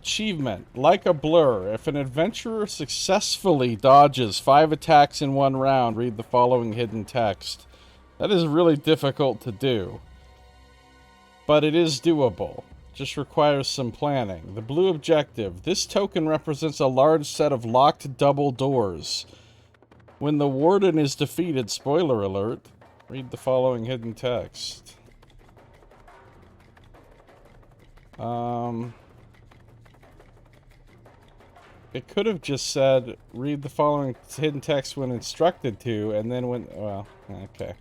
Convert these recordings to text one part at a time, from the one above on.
Achievement. Like a blur, if an adventurer successfully dodges 5 attacks in 1 round, read the following hidden text. That is really difficult to do. But it is doable. Just requires some planning. The blue objective. This token represents a large set of locked double doors. When the warden is defeated, spoiler alert, read the following hidden text. It could have just said, read the following hidden text when instructed to, and then when, well, okay.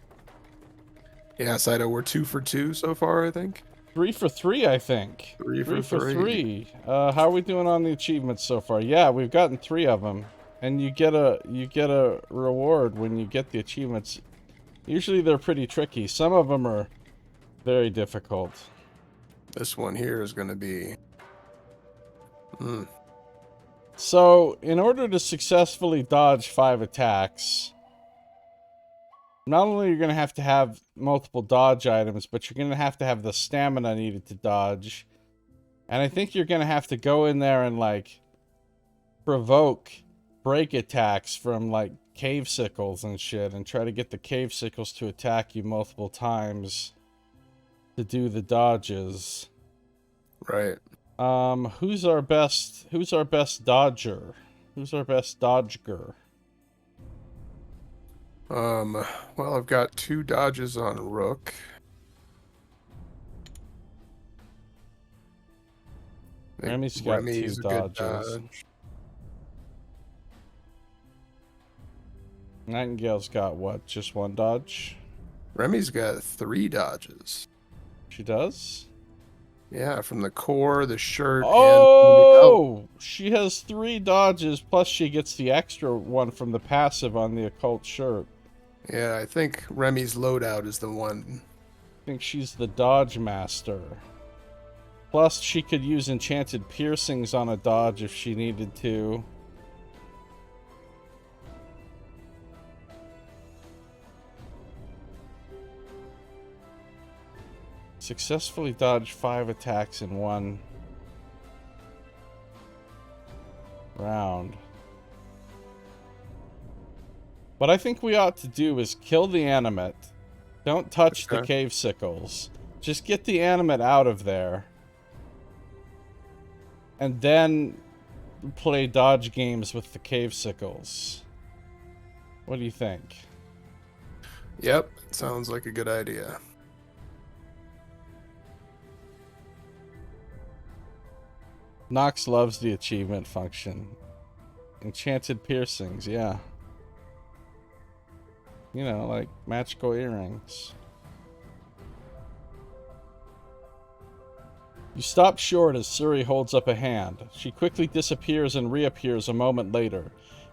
Yeah, Saito, we're 2 for 2 so far, I think. 3 for 3, I think. 3 3 for for 3. 3. How are we doing on the achievements so far? Yeah, we've gotten 3 of them. And you get a reward when you get the achievements. Usually they're pretty tricky. Some of them are very difficult. This one here is going to be... So, in order to successfully dodge 5 attacks, not only are you going to have multiple dodge items, but you're going to have the stamina needed to dodge. And I think you're going to have to go in there and, like, provoke break attacks from, like, cave sickles and shit, and try to get the cave sickles to attack you multiple times to do the dodges. Right. Who's our best dodger? Who's our best dodger? Well, I've got 2 dodges on Rook. Remy's got Remy's 2 dodges. dodge. Nightingale's got what? Just 1 dodge? Remy's got 3 dodges. She does? Yeah, from the core, the shirt, oh! She has 3 dodges, plus she gets the extra one from the passive on the occult shirt. Yeah, I think Remy's loadout is the one. I think she's the dodge master. Plus, she could use enchanted piercings on a dodge if she needed to. Successfully dodge 5 attacks in 1 round. What I think we ought to do is kill the animate. Don't touch the cave sickles. Just get the animate out of there. And then play dodge games with the cave sickles. What do you think? Yep, sounds like a good idea. Nox loves the achievement function. Enchanted piercings, yeah. You know, like magical earrings. You stop short as Suri holds up a hand. She quickly disappears and reappears a moment later.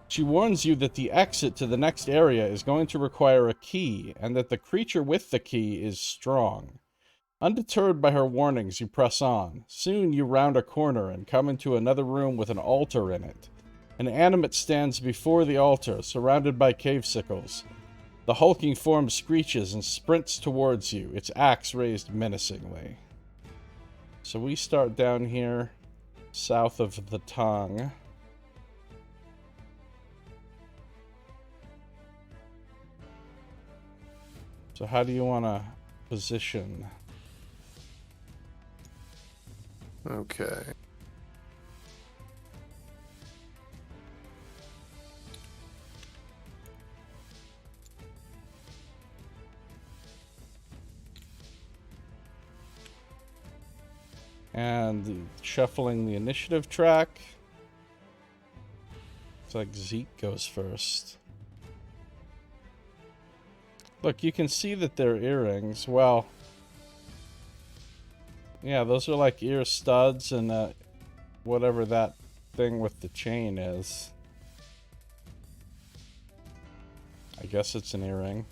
She warns you that the exit to the next area is going to require a key, and that the creature with the key is strong. Undeterred by her warnings, you press on. Soon you round a corner and come into another room with an altar in it. An animate stands before the altar, surrounded by cave sickles. The hulking form screeches and sprints towards you, its axe raised menacingly. So we start down here, south of the tongue. So how do you want to position? Okay. And shuffling the initiative track. It's like Zeke goes first. Look, you can see that they're earrings. Well, yeah, those are like ear studs and whatever that thing with the chain is. I guess it's an earring.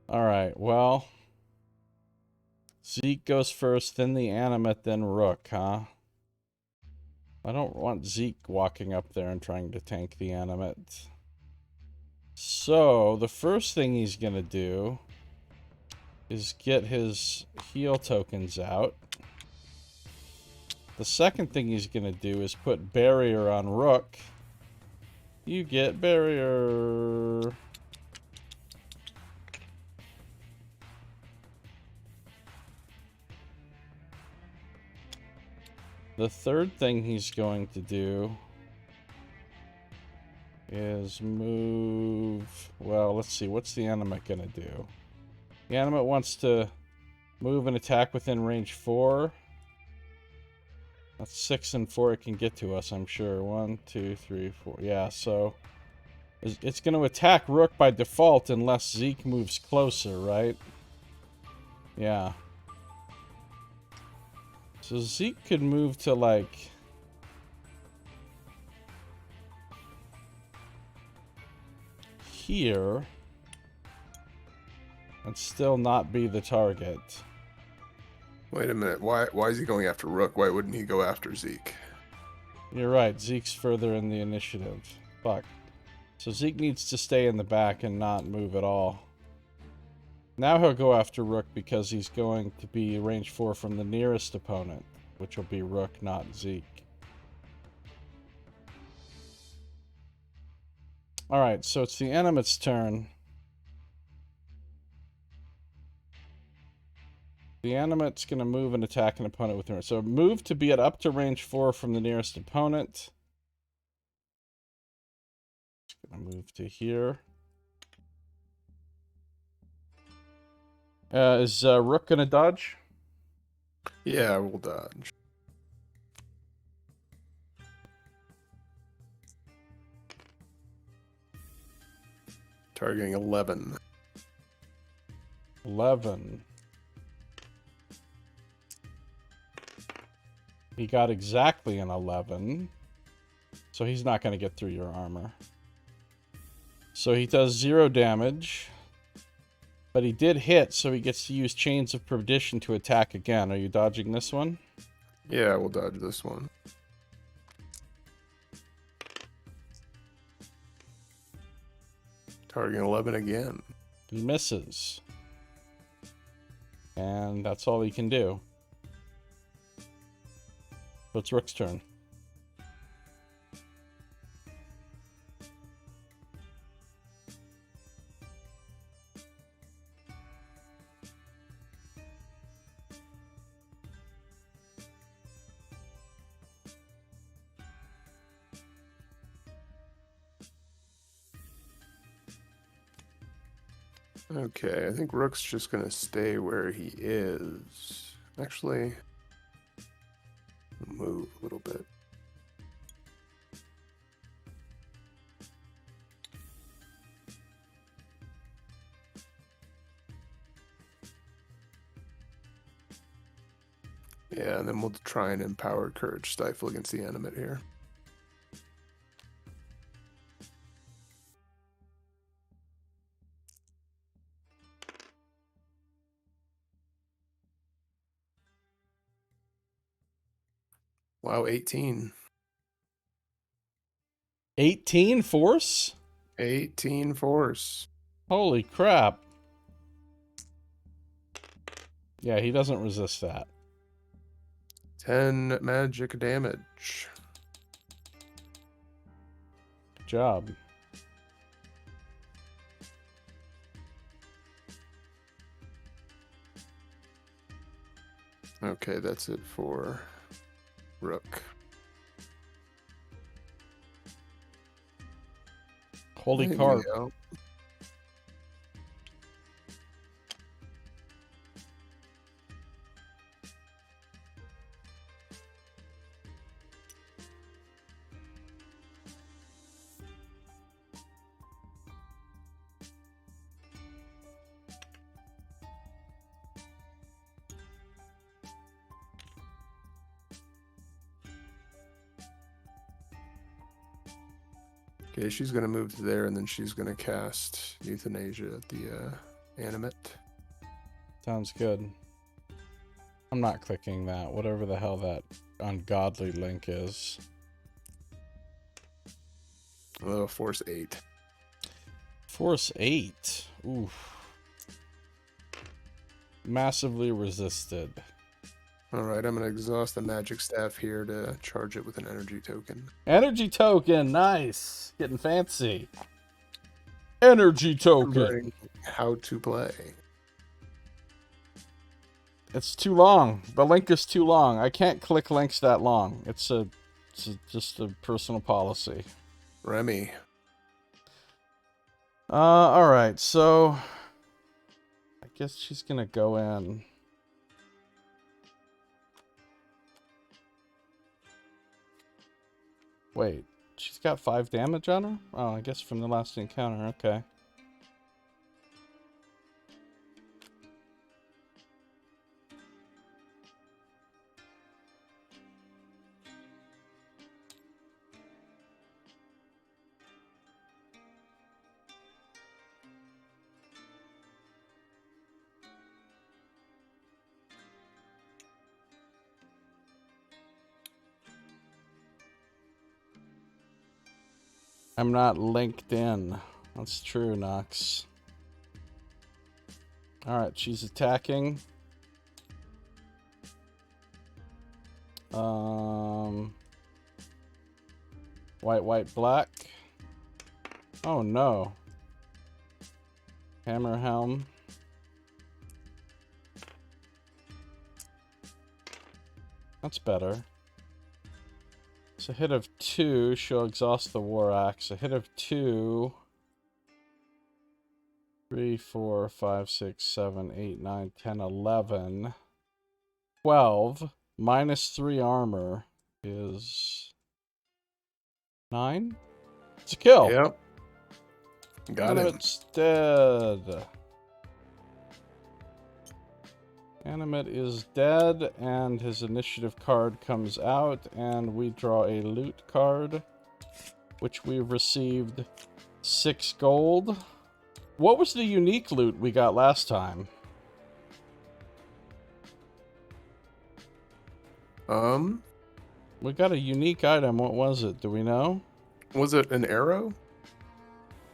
Alright, well, Zeke goes first, then the animate, then Rook, huh? I don't want Zeke walking up there and trying to tank the animate. So, the first thing he's gonna do is get his heal tokens out. The second thing he's gonna do is put barrier on Rook. You get barrier. The third thing he's going to do is move... Well, let's see. What's the animate going to do? The animate wants to move and attack within range 4. That's 6 and 4 it can get to us, I'm sure. 1, 2, 3, 4. Yeah, so... It's going to attack Rook by default unless Zeke moves closer, right? Yeah. So Zeke could move to, like... here. And still not be the target. Wait a minute. Why is he going after Rook? Why wouldn't he go after Zeke? You're right. Zeke's further in the initiative. Fuck. So Zeke needs to stay in the back and not move at all. Now he'll go after Rook because he's going to be range 4 from the nearest opponent, which will be Rook, not Zeke. Alright, so it's the animate's turn. The animate's going to move and attack an opponent with her. So move to be at up to range 4 from the nearest opponent. It's going to move to here. Is Rook going to dodge? Yeah, we'll dodge. Targeting 11. 11. He got exactly an 11. So he's not going to get through your armor. So he does 0 damage. But he did hit, so he gets to use Chains of Perdition to attack again. Are you dodging this one? Yeah, we'll dodge this one. Targeting 11 again. He misses. And that's all he can do. So it's Rook's turn. Okay, I think Rook's just gonna stay where he is. Actually, move a little bit. Yeah, and then we'll try and empower Courage Stifle against the animate here. Wow, 18. 18 force? 18 force. Holy crap. Yeah, he doesn't resist that. 10 magic damage. Good job. Okay, that's it for Rook. Holy There carp. you go. Okay, she's going to move to there, and then she's going to cast Euthanasia at the animate. Sounds good. I'm not clicking that, whatever the hell that ungodly link is. Force 8. Force 8. Oof. Massively resisted. Alright, I'm gonna exhaust the magic staff here to charge it with an energy token. Energy token, nice. Getting fancy. Energy token. Remembering how to play. It's too long. The link is too long. I can't click links that long. It's just a personal policy. Remy. Alright, so I guess she's gonna go in. Wait, she's got 5 damage on her? Oh, I guess from the last encounter, okay. I'm not linked in. That's true, Nox. Alright, she's attacking. White, white, black. Oh no. Hammer helm. That's better. So a hit of 2, she'll exhaust the war axe. A hit of 2. 3, 4, 5, 6, 7, 8, 9, 10, 11. 12. Minus 3 armor is 9? It's a kill. Yep. Got him. Animate's dead. Animate is dead, and his initiative card comes out, and we draw a loot card, which we've received 6 gold. What was the unique loot we got last time? We got a unique item. What was it? Do we know? Was it an arrow?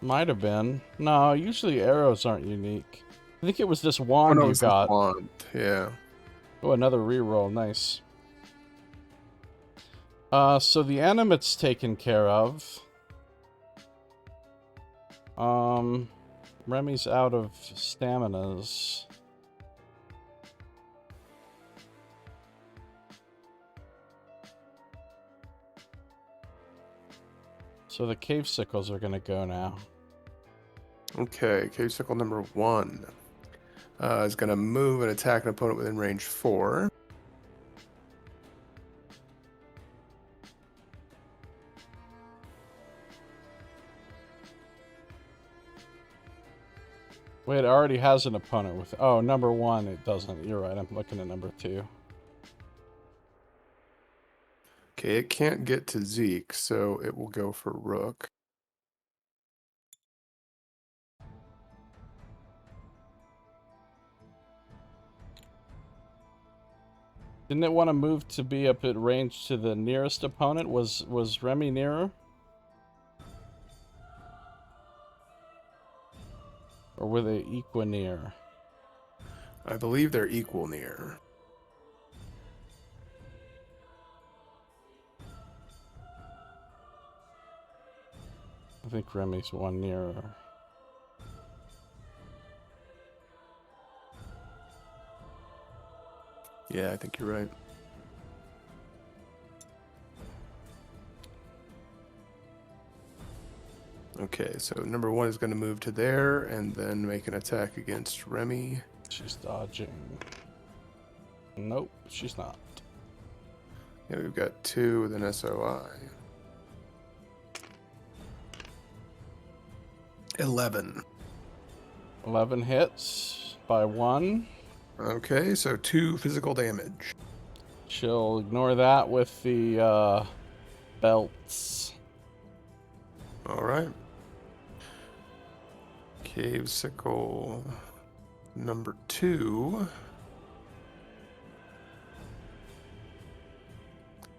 Might have been. No, usually arrows aren't unique. I think it was this wand no, you it's got. the wand. Yeah. Oh, another reroll. Nice. So the animate's taken care of. Remy's out of staminas. So the cave sickles are gonna go now. Okay, cave sickle number 1 is going to move and attack an opponent within range 4. Wait, it already has an opponent with... Oh, number 1, it doesn't. You're right, I'm looking at number 2. Okay, it can't get to Zeke, so it will go for Rook. Didn't it want to move to be up at range to the nearest opponent? Was Remy nearer? Or were they equinear? I believe they're equal near. I think Remy's one nearer. Yeah, I think you're right. Okay, so number 1 is going to move to there and then make an attack against Remy. She's dodging. Nope, she's not. Yeah, we've got 2 with an SOI. 11. 11 hits by 1. Okay, so 2 physical damage. She'll ignore that with the belts. All right. Cave sickle number 2.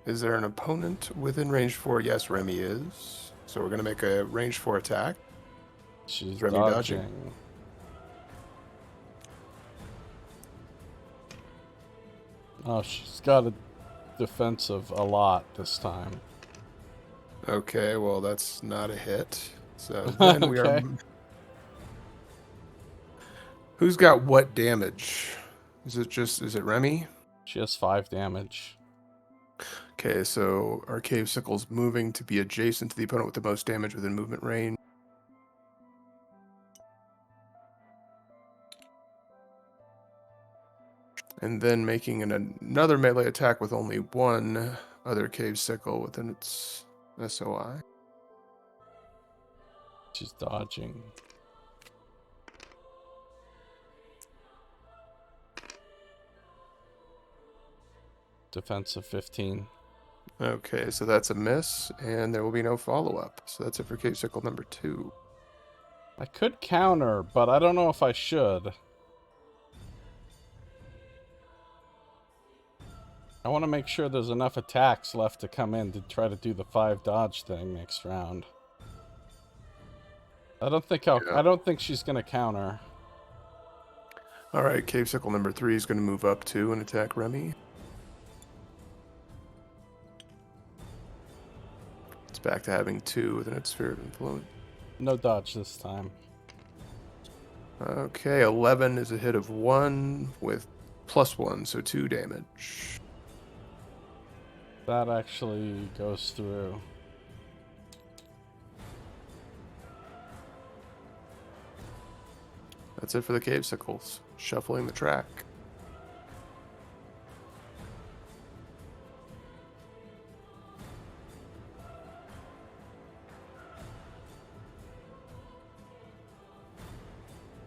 Is there an opponent within range 4? Yes, Remy is. So we're going to make a range 4 attack. She's Remy dodging. Oh, she's got a defensive a lot this time. Okay, well, that's not a hit. So then we are... Okay. Who's got what damage? Is it Remy? She has 5 damage. Okay, so our cave sickle's moving to be adjacent to the opponent with the most damage within movement range. And then making another melee attack with only one other cave sickle within its SOI. She's dodging. Defensive 15. Okay, so that's a miss, and there will be no follow-up. So that's it for cave sickle number 2. I could counter, but I don't know if I should. I want to make sure there's enough attacks left to come in to try to do the 5 dodge thing next round. I don't think she's gonna counter. All right, cave sickle number 3 is going to move up 2 and attack Remy. It's back to having 2 within its sphere of influence. No dodge this time. Okay, 11 is a hit of 1 with +1, so 2 damage. That actually goes through. That's it for the cave sickles. Shuffling the track.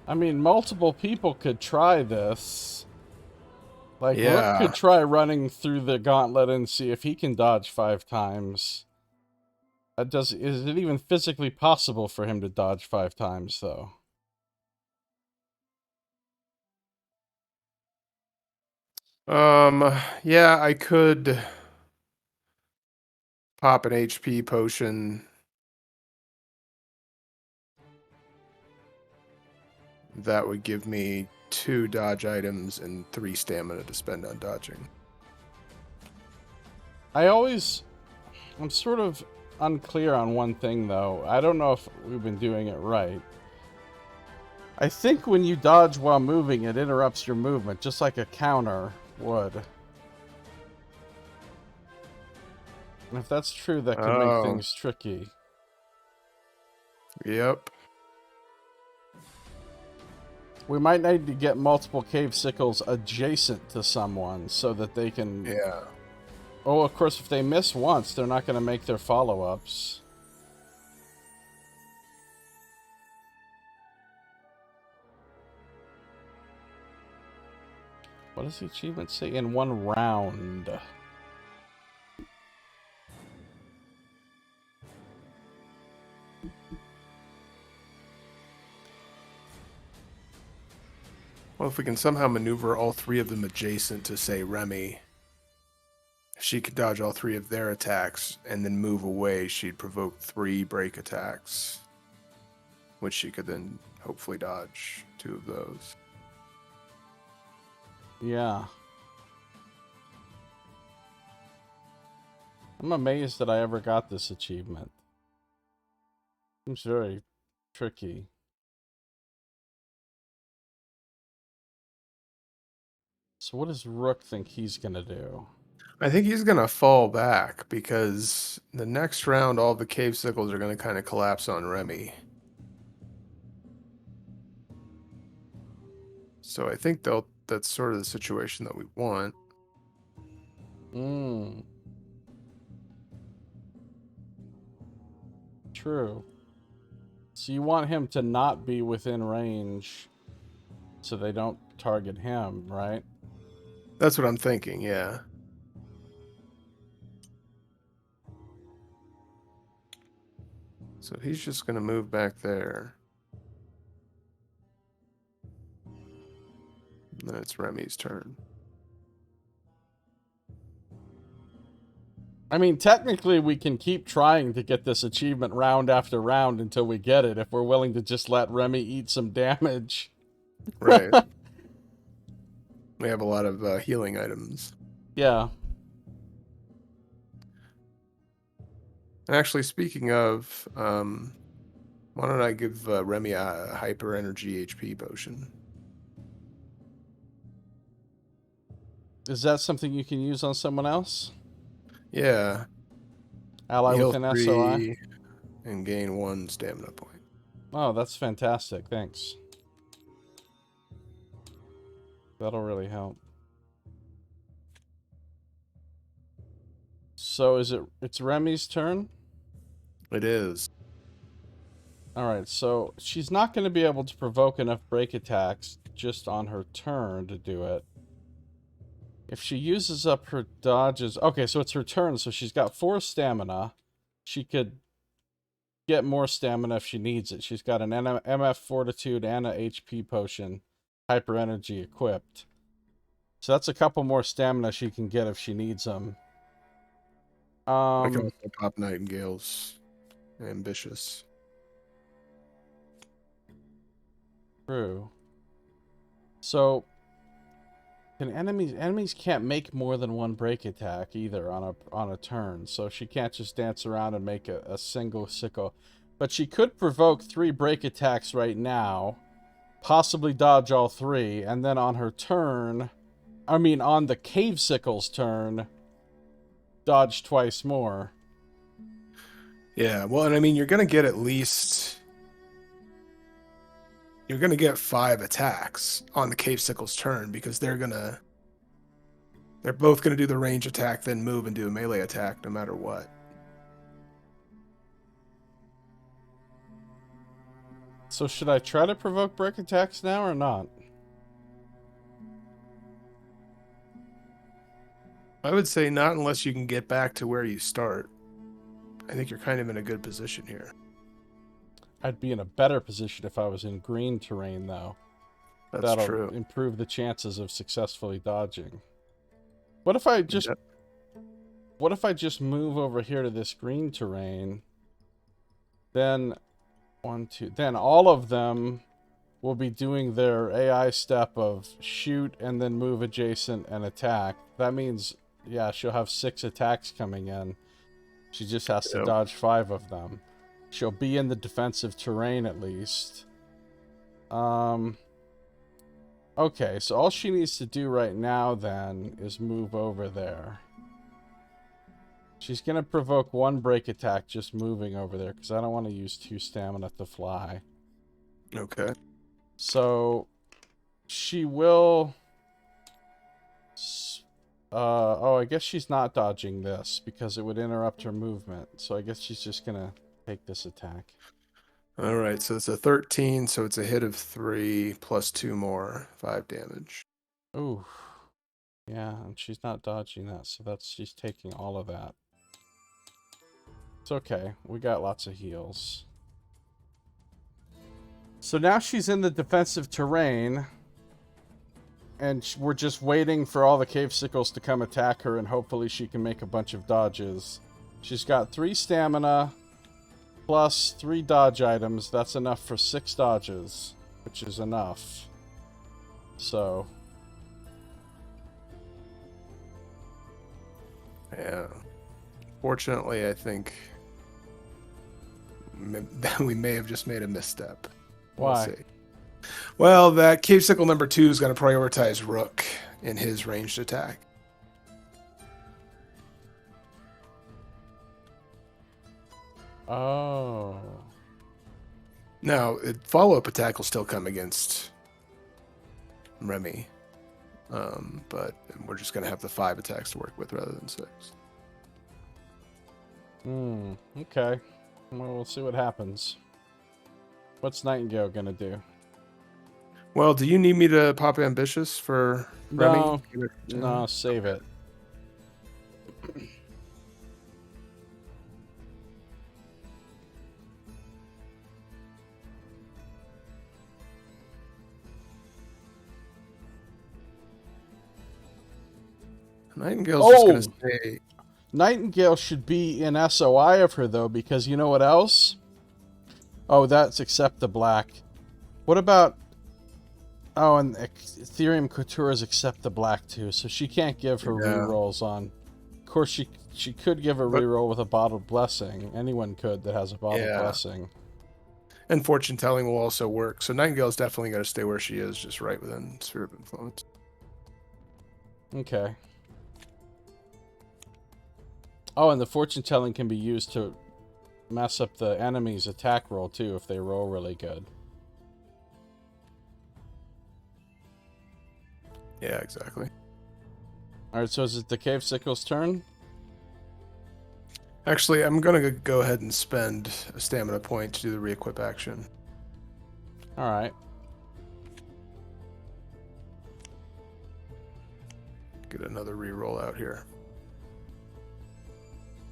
I mean, multiple people could try this. Like, Yeah. Rook could try running through the gauntlet and see if he can dodge 5 times. Is it even physically possible for him to dodge 5 times, though? Yeah, I could pop an HP potion. That would give me 2 dodge items and 3 stamina to spend on dodging. I'm sort of unclear on one thing, though. I don't know if we've been doing it right. I think when you dodge while moving, it interrupts your movement, just like a counter would. And if that's true, that could make things tricky. Yep. We might need to get multiple cave sickles adjacent to someone so that they can... Yeah. Oh, of course, if they miss once, they're not going to make their follow-ups. What does the achievement say? In 1 round. Well, if we can somehow maneuver all 3 of them adjacent to, say, Remy, if she could dodge all 3 of their attacks and then move away, she'd provoke 3 break attacks, which she could then hopefully dodge 2 of those. Yeah. I'm amazed that I ever got this achievement. Seems very tricky. So what does Rook think he's gonna do? I think he's going to fall back because the next round, all the cave sickles are going to kind of collapse on Remy. So I think that's sort of the situation that we want. True. So you want him to not be within range so they don't target him, right? That's what I'm thinking, yeah. So he's just going to move back there. Then it's Remy's turn. I mean, technically, we can keep trying to get this achievement round after round until we get it, if we're willing to just let Remy eat some damage. Right. We have a lot of healing items. Yeah. And actually, speaking of, why don't I give Remy a hyper energy HP potion? Is that something you can use on someone else? Yeah. Ally with Heal an SOI? 3 and gain 1 stamina point. Oh, that's fantastic. Thanks. That'll really help. So it's Remy's turn? It is. Alright, so she's not going to be able to provoke enough break attacks just on her turn to do it. If she uses up her dodges... Okay, so it's her turn, so she's got 4 stamina. She could get more stamina if she needs it. She's got an MF Fortitude and a HP potion, hyper energy equipped. So that's a couple more stamina she can get if she needs them. I can also pop Nightingale's ambitious. True. So, can enemies can't make more than 1 break attack either on a turn, so she can't just dance around and make a single sickle. But she could provoke 3 break attacks right now, possibly dodge all 3, and then on her turn, I mean on the Cave Sickle's turn, dodge twice more. Yeah, well, and I mean, you're going to get at least... You're going to get 5 attacks on the Cave Sickle's turn, because they're both going to do the range attack, then move and do a melee attack no matter what. So should I try to provoke break attacks now or not? I would say not unless you can get back to where you start. I think you're kind of in a good position here. I'd be in a better position if I was in green terrain, though. That's true. Improve the chances of successfully dodging. What if I just... Yep. What if I just move over here to this green terrain? Then... Then all of them will be doing their AI step of shoot and then move adjacent and attack. That means, yeah, she'll have 6 attacks coming in. She just has to dodge 5 of them. She'll be in the defensive terrain at least. Okay, so all she needs to do right now then is move over there. She's going to provoke 1 break attack just moving over there because I don't want to use 2 stamina to fly. Okay. So she will... oh, I guess she's not dodging this because it would interrupt her movement. So I guess she's just going to take this attack. All right, so it's a 13, so it's a hit of 3 plus 2 more, 5 damage. Ooh. Yeah, and she's not dodging that, so she's taking all of that. It's okay. We got lots of heals. So now she's in the defensive terrain, and we're just waiting for all the cave sickles to come attack her, and hopefully she can make a bunch of dodges. She's got 3 stamina, plus 3 dodge items. That's enough for 6 dodges, which is enough. So... Yeah. Fortunately, I think we may have just made a misstep. Why? We'll see. Well, that Cave Sickle number 2 is going to prioritize Rook in his ranged attack. Oh. Now, follow-up attack will still come against Remy. But we're just going to have the 5 attacks to work with rather than 6. Okay. Well, we'll see what happens. What's Nightingale gonna do? Well, do you need me to pop ambitious for Remy? No, save it. Nightingale's just going to stay. Nightingale should be in SOI of her, though, because you know what else? Oh, that's accept the black. What about... Oh, and Ethereum Couture is accept the black, too, so she can't give her rerolls on... Of course, she could give a reroll with a Bottled Blessing. Anyone could that has a Bottled Blessing. And Fortune Telling will also work. So Nightingale's definitely going to stay where she is, just right within Sphere of Influence. Okay. Oh, and the Fortune Telling can be used to mess up the enemy's attack roll, too, if they roll really good. Yeah, exactly. Alright, so is it the Cave Sickle's turn? Actually, I'm going to go ahead and spend a stamina point to do the re-equip action. Alright. Get another re-roll out here.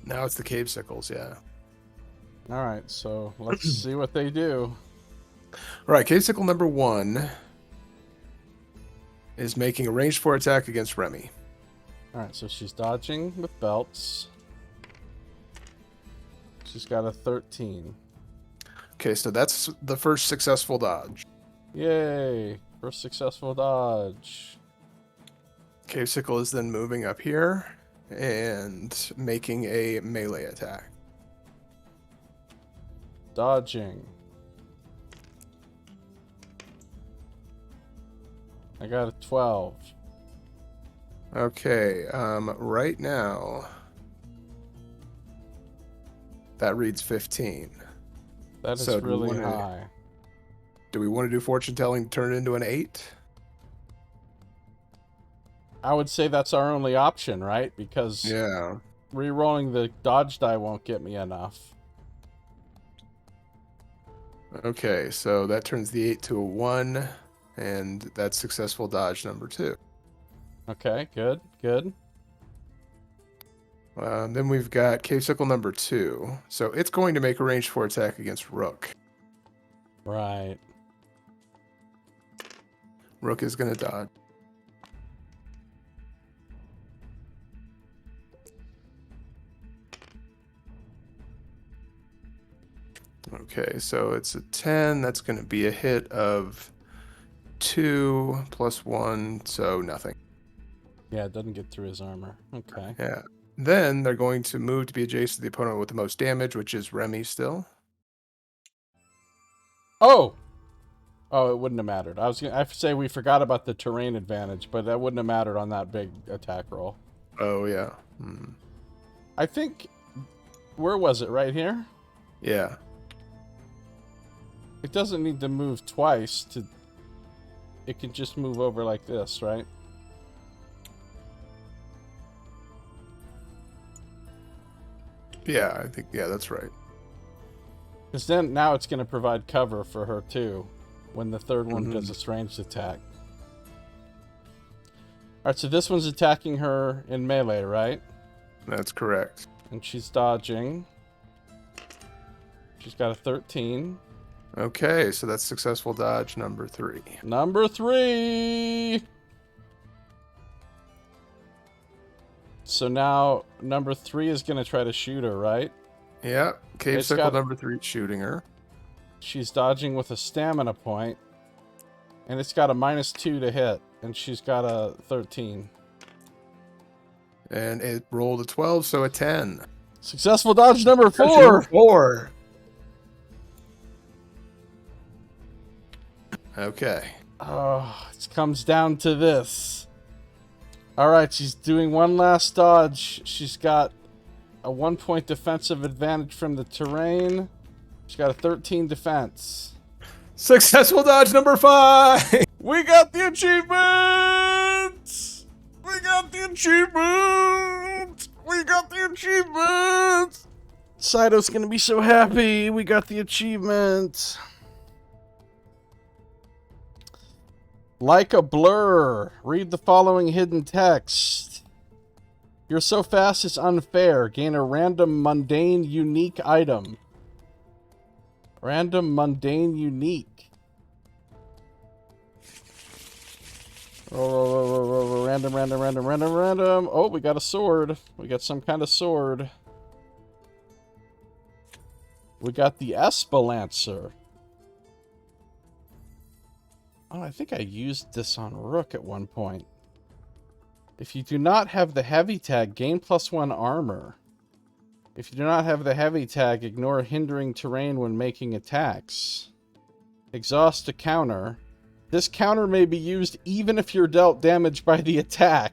Now it's the Cave Sickles, yeah. Alright, so let's see what they do. Alright, Cave Sickle number 1 is making a ranged 4 attack against Remy. Alright, so she's dodging with belts. She's got a 13. Okay, so that's the first successful dodge. Yay! First successful dodge. Cave Sickle is then moving up here and making a melee attack. Dodging. I got a 12. Okay, right now that reads 15. That is So really high. Do we want to do Fortune Telling to turn it into an 8? I would say that's our only option, right? Because re-rolling the dodge die won't get me enough. Okay, so that turns the 8 to a 1, and that's successful dodge number 2. Okay, good, good. Then we've got Cave Sickle number 2. So it's going to make a range 4 attack against Rook. Right. Rook is going to dodge. Okay, so it's a 10. That's going to be a hit of 2 plus 1, so nothing. Yeah, it doesn't get through his armor. Okay. Yeah. Then they're going to move to be adjacent to the opponent with the most damage, which is Remy still. Oh! Oh, it wouldn't have mattered. I have to say we forgot about the terrain advantage, but that wouldn't have mattered on that big attack roll. Oh, yeah. I think... Where was it? Right here? Yeah. It doesn't need to move twice to... It can just move over like this, right? Yeah, I think, that's right. Because then, now it's going to provide cover for her, too, when the third one does its ranged attack. Alright, so this one's attacking her in melee, right? That's correct. And she's dodging. She's got a 13. Okay, so that's successful dodge number 3. Number 3! So now, number 3 is going to try to shoot her, right? Yeah, Cave Sickle number 3 shooting her. She's dodging with a stamina point. And it's got a -2 to hit. And she's got a 13. And it rolled a 12, so a 10. Successful dodge number 4! 4! Okay. Oh, it comes down to this. Alright, she's doing one last dodge. She's got a 1-point defensive advantage from the terrain. She's got a 13 defense. Successful dodge number 5! We got the achievement! We got the achievement! We got the achievement! Saito's gonna be so happy. We got the achievement. Like a blur. Read the following hidden text. You're so fast it's unfair. Gain a random mundane unique item. Random mundane unique. Roll, random, random, random, random, random. Oh, we got a sword. We got some kind of sword. We got the Espelancer. Oh, I think I used this on Rook at one point. If you do not have the heavy tag, gain +1 armor. If you do not have the heavy tag, ignore hindering terrain when making attacks. Exhaust a counter. This counter may be used even if you're dealt damage by the attack.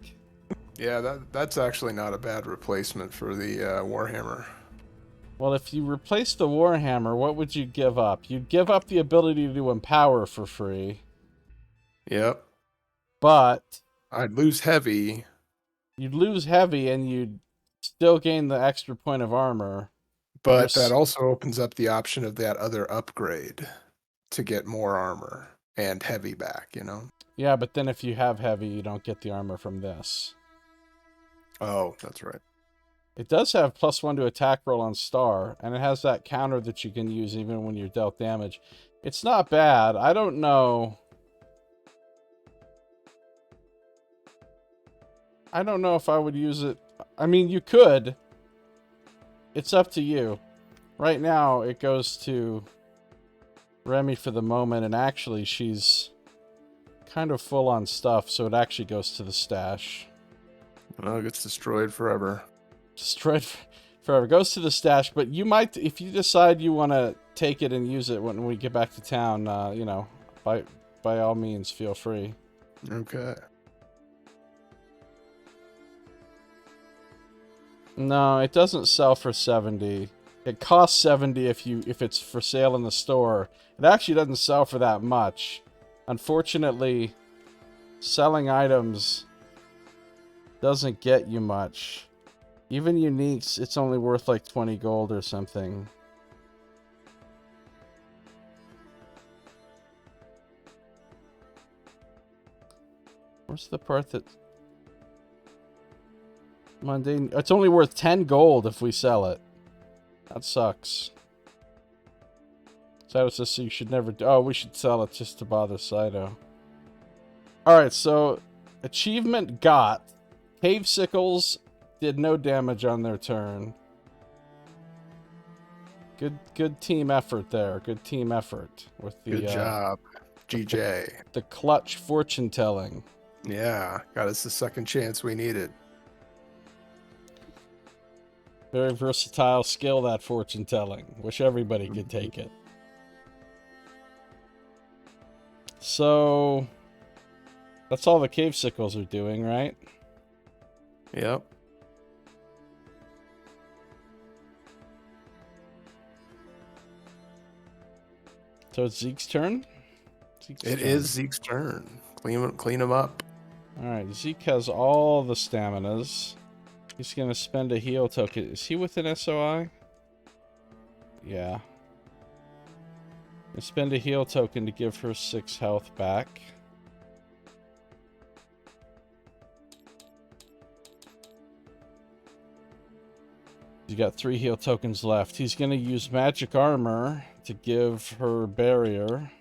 Yeah, that's actually not a bad replacement for the Warhammer. Well, if you replace the Warhammer, what would you give up? You'd give up the ability to empower for free. Yep. But I'd lose heavy. you'd lose heavy and you'd still gain the extra point of armor. But that also opens up the option of that other upgrade to get more armor and heavy back, you know? Yeah, but then if you have heavy, you don't get the armor from this. Oh, that's right. It does have +1 to attack roll on star, and it has that counter that you can use even when you're dealt damage. It's not bad. I don't know. I don't know if I would use it. I mean, you could. It's up to you. Right now, it goes to Remy for the moment, and actually, she's kind of full on stuff, so it actually goes to the stash. Well, it gets destroyed forever. Destroyed forever. Goes to the stash, but you might, if you decide you want to take it and use it when we get back to town, you know, by all means, feel free. Okay. No, it doesn't sell for 70. It costs 70 if it's for sale in the store. It actually doesn't sell for that much. Unfortunately, selling items doesn't get you much. Even uniques, it's only worth like 20 gold or something. Where's the part that... Mundane... It's only worth 10 gold if we sell it. That sucks. So just so you should never... Oh, we should sell it just to bother Saito. Alright, so... Achievement got. Cave Sickles did no damage on their turn. Good team effort there. Good team effort. With the, good job. GJ. The clutch fortune telling. Yeah, got us the second chance we needed. Very versatile skill, that fortune telling. Wish everybody could take it. So, that's all the cave sickles are doing, right? Yep. So it's Zeke's turn? It is Zeke's turn. Clean him up. Alright, Zeke has all the staminas. He's going to spend a heal token. Is he with an SOI? Yeah. He'll spend a heal token to give her 6 health back. He's got 3 heal tokens left. He's going to use magic armor to give her barrier.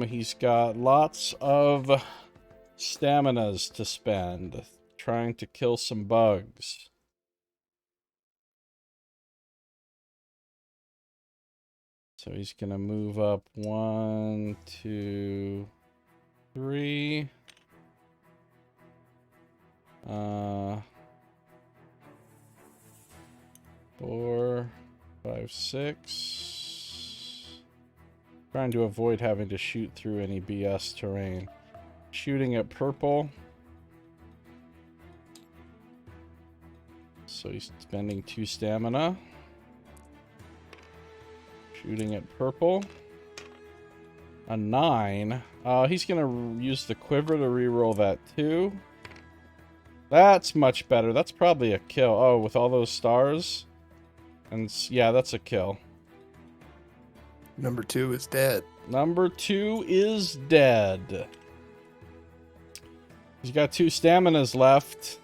He's got lots of staminas to spend, trying to kill some bugs. So he's gonna move up 1, 2, 3. 4, 5, 6. Trying to avoid having to shoot through any BS terrain. Shooting at purple. So he's spending 2 stamina. Shooting at purple. A 9. He's going to use the quiver to reroll that 2. That's much better. That's probably a kill. Oh, with all those stars? And yeah, that's a kill. Number 2 is dead. Number 2 is dead. He's got 2 staminas left.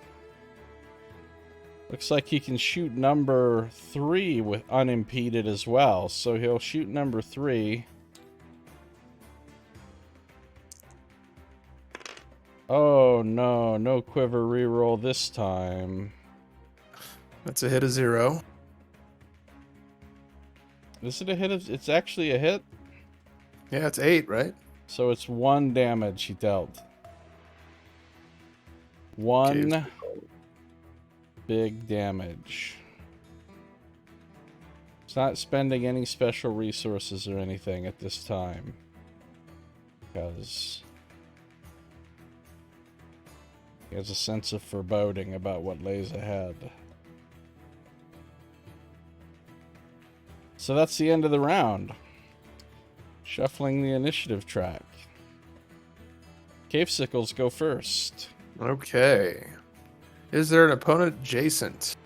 Looks like he can shoot number 3 with unimpeded as well. So he'll shoot number 3. Oh no, no quiver reroll this time. That's a hit of 0. Is it a hit? It's actually a hit? Yeah, it's 8, right? So it's 1 damage he dealt. Caves. 1 big damage. It's not spending any special resources or anything at this time. Because he has a sense of foreboding about what lays ahead. So that's the end of the round. Shuffling the initiative track. Cave Sickles go first. Okay. Is there an opponent adjacent?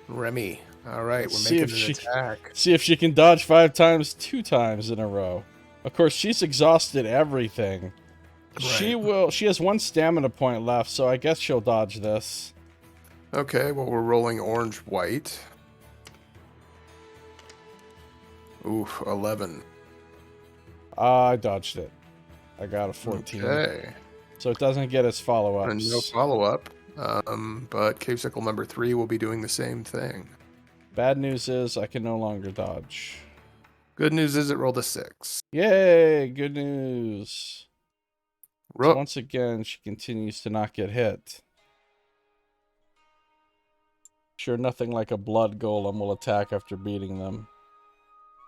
Remy. All right, Let's we're see making if an she attack. see if she can dodge 5 times 2 times in a row. Of course, she's exhausted everything. Right. She has 1 stamina point left, so I guess she'll dodge this. Okay, well, we're rolling orange-white. Oof, 11. I dodged it. I got a 14. Okay. So it doesn't get its And follow-ups. no follow-up. But Cave Sickle number 3 will be doing the same thing. Bad news is I can no longer dodge. Good news is it rolled a 6. Yay! Good news. So Rook. once again, she continues to not get hit. Sure, nothing like a blood golem will attack after beating them.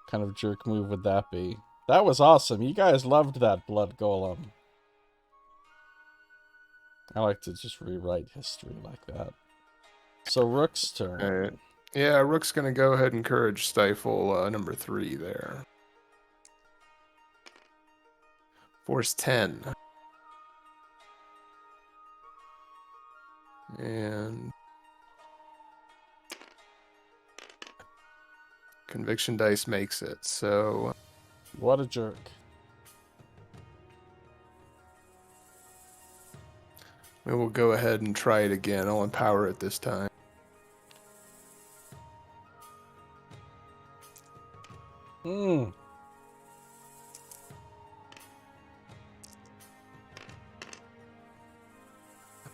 What kind of jerk move would that be? That was awesome. You guys loved that blood golem. I like to just rewrite history like that. So Rook's turn. All right. Yeah, Rook's going to go ahead and Courage Stifle number 3 there. Force 10. And Conviction Dice makes it, so What a jerk. we will go ahead and try it again. I'll empower it this time. Hmm.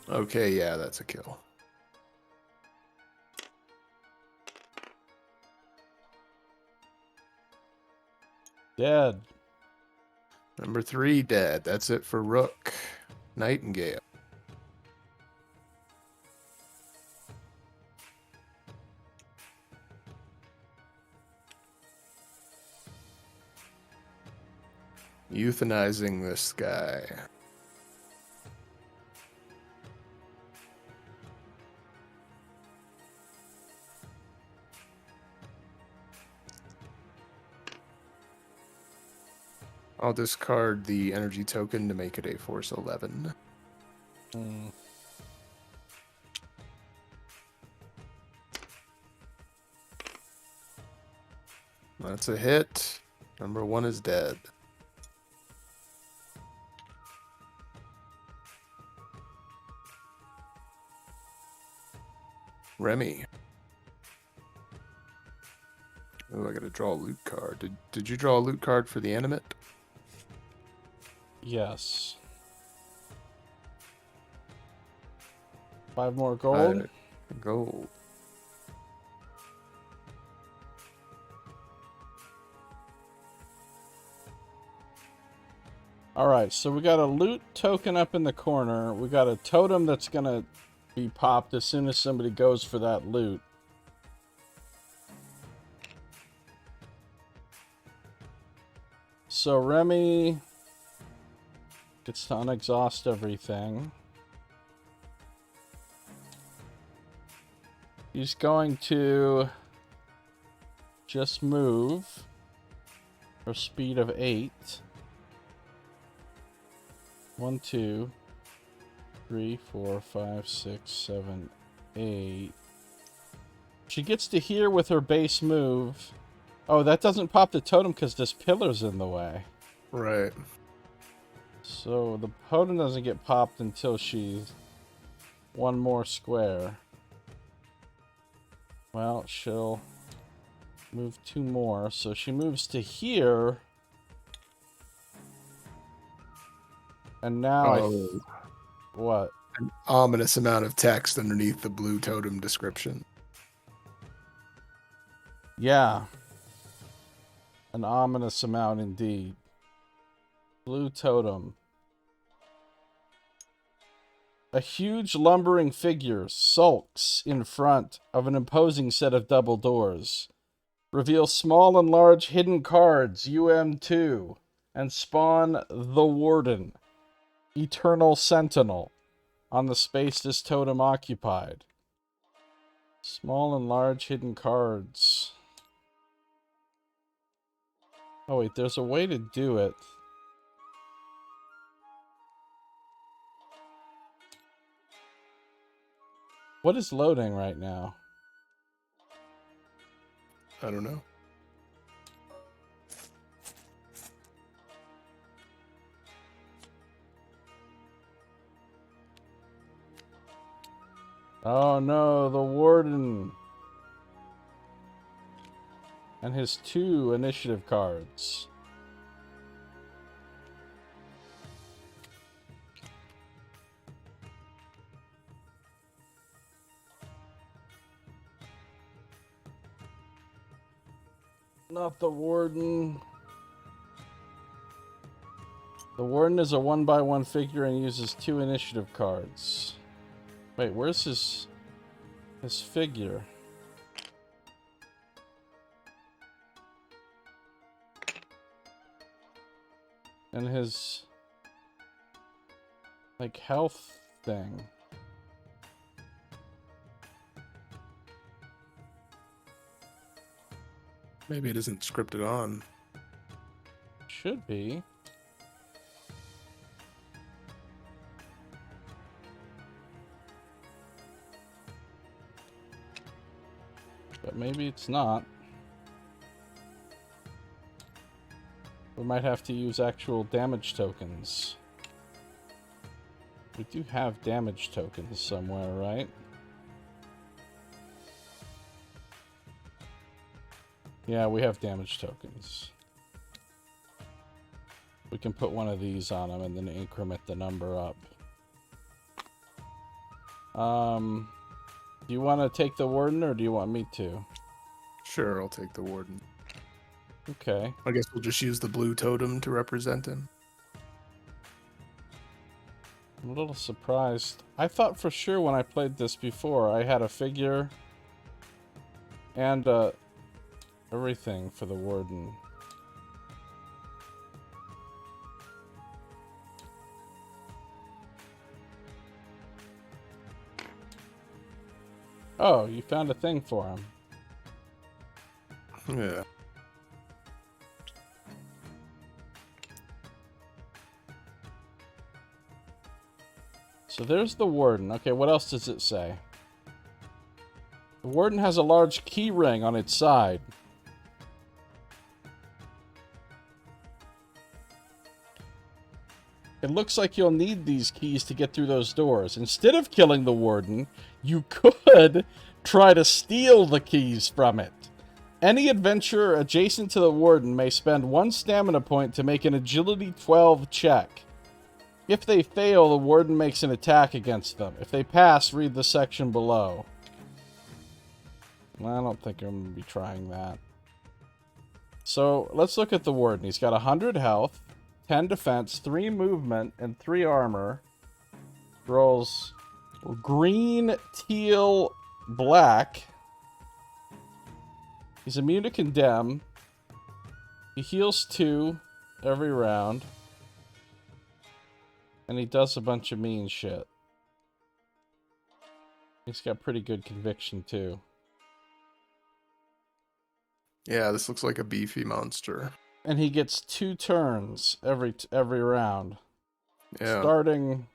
Okay, yeah, that's a kill. Dead. Number 3 dead. That's it for Rook. Nightingale. Euthanizing this guy. I'll discard the energy token to make it a Force 11. Hmm. That's a hit. Number 1 is dead. Remy. Oh, I gotta draw a loot card. Did you draw a loot card for the animate? Yes. 5 more gold. Gold. Alright, so we got a loot token up in the corner. We got a totem that's gonna be popped as soon as somebody goes for that loot. So Remy gets to unexhaust everything. He's going to just move for a speed of 8. 1, 2, 3, 4, 5, 6, 7, 8. She gets to here with her base move. Oh, that doesn't pop the totem because this pillar's in the way. Right. So the totem doesn't get popped until she's 1 more square. Well, she'll move 2 more. So she moves to here. And now What? An ominous amount of text underneath the blue totem description. Yeah. An ominous amount indeed. Blue totem. A huge lumbering figure sulks in front of an imposing set of double doors. Reveal small and large hidden cards, UM2, and spawn the Warden, Eternal Sentinel, on the space this totem occupied. Small and large hidden cards. Oh wait, there's a way to do it. What is loading right now? I don't know. Oh no, the Warden. And his 2 initiative cards. Not the Warden. The Warden is a 1x1 figure and uses 2 initiative cards. Wait, where's his figure? And his like health thing. Maybe it isn't scripted on. Should be. But maybe it's not. We might have to use actual damage tokens. We do have damage tokens somewhere, right? Yeah, we have damage tokens. We can put one of these on him and then increment the number up. Do you want to take the Warden or do you want me to? Sure, I'll take the Warden. Okay. I guess we'll just use the blue totem to represent him. I'm a little surprised. I thought for sure when I played this before, I had a figure and everything for the Warden. Oh, you found a thing for him. Yeah. So there's the Warden. Okay, what else does it say? The Warden has a large key ring on its side. It looks like you'll need these keys to get through those doors. Instead of killing the Warden, you could try to steal the keys from it. Any adventurer adjacent to the Warden may spend 1 stamina point to make an Agility 12 check. If they fail, the Warden makes an attack against them. If they pass, read the section below. I don't think I'm going to be trying that. So, let's look at the Warden. He's got 100 health, 10 defense, 3 movement, and 3 armor. Rolls green, teal, black. He's immune to condemn. He heals 2 every round. And he does a bunch of mean shit. He's got pretty good conviction, too. Yeah, this looks like a beefy monster. And he gets 2 turns every round. Yeah. Starting...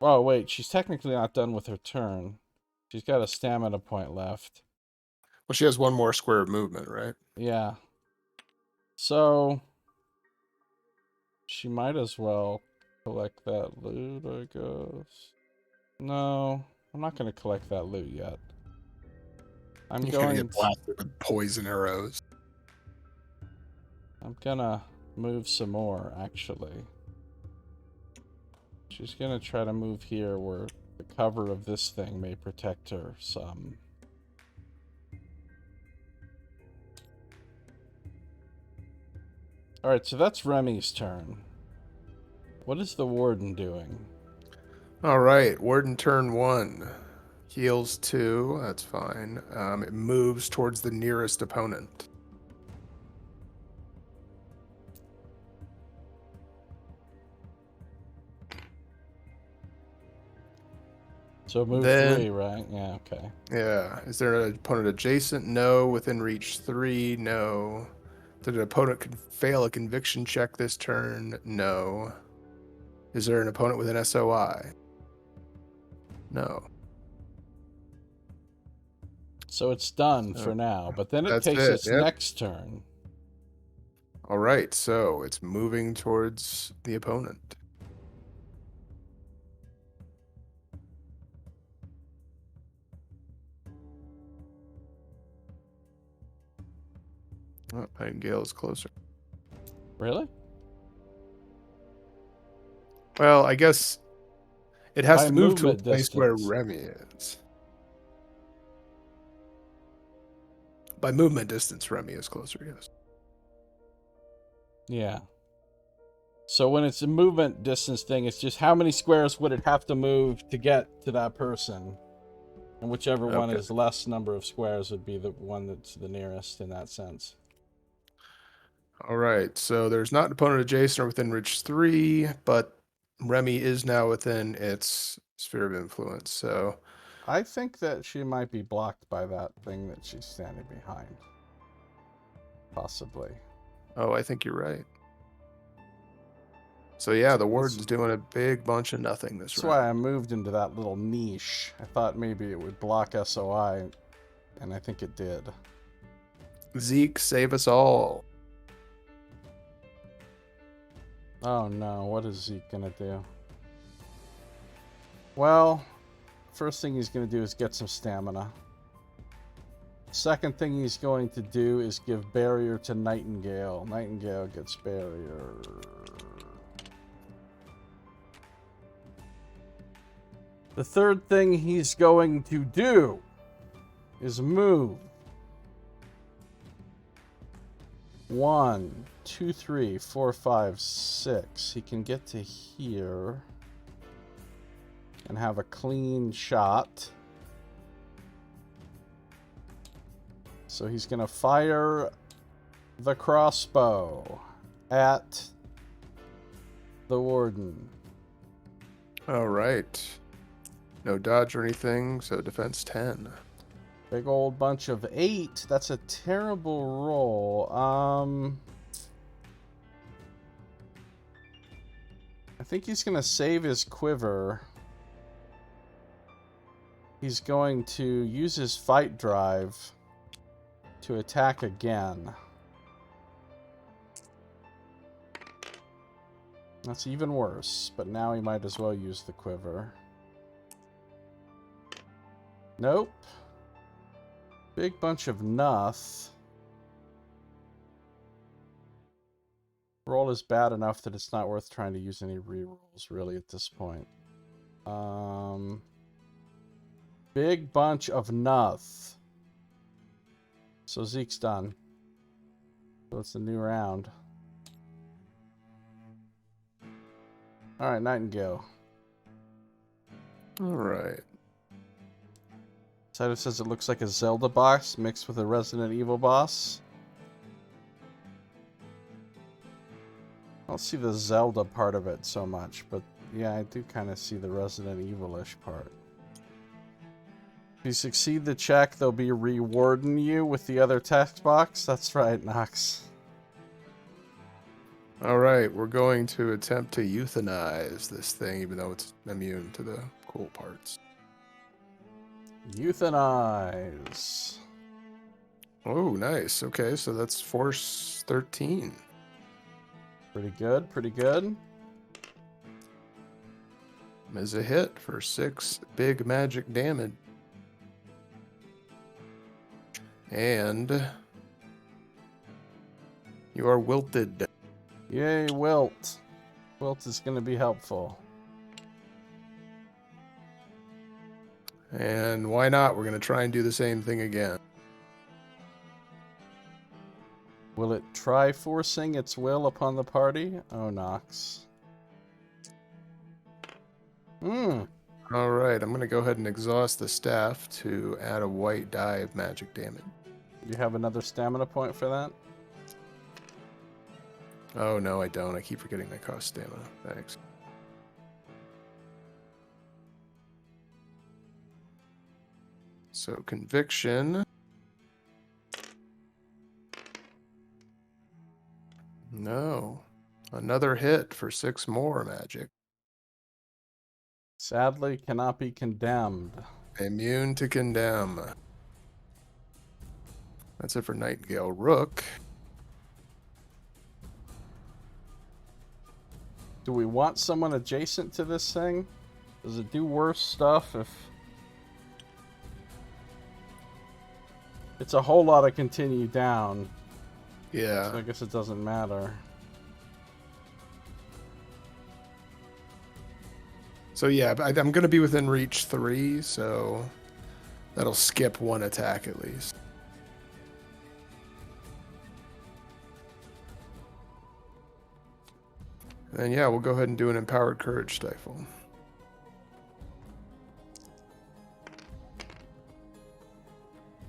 Oh, wait. She's technically not done with her turn. She's got a stamina point left. Well, she has 1 more square of movement, right? Yeah. So... she might as well collect that loot, I guess. No, I'm not going to collect that loot yet. You're gonna get blasted with poison arrows. I'm gonna move some more, actually. She's gonna try to move here where the cover of this thing may protect her some. Alright, so that's Remy's turn. What is the Warden doing? All right, Warden turn 1. Heals 2, that's fine. It moves towards the nearest opponent. So move Then, 3, right? Yeah, okay. yeah. Is there an opponent adjacent? No. Within reach 3? No. Did an opponent fail a conviction check this turn? No. Is there an opponent with an SOI? No. So it's done for now, but then it That's takes it. its Yep. next turn. All right, so it's moving towards the opponent. Oh, Nightingale is closer. Really? Well, I guess it has By to move to a movement place where distance. Remy is. By movement distance, Remy is closer, yes. Yeah. So when it's a movement distance thing, it's just how many squares would it have to move to get to that person? And whichever one Okay. is less number of squares would be the one that's the nearest in that sense. All right, so there's not an opponent adjacent or within reach 3, but Remy is now within its sphere of influence, so... I think that she might be blocked by that thing that she's standing behind. Possibly. Oh, I think you're right. So yeah, the That's Warden's doing a big bunch of nothing this round. why I moved into that little niche. I thought maybe it would block SOI, and I think it did. Zeke, save us all. Oh no, what is Zeke gonna do? Well, first thing he's gonna do is get some stamina. Second thing he's going to do is give barrier to Nightingale. Nightingale gets barrier. The third thing he's going to do is move. 1, 2, 3, 4, 5, 6. He can get to here and have a clean shot. So he's going to fire the crossbow at the Warden. All right. No dodge or anything, so defense 10. Big old bunch of 8. That's a terrible roll. I think he's going to save his quiver. He's going to use his fight drive to attack again. That's even worse, but now he might as well use the quiver. Nope. Big bunch of noth. Roll is bad enough that it's not worth trying to use any rerolls really at this point. Big bunch of noth. So Zeke's done. So it's a new round. Alright, Nightingale. Alright. Cider says it looks like a Zelda boss mixed with a Resident Evil boss. I don't see the Zelda part of it so much, but yeah, I do kind of see the Resident Evil-ish part. If you succeed the check, they'll be rewarding you with the other text box. That's right, Nox. Alright, we're going to attempt to euthanize this thing, even though it's immune to the cool parts. Euthanize. Oh, nice. Okay, so that's force 13. Pretty good, pretty good. Is a hit for 6 big magic damage. And you are wilted. Yay, Wilt. Wilt is going to be helpful. And why not? We're going to try and do the same thing again. Will it try forcing its will upon the party? Oh, Nox. All right, I'm going to go ahead and exhaust the staff to add a white die of magic damage. You have another stamina point for that? Oh, no, I don't. I keep forgetting that costs stamina. Thanks. So, conviction. No. Another hit for 6 more magic. Sadly, cannot be condemned. Immune to condemn. That's it for Nightingale. Rook. Do we want someone adjacent to this thing? Does it do worse stuff if... It's a whole lot of continue down. Yeah. So I guess it doesn't matter. So yeah, I'm going to be within reach 3, so that'll skip 1 attack at least. And yeah, we'll go ahead and do an Empowered Courage Stifle.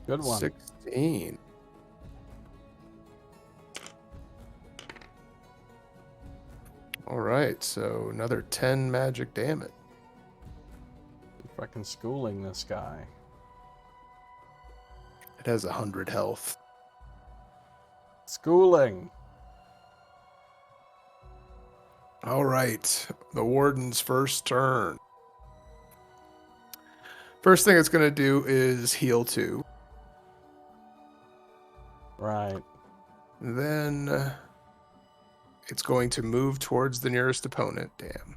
Good one. 16. All right, so another 10 magic damage. Fucking schooling this guy. It has 100 health. Schooling. All right, the Warden's first turn. First thing it's going to do is heal 2. Right. Then it's going to move towards the nearest opponent. Damn.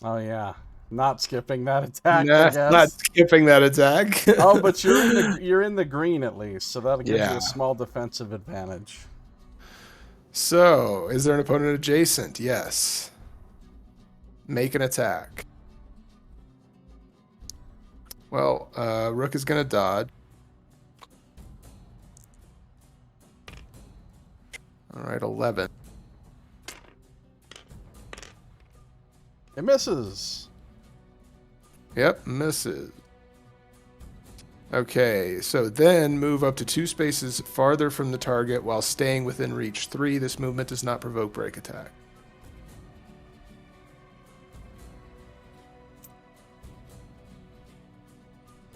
Oh, yeah. Not skipping that attack, Nah, I guess. not skipping that attack. Oh, but you're in the green at least, so that'll give you Yeah. a small defensive advantage. So, is there an opponent adjacent? Yes. Make an attack. Well, Rook is going to dodge. All right, 11. It misses. Yep, misses. Okay, so then move up to 2 spaces farther from the target while staying within reach 3. This movement does not provoke break attack.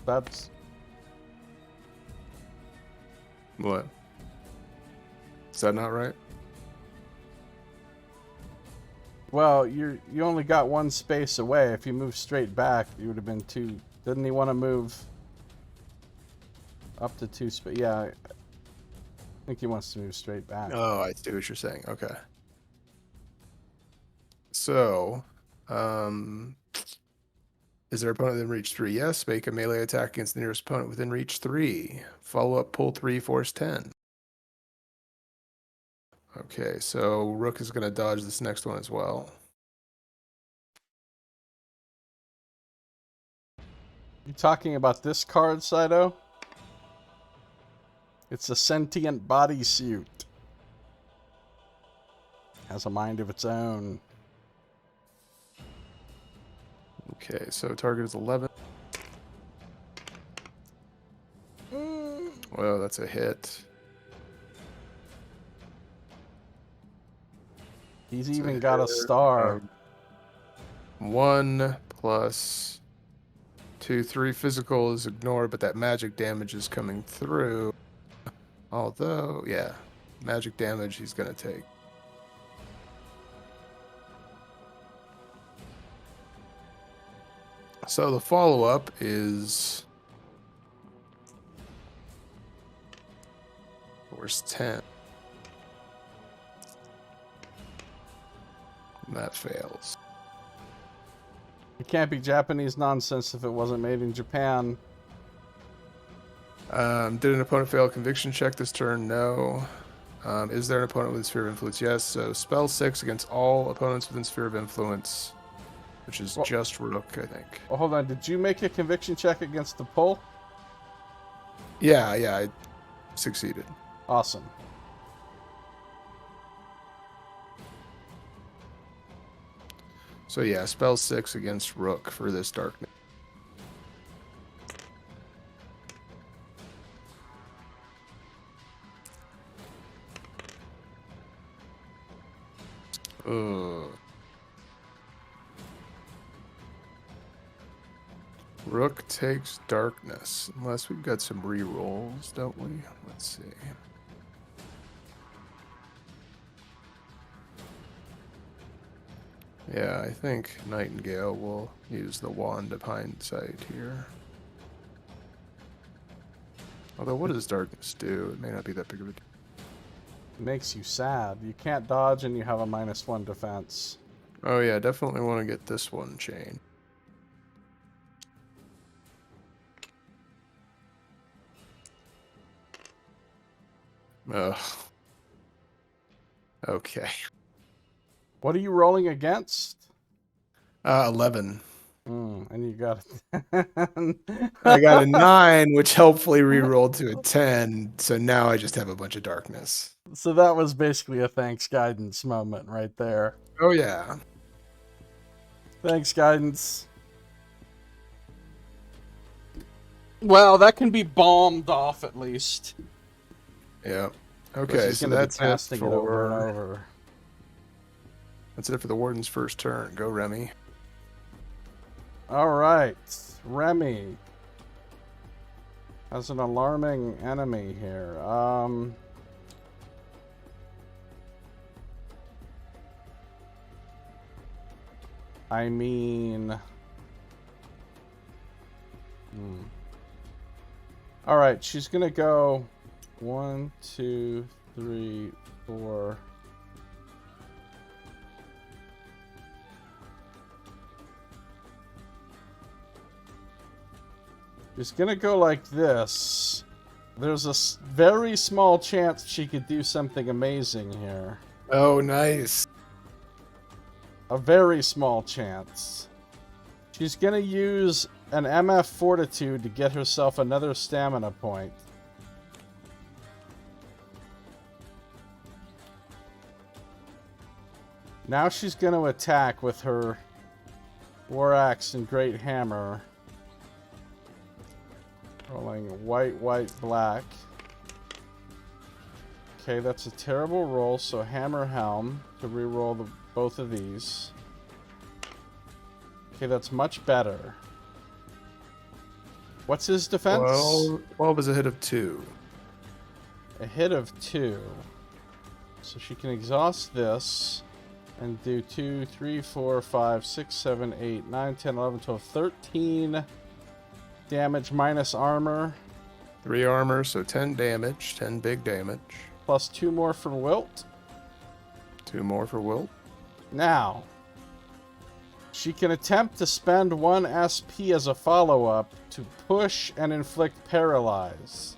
That's... What? Is that not right? Well, you only got 1 space away. If you move straight back, you would have been 2. Didn't he want to move up to 2 space? Yeah, I think he wants to move straight back. Oh, I see what you're saying. Okay. So, is there an opponent within reach 3? Yes. Make a melee attack against the nearest opponent within reach 3. Follow up, pull 3, force 10. Okay, so Rook is going to dodge this next one as well. You talking about this card, Saito? It's a sentient bodysuit. Has a mind of its own. Okay, so target is 11. Well, that's a hit. He's even got a star. 1 plus 2, 3 physical is ignored, but that magic damage is coming through. Although, yeah, magic damage he's going to take. So the follow-up is force 10. And that fails. It can't be Japanese nonsense if it wasn't made in Japan. Did an opponent fail a conviction check this turn? No. Is there an opponent with a sphere of influence? Yes. So spell 6 against all opponents within sphere of influence. which is Well, just Rook, I think. well, hold on. Did you make a conviction check against the pull? Yeah, I succeeded. Awesome. So yeah, spell 6 against Rook for this darkness. Rook takes darkness. Unless we've got some re-rolls, don't we? Let's see. Yeah, I think Nightingale will use the Wand of Hindsight here. Although, what does darkness do? It may not be that big of a deal. Makes you sad. You can't dodge and you have a -1 defense. Oh yeah, definitely want to get this one chained. Ugh. Okay. What are you rolling against? 11. And you got I got a 9, which helpfully re-rolled to a 10, so now I just have a bunch of darkness. So that was basically a thanks guidance moment right there. Oh yeah. Thanks guidance. Well, that can be bombed off at least. Yeah. Okay, so that's it it over and for... over. That's it for the Warden's first turn. Go, Remy. All right, Remy has an alarming enemy here. I mean, all right, she's gonna go 1, 2, 3, 4. She's gonna go like this. There's a very small chance she could do something amazing here. Oh, nice. A very small chance. She's gonna use an MF Fortitude to get herself another stamina point. Now she's gonna attack with her War Axe and Great Hammer. Rolling white, white, black. Okay, that's a terrible roll, so Hammer Helm to reroll both of these. Okay, that's much better. What's his defense? Well, 12 is a hit of 2. A hit of 2. So she can exhaust this and do 2, 3, 4, 5, 6, 7, 8, 9, 10, 11, 12, 13 damage minus armor. 3 armor, so 10 damage. 10 big damage. Plus 2 more for Wilt. 2 more for Wilt. Now, she can attempt to spend 1 SP as a follow-up to push and inflict paralyze.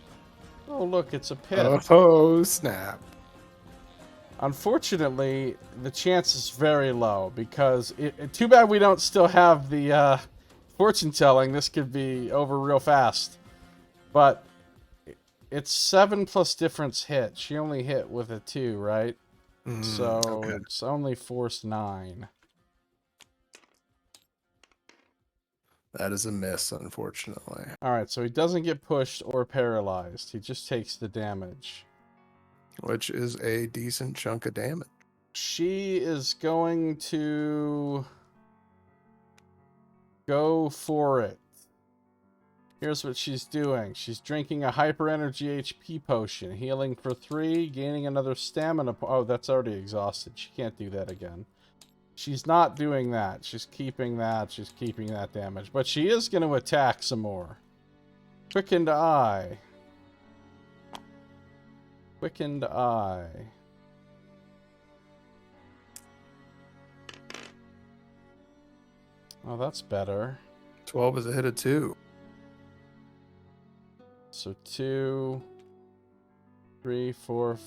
Oh, look, it's a pit. Oh, snap. Unfortunately, the chance is very low because too bad we don't still have the fortune telling. This could be over real fast. But it's 7 plus difference hit. She only hit with a 2, right? So okay. It's only force 9. That is a miss, unfortunately. Alright, so he doesn't get pushed or paralyzed. He just takes the damage. Which is a decent chunk of damage. She is going to go for it. Here's what she's doing. She's drinking a hyper energy HP potion, healing for 3, gaining another stamina. Oh, that's already exhausted. She can't do that again. She's not doing that. She's keeping that. She's keeping that damage. But she is going to attack some more. Quickened Eye. Quickened Eye. Oh, that's better. 12 is a hit of 2. So 2, 3, 4,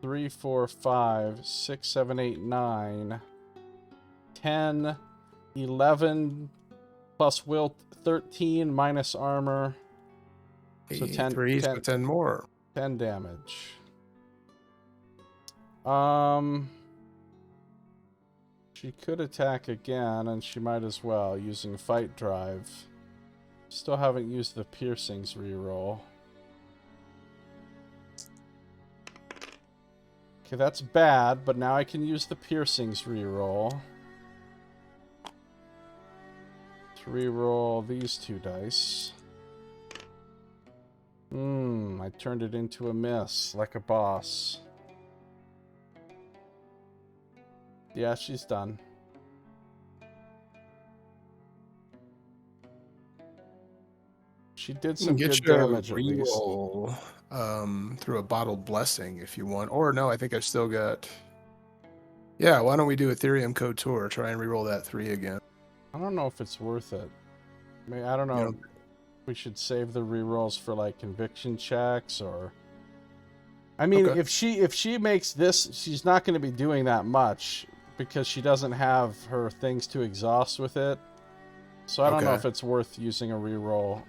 3, 4, 5, 6, 7, 8, 9, 10. 11 plus will, 13 minus armor. So 10, 3, 10, so 10 more. 10 damage. She could attack again, and she might as well, using Fight Drive. Still haven't used the Piercings reroll. Okay, that's bad, but now I can use the Piercings reroll. To reroll these 2 dice. I turned it into a miss, like a boss. Yeah, she's done. She did some good damage at least. Reroll through a bottled blessing if you want. Or no, I think I still got. Yeah, why don't we do Ethereum Couture? Try and reroll that 3 again. I don't know if it's worth it. I mean, I don't know. We should save the rerolls for like conviction checks or. I mean, Okay. if she makes this, she's not going to be doing that much because she doesn't have her things to exhaust with it. So I don't know if it's worth using a reroll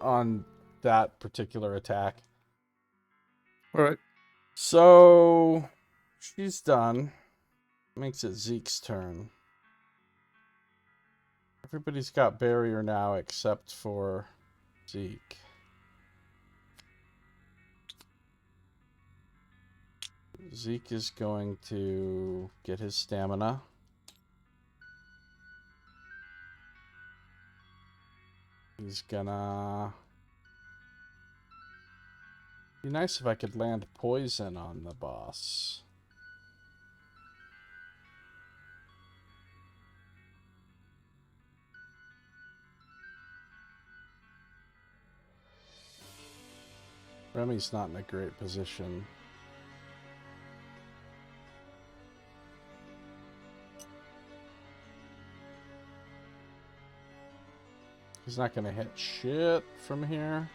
on that particular attack. All right. So she's done. Makes it Zeke's turn. Everybody's got barrier now except for Zeke. Zeke is going to get his stamina. He's gonna... Be nice if I could land poison on the boss. Remy's not in a great position. He's not going to hit shit from here.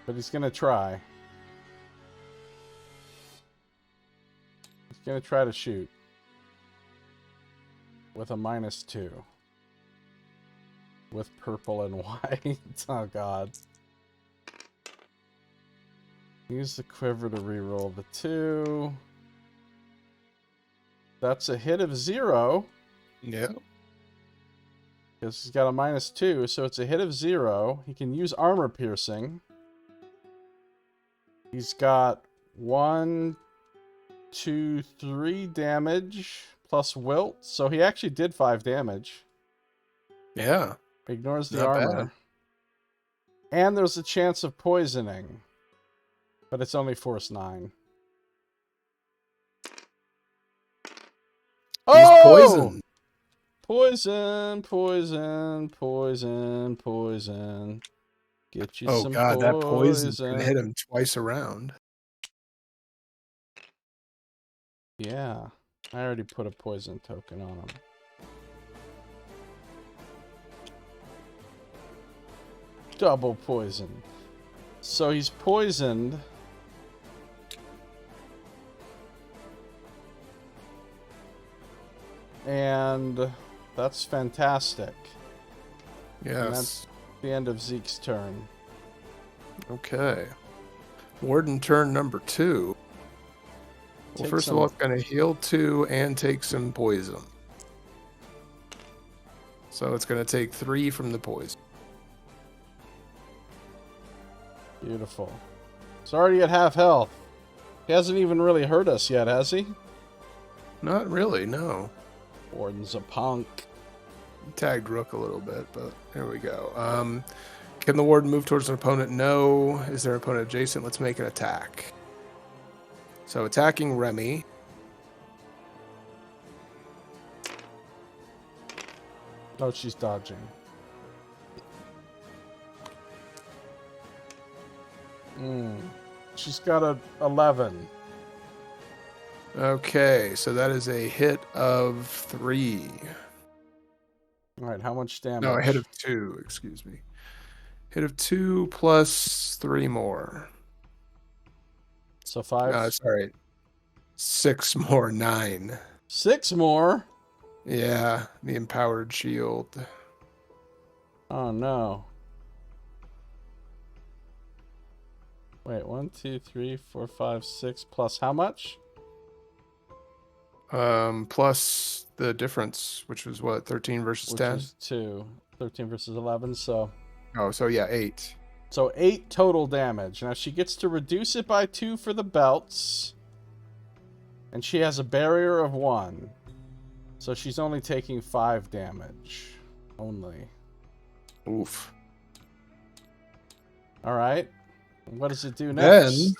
But he's going to try. He's going to try to shoot. With a -2. With purple and white. Oh, God. Use the quiver to reroll the 2. That's a hit of 0. Yeah. Because he's got a -2, so it's a hit of 0. He can use armor piercing. He's got 1, 2, 3 damage plus wilt, so he actually did 5 damage. Yeah. Ignores the Not armor. bad. And there's a chance of poisoning. But it's only force 9. He's poisoned. Poison, poison, poison, poison. Get you some God, poison. that poison's gonna hit him twice around. Yeah. I already put a poison token on him. Double poison. So he's poisoned. And that's fantastic. Yes. And that's the end of Zeke's turn. Okay. Warden turn number 2. Well, first of all, it's going to heal 2 and take some poison. So it's going to take 3 from the poison. Beautiful. It's already at half health. He hasn't even really hurt us yet, has he? Not really, no. Warden's a punk. Tagged Rook a little bit, but there we go. Can the Warden move towards an opponent? No. Is there an opponent adjacent? Let's make an attack. So attacking Remy. Oh, she's dodging. She's got a 11. Okay, so that is a hit of 3. All right, how much damage? No, a hit of 2, excuse me. Hit of 2 plus 3 more. So 5? Sorry. 6 more, 9. 6 more? Yeah, the empowered shield. Oh no. Wait, 1, 2, 3, 4, 5, 6 plus how much? Plus the difference, which was what, 13 versus Which 10? is 2. 13 versus 11, so... Oh, so yeah, 8. So 8 total damage. Now she gets to reduce it by 2 for the belts. And she has a barrier of 1. So she's only taking 5 damage. Only. Oof. Alright. What does it do Then next?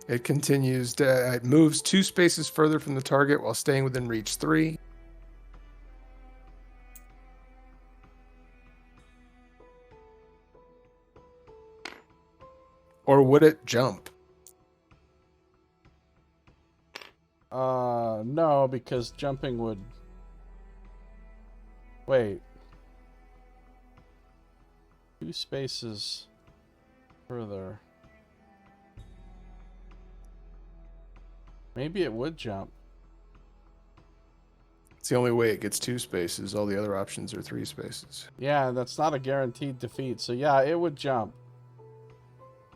it continues to, it moves 2 spaces further from the target while staying within reach 3. Or would it jump? No, because jumping would... Wait. 2 spaces further. Maybe it would jump. It's the only way it gets 2 spaces. All the other options are 3 spaces. Yeah, that's not a guaranteed defeat. So yeah, it would jump.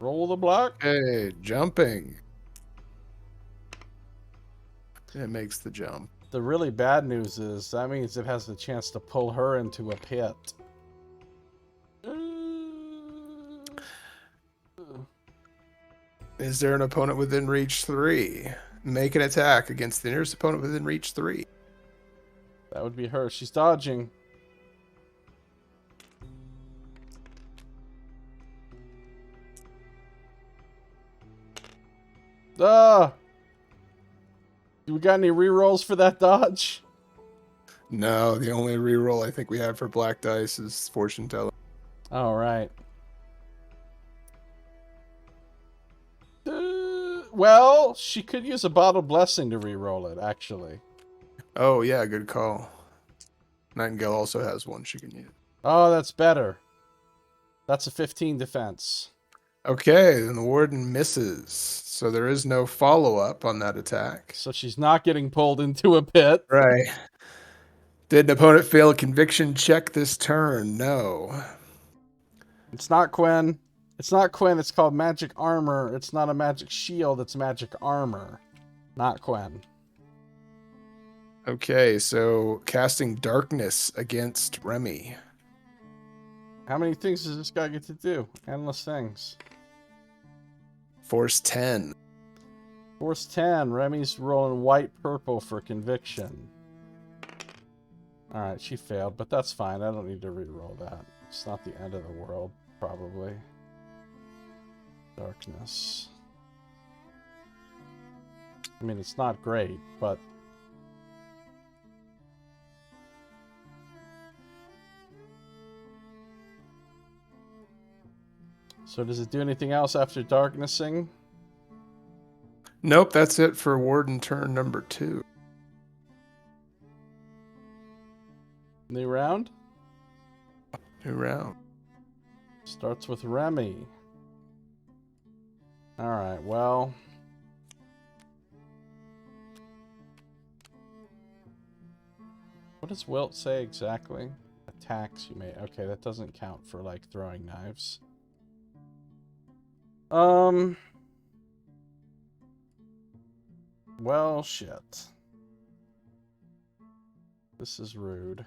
Roll the block. Okay, jumping. It makes the jump. The really bad news is that means it has the chance to pull her into a pit. Is there an opponent within reach 3? Make an attack against the nearest opponent within reach 3. That would be her. She's dodging. Ah! Do we got any rerolls for that dodge? No, the only reroll I think we have for black dice is fortune telling. All right. Well, she could use a bottled blessing to reroll it, actually. Oh, yeah, good call. Nightingale also has one she can use. Oh, that's better. That's a 15 defense. Okay, then the warden misses. So there is no follow-up on that attack. So she's not getting pulled into a pit. Right. Did an opponent fail a conviction check this turn? No. It's not Quinn. It's not Quinn. It's called magic armor. It's not a magic shield. It's magic armor. Not Quinn. Okay, so casting darkness against Remy. How many things does this guy get to do? Endless things. Force 10. Force 10. Remy's rolling white-purple for conviction. Alright, she failed, but that's fine. I don't need to re-roll that. It's not the end of the world, probably. Darkness. I mean, it's not great, but... So does it do anything else after darknessing? Nope, that's it for warden turn number 2. New round? New round. Starts with Remy. Alright, well... What does Wilt say exactly? Attacks you may... Okay, that doesn't count for, like, throwing knives. Well, shit. This is rude.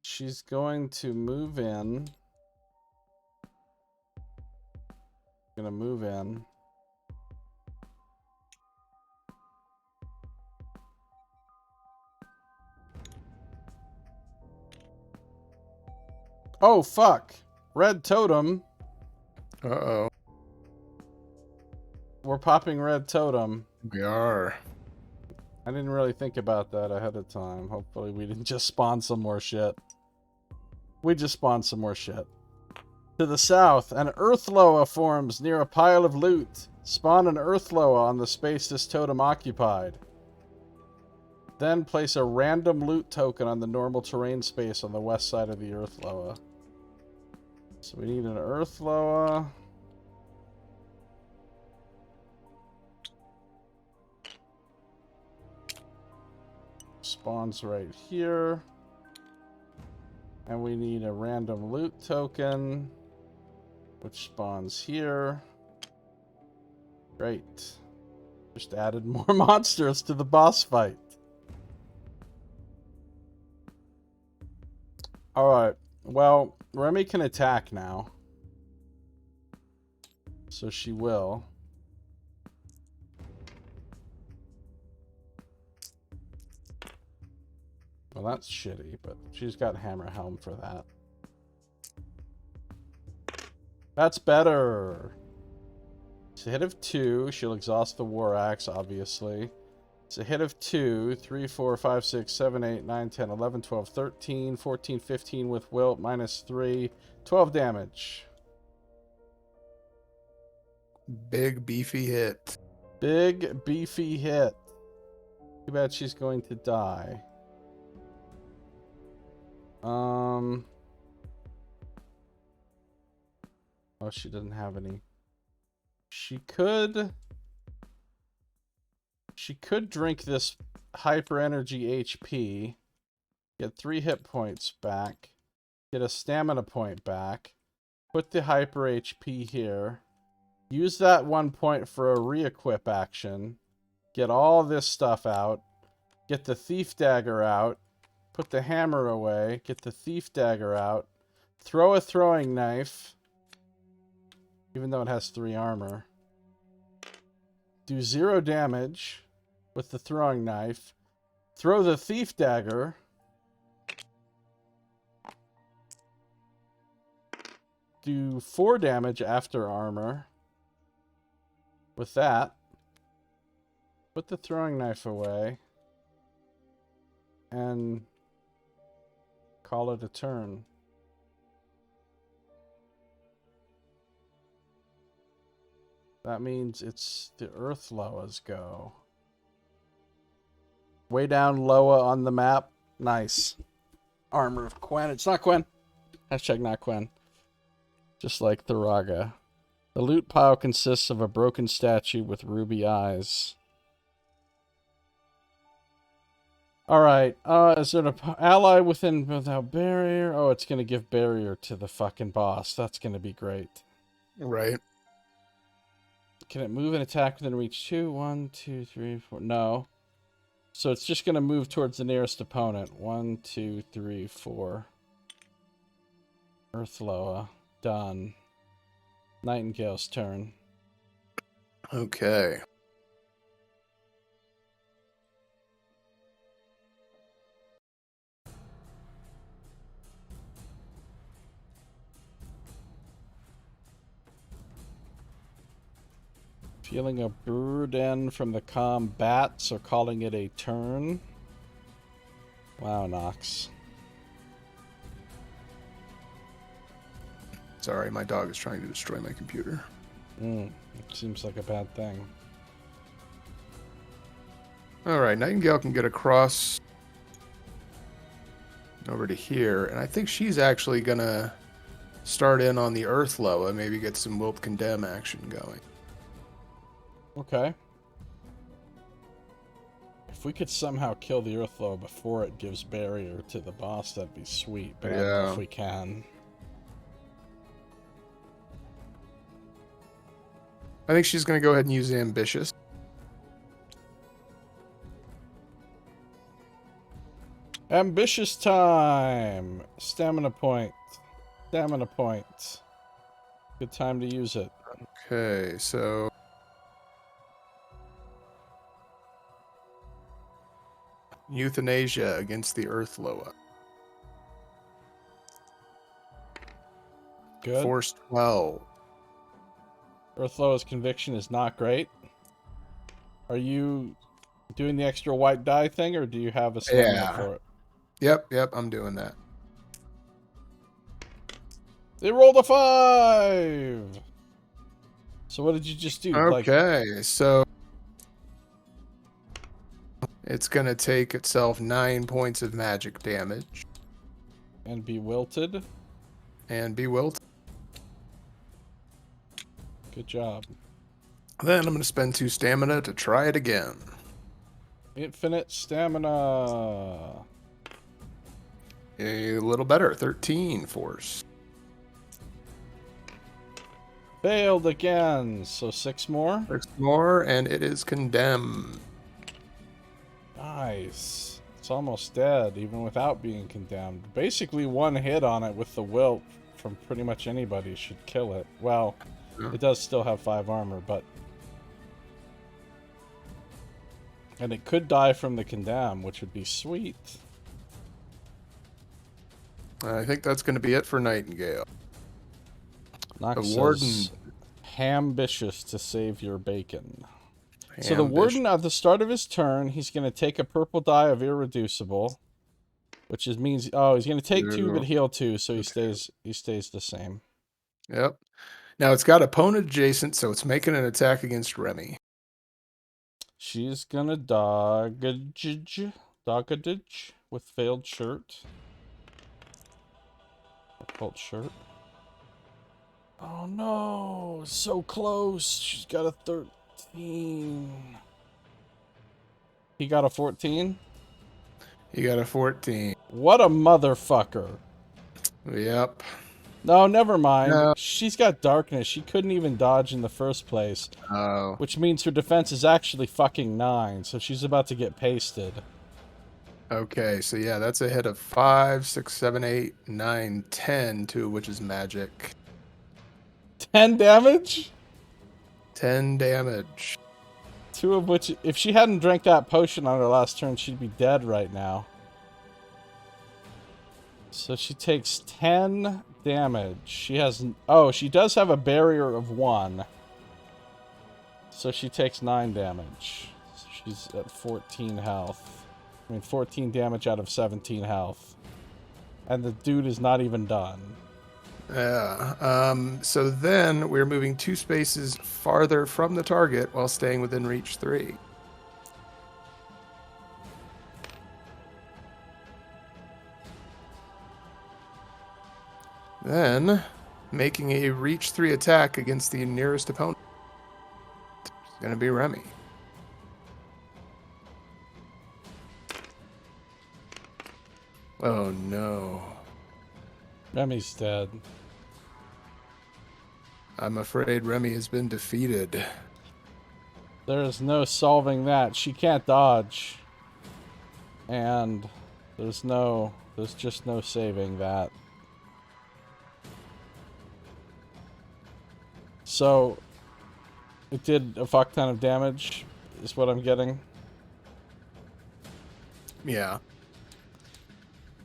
She's going to move in. Gonna move in. Oh, fuck. Red totem. Uh-oh. We're popping red totem. We are. I didn't really think about that ahead of time. Hopefully we didn't just spawn some more shit. We just spawned some more shit. To the south, an earth loa forms near a pile of loot. Spawn an earth loa on the space this totem occupied. Then place a random loot token on the normal terrain space on the west side of the earth loa. So we need an earth loa. spawns right here. And we need a random loot token, which spawns here. Great. Just added more monsters to the boss fight. Alright, well, Remy can attack now. So she will. Well, that's shitty, but she's got Hammer Helm for that. That's better! It's a hit of 2. She'll exhaust the War Axe, obviously. It's a hit of 2. 3, 4, 5, 6, 7, 8, 9, 10, 11, 12, 13, 14, 15 with Wilt, minus 3. 12 damage. Big, beefy hit. Big, beefy hit. Too bad she's going to die. Oh, she doesn't have any. She could drink this hyper energy HP, get 3 hit points back, get a stamina point back, put the hyper HP here, use that 1 point for a re-equip action, get all this stuff out, get the thief dagger out, put the hammer away, get the thief dagger out, throw a throwing knife, even though it has 3 armor, do 0 damage with the throwing knife, throw the thief dagger, do 4 damage after armor with that, put the throwing knife away, and call it a turn. That means it's the Earth Loa's go. Way down Loa on the map. Nice. Armor of Quen. It's not Quen. Hashtag not Quen. Just like the Raga. The loot pile consists of a broken statue with ruby eyes. Alright, is there an ally without barrier? Oh, it's going to give barrier to the fucking boss. That's going to be great. Right. Can it move and attack within reach 2? 1, 2, 3, 4. No. So it's just going to move towards the nearest opponent. 1, 2, 3, 4. Earthloa. Done. Nightingale's turn. Okay. Feeling a burden from the combat, so calling it a turn. Wow, Nox. Sorry, my dog is trying to destroy my computer. It seems like a bad thing. Alright, Nightingale can get across over to here, and I think she's actually gonna start in on the Earth Loa, maybe get some Wilt Condemn action going. Okay. If we could somehow kill the Earthloa before it gives barrier to the boss, that'd be sweet, but I don't know if we can. I think she's going to go ahead and use Ambitious. Ambitious time! Stamina point. Stamina point. Good time to use it. Okay, so... Euthanasia against the Earth Loa. Good. Force 12. Earthloa's conviction is not great. Are you doing the extra white die thing, or do you have a stamina for it? Yep, I'm doing that. They rolled a 5! So what did you just do? Okay, so... It's going to take itself 9 points of magic damage. And be wilted? And be wilted. Good job. Then I'm going to spend 2 stamina to try it again. Infinite stamina. A little better. 13 force. Failed again. So 6 more. 6 more, and it is condemned. Nice. It's almost dead, even without being condemned. Basically, one hit on it with the wilt from pretty much anybody should kill it. Well, it does still have 5 armor, but... And it could die from the condemn, which would be sweet. I think that's going to be it for Nightingale. Nox The warden. says, ambitious to save your bacon. So the warden, at the start of his turn, he's going to take a purple die of irreducible, which means he's going to take 2 but heal 2, so he stays the same. Yep. Now it's got opponent adjacent, so it's making an attack against Remy. She's going to dodge with failed shirt. Occult shirt. Oh no, so close. She's got a 13. He got a 14? He got a 14. What a motherfucker. Yep. No, never mind. No. She's got darkness. She couldn't even dodge in the first place. Oh. Which means her defense is actually fucking 9, so she's about to get pasted. Okay, so yeah, that's a hit of 5, 6, 7, 8, 9, 10, 2 of which is magic. 10 damage? 10 damage. 2 of which, if she hadn't drank that potion on her last turn, she'd be dead right now. So she takes 10 damage. She has... Oh, she does have a barrier of 1. So she takes 9 damage. So she's at 14 health. I mean, 14 damage out of 17 health. And the dude is not even done. Yeah. So then we're moving 2 spaces farther from the target while staying within reach 3. Then making a reach 3 attack against the nearest opponent. It's going to be Remy. Oh no. Remy's dead. I'm afraid Remy has been defeated. There is no solving that. She can't dodge. And there's just no saving that. So, it did a fuck ton of damage, is what I'm getting. Yeah.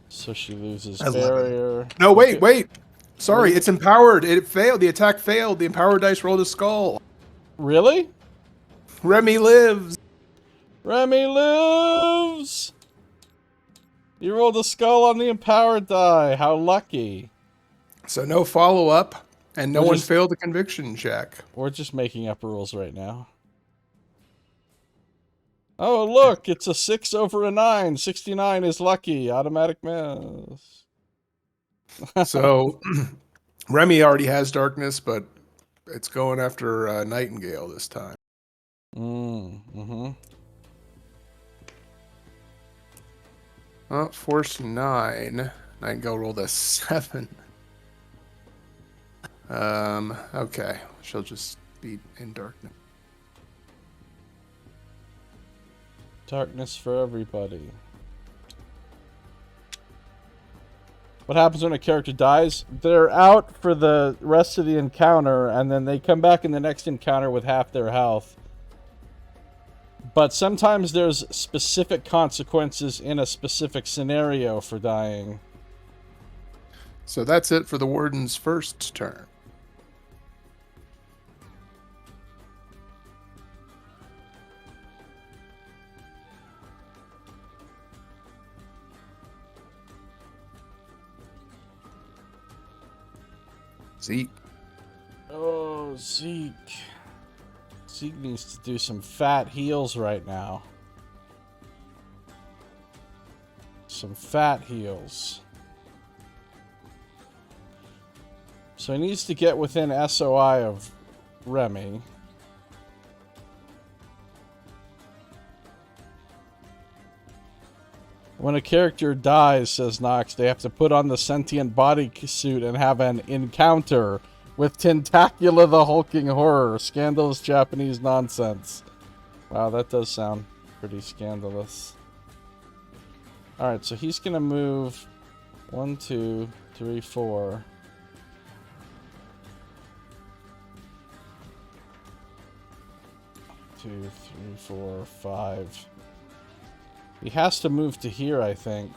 So she loses 11. barrier. No, wait. Sorry, it's empowered. It failed. The attack failed. The empowered dice rolled a skull. Really? Remy lives. Remy lives! You rolled a skull on the empowered die. How lucky. So no follow-up, and no We're one just- failed the conviction check. We're just making up rules right now. Oh, look, it's a 6 over a 9. 69 is lucky. Automatic miss. So Remy already has darkness, but it's going after Nightingale this time. Mm-hmm. Force 9. Nightingale rolled a 7. Okay. She'll just be in darkness. Darkness for everybody. What happens when a character dies? They're out for the rest of the encounter, and then they come back in the next encounter with half their health. But sometimes there's specific consequences in a specific scenario for dying. So that's it for the Warden's first turn. Zeke. Oh, Zeke. Zeke needs to do some fat heals right now. Some fat heals. So he needs to get within SOI of Remy. When a character dies, says Nox, they have to put on the sentient body suit and have an encounter with Tentacula the Hulking Horror. Scandalous Japanese nonsense. Wow, that does sound pretty scandalous. Alright, so he's gonna move 1, 2, 3, 4. Two, three, 4, 5. He has to move to here, I think.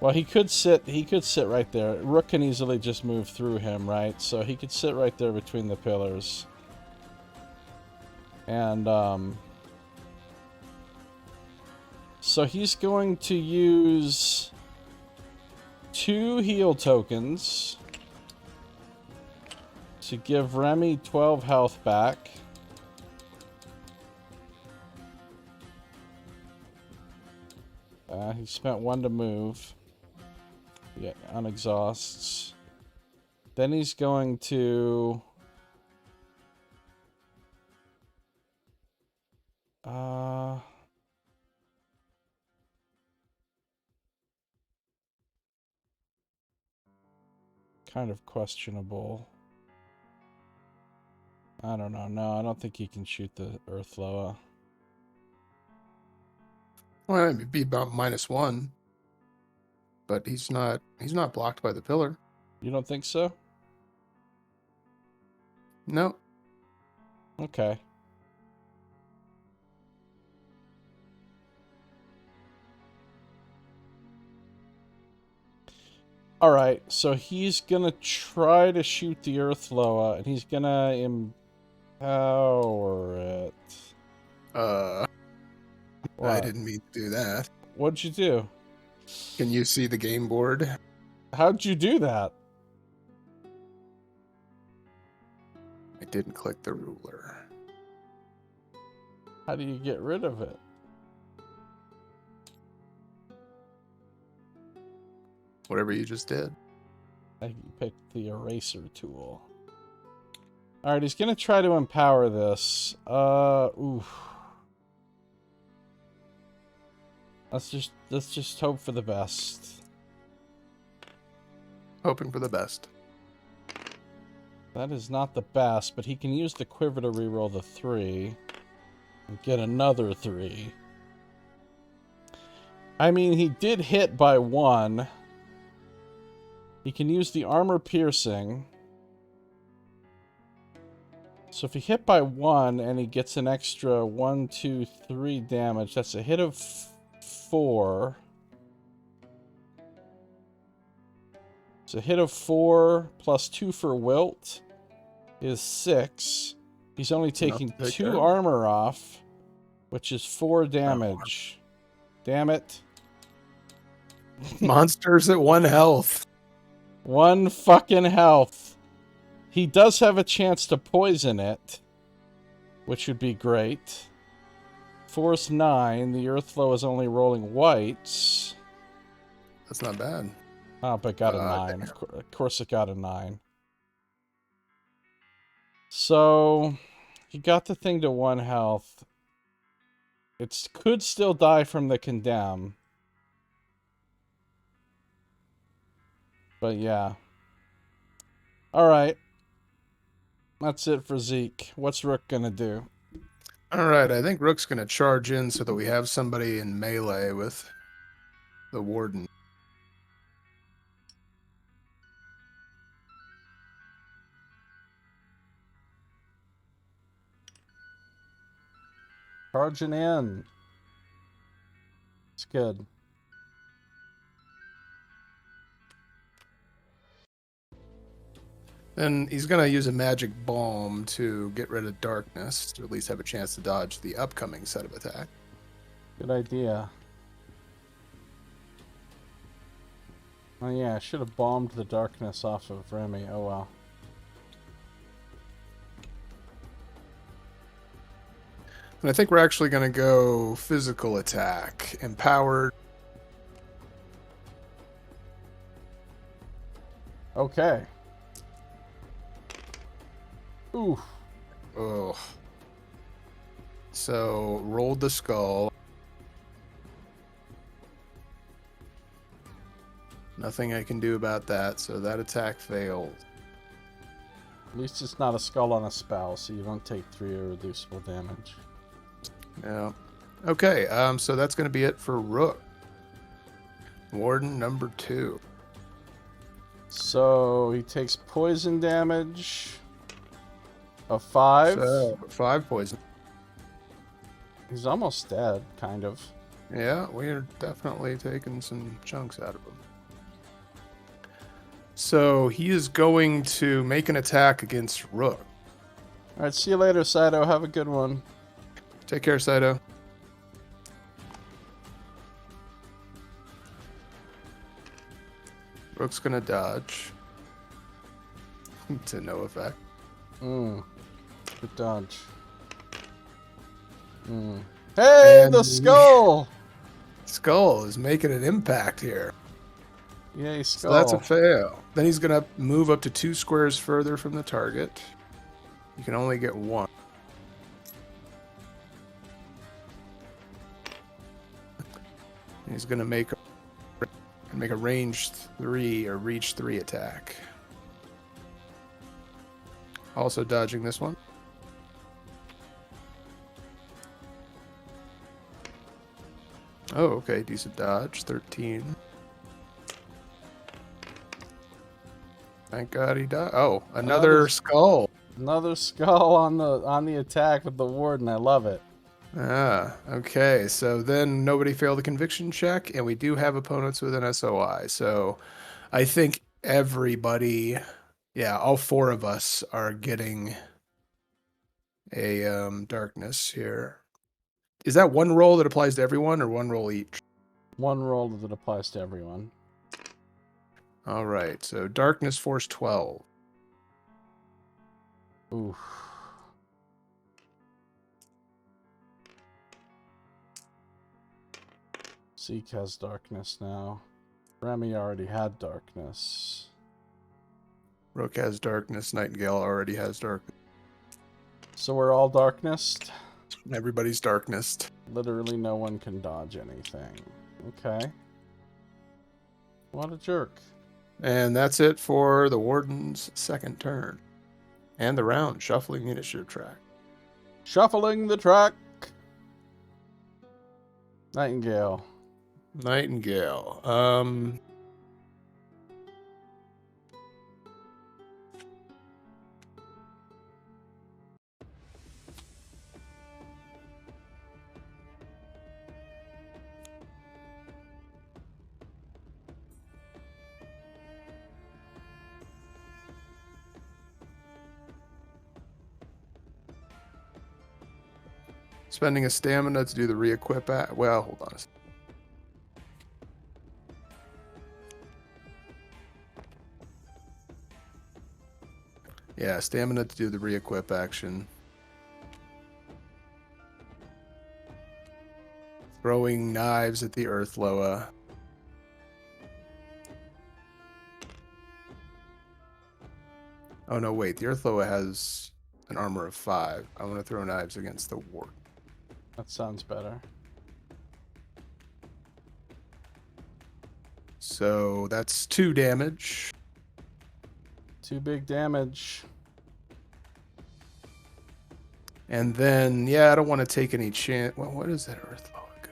Well, he could sit right there. Rook can easily just move through him, right? So he could sit right there between the pillars. And, so he's going to use 2 heal tokens to give Remy 12 health back. He spent 1 to move. Yeah, unexhausts. Then he's going to... kind of questionable. I don't know. No, I don't think he can shoot the Earth Loa. Well, it'd be about -1. But he's not blocked by the pillar. You don't think so? No. Okay. Alright, so he's gonna try to shoot the Earth Loa, and he's gonna empower it. What? I didn't mean to do that. What'd you do? Can you see the game board? How'd you do that? I didn't click the ruler. How do you get rid of it? Whatever you just did. I picked the eraser tool. Alright, he's gonna try to empower this. Oof. Let's just hope for the best. Hoping for the best. That is not the best, but he can use the quiver to reroll the 3. And get another 3. I mean, he did hit by 1. He can use the armor piercing. So if he hit by 1 and he gets an extra 1, 2, 3 damage, that's a hit of 4. So a hit of 4 plus 2 for wilt is 6. He's only taking 2 armor off, which is 4 damage. Damn it. Monsters at 1 health. 1 fucking health. He does have a chance to poison it, which would be great. Force 9. The Earthflow is only rolling whites. That's not bad. Oh, but got a 9. Of course it got a 9. So, he got the thing to 1 health. It could still die from the condemn. But yeah. Alright. That's it for Zeke. What's Rook gonna do? Alright, I think Rook's gonna charge in so that we have somebody in melee with the Warden. Charging in. It's good. And he's going to use a magic bomb to get rid of darkness, to at least have a chance to dodge the upcoming set of attack. Good idea. Oh yeah, I should have bombed the darkness off of Remy. Oh well. And I think we're actually going to go physical attack. Empowered. Okay. Oof. Oh. So, rolled the skull. Nothing I can do about that, so that attack failed. At least it's not a skull on a spell, so you don't take 3 irreducible damage. Yeah. Okay, so that's going to be it for Rook. Warden number 2. So he takes poison damage of 5. So 5 poison. He's almost dead, kind of. Yeah, we are definitely taking some chunks out of him. So he is going to make an attack against Rook. All right, see you later, Saito. Have a good one. Take care, Saito. Rook's gonna dodge. To no effect. Good dodge. Hey, And the skull! Skull is making an impact here. Yay, So skull. that's a fail. Then he's gonna move up to 2 squares further from the target. You can only get 1. He's gonna make a range 3 or reach 3 attack. Also dodging this one. Oh, okay, decent dodge. 13. Thank God he died. Oh, another skull. Another skull on the attack with the warden. I love it. Ah, okay. So then nobody failed the conviction check, and we do have opponents with an SOI. So I think everybody, yeah, all 4 of us are getting a darkness here. Is that one roll that applies to everyone, or one roll each? One roll that applies to everyone. All right. So darkness force 12. Oof. Zeke has darkness now. Remy already had darkness. Rook has darkness. Nightingale already has darkness. So we're all darkness. Everybody's darkness. Literally no one can dodge anything. Okay. What a jerk. And that's it for the Warden's second turn. And the round, shuffling the initiative track. Shuffling the track. Nightingale. Nightingale. Spending a stamina to do the re-equip at. Well, hold on a second. Yeah, stamina to do the re-equip action. Throwing knives at the Earth Loa. Oh no, wait. The Earth Loa has an armor of 5. I want to throw knives against the Ward. That sounds better. So that's 2 damage. 2 big damage. And then, yeah, I don't want to take any chance. Well, what does that Earth Loa go?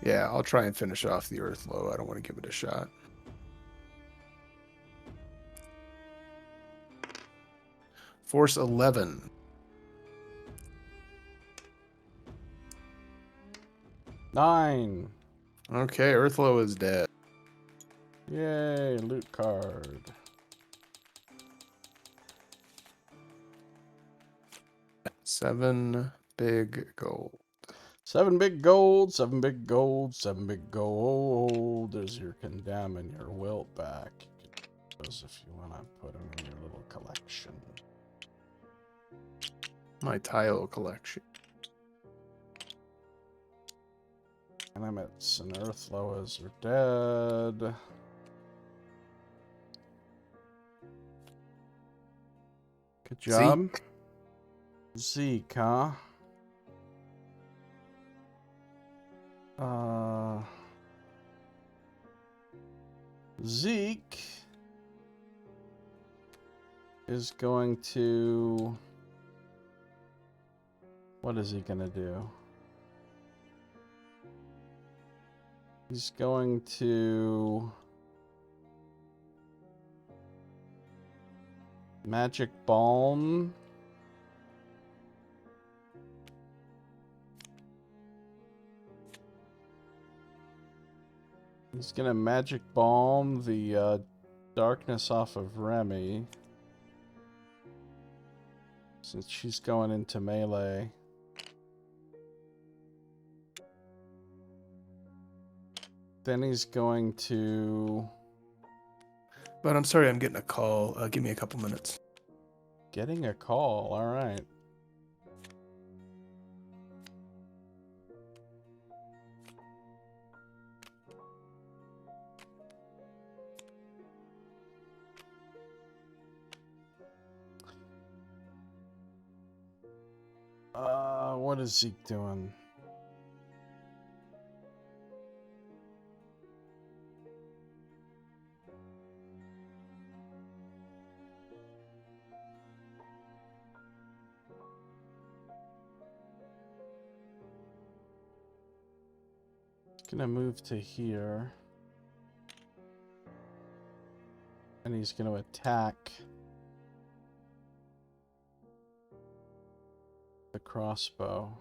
Yeah, I'll try and finish off the Earth Loa. I don't want to give it a shot. Force 11. 9. Okay, Earth Loa is dead. Yay, loot card. Seven big gold. 7 big gold, 7 big gold, 7 big gold. There's your condemn and your wilt back. You can use those if you want to put them in your little collection. My tile collection. Animates and Earth Loas are dead. Good job. Zeke, huh? Zeke is going to... What is he gonna do? He's going to... Magic Balm. He's gonna Magic Balm the darkness off of Remy, since she's going into melee. Then he's going to... But I'm sorry, I'm getting a call. Give me a couple minutes. Getting a call, alright. What is Zeke doing? He's gonna move to here. And he's gonna attack the crossbow.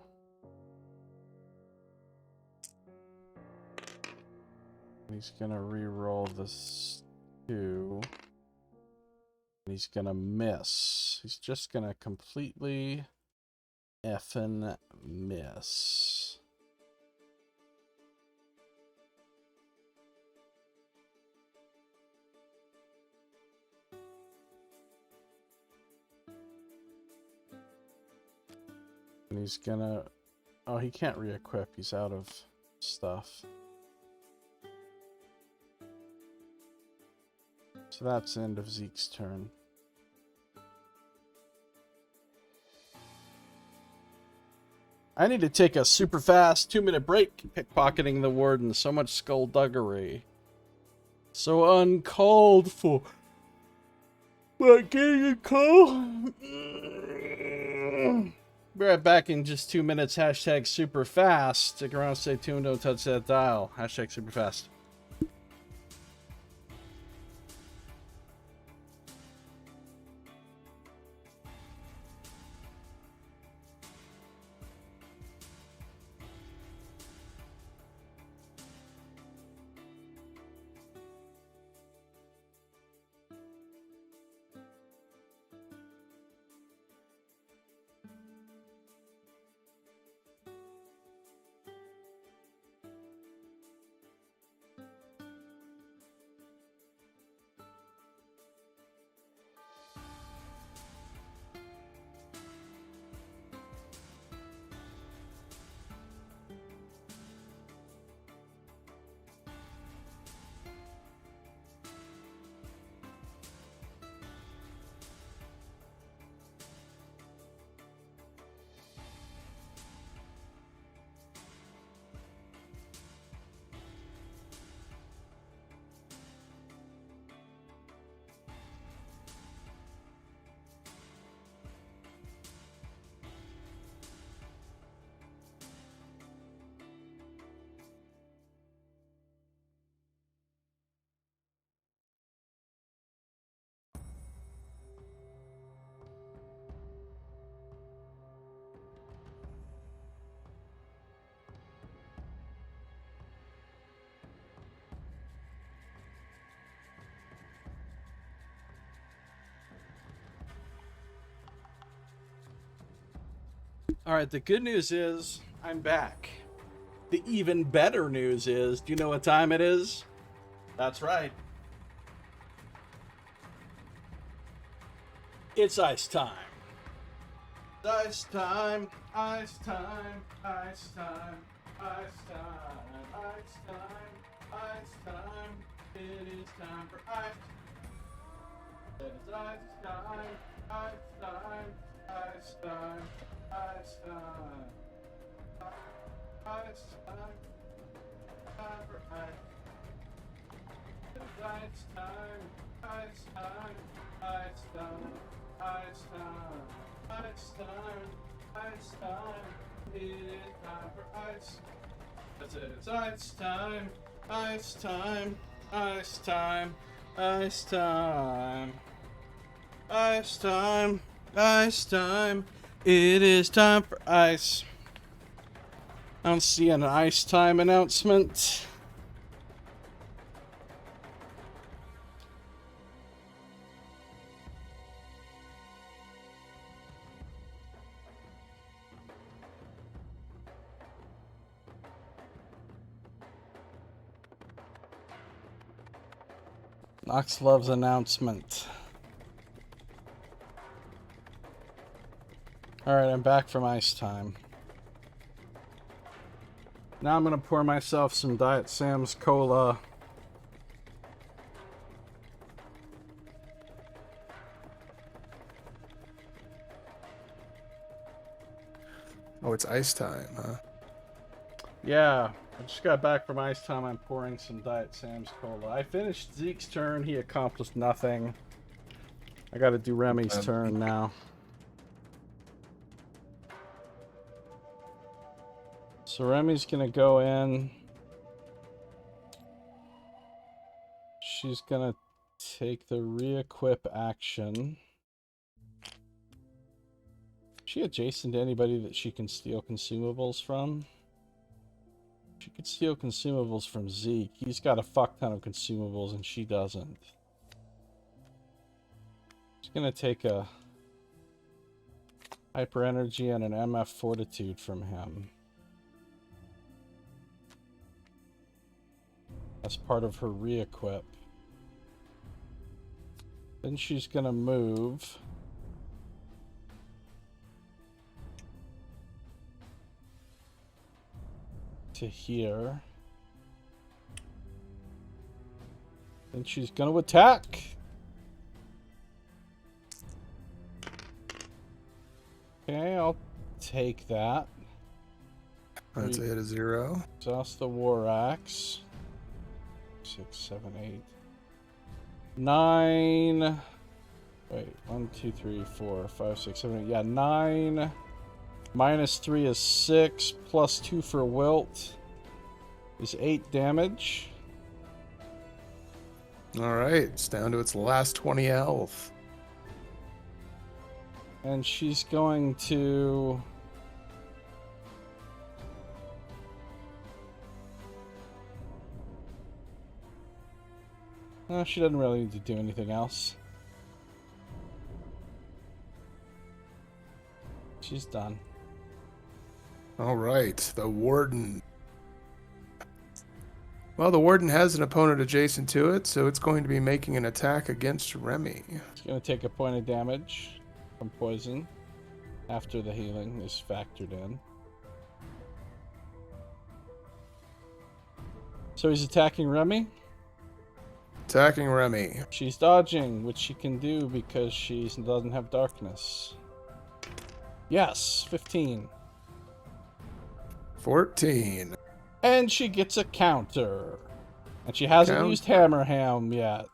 He's gonna re-roll this 2. And he's gonna miss. He's just gonna completely effing miss. And he's gonna... Oh, he can't re-equip. He's out of stuff. So that's the end of Zeke's turn. I need to take a super fast 2-minute break, pickpocketing the warden. So much skullduggery. So uncalled for. But getting a call? Be right back in just 2 minutes. Hashtag super fast. Stick around, stay tuned, don't touch that dial. Hashtag super fast. Alright, the good news is I'm back. The even better news is, do you know what time it is? That's right. It's ice time. Ice time, ice time, ice time, ice time, ice time, ice time. It is time for ice. It is ice time, ice time, ice time, ice time, ice time. Ice time, ice time, ice time, ice time, ice time, ice time. It is time for ice. That's it. It's ice time, ice time, ice time, ice time, ice time, ice time. It is time for ice. I don't see an ice time announcement. Knox loves announcement. Alright, I'm back from ice time. Now I'm gonna pour myself some Diet Sam's Cola. Oh, it's ice time, huh? Yeah, I just got back from ice time. I'm pouring some Diet Sam's Cola. I finished Zeke's turn. He accomplished nothing. I gotta do Remy's turn now. So Remy's gonna go in. She's gonna take the re-equip action. Is she adjacent to anybody that she can steal consumables from? She could steal consumables from Zeke. He's got a fuck ton of consumables and she doesn't. She's gonna take a hyper energy and an MF fortitude from him. As part of her re-equip. Then she's gonna move to here. Then she's gonna attack. Okay, I'll take that. That's a hit of 0. Exhaust the War Axe. 6, 7, 8, 9. Wait, 1, 2, 3, 4, 5, 6, 7, 8. Yeah, 9. Minus 3 is 6. Plus 2 for Wilt is 8 damage. Alright, it's down to its last 20 health. And she's going to... No, she doesn't really need to do anything else. She's done. Alright, the Warden. Well, the Warden has an opponent adjacent to it, so it's going to be making an attack against Remy. It's going to take a point of damage from poison after the healing is factored in. So he's attacking Remy? Attacking Remy. She's dodging, which she can do because she doesn't have darkness. Yes, 15. 14. And she gets a counter. And she hasn't used Hammer Ham yet.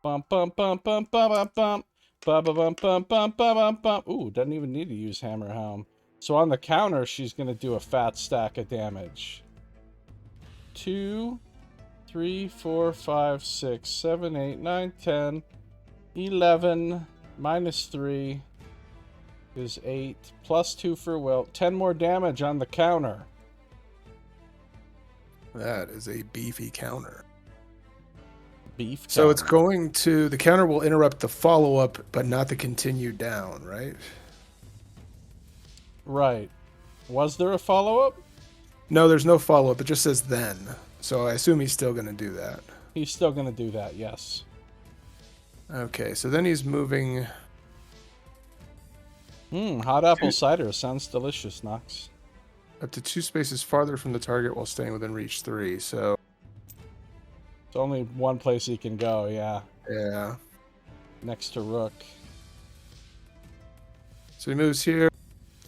Bum bum bum bum bum bum bum. Bum bum bum bum bum bum. Ooh, doesn't even need to use Hammer Ham. So on the counter, she's gonna do a fat stack of damage. 2, 3, 4, 5, 6, 7, 8, 9, 10, 11, minus 3 is 8, plus 2 for Wilt. 10 more damage on the counter. That is a beefy counter. Beef counter. So it's going to... The counter will interrupt the follow-up, but not the continue down, right? Right. Was there a follow-up? No, there's no follow-up. It just says then. So I assume he's still going to do that. He's still going to do that, yes. Okay, so then he's moving... Hot apple cider. Sounds delicious, Nox. Up to 2 spaces farther from the target while staying within reach 3, so... It's only one place he can go, yeah. Yeah. Next to Rook. So he moves here,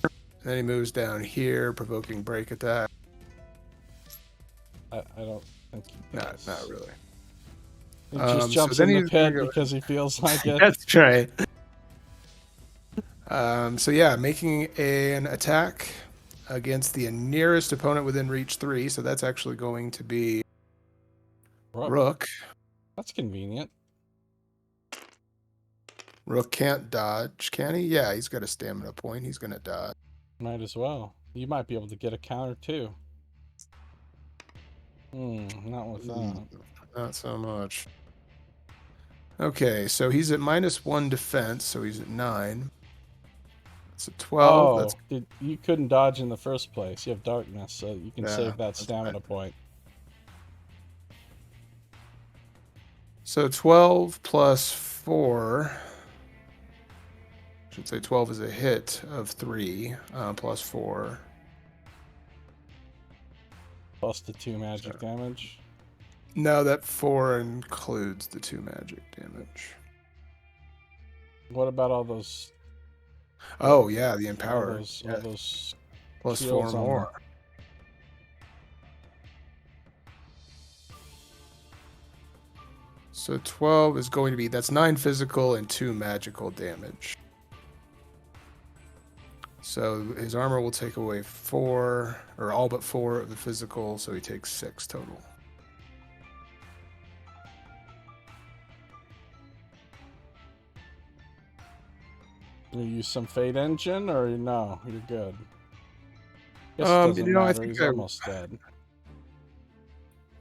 and then he moves down here, provoking break attack. I don't think he does. Not really. He just jumps so in then the pit because he feels like it. That's right. So yeah, making an attack against the nearest opponent within reach 3. So that's actually going to be Rook. That's convenient. Rook can't dodge, can he? Yeah, he's got a stamina point. He's going to dodge. Might as well. You might be able to get a counter too. Not with that. Not so much. Okay, so he's at -1 defense, so he's at 9. That's a 12. That's you couldn't dodge in the first place. You have darkness, so you can save that that's stamina right. point. So 12 plus 4. Should say 12 is a hit of 3 plus 4. Plus the 2 magic damage. No, that 4 includes the 2 magic damage. What about all those? Oh yeah, the empower. All those plus 4 more. So 12 is going to be, that's 9 physical and 2 magical damage. So his armor will take away 4, or all but 4 of the physical, so he takes 6 total. You use some Fate Engine, or no? You're good. Guess it doesn't you know, matter. I think He's almost dead.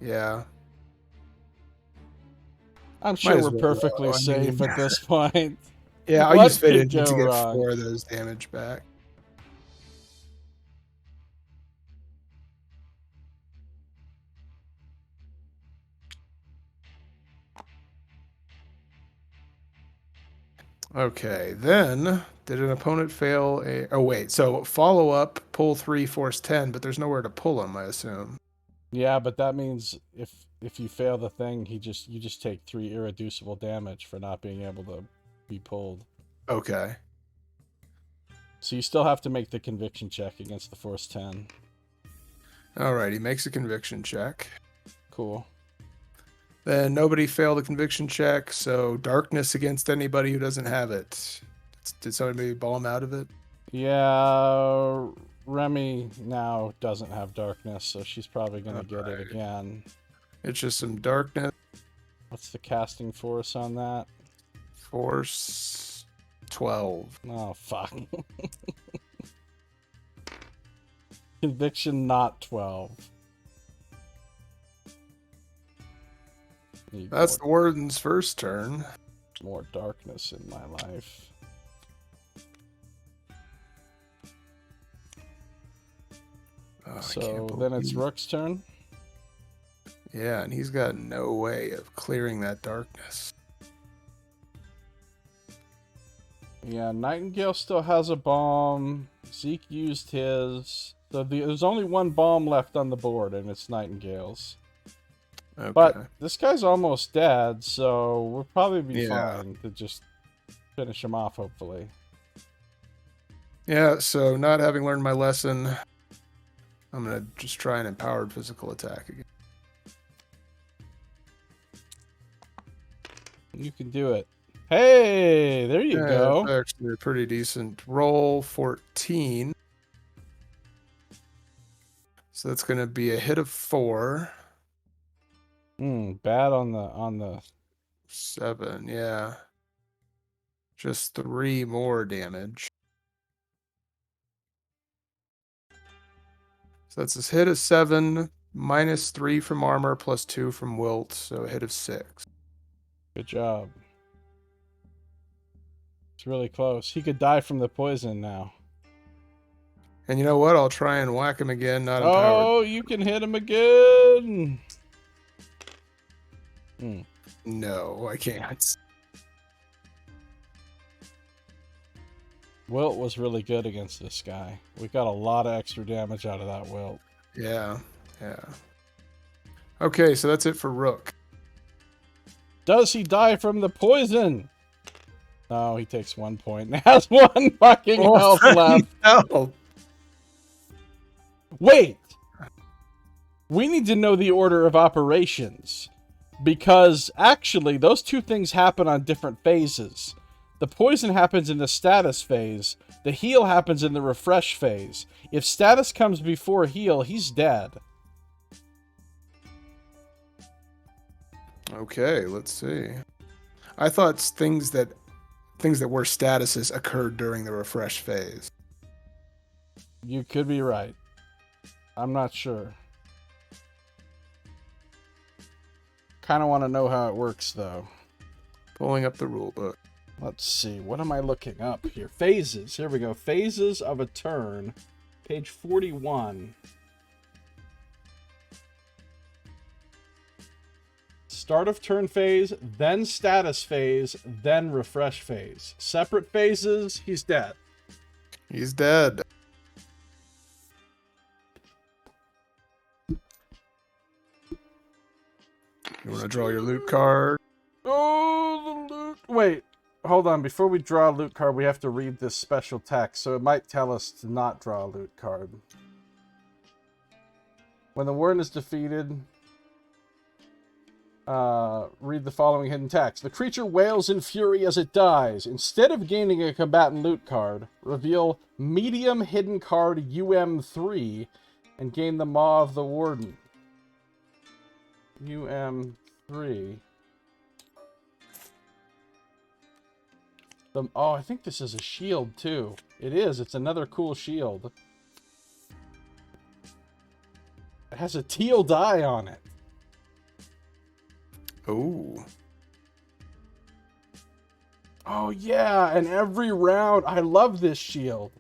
Yeah. I'm sure we're perfectly safe at this point. Yeah, I'll use Fate Engine to get 4 of those damage back. Okay, then did an opponent fail a... Oh, wait. So follow up, pull 3, force 10, but there's nowhere to pull him, I assume. Yeah, but that means if you fail the thing, you just take 3 irreducible damage for not being able to be pulled. Okay. So you still have to make the conviction check against the force 10. All right, he makes a conviction check. Cool. Then nobody failed a conviction check, so darkness against anybody who doesn't have it. Did somebody ball him out of it? Yeah, Remy now doesn't have darkness, so she's probably going to get it again. It's just some darkness. What's the casting force on that? Force 12. Oh, fuck. Conviction not 12. That's the warden's first turn. More darkness in my life. So then it's Rook's turn? Yeah, and he's got no way of clearing that darkness. Yeah, Nightingale still has a bomb. Zeke used his. So there's only one bomb left on the board, and it's Nightingale's. Okay. But this guy's almost dead, so we'll probably be fine to just finish him off, hopefully. Yeah, so not having learned my lesson, I'm going to just try an empowered physical attack again. You can do it. Hey, there you go. That's actually a pretty decent roll. 14. So that's going to be a hit of 4. Bad on the 7, yeah. Just 3 more damage. So that's a hit of 7, minus 3 from armor, plus 2 from wilt, so a hit of 6. Good job. It's really close. He could die from the poison now. And you know what? I'll try and whack him again, not empowered. Oh, you can hit him again! No, I can't. Wilt was really good against this guy. We got a lot of extra damage out of that Wilt. Yeah. Okay, so that's it for Rook. Does he die from the poison? No, he takes 1 point and has 1 fucking health left. No. Wait! We need to know the order of operations. Because, actually, those two things happen on different phases. The poison happens in the status phase. The heal happens in the refresh phase. If status comes before heal, he's dead. Okay, let's see. I thought things that were statuses occurred during the refresh phase. You could be right. I'm not sure. Kind of want to know how it works, though. Pulling up the rule book. Let's see. What am I looking up here? Phases. Here we go. Phases of a turn. Page 41. Start of turn phase, then status phase, then refresh phase. Separate phases, he's dead. He's dead. You want to draw your loot card? Oh, the loot. Wait, hold on. Before we draw a loot card, we have to read this special text, so it might tell us to not draw a loot card. When the warden is defeated, read the following hidden text. The creature wails in fury as it dies. Instead of gaining a combatant loot card, reveal medium hidden card UM3 and gain the Maw of the Warden. UM3. Oh, I think this is a shield, too. It is. It's another cool shield. It has a teal dye on it. Oh. Oh, yeah. And every round... I love this shield.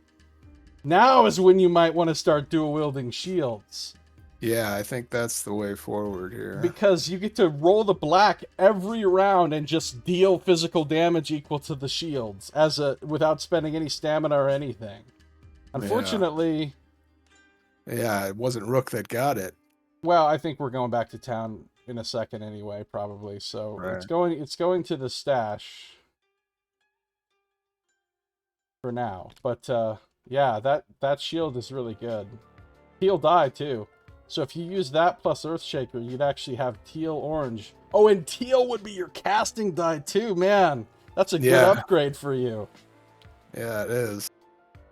Now is when you might want to start dual-wielding shields. Yeah, I think that's the way forward here. Because you get to roll the black every round and just deal physical damage equal to the shields without spending any stamina or anything. Unfortunately... Yeah, it wasn't Rook that got it. Well, I think we're going back to town in a second anyway, probably. So Right. it's going to the stash for now. But yeah, that shield is really good. Teal dye too. So if you use that plus Earthshaker, you'd actually have teal orange. Oh, and teal would be your casting dye too, man. That's a good upgrade for you. Yeah, it is.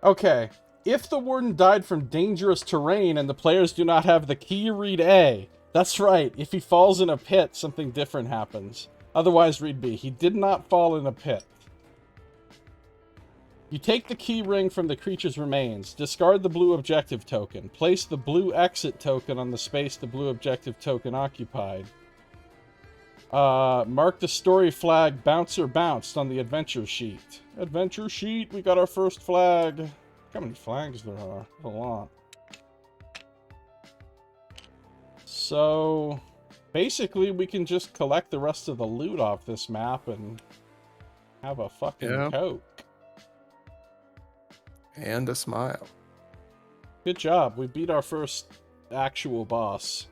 Okay. If the warden died from dangerous terrain and the players do not have the key, read A. That's right. If he falls in a pit, something different happens. Otherwise, read B. He did not fall in a pit. You take the key ring from the creature's remains. Discard the blue objective token. Place the blue exit token on the space the blue objective token occupied. Mark the story flag bouncer bounced on the adventure sheet. Adventure sheet, we got our first flag. Look how many flags there are. A lot. So, basically, we can just collect the rest of the loot off this map and have a fucking Coke. And a smile. Good job. We beat our first actual boss.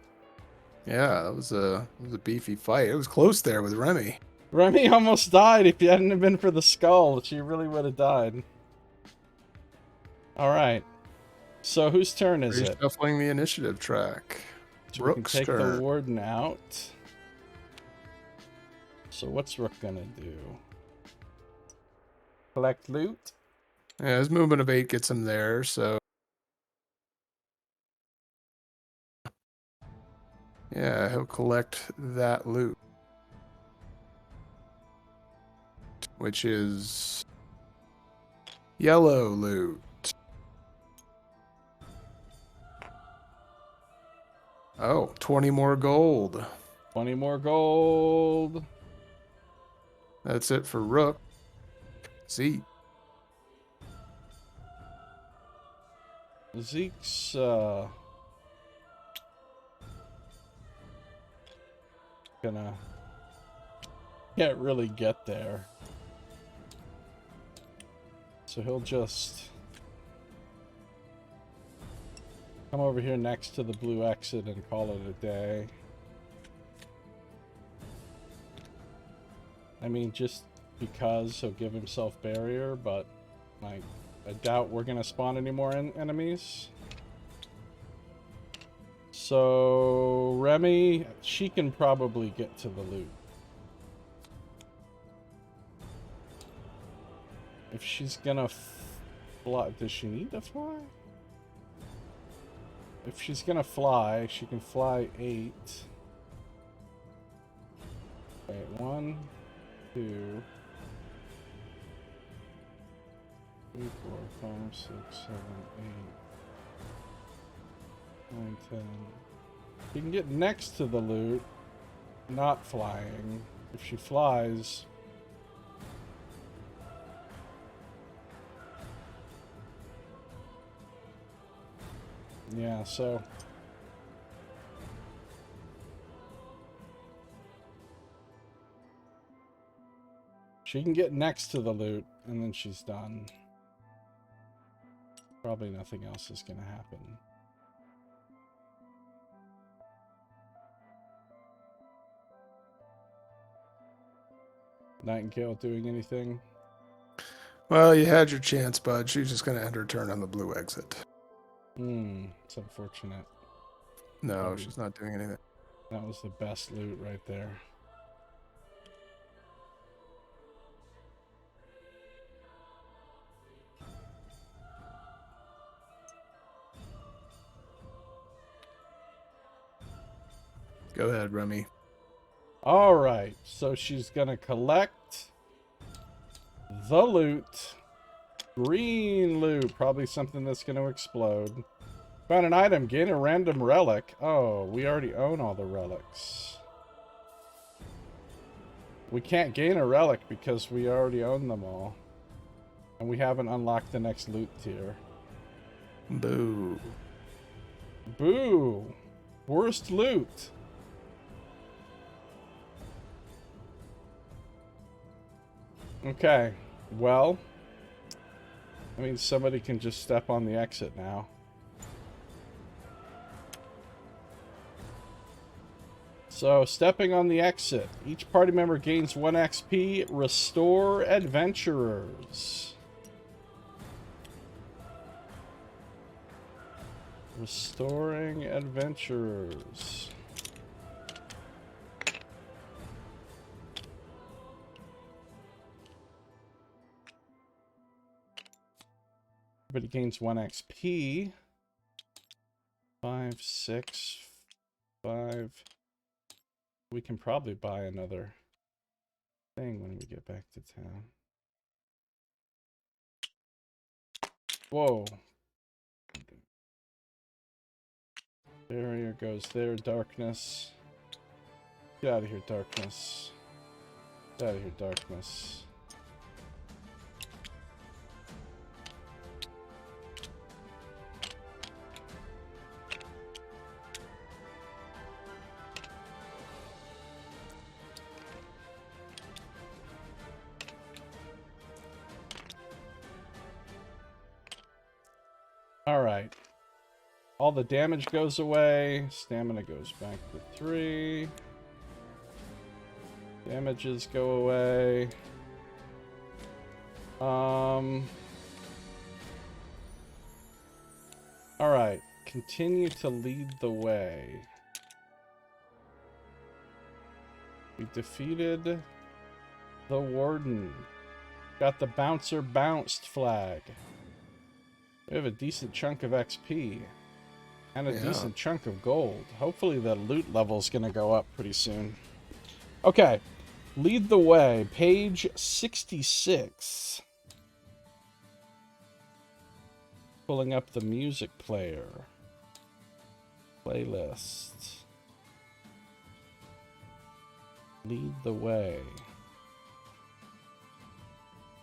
Yeah, it was a beefy fight. It was close there with Remy. Remy almost died. If it hadn't have been for the skull, she really would have died. Alright. So whose turn is it? Reshuffling the initiative track. So we can take the warden out. So what's Rook gonna do? Collect loot? Yeah, his movement of 8 gets him there, so... Yeah, he'll collect that loot. Which is... yellow loot. Oh, 20 more gold. 20 more gold. That's it for Rook. Zeke. Zeke's, can't really get there. So he'll just come over here next to the blue exit and call it a day. I mean, just because he'll give himself barrier, but like, I doubt we're gonna spawn any more enemies. So, Remy, she can probably get to the loot. If she's gonna fly... Does she need to fly? If she's gonna fly, she can fly 8. Okay, 1, 2, 3, 4, 5, 6, 7, 8, 9, 10. She can get next to the loot, not flying. If she flies... Yeah, so... She can get next to the loot, and then she's done. Probably nothing else is gonna happen. Nightingale doing anything? Well, you had your chance, bud. She's just going to end her turn on the blue exit. It's unfortunate. No, she's not doing anything. That was the best loot right there. Go ahead, Remy. Alright, so she's gonna collect the loot. Green loot, probably something that's gonna explode. Found an item, gain a random relic. Oh, we already own all the relics. We can't gain a relic because we already own them all. And we haven't unlocked the next loot tier. Boo. Boo! Worst loot! Okay, well... I mean, somebody can just step on the exit now. So, stepping on the exit. Each party member gains 1 XP. Restore adventurers. Restoring adventurers. Everybody gains 1 XP. 5, 6, 5. We can probably buy another thing when we get back to town. Whoa. Barrier goes there, darkness. Get out of here, darkness. Get out of here, darkness. Alright. All the damage goes away. Stamina goes back to 3. Damages go away. Alright. Continue to lead the way. We defeated the warden. Got the bouncer bounced flag. We have a decent chunk of XP. And a decent chunk of gold. Hopefully the loot level's gonna go up pretty soon. Okay. Lead the way. Page 66. Pulling up the music player. Playlist. Lead the way.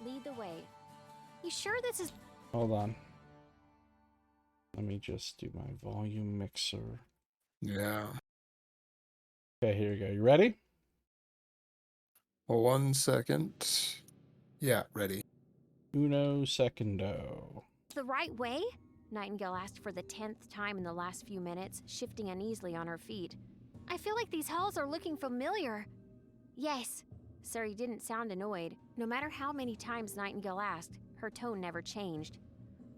Lead the way. You sure this is... Hold on. Let me just do my volume mixer. Yeah. Okay, here you go. You ready? Well, 1 second. Yeah, ready. Uno secundo. the right way? Nightingale asked for the 10th time in the last few minutes, shifting uneasily on her feet. I feel like these halls are looking familiar. Yes. Surrey didn't sound annoyed. No matter how many times Nightingale asked, her tone never changed.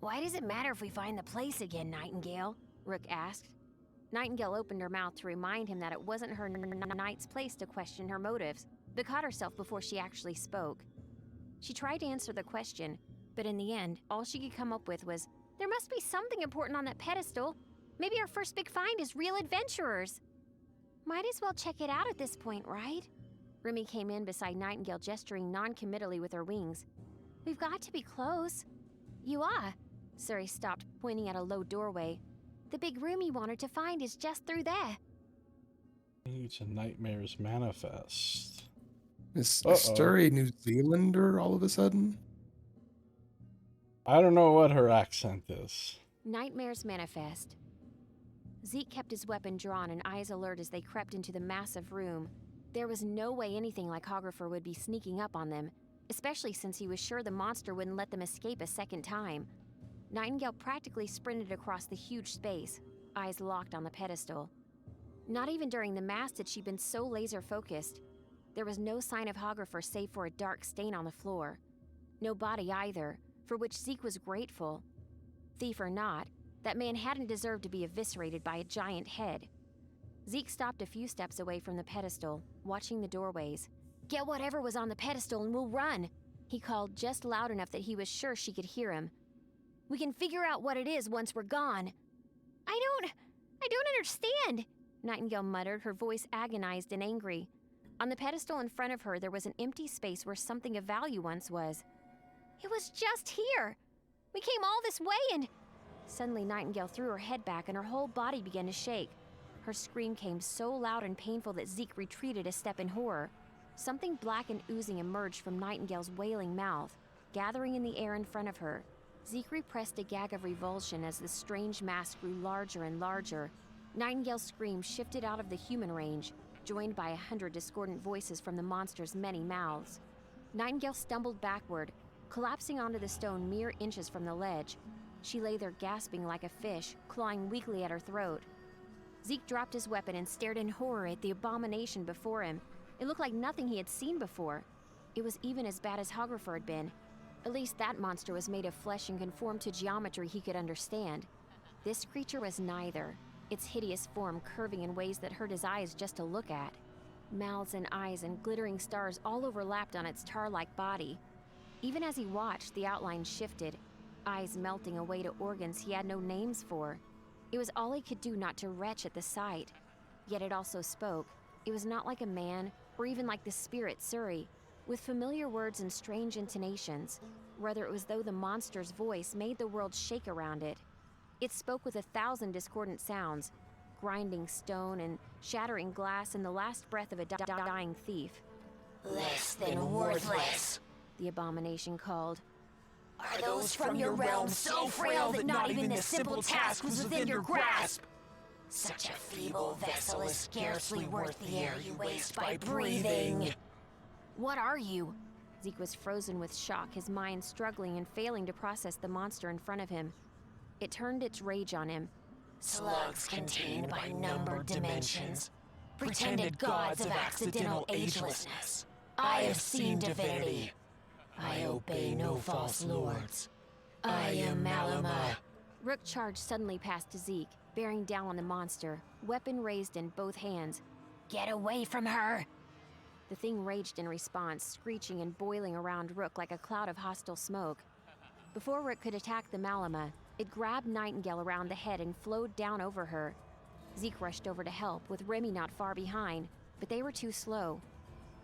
Why does it matter if we find the place again, Nightingale? Rook asked. Nightingale opened her mouth to remind him that it wasn't her knight's place to question her motives, but caught herself before she actually spoke. She tried to answer the question, but in the end, all she could come up with was, "There must be something important on that pedestal. Maybe our first big find is real adventurers." "Might as well check it out at this point, right?" Remy came in beside Nightingale, gesturing non-committally with her wings. "We've got to be close." "You are." Suri stopped, pointing at a low doorway. "The big room you wanted to find is just through there." It's a nightmare's manifest. Is Suri New Zealander all of a sudden? I don't know what her accent is. Nightmare's manifest. Zeke kept his weapon drawn and eyes alert as they crept into the massive room. There was no way anything like Hographer would be sneaking up on them, especially since he was sure the monster wouldn't let them escape a second time. Nightingale practically sprinted across the huge space, eyes locked on the pedestal. Not even during the mass had she been so laser-focused. There was no sign of Hographer save for a dark stain on the floor. No body either, for which Zeke was grateful. Thief or not, that man hadn't deserved to be eviscerated by a giant head. Zeke stopped a few steps away from the pedestal, watching the doorways. "Get whatever was on the pedestal and we'll run," he called just loud enough that he was sure she could hear him. "We can figure out what it is once we're gone." I don't understand," Nightingale muttered, her voice agonized and angry. On the pedestal in front of her, there was an empty space where something of value once was. "It was just here. We came all this way and..." Suddenly, Nightingale threw her head back and her whole body began to shake. Her scream came so loud and painful that Zeke retreated a step in horror. Something black and oozing emerged from Nightingale's wailing mouth, gathering in the air in front of her. Zeke repressed a gag of revulsion as the strange mass grew larger and larger. Nightingale's scream shifted out of the human range, joined by 100 discordant voices from the monster's many mouths. Nightingale stumbled backward, collapsing onto the stone mere inches from the ledge. She lay there gasping like a fish, clawing weakly at her throat. Zeke dropped his weapon and stared in horror at the abomination before him. It looked like nothing he had seen before. It was even as bad as Hographer had been. At least that monster was made of flesh and conformed to geometry he could understand. This creature was neither, its hideous form curving in ways that hurt his eyes just to look at. Mouths and eyes and glittering stars all overlapped on its tar-like body. Even as he watched, the outline shifted, eyes melting away to organs he had no names for. It was all he could do not to retch at the sight. Yet it also spoke. It was not like a man, or even like the spirit Suri, with familiar words and strange intonations. Rather, it was though the monster's voice made the world shake around it. It spoke with 1,000 discordant sounds, grinding stone and shattering glass in the last breath of a dying thief. "Less than worthless," the abomination called. "Are those from your realm so frail that not even the simple task was within your grasp? Such a feeble vessel is scarcely worth the air you waste by breathing." "What are you?" Zeke was frozen with shock, his mind struggling and failing to process the monster in front of him. It turned its rage on him. "Slugs contained by numbered dimensions, pretended gods of accidental agelessness. I have seen divinity. I obey no false lords. I am Maluma." Rook charged suddenly past Zeke, bearing down on the monster, weapon raised in both hands. "Get away from her!" The thing raged in response, screeching and boiling around Rook like a cloud of hostile smoke. Before Rook could attack the Maluma, it grabbed Nightingale around the head and flowed down over her. Zeke rushed over to help, with Remy not far behind, but they were too slow.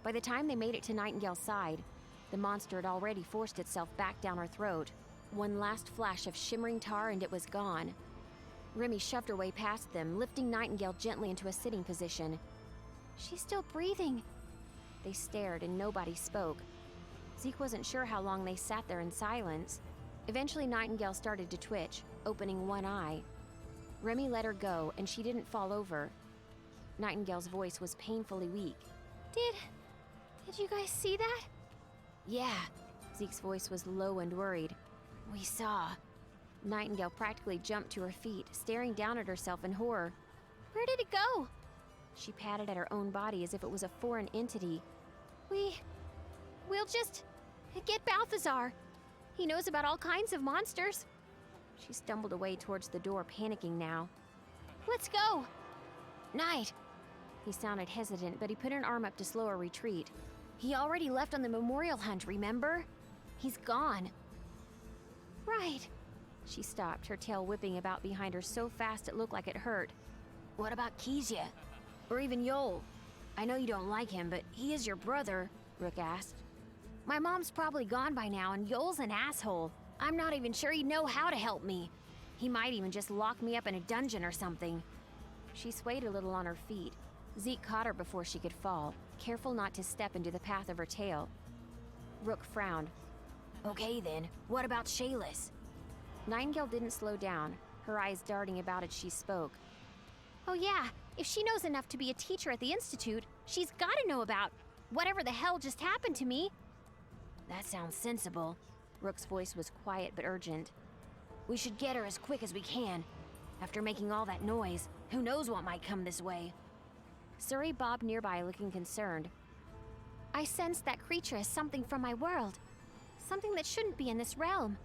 By the time they made it to Nightingale's side, the monster had already forced itself back down her throat. One last flash of shimmering tar and it was gone. Remy shoved her way past them, lifting Nightingale gently into a sitting position. "She's still breathing." They stared and nobody spoke. Zeke wasn't sure how long they sat there in silence. Eventually Nightingale started to twitch, opening one eye. Remy let her go and she didn't fall over. Nightingale's voice was painfully weak. Did you guys see that?" "Yeah." Zeke's voice was low and worried. "We saw." Nightingale practically jumped to her feet, staring down at herself in horror. "Where did it go?" She patted at her own body as if it was a foreign entity. We'll just get Balthazar. He knows about all kinds of monsters." She stumbled away towards the door, panicking now. Let's go! Knight! He sounded hesitant, but he put an arm up to slow a retreat. He already left on the memorial hunt, remember? He's gone. Right. She stopped, her tail whipping about behind her so fast it looked like it hurt. What about Kezia? Or even Yoel? I know you don't like him, but he is your brother, Rook asked. My mom's probably gone by now, and Yoel's an asshole. I'm not even sure he'd know how to help me. He might even just lock me up in a dungeon or something. She swayed a little on her feet. Zeke caught her before she could fall, careful not to step into the path of her tail. Rook frowned. Okay then, what about Shayless? Nightingale didn't slow down, her eyes darting about as she spoke. Oh yeah, if she knows enough to be a teacher at the Institute, she's gotta know about whatever the hell just happened to me. That sounds sensible. Rook's voice was quiet but urgent. We should get her as quick as we can. After making all that noise, who knows what might come this way? Surrey bobbed nearby, looking concerned. I sensed that creature as something from my world. Something that shouldn't be in this realm.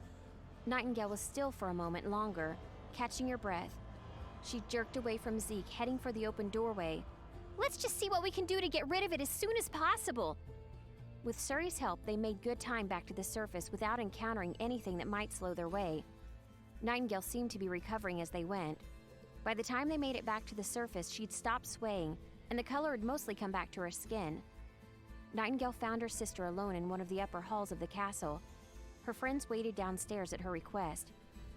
Nightingale was still for a moment longer, catching her breath. She jerked away from Zeke, heading for the open doorway. Let's just see what we can do to get rid of it as soon as possible. With Surrey's help, they made good time back to the surface without encountering anything that might slow their way. Nightingale seemed to be recovering as they went. By the time they made it back to the surface, she'd stopped swaying, and the color had mostly come back to her skin. Nightingale found her sister alone in one of the upper halls of the castle. Her friends waited downstairs at her request.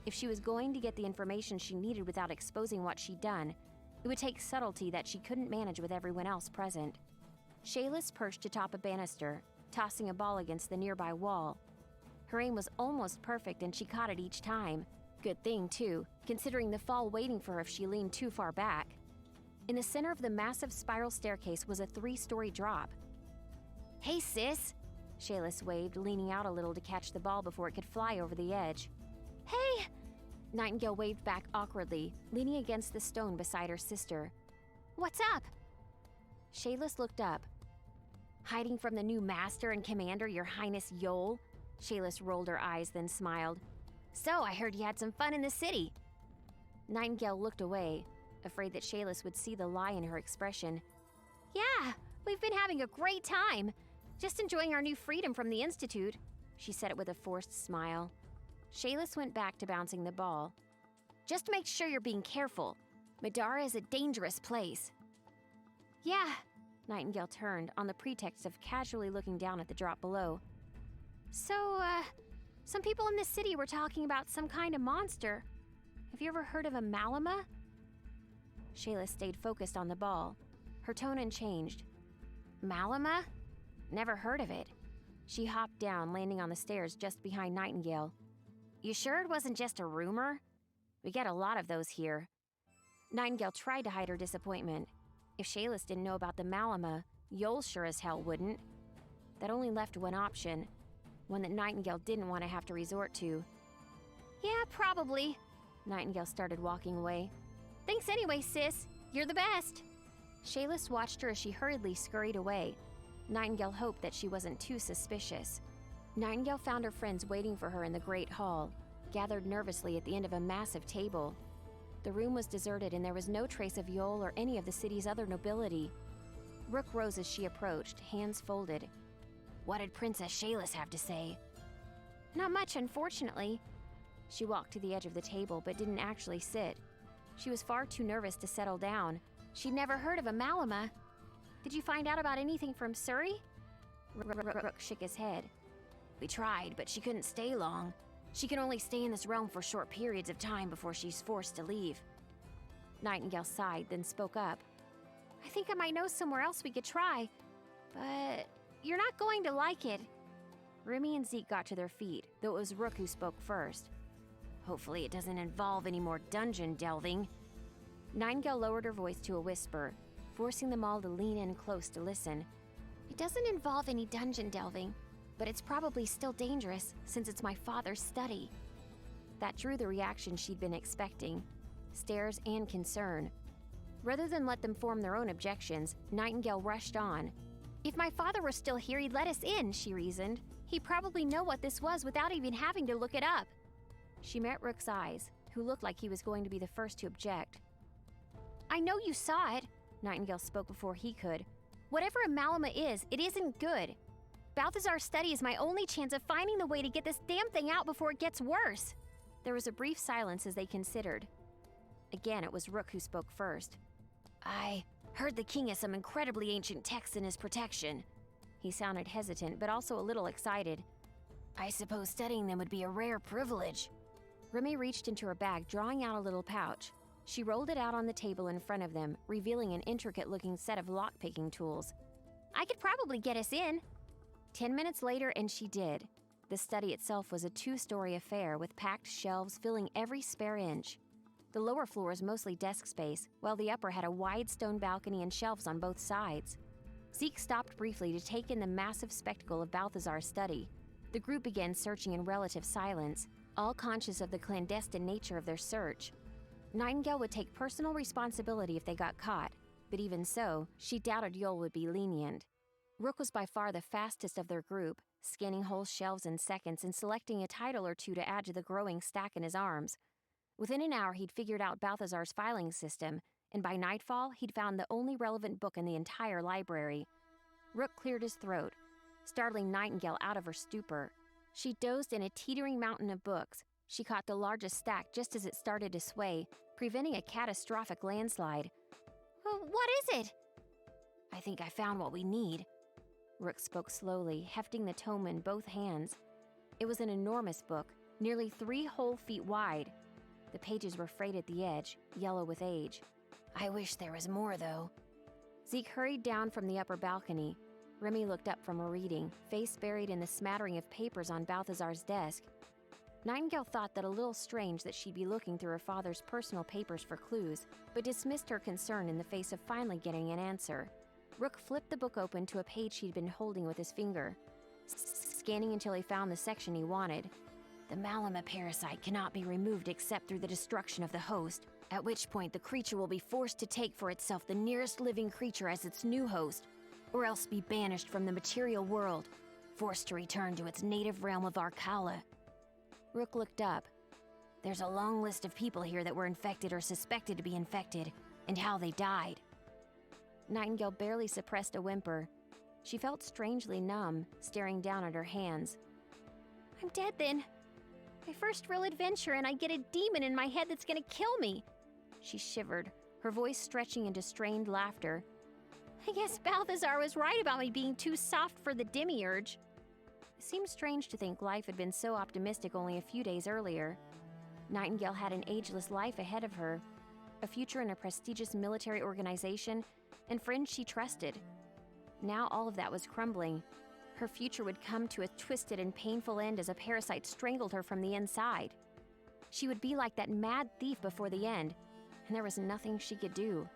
If she was going to get the information she needed without exposing what she'd done, it would take subtlety that she couldn't manage with everyone else present. Shayless perched atop a banister, tossing a ball against the nearby wall. Her aim was almost perfect and she caught it each time. Good thing, too, considering the fall waiting for her if she leaned too far back. In the center of the massive spiral staircase was a 3-story drop. Hey, sis! Shayless waved, leaning out a little to catch the ball before it could fly over the edge. Hey! Nightingale waved back awkwardly, leaning against the stone beside her sister. What's up? Shayless looked up. Hiding from the new master and commander, Your Highness Yoel? Shayless rolled her eyes, then smiled. So, I heard you had some fun in the city. Nightingale looked away, afraid that Shayless would see the lie in her expression. Yeah, we've been having a great time. Just enjoying our new freedom from the Institute. She said it with a forced smile. Shayless went back to bouncing the ball. Just make sure you're being careful. Middara is a dangerous place. Yeah, Nightingale turned, on the pretext of casually looking down at the drop below. So, some people in this city were talking about some kind of monster. Have you ever heard of a Malama? Shayla stayed focused on the ball. Her tone unchanged. Malama? Never heard of it. She hopped down, landing on the stairs just behind Nightingale. You sure it wasn't just a rumor? We get a lot of those here. Nightingale tried to hide her disappointment. If Shayless didn't know about the Malama, Yoel sure as hell wouldn't. That only left one option, one that Nightingale didn't want to have to resort to. Yeah, probably. Nightingale started walking away. Thanks anyway, sis. You're the best. Shayless watched her as she hurriedly scurried away. Nightingale hoped that she wasn't too suspicious. Nightingale found her friends waiting for her in the Great Hall, gathered nervously at the end of a massive table. The room was deserted and there was no trace of Yoel or any of the city's other nobility. Rook rose as she approached, hands folded. What did Princess Shayless have to say? Not much, unfortunately. She walked to the edge of the table but didn't actually sit. She was far too nervous to settle down. She'd never heard of a Malama. Did you find out about anything from Surrey? Rook shook his head. We tried, but she couldn't stay long. She can only stay in this realm for short periods of time before she's forced to leave. Nightingale sighed, then spoke up. I think I might know somewhere else we could try, but you're not going to like it. Remy and Zeke got to their feet, though it was Rook who spoke first. Hopefully it doesn't involve any more dungeon delving. Nightingale lowered her voice to a whisper, forcing them all to lean in close to listen. It doesn't involve any dungeon delving, but it's probably still dangerous since it's my father's study. That drew the reaction she'd been expecting, stares and concern. Rather than let them form their own objections, Nightingale rushed on. If my father were still here, he'd let us in, she reasoned. He'd probably know what this was without even having to look it up. She met Rook's eyes, who looked like he was going to be the first to object. I know you saw it. Nightingale spoke before he could. Whatever a Maluma is, it isn't good. Balthazar's study is my only chance of finding the way to get this damn thing out before it gets worse. There was a brief silence as they considered. Again, it was Rook who spoke first. I heard the king has some incredibly ancient texts in his protection. He sounded hesitant, but also a little excited. I suppose studying them would be a rare privilege. Remy reached into her bag, drawing out a little pouch. She rolled it out on the table in front of them, revealing an intricate-looking set of lock-picking tools. I could probably get us in. 10 minutes later, and she did. The study itself was a 2-story affair with packed shelves filling every spare inch. The lower floor was mostly desk space, while the upper had a wide stone balcony and shelves on both sides. Zeke stopped briefly to take in the massive spectacle of Balthazar's study. The group began searching in relative silence, all conscious of the clandestine nature of their search. Nightingale would take personal responsibility if they got caught, but even so, she doubted Yul would be lenient. Rook was by far the fastest of their group, scanning whole shelves in seconds and selecting a title or two to add to the growing stack in his arms. Within an hour, he'd figured out Balthazar's filing system, and by nightfall, he'd found the only relevant book in the entire library. Rook cleared his throat, startling Nightingale out of her stupor. She dozed in a teetering mountain of books. She caught the largest stack just as it started to sway, preventing a catastrophic landslide. What is it? I think I found what we need. Rook spoke slowly, hefting the tome in both hands. It was an enormous book, nearly 3 whole feet wide. The pages were frayed at the edge, yellow with age. I wish there was more, though. Zeke hurried down from the upper balcony. Remy looked up from her reading, face buried in the smattering of papers on Balthazar's desk. Nightingale thought that a little strange that she'd be looking through her father's personal papers for clues, but dismissed her concern in the face of finally getting an answer. Rook flipped the book open to a page he'd been holding with his finger, scanning until he found the section he wanted. The Maluma parasite cannot be removed except through the destruction of the host, at which point the creature will be forced to take for itself the nearest living creature as its new host, or else be banished from the material world, forced to return to its native realm of Arkala. Rook looked up. There's a long list of people here that were infected or suspected to be infected, and how they died. Nightingale barely suppressed a whimper. She felt strangely numb, staring down at her hands. I'm dead then. My first real adventure, and I get a demon in my head that's gonna kill me. She shivered, her voice stretching into strained laughter. I guess Balthazar was right about me being too soft for the demiurge. It seemed strange to think life had been so optimistic only a few days earlier. Nightingale had an ageless life ahead of her, a future in a prestigious military organization, and friends she trusted. Now all of that was crumbling. Her future would come to a twisted and painful end as a parasite strangled her from the inside. She would be like that mad thief before the end, and there was nothing she could do.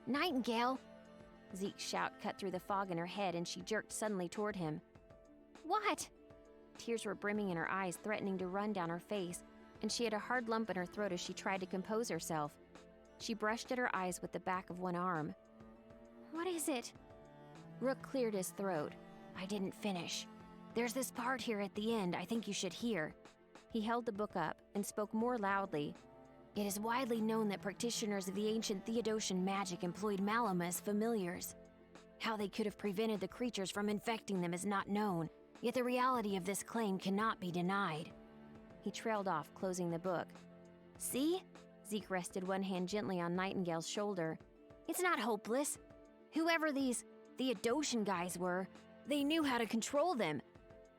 Nightingale! Zeke's shout cut through the fog in her head, and she jerked suddenly toward him. What? Tears were brimming in her eyes, threatening to run down her face, and she had a hard lump in her throat as she tried to compose herself. She brushed at her eyes with the back of one arm. What is it? Rook cleared his throat. I didn't finish. There's this part here at the end I think you should hear. He held the book up and spoke more loudly. It is widely known that practitioners of the ancient Theodosian magic employed Maluma as familiars. How they could have prevented the creatures from infecting them is not known, yet the reality of this claim cannot be denied. He trailed off, closing the book. See? Zeke rested one hand gently on Nightingale's shoulder. It's not hopeless. Whoever these Theodosian guys were, they knew how to control them.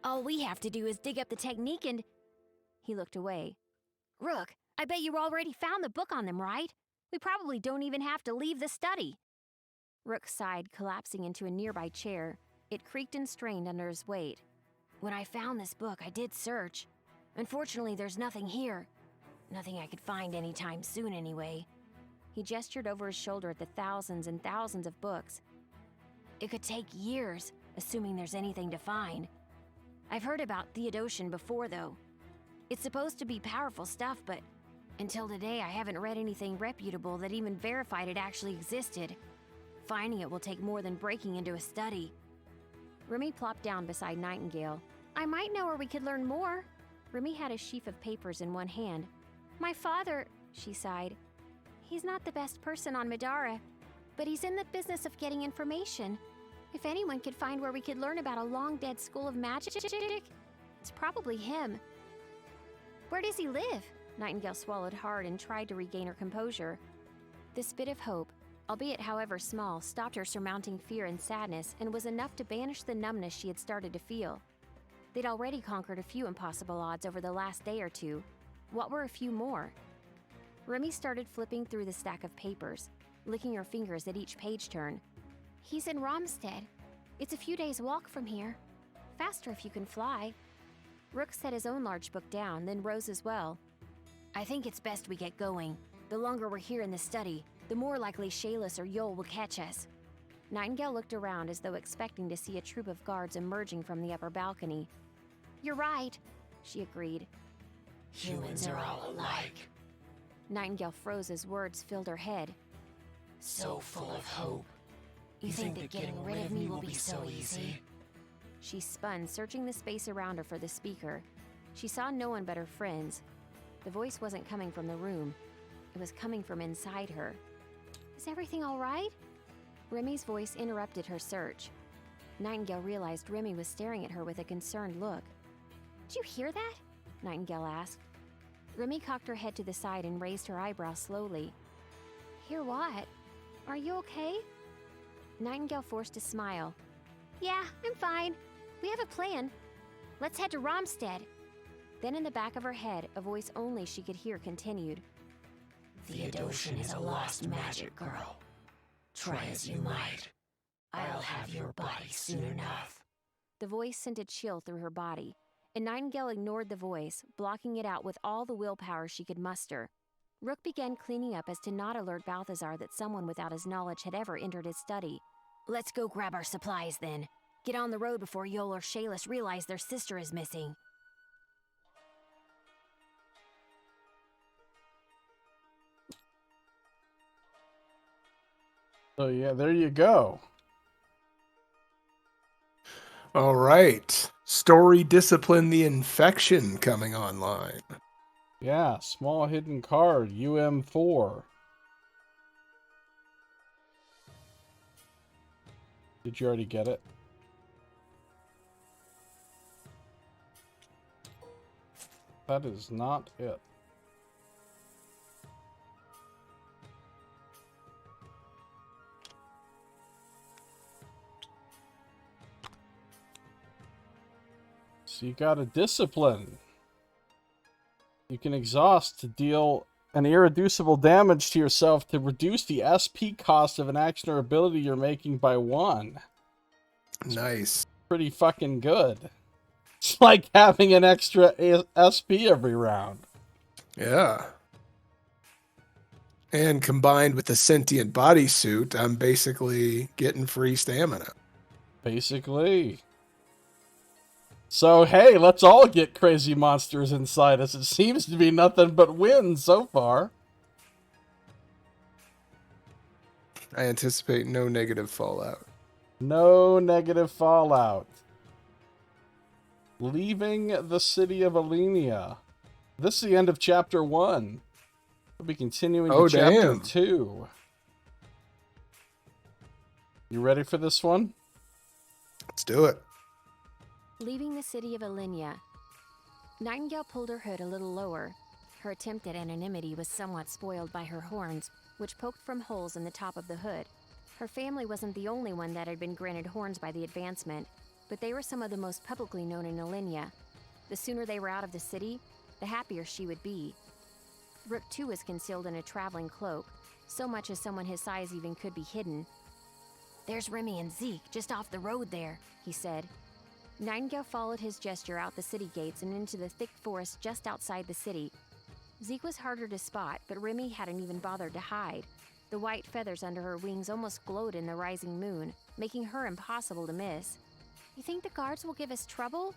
All we have to do is dig up the technique and... He looked away. Rook, I bet you already found the book on them, right? We probably don't even have to leave the study. Rook sighed, collapsing into a nearby chair. It creaked and strained under his weight. When I found this book, I did search. Unfortunately, there's nothing here. Nothing I could find anytime soon, anyway. He gestured over his shoulder at the thousands and thousands of books. It could take years, assuming there's anything to find. I've heard about Theodosian before, though. It's supposed to be powerful stuff, but until today I haven't read anything reputable that even verified it actually existed. Finding it will take more than breaking into a study. Remy plopped down beside Nightingale. I might know where we could learn more. Remy had a sheaf of papers in one hand. My father, she sighed. He's not the best person on Middara, but he's in the business of getting information. If anyone could find where we could learn about a long-dead school of magic, it's probably him. Where does he live? Nightingale swallowed hard and tried to regain her composure. This bit of hope, albeit however small, stopped her surmounting fear and sadness and was enough to banish the numbness she had started to feel. They'd already conquered a few impossible odds over the last day or two. What were a few more? Remy started flipping through the stack of papers, licking her fingers at each page turn. He's in Romstead. It's a few days' walk from here. Faster if you can fly. Rook set his own large book down, then rose as well. I think it's best we get going. The longer we're here in the study, the more likely Shayless or Yol will catch us. Nightingale looked around as though expecting to see a troop of guards emerging from the upper balcony. You're right, she agreed. Humans are all alike. Nightingale froze as words filled her head. So full of hope. You think that getting rid of me will be so easy? She spun, searching the space around her for the speaker. She saw no one but her friends. The voice wasn't coming from the room. It was coming from inside her. Is everything all right? Remy's voice interrupted her search. Nightingale realized Remy was staring at her with a concerned look. Did you hear that? Nightingale asked. Remy cocked her head to the side and raised her eyebrows slowly. Hear what? Are you okay? Nightingale forced a smile. Yeah, I'm fine. We have a plan. Let's head to Romstead. Then in the back of her head, a voice only she could hear continued. Theodotion is a lost magic girl. Try as you might, I'll have your body soon enough. The voice sent a chill through her body, and Nightingale ignored the voice, blocking it out with all the willpower she could muster. Rook began cleaning up as to not alert Balthazar that someone without his knowledge had ever entered his study. Let's go grab our supplies then. Get on the road before Yol or Shayless realize their sister is missing. So yeah, there you go. All right. Story Discipline the Infection coming online. Yeah, small hidden card, UM4. Did you already get it? That is not it. So you got a discipline. You can exhaust to deal an irreducible damage to yourself to reduce the SP cost of an action or ability you're making by 1. Nice. Pretty fucking good. It's like having an extra SP every round. Yeah. And combined with the sentient bodysuit, I'm basically getting free stamina. Basically. So, hey, let's all get crazy monsters inside us. It seems to be nothing but wins so far. I anticipate no negative fallout. No negative fallout. Leaving the city of Alenia. This is the end of chapter 1. We'll be continuing to chapter 2. You ready for this one? Let's do it. Leaving the city of Alenia. Nightingale pulled her hood a little lower. Her attempt at anonymity was somewhat spoiled by her horns, which poked from holes in the top of the hood. Her family wasn't the only one that had been granted horns by the advancement, but they were some of the most publicly known in Alenia. The sooner they were out of the city, the happier she would be. Rook too was concealed in a traveling cloak, so much as someone his size even could be hidden. There's Remy and Zeke just off the road there, he said. Nightingale followed his gesture out the city gates and into the thick forest just outside the city. Zeke was harder to spot, but Remy hadn't even bothered to hide. The white feathers under her wings almost glowed in the rising moon, making her impossible to miss. You think the guards will give us trouble?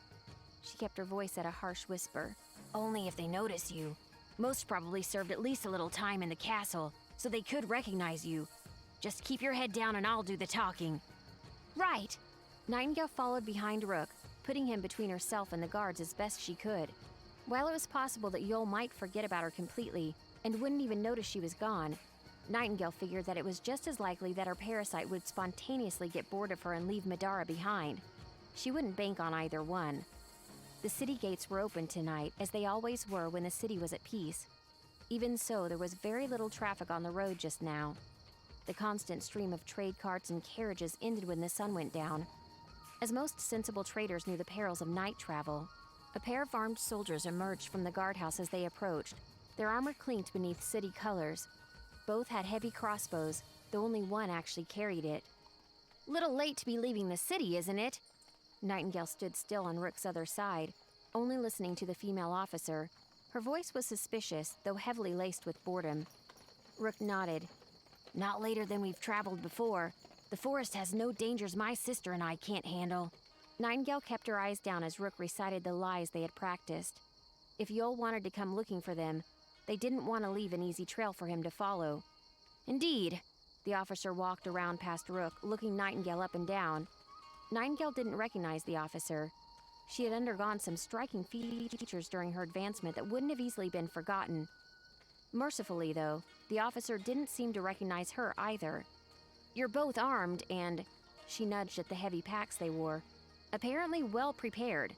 She kept her voice at a harsh whisper. Only if they notice you. Most probably served at least a little time in the castle, so they could recognize you. Just keep your head down and I'll do the talking. Right! Nightingale followed behind Rook, putting him between herself and the guards as best she could. While it was possible that Yol might forget about her completely and wouldn't even notice she was gone, Nightingale figured that it was just as likely that her parasite would spontaneously get bored of her and leave Middara behind. She wouldn't bank on either one. The city gates were open tonight, as they always were when the city was at peace. Even so, there was very little traffic on the road just now. The constant stream of trade carts and carriages ended when the sun went down. As most sensible traders knew the perils of night travel, a pair of armed soldiers emerged from the guardhouse as they approached, their armor clinked beneath city colors. Both had heavy crossbows, though only one actually carried it. Little late to be leaving the city, isn't it? Nightingale stood still on Rook's other side, only listening to the female officer. Her voice was suspicious, though heavily laced with boredom. Rook nodded. Not later than we've traveled before. The forest has no dangers my sister and I can't handle. Nightingale kept her eyes down as Rook recited the lies they had practiced. If Yol wanted to come looking for them, they didn't want to leave an easy trail for him to follow. Indeed. The officer walked around past Rook, looking Nightingale up and down. Nightingale didn't recognize the officer. She had undergone some striking features during her advancement that wouldn't have easily been forgotten. Mercifully, though, the officer didn't seem to recognize her either. You're both armed and... She nudged at the heavy packs they wore. Apparently well prepared.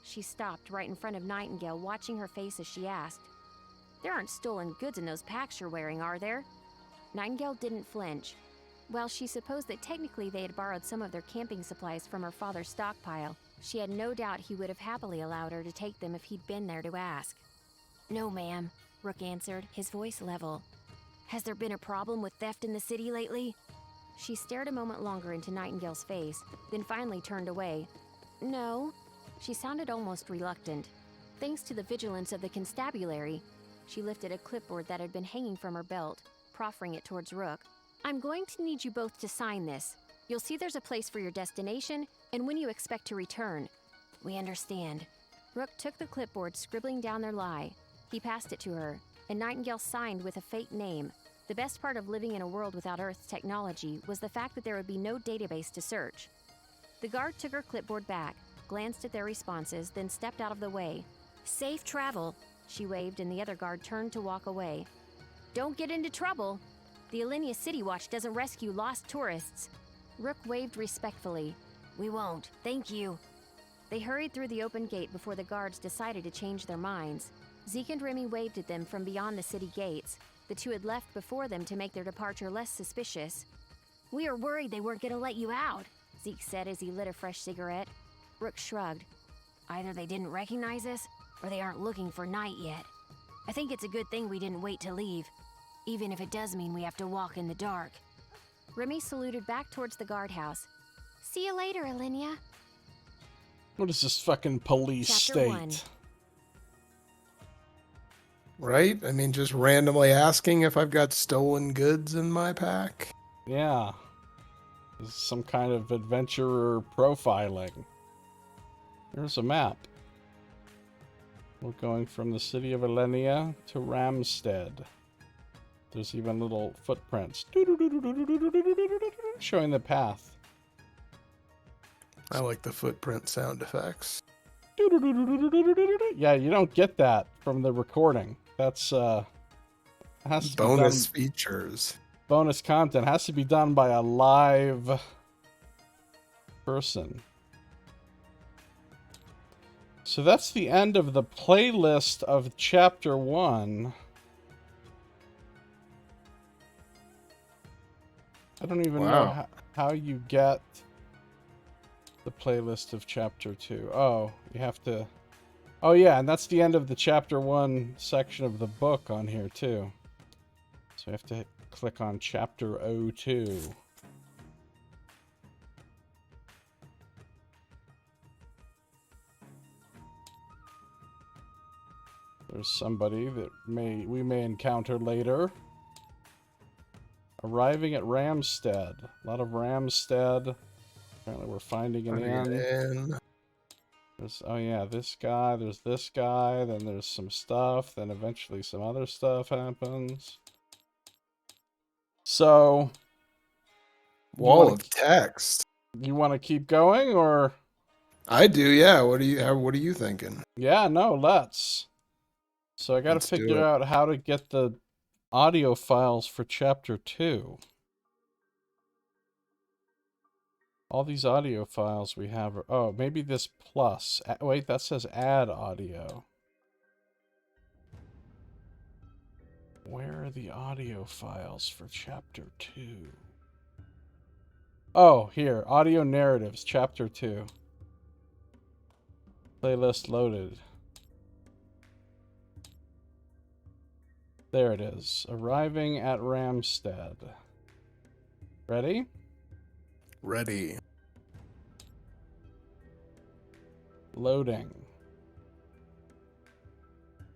She stopped right in front of Nightingale, watching her face as she asked, There aren't stolen goods in those packs you're wearing, are there? Nightingale didn't flinch. While she supposed that technically they had borrowed some of their camping supplies from her father's stockpile, she had no doubt he would have happily allowed her to take them if he'd been there to ask. No, ma'am, Rook answered, his voice level. Has there been a problem with theft in the city lately? She stared a moment longer into Nightingale's face, then finally turned away. No. She sounded almost reluctant. Thanks to the vigilance of the constabulary, she lifted a clipboard that had been hanging from her belt, proffering it towards Rook. I'm going to need you both to sign this. You'll see there's a place for your destination and when you expect to return. We understand. Rook took the clipboard, scribbling down their lie. He passed it to her, and Nightingale signed with a fake name. The best part of living in a world without Earth's technology was the fact that there would be no database to search. The guard took her clipboard back, glanced at their responses, then stepped out of the way. Safe travel, she waved, and the other guard turned to walk away. Don't get into trouble. The Alenia City Watch doesn't rescue lost tourists. Rook waved respectfully. We won't, thank you. They hurried through the open gate before the guards decided to change their minds. Zeke and Remy waved at them from beyond the city gates. The two had left before them to make their departure less suspicious. We were worried they weren't going to let you out, Zeke said as he lit a fresh cigarette. Rook shrugged. Either they didn't recognize us, or they aren't looking for night yet. I think it's a good thing we didn't wait to leave, even if it does mean we have to walk in the dark. Remy saluted back towards the guardhouse. See you later, Alenia. What is this fucking police Chapter state? 1. Right? I mean, just randomly asking if I've got stolen goods in my pack. Yeah. This is some kind of adventurer profiling. Here's a map. We're going from the city of Alenia to Ramstead. There's even little footprints showing the path. I like the footprint sound effects. Yeah, you don't get that from the recording. That's has to Bonus be done, features. bonus content has to be done by a live person. So that's the end of the playlist of chapter 1. I don't even know how you get the playlist of chapter 2. Oh, you have to... Oh yeah, and that's the end of the chapter 1 section of the book on here too. So you have to click on chapter 02. There's somebody that we may encounter later. Arriving at Ramstead. A lot of Ramstead. Apparently we're finding an inn. There's, oh yeah, this guy, there's this guy, then there's some stuff, then eventually some other stuff happens. So... Wall of text. You want to keep going, or...? I do, yeah. What are you thinking? Yeah, no, let's. So I gotta figure out how to get the audio files for chapter 2. All these audio files we have are... Oh, maybe this plus. Wait, that says add audio. Where are the audio files for chapter 2? Oh, here. Audio narratives, chapter 2. Playlist loaded. There it is. Arriving at Ramstead. Ready? Ready. Loading.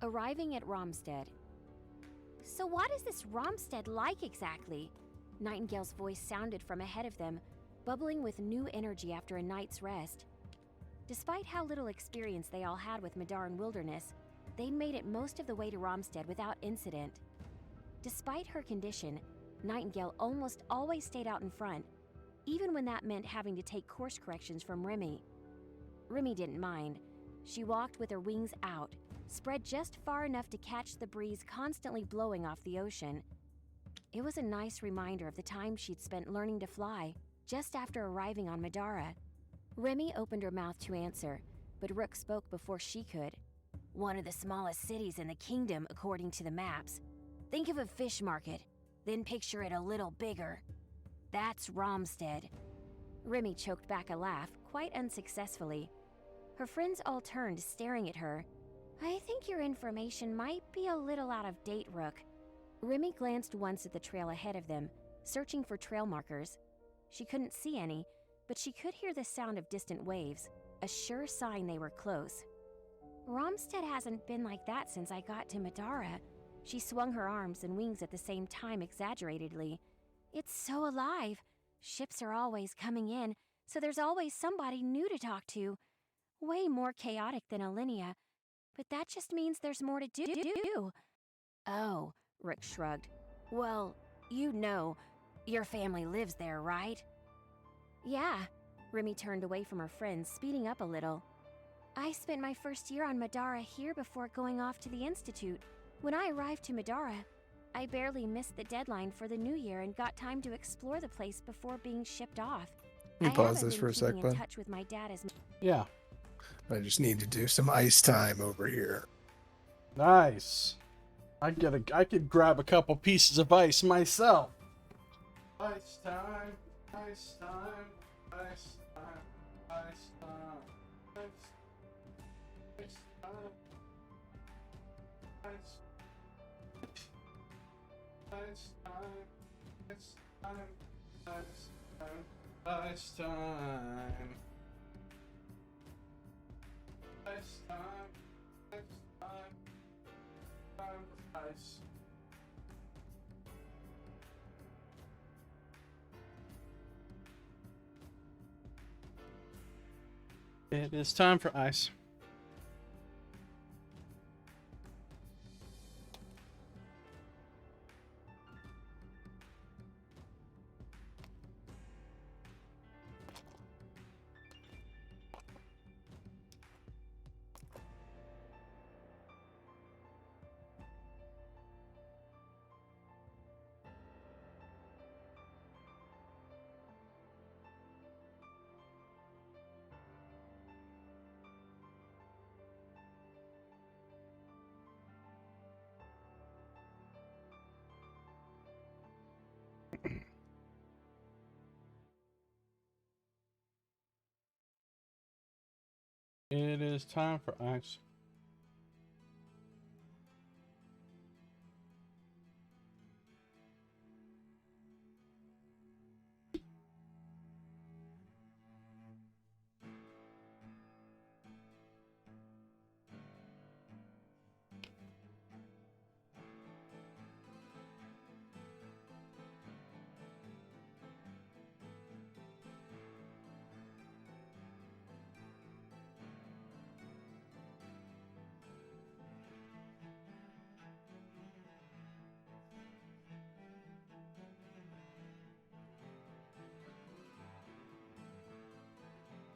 Arriving at Ramstead. So what is this Ramstead like exactly? Nightingale's voice sounded from ahead of them, bubbling with new energy after a night's rest. Despite how little experience they all had with Midaran wilderness, they'd made it most of the way to Ramstead without incident. Despite her condition, Nightingale almost always stayed out in front, even when that meant having to take course corrections from Remy. Remy didn't mind. She walked with her wings out, spread just far enough to catch the breeze constantly blowing off the ocean. It was a nice reminder of the time she'd spent learning to fly, just after arriving on Middara. Remy opened her mouth to answer, but Rook spoke before she could. One of the smallest cities in the kingdom, according to the maps. Think of a fish market, then picture it a little bigger. That's Ramstead. Remy choked back a laugh, quite unsuccessfully. Her friends all turned, staring at her. I think your information might be a little out of date, Rook. Remy glanced once at the trail ahead of them, searching for trail markers. She couldn't see any, but she could hear the sound of distant waves, a sure sign they were close. Ramstead hasn't been like that since I got to Middara. She swung her arms and wings at the same time exaggeratedly. It's so alive. Ships are always coming in, so there's always somebody new to talk to. Way more chaotic than Alinea, but that just means there's more to do. Oh, Rook shrugged. Well, you know, your family lives there, right? Yeah. Remy turned away from her friends, speeding up a little. I spent my first year on Middara here before going off to the Institute. When I arrived to Middara, I barely missed the deadline for the new year and got time to explore the place before being shipped off. Let me pause this for a sec, bud. bud. In touch with my dad as Yeah. I just need to do some ice time over here. Nice. I could grab a couple pieces of ice myself. Ice time, ice time, ice time, ice time, ice time, ice time, ice time, ice time, ice time. Ice time, ice time, ice. It is time for ice. It is time for ice.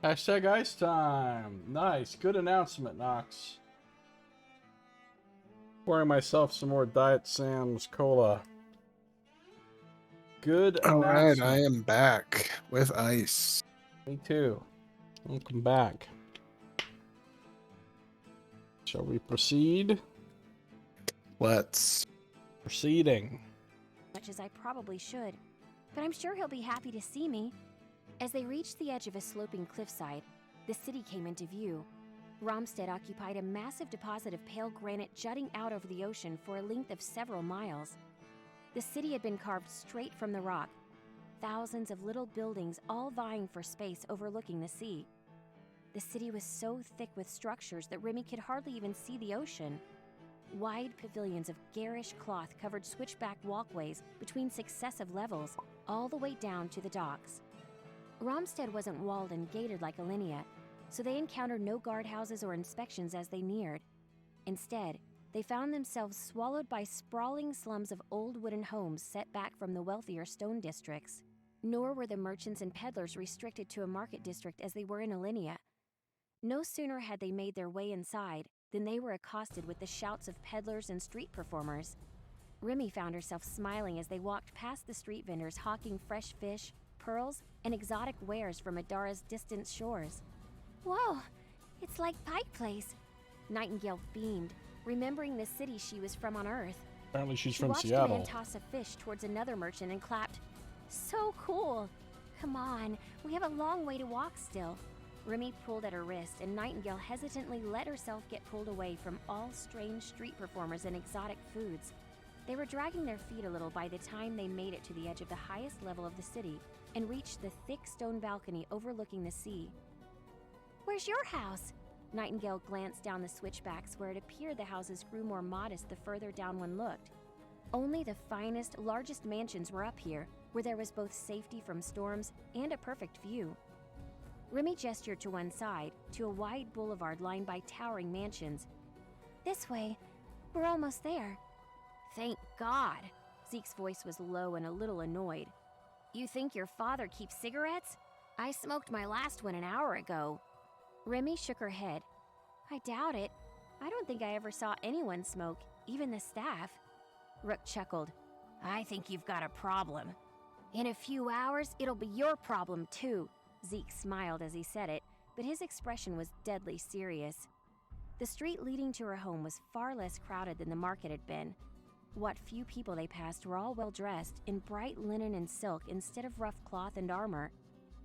Hashtag ice time. Nice. Good announcement, Nox. Pouring myself some more Diet Sam's Cola. Good All right, announcement. I am back with ice. Me too. Welcome back. Shall we proceed? Let's. Proceeding. Much as I probably should, but I'm sure he'll be happy to see me. As they reached the edge of a sloping cliffside, the city came into view. Romstead occupied a massive deposit of pale granite jutting out over the ocean for a length of several miles. The city had been carved straight from the rock, thousands of little buildings all vying for space overlooking the sea. The city was so thick with structures that Remy could hardly even see the ocean. Wide pavilions of garish cloth covered switchback walkways between successive levels, all the way down to the docks. Romstead wasn't walled and gated like Alinea, so they encountered no guardhouses or inspections as they neared. Instead, they found themselves swallowed by sprawling slums of old wooden homes set back from the wealthier stone districts. Nor were the merchants and peddlers restricted to a market district as they were in Alinea. No sooner had they made their way inside than they were accosted with the shouts of peddlers and street performers. Remy found herself smiling as they walked past the street vendors hawking fresh fish, pearls, and exotic wares from Midara's distant shores. Whoa, it's like Pike Place. Nightingale beamed, remembering the city she was from on Earth. Apparently she's She from watched Seattle. a man toss a fish towards another merchant and clapped, "So cool! Come on, we have a long way to walk still." Remy pulled at her wrist, and Nightingale hesitantly let herself get pulled away from all strange street performers and exotic foods. They were dragging their feet a little by the time they made it to the edge of the highest level of the city and reached the thick stone balcony overlooking the sea. "Where's your house?" Nightingale glanced down the switchbacks where it appeared the houses grew more modest the further down one looked. Only the finest, largest mansions were up here, where there was both safety from storms and a perfect view. Remy gestured to one side, to a wide boulevard lined by towering mansions. "This way. We're almost there." "Thank God." Zeke's voice was low and a little annoyed. "You think your father keeps cigarettes? I smoked my last one an hour ago." Remy shook her head. "I doubt it. I don't think I ever saw anyone smoke, even the staff." Rook chuckled. "I think you've got a problem. In a few hours, it'll be your problem too." Zeke smiled as he said it, but his expression was deadly serious. The street leading to her home was far less crowded than the market had been. What few people they passed were all well dressed in bright linen and silk instead of rough cloth and armor.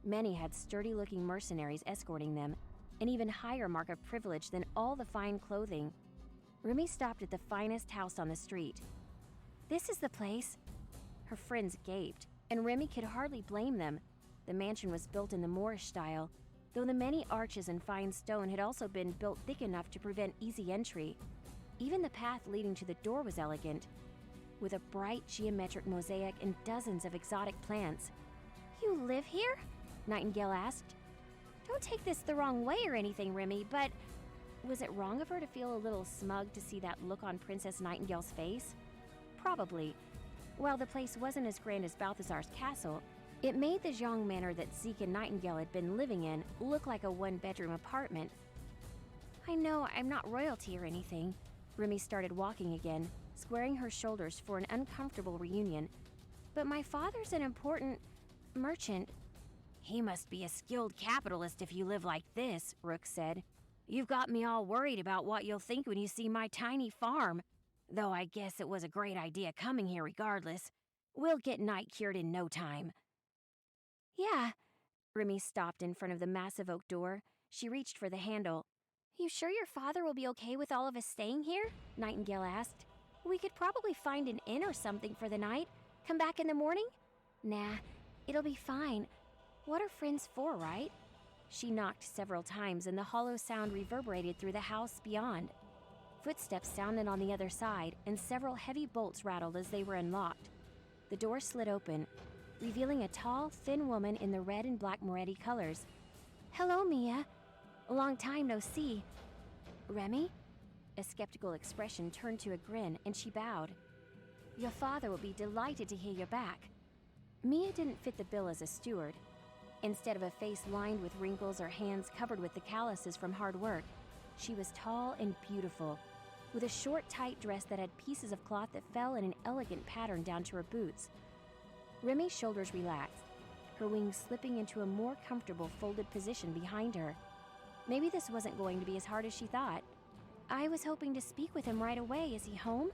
Many had sturdy-looking mercenaries escorting them, an even higher mark of privilege than all the fine clothing. Remy stopped at the finest house on the street. "This is the place." Her friends gaped, and Remy could hardly blame them. The mansion was built in the Moorish style, though the many arches and fine stone had also been built thick enough to prevent easy entry. Even the path leading to the door was elegant, with a bright geometric mosaic and dozens of exotic plants. "You live here?" Nightingale asked. "Don't take this the wrong way or anything, Remy, but..." Was it wrong of her to feel a little smug to see that look on Princess Nightingale's face? Probably. While the place wasn't as grand as Balthazar's castle, it made the Zhang manor that Zeke and Nightingale had been living in look like a one-bedroom apartment. "I know I'm not royalty or anything." Remy started walking again, squaring her shoulders for an uncomfortable reunion. "But my father's an important merchant." "He must be a skilled capitalist if you live like this," Rook said. "You've got me all worried about what you'll think when you see my tiny farm. Though I guess it was a great idea coming here regardless. We'll get night cured in no time." "Yeah." Remy stopped in front of the massive oak door. She reached for the handle. "You sure your father will be okay with all of us staying here?" Nightingale asked. "We could probably find an inn or something for the night. Come back in the morning?" "Nah, it'll be fine. What are friends for, right?" She knocked several times and the hollow sound reverberated through the house beyond. Footsteps sounded on the other side and several heavy bolts rattled as they were unlocked. The door slid open, revealing a tall, thin woman in the red and black Moretti colors. "Hello, Mia. A long time no see." "Remy?" A skeptical expression turned to a grin, and she bowed. "Your father will be delighted to hear you're back." Mia didn't fit the bill as a steward. Instead of a face lined with wrinkles or hands covered with the calluses from hard work, she was tall and beautiful. with a short, tight dress that had pieces of cloth that fell in an elegant pattern down to her boots. Remy's shoulders relaxed, her wings slipping into a more comfortable folded position behind her. Maybe this wasn't going to be as hard as she thought. I was hoping to speak with him right away. Is he home?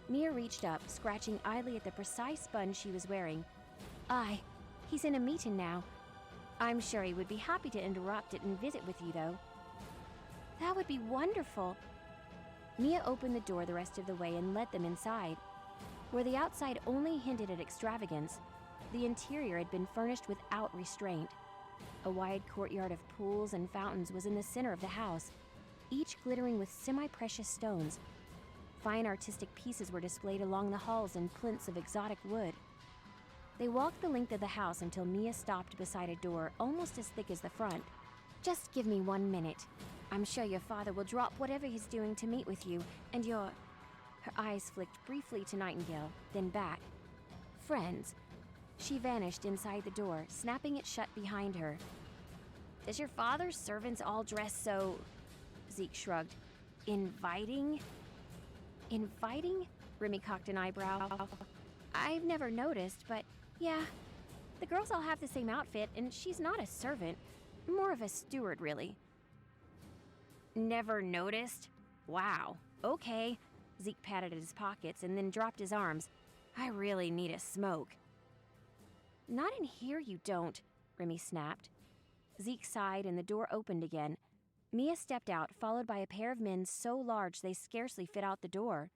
Mia reached up, scratching idly at the precise bun she was wearing. Aye, he's in a meeting now. I'm sure he would be happy to interrupt it and visit with you, though. That would be wonderful. Mia opened the door the rest of the way and led them inside. Where the outside only hinted at extravagance, the interior had been furnished without restraint. A wide courtyard of pools and fountains was in the center of the house, each glittering with semi-precious stones. Fine artistic pieces were displayed along the halls in plinths of exotic wood. They walked the length of the house until Mia stopped beside a door almost as thick as the front. Just give me 1 minute. I'm sure your father will drop whatever he's doing to meet with you, and your... Her eyes flicked briefly to Nightingale, then back. Friends. She vanished inside the door, snapping it shut behind her. Does your father's servants all dress so... Zeke shrugged. Inviting? Inviting? Remy cocked an eyebrow. I've never noticed, but yeah. The girls all have the same outfit, and she's not a servant. More of a steward, really. Never noticed? Wow. Okay. Zeke patted at his pockets and then dropped his arms. I really need a smoke. Not in here, you don't, Remy snapped. Zeke sighed and the door opened again. Mia stepped out, followed by a pair of men so large they scarcely fit out the door.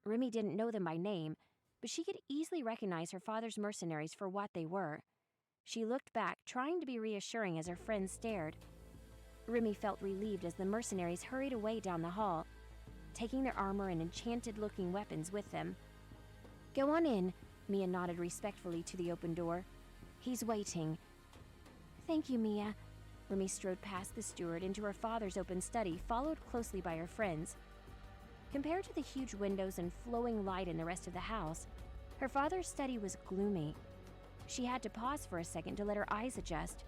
Remy didn't know them by name, but she could easily recognize her father's mercenaries for what they were. She looked back, trying to be reassuring as her friends stared. Remy felt relieved as the mercenaries hurried away down the hall, taking their armor and enchanted-looking weapons with them. Go on in, Mia nodded respectfully to the open door. He's waiting. Thank you, Mia. Remy strode past the steward into her father's open study, followed closely by her friends. Compared to the huge windows and flowing light in the rest of the house, her father's study was gloomy. She had to pause for a second to let her eyes adjust.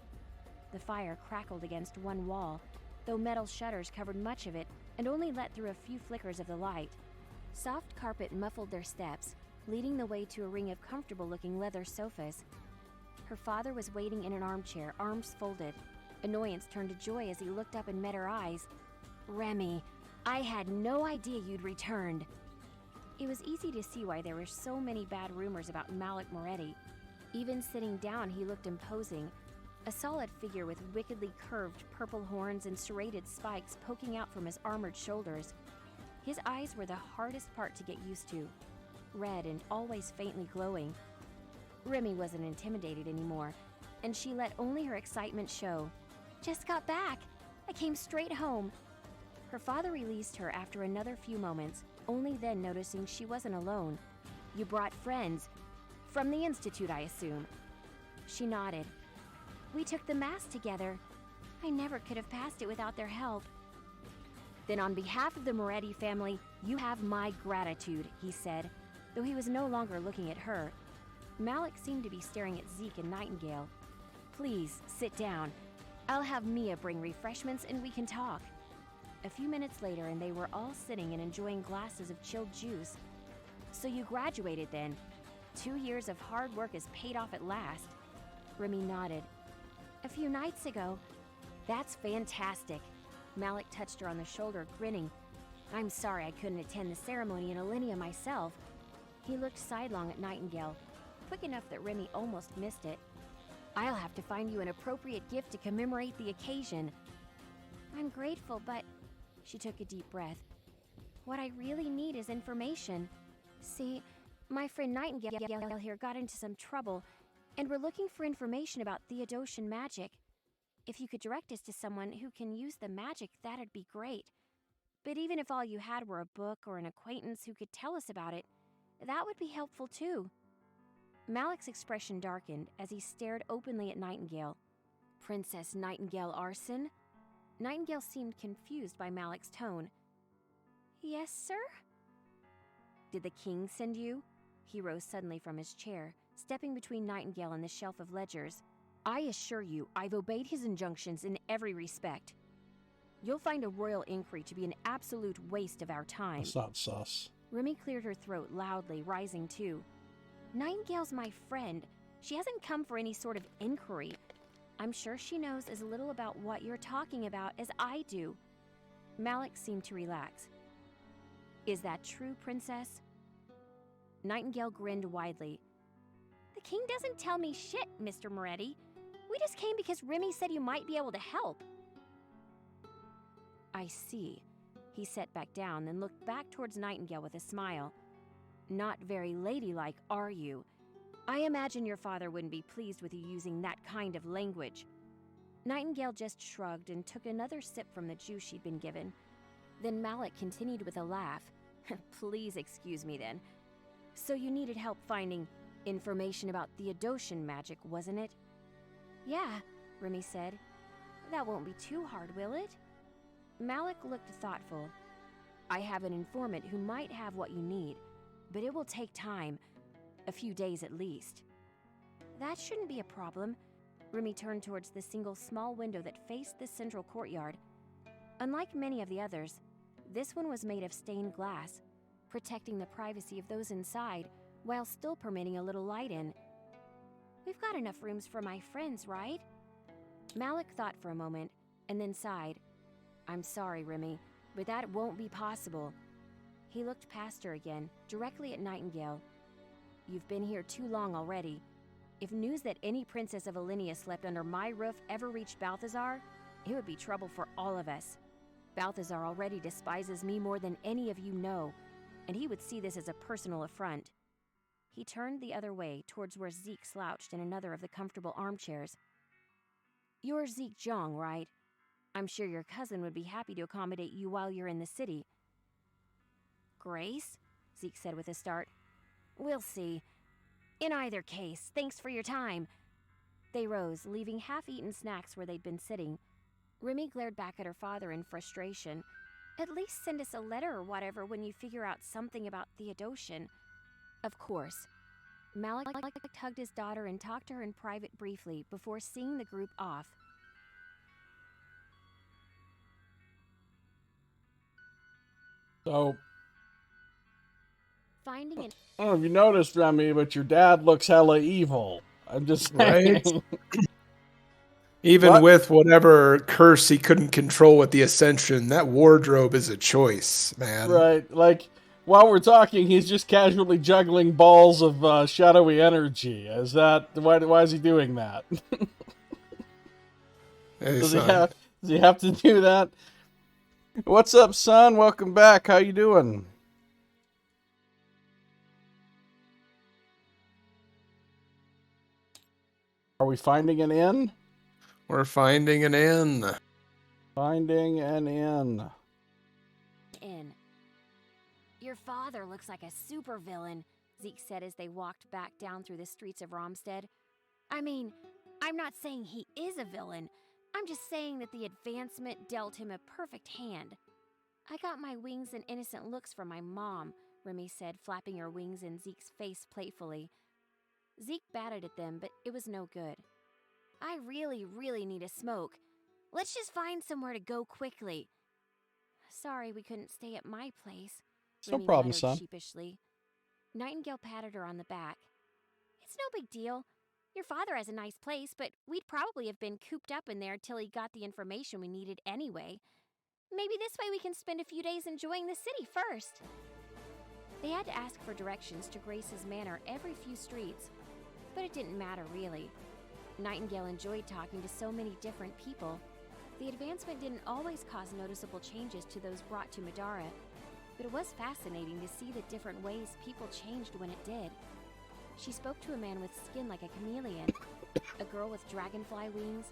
The fire crackled against one wall, though metal shutters covered much of it and only let through a few flickers of the light. Soft carpet muffled their steps, leading the way to a ring of comfortable-looking leather sofas. Her father was waiting in an armchair, arms folded. Annoyance turned to joy as he looked up and met her eyes. Remy, I had no idea you'd returned. It was easy to see why there were so many bad rumors about Malik Moretti. Even sitting down, he looked imposing, a solid figure with wickedly curved purple horns and serrated spikes poking out from his armored shoulders. His eyes were the hardest part to get used to, red and always faintly glowing. Remy wasn't intimidated anymore, and she let only her excitement show. Just got back. I came straight home. Her father released her after another few moments, only then noticing she wasn't alone. You brought friends. From the Institute, I assume. She nodded. We took the mass together. I never could have passed it without their help. Then on behalf of the Moretti family, you have my gratitude, he said, though he was no longer looking at her. Malik seemed to be staring at Zeke and Nightingale. Please, sit down. I'll have Mia bring refreshments and we can talk. A few minutes later and they were all sitting and enjoying glasses of chilled juice. So you graduated then. 2 years of hard work has paid off at last. Remy nodded. A few nights ago. That's fantastic. Malik touched her on the shoulder, grinning. I'm sorry I couldn't attend the ceremony in Alinea myself. He looked sidelong at Nightingale, quick enough that Remy almost missed it. I'll have to find you an appropriate gift to commemorate the occasion. I'm grateful, but... She took a deep breath. What I really need is information. See, my friend Nightingale here got into some trouble, and we're looking for information about Theodosian magic. If you could direct us to someone who can use the magic, that'd be great. But even if all you had were a book or an acquaintance who could tell us about it, that would be helpful too. Malik's expression darkened as he stared openly at Nightingale. Princess Nightingale Arson? Nightingale seemed confused by Malik's tone. Yes, sir? Did the king send you? He rose suddenly from his chair, stepping between Nightingale and the shelf of ledgers. I assure you, I've obeyed his injunctions in every respect. You'll find a royal inquiry to be an absolute waste of our time. That's not sus. Remy cleared her throat loudly, rising too. Nightingale's my friend. She hasn't come for any sort of inquiry. I'm sure she knows as little about what you're talking about as I do. Malik seemed to relax. Is that true, Princess? Nightingale grinned widely. The king doesn't tell me shit, Mr. Moretti. We just came because Remy said you might be able to help. I see. He sat back down, then looked back towards Nightingale with a smile. Not very ladylike, are you? I imagine your father wouldn't be pleased with you using that kind of language. Nightingale just shrugged and took another sip from the juice she'd been given. Then Malik continued with a laugh. Please excuse me then. So you needed help finding information about Theodosian magic, wasn't it? Yeah, Remy said. That won't be too hard, will it? Malik looked thoughtful. I have an informant who might have what you need, but it will take time. A few days at least. That shouldn't be a problem. Remy turned towards the single small window that faced the central courtyard. Unlike many of the others, this one was made of stained glass, protecting the privacy of those inside while still permitting a little light in. We've got enough rooms for my friends, right? Malik thought for a moment and then sighed. I'm sorry, Remy, but that won't be possible. He looked past her again, directly at Nightingale. You've been here too long already. If news that any princess of Alinea slept under my roof ever reached Balthazar, it would be trouble for all of us. Balthazar already despises me more than any of you know, and he would see this as a personal affront. He turned the other way, towards where Zeke slouched in another of the comfortable armchairs. You're Zeke Zhang, right? I'm sure your cousin would be happy to accommodate you while you're in the city. Grace? Zeke said with a start. We'll see. In either case, thanks for your time. They rose, leaving half-eaten snacks where they'd been sitting. Remy glared back at her father in frustration. At least send us a letter or whatever when you figure out something about Theodosian. Of course. Malik hugged his daughter and talked to her in private briefly before seeing the group off. So, Finding an I don't know if you noticed, Remy, but your dad looks hella evil. I'm just saying. Right? Even What? with whatever curse he couldn't control with the Ascension, that wardrobe is a choice, man. Right, like, while we're talking, he's just casually juggling balls of shadowy energy. Is that, why is he doing that? Hey, Does son. he have to do that? What's up, son? Welcome back. How you doing? Are we finding an inn? We're finding an inn. Finding an inn. inn. Your father looks like a supervillain, Zeke said as they walked back down through the streets of Romstead. I mean, I'm not saying he is a villain. I'm just saying that the advancement dealt him a perfect hand. I got my wings and innocent looks from my mom, Remy said, flapping her wings in Zeke's face playfully. Zeke batted at them, but it was no good. I really need a smoke. Let's just find somewhere to go quickly. Sorry we couldn't stay at my place. No Remy problem, muttered son. sheepishly. Nightingale patted her on the back. It's no big deal. Your father has a nice place, but we'd probably have been cooped up in there till he got the information we needed anyway. Maybe this way we can spend a few days enjoying the city first. They had to ask for directions to Grace's manor every few streets, but it didn't matter really. Nightingale enjoyed talking to so many different people. The advancement didn't always cause noticeable changes to those brought to Middara, but it was fascinating to see the different ways people changed when it did. She spoke to a man with skin like a chameleon, a girl with dragonfly wings,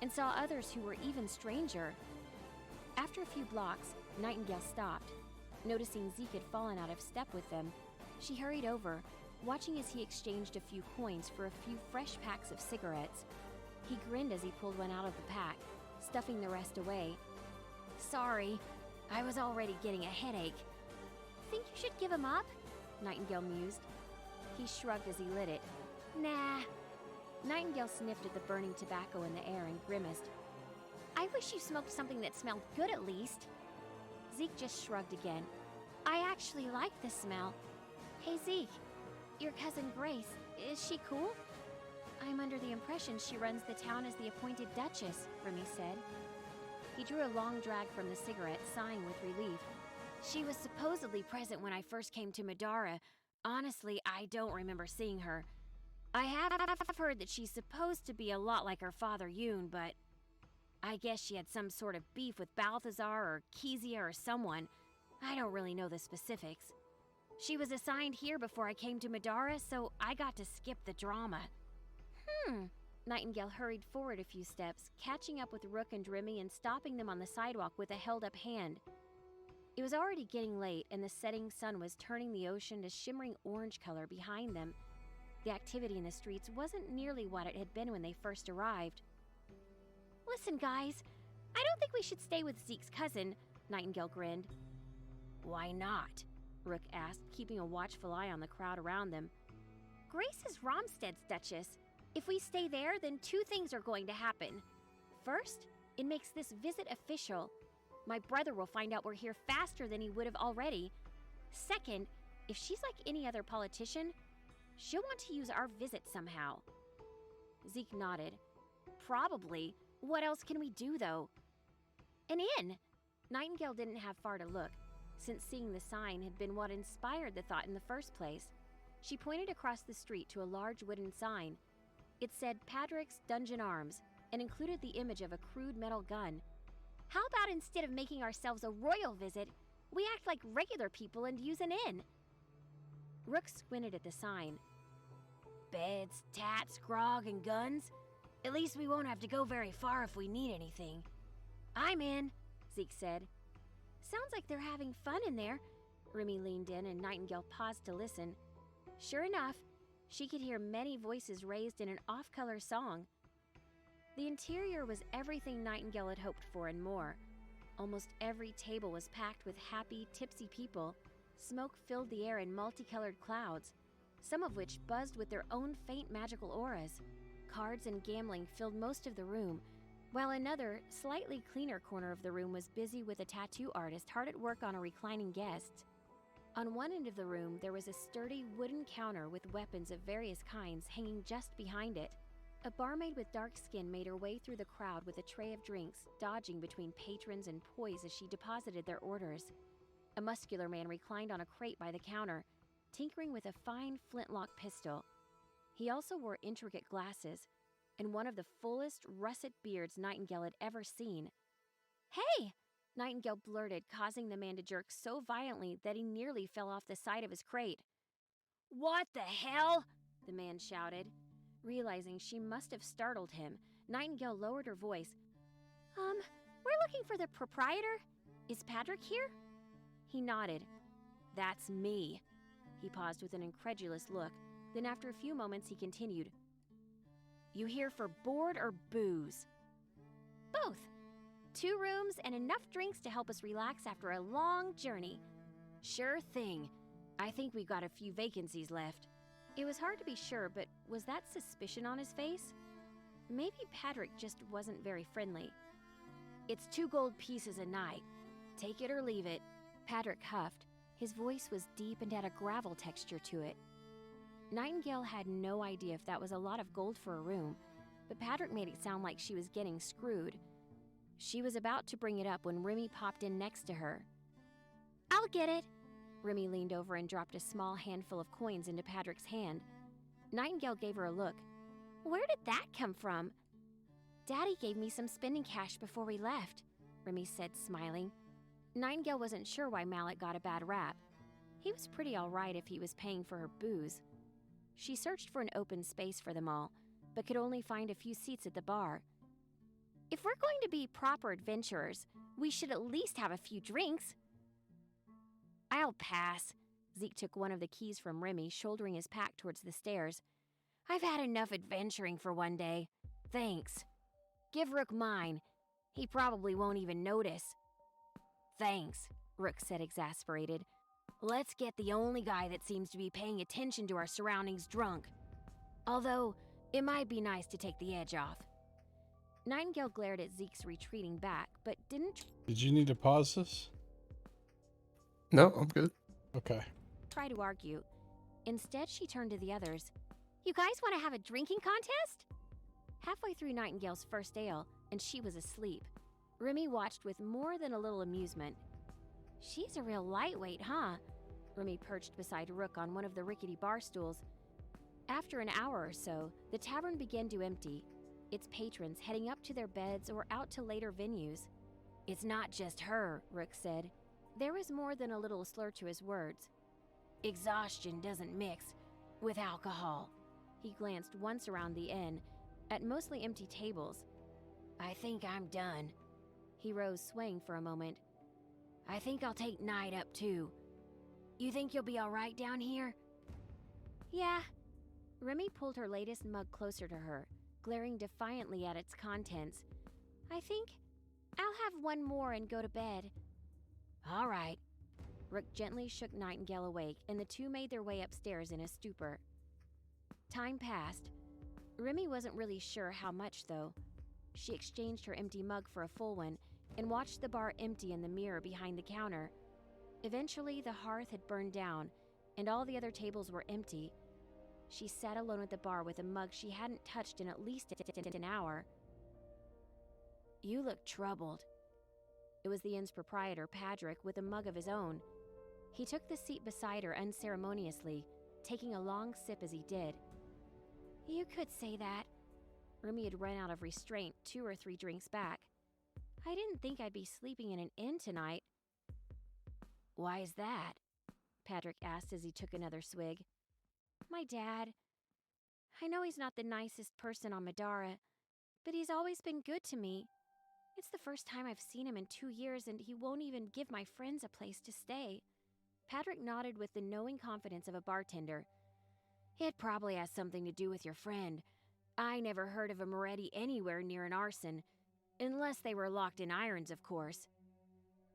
and saw others who were even stranger. After a few blocks, Nightingale stopped. Noticing Zeke had fallen out of step with them, she hurried over, watching as he exchanged a few coins for a few fresh packs of cigarettes. He grinned as he pulled one out of the pack, stuffing the rest away. Sorry, I was already getting a headache. Think you should give him up? Nightingale mused. He shrugged as he lit it. Nah. Nightingale sniffed at the burning tobacco in the air and grimaced. I wish you smoked something that smelled good at least. Zeke just shrugged again. I actually like the smell. Hey Zeke, your cousin Grace, is she cool? I'm under the impression she runs the town as the appointed Duchess, Remy said. He drew a long drag from the cigarette, sighing with relief. She was supposedly present when I first came to Middara. Honestly, I don't remember seeing her. I have heard that she's supposed to be a lot like her father Yoon, but I guess she had some sort of beef with Balthazar or Kezia or someone. I don't really know the specifics. She was assigned here before I came to Middara, so I got to skip the drama. Nightingale hurried forward a few steps, catching up with Rook and Remy and stopping them on the sidewalk with a held-up hand. It was already getting late, and the setting sun was turning the ocean to shimmering orange color behind them. The activity in the streets wasn't nearly what it had been when they first arrived. Listen, guys, I don't think we should stay with Zeke's cousin, Nightingale grinned. Why not? Rook asked, keeping a watchful eye on the crowd around them. Grace is Romstead's Duchess. If we stay there, then two things are going to happen. First, it makes this visit official. My brother will find out we're here faster than he would have already. Second, if she's like any other politician, she'll want to use our visit somehow. Zeke nodded. Probably. What else can we do, though? An inn. Nightingale didn't have far to look, since seeing the sign had been what inspired the thought in the first place. She pointed across the street to a large wooden sign. It said Padrick's Dungeon Arms and included the image of a crude metal gun. How about instead of making ourselves a royal visit, we act like regular people and use an inn? Rook squinted at the sign. Beds, tats, grog, and guns? At least we won't have to go very far if we need anything. I'm in, Zeke said. Sounds like they're having fun in there. Remy leaned in and Nightingale paused to listen. Sure enough, she could hear many voices raised in an off-color song. The interior was everything Nightingale had hoped for and more. Almost every table was packed with happy, tipsy people. Smoke filled the air in multicolored clouds, some of which buzzed with their own faint magical auras. Cards and gambling filled most of the room, while another, slightly cleaner corner of the room was busy with a tattoo artist hard at work on a reclining guest. On one end of the room, there was a sturdy wooden counter with weapons of various kinds hanging just behind it. A barmaid with dark skin made her way through the crowd with a tray of drinks, dodging between patrons and poise as she deposited their orders. A muscular man reclined on a crate by the counter, tinkering with a fine flintlock pistol. He also wore intricate glasses and one of the fullest russet beards Nightingale had ever seen. Hey! Nightingale blurted, causing the man to jerk so violently that he nearly fell off the side of his crate. What the hell? The man shouted. Realizing she must have startled him, Nightingale lowered her voice. We're looking for the proprietor. Is Padrick here? He nodded. That's me. He paused with an incredulous look. Then after a few moments, he continued. You here for board or booze? Both. 2 rooms and enough drinks to help us relax after a long journey. Sure thing. I think we've got a few vacancies left. It was hard to be sure, but was that suspicion on his face? Maybe Padrick just wasn't very friendly. It's 2 gold pieces a night. Take it or leave it. Padrick huffed. His voice was deep and had a gravel texture to it. Nightingale had no idea if that was a lot of gold for a room, but Padrick made it sound like she was getting screwed. She was about to bring it up when Remy popped in next to her. I'll get it. Remy leaned over and dropped a small handful of coins into Padrick's hand. Nightingale gave her a look. Where did that come from? Daddy gave me some spending cash before we left, Remy said, smiling. Nightingale wasn't sure why Mallet got a bad rap. He was pretty all right if he was paying for her booze. She searched for an open space for them all, but could only find a few seats at the bar. If we're going to be proper adventurers, we should at least have a few drinks. I'll pass. Zeke took one of the keys from Remy, shouldering his pack towards the stairs. I've had enough adventuring for one day. Thanks. Give Rook mine. He probably won't even notice. Thanks, Rook said, exasperated. Let's get the only guy that seems to be paying attention to our surroundings drunk. Although, it might be nice to take the edge off. Nightingale glared at Zeke's retreating back, but didn't Did you need to pause this? No, I'm good. Okay. try to argue. Instead, she turned to the others. You guys want to have a drinking contest? Halfway through Nightingale's first ale, and she was asleep. Remy watched with more than a little amusement. She's a real lightweight, huh? Remy perched beside Rook on one of the rickety bar stools. After an hour or so, the tavern began to empty, its patrons heading up to their beds or out to later venues. It's not just her, Rook said. There was more than a little slur to his words. Exhaustion doesn't mix with alcohol. He glanced once around the inn, at mostly empty tables. I think I'm done. He rose, swaying for a moment. I think I'll take Night up too. You think you'll be all right down here? Yeah. Remy pulled her latest mug closer to her, glaring defiantly at its contents. I think I'll have one more and go to bed. All right. Rook gently shook Nightingale awake, and the two made their way upstairs in a stupor. Time passed. Remy wasn't really sure how much, though. She exchanged her empty mug for a full one and watched the bar empty in the mirror behind the counter. Eventually, the hearth had burned down, and all the other tables were empty. She sat alone at the bar with a mug she hadn't touched in at least an hour. You look troubled. It was the inn's proprietor, Patrick, with a mug of his own. He took the seat beside her unceremoniously, taking a long sip as he did. You could say that. Remy had run out of restraint 2 or 3 drinks back. I didn't think I'd be sleeping in an inn tonight. Why is that? Patrick asked as he took another swig. My dad. I know he's not the nicest person on Middara, but he's always been good to me. It's the first time I've seen him in 2 years, and he won't even give my friends a place to stay. Patrick nodded with the knowing confidence of a bartender. It probably has something to do with your friend. I never heard of a Moretti anywhere near an arson, unless they were locked in irons, of course.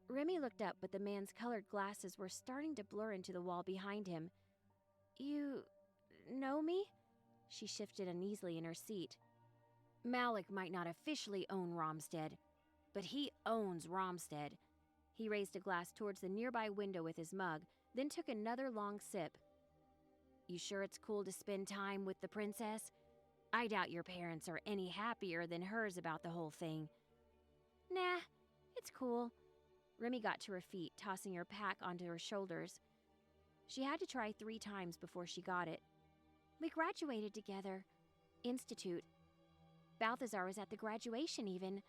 Remy looked up, but the man's colored glasses were starting to blur into the wall behind him. You know me? She shifted uneasily in her seat. Malik might not officially own Romstead, but he owns Romstead. He raised a glass towards the nearby window with his mug, then took another long sip. You sure it's cool to spend time with the princess? I doubt your parents are any happier than hers about the whole thing. Nah, it's cool. Remy got to her feet, tossing her pack onto her shoulders. She had to try 3 times before she got it. We graduated together. Institute. Balthazar was at the graduation even.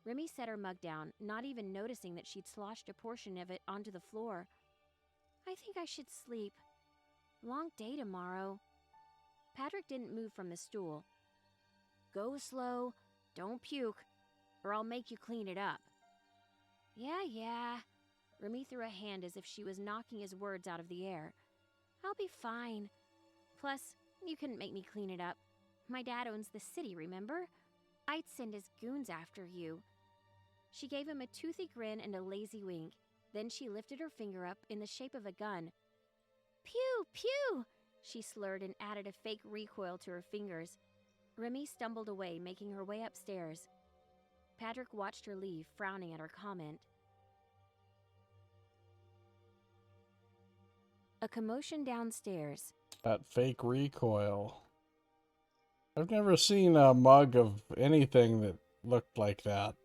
Remy set her mug down, not even noticing that she'd sloshed a portion of it onto the floor. I think I should sleep. Long day tomorrow. Patrick didn't move from the stool. Go slow, don't puke, or I'll make you clean it up. Yeah. Remy threw a hand as if she was knocking his words out of the air. I'll be fine. Plus, you couldn't make me clean it up. My dad owns the city, remember? I'd send his goons after you. She gave him a toothy grin and a lazy wink. Then she lifted her finger up in the shape of a gun. Pew, pew! She slurred and added a fake recoil to her fingers. Remy stumbled away, making her way upstairs. Patrick watched her leave, frowning at her comment. A commotion downstairs. That fake recoil. I've never seen a mug of anything that looked like that.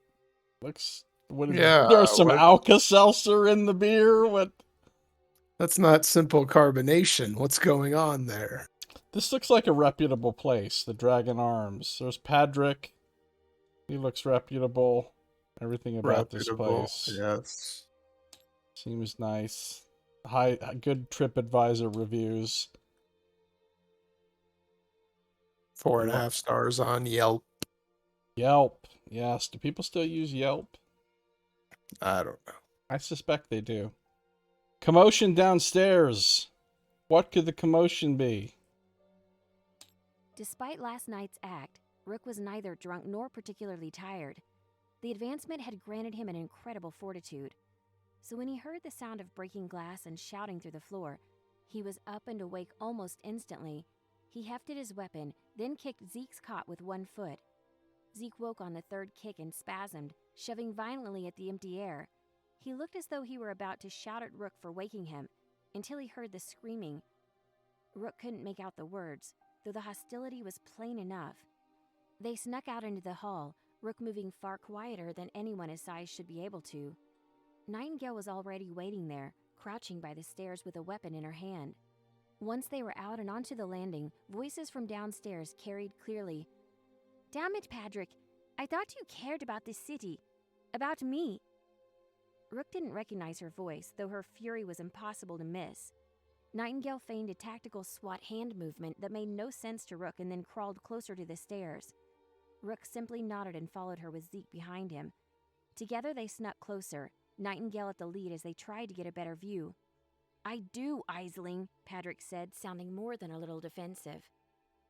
Looks... What is Yeah, there's some what- Alka-Seltzer in the beer? What? That's not simple carbonation. What's going on there? This looks like a reputable place, the Dragon Arms. There's Patrick. He looks reputable. Everything about this place Yes. seems nice. Good TripAdvisor reviews. 4.5 stars on Yelp. Yelp. Yes. Do people still use Yelp? I don't know. I suspect they do. Commotion downstairs. What could the commotion be? Despite last night's act, Rook was neither drunk nor particularly tired. The advancement had granted him an incredible fortitude. So when he heard the sound of breaking glass and shouting through the floor, he was up and awake almost instantly. He hefted his weapon, then kicked Zeke's cot with one foot. Zeke woke on the third kick and spasmed, shoving violently at the empty air. He looked as though he were about to shout at Rook for waking him, until he heard the screaming. Rook couldn't make out the words, though the hostility was plain enough. They snuck out into the hall, Rook moving far quieter than anyone his size should be able to. Nightingale was already waiting there, crouching by the stairs with a weapon in her hand. Once they were out and onto the landing, voices from downstairs carried clearly, "Damn it, Patrick! I thought you cared about this city. About me." Rook didn't recognize her voice, though her fury was impossible to miss. Nightingale feigned a tactical SWAT hand movement that made no sense to Rook and then crawled closer to the stairs. Rook simply nodded and followed her with Zeke behind him. Together they snuck closer, Nightingale at the lead as they tried to get a better view. "I do, Aisling," Patrick said, sounding more than a little defensive.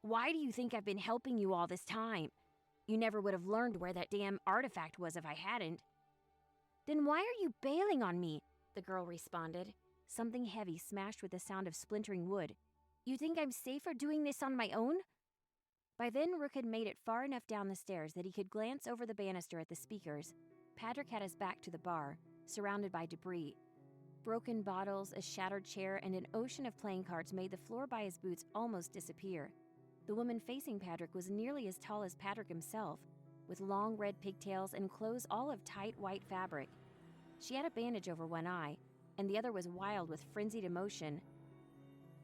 "Why do you think I've been helping you all this time? You never would have learned where that damn artifact was if I hadn't." "Then why are you bailing on me?" the girl responded. Something heavy smashed with the sound of splintering wood. "You think I'm safer doing this on my own?" By then, Rook had made it far enough down the stairs that he could glance over the banister at the speakers. Patrick had his back to the bar, surrounded by debris. Broken bottles, a shattered chair, and an ocean of playing cards made the floor by his boots almost disappear. The woman facing Patrick was nearly as tall as Patrick himself, with long red pigtails and clothes all of tight white fabric. She had a bandage over one eye, and the other was wild with frenzied emotion.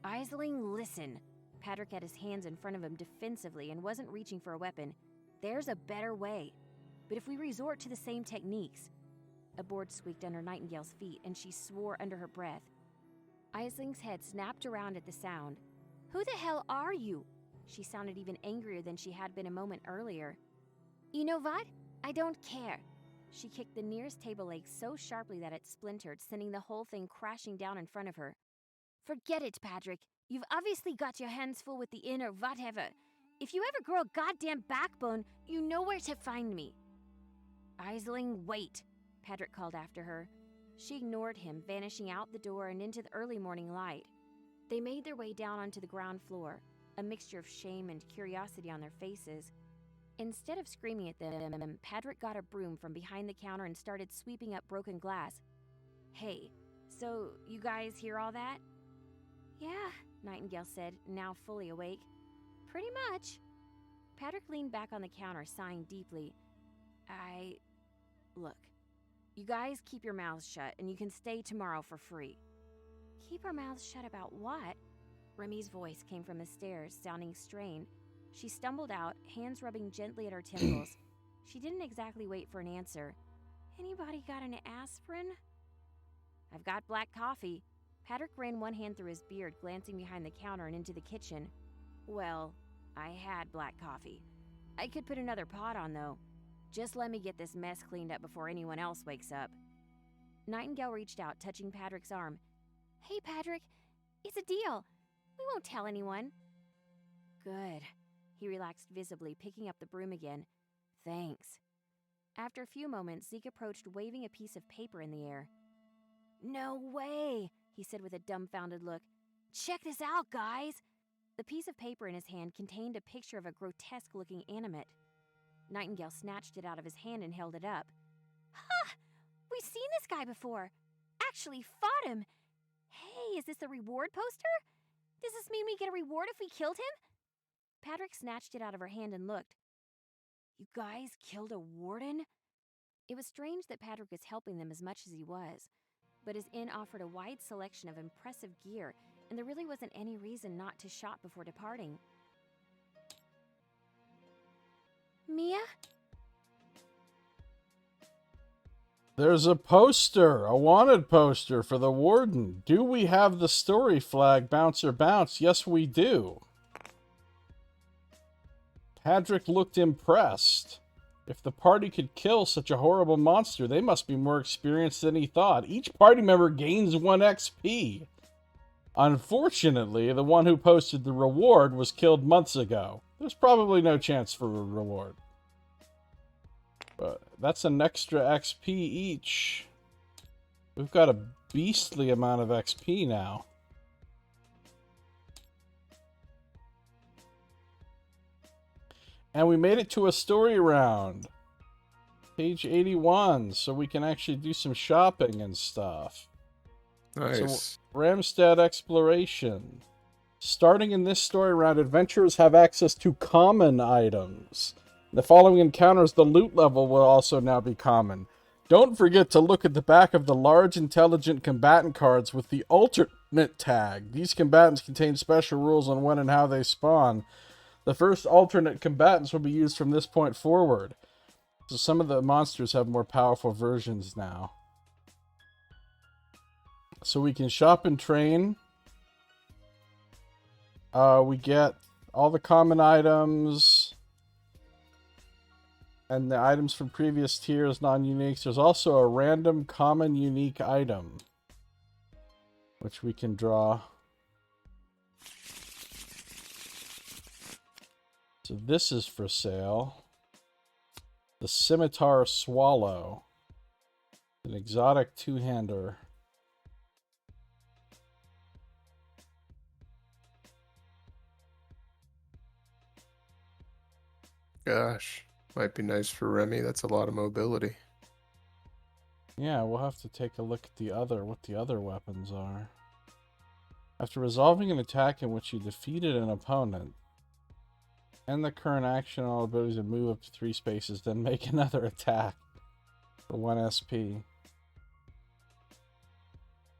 "Aisling, listen." Patrick had his hands in front of him defensively and wasn't reaching for a weapon. "There's a better way. But if we resort to the same techniques..." A board squeaked under Nightingale's feet, and she swore under her breath. Aisling's head snapped around at the sound. "Who the hell are you?" She sounded even angrier than she had been a moment earlier. "You know what? I don't care." She kicked the nearest table leg so sharply that it splintered, sending the whole thing crashing down in front of her. "Forget it, Patrick. You've obviously got your hands full with the inn or whatever. If you ever grow a goddamn backbone, you know where to find me." "Aisling, wait," Patrick called after her. She ignored him, vanishing out the door and into the early morning light. They made their way down onto the ground floor, a mixture of shame and curiosity on their faces. Instead of screaming at them, Patrick got a broom from behind the counter and started sweeping up broken glass. "Hey, so you guys hear all that?" "Yeah," Nightingale said, now fully awake. "Pretty much." Patrick leaned back on the counter, sighing deeply. Look, you guys keep your mouths shut, and you can stay tomorrow for free." "Keep our mouths shut about what?" Remy's voice came from the stairs, sounding strained. She stumbled out, hands rubbing gently at her temples. She didn't exactly wait for an answer. "Anybody got an aspirin?" "I've got black coffee." Patrick ran one hand through his beard, glancing behind the counter and into the kitchen. "Well, I had black coffee. I could put another pot on, though. Just let me get this mess cleaned up before anyone else wakes up." Nightingale reached out, touching Patrick's arm. "Hey, Patrick, it's a deal. We won't tell anyone." "Good." He relaxed visibly, picking up the broom again. "Thanks." After a few moments, Zeke approached, waving a piece of paper in the air. "No way," he said with a dumbfounded look. "Check this out, guys." The piece of paper in his hand contained a picture of a grotesque-looking animate. Nightingale snatched it out of his hand and held it up. "Ha! We've seen this guy before. Actually fought him. Hey, is this a reward poster? Does this mean we get a reward if we killed him?" Patrick snatched it out of her hand and looked. "You guys killed a warden?" It was strange that Patrick was helping them as much as he was, but his inn offered a wide selection of impressive gear, and there really wasn't any reason not to shop before departing. "Mia?" There's a poster, a wanted poster for the warden. Do we have the story flag, Bouncer Bounce? Yes, we do. Patrick looked impressed. If the party could kill such a horrible monster, they must be more experienced than he thought. Each party member gains 1 XP. Unfortunately, the one who posted the reward was killed months ago. There's probably no chance for a reward. But that's an extra XP each. We've got a beastly amount of XP now. And we made it to a story round. Page 81, so we can actually do some shopping and stuff. Nice. So, Ramstead Exploration. Starting in this story round, adventurers have access to common items. The following encounters, the loot level will also now be common. Don't forget to look at the back of the large intelligent combatant cards with the alternate tag. These combatants contain special rules on when and how they spawn. The first alternate combatants will be used from this point forward. So some of the monsters have more powerful versions now. So we can shop and train. We get all the common items. And the items from previous tiers, non-uniques. There's also a random common unique item, which we can draw. So this is for sale. The Scimitar Swallow. An exotic two-hander. Gosh, might be nice for Remy. That's a lot of mobility. Yeah, we'll have to take a look at what the other weapons are. After resolving an attack in which you defeated an opponent, end the current action on all abilities and move up to 3 spaces, then make another attack for 1 SP.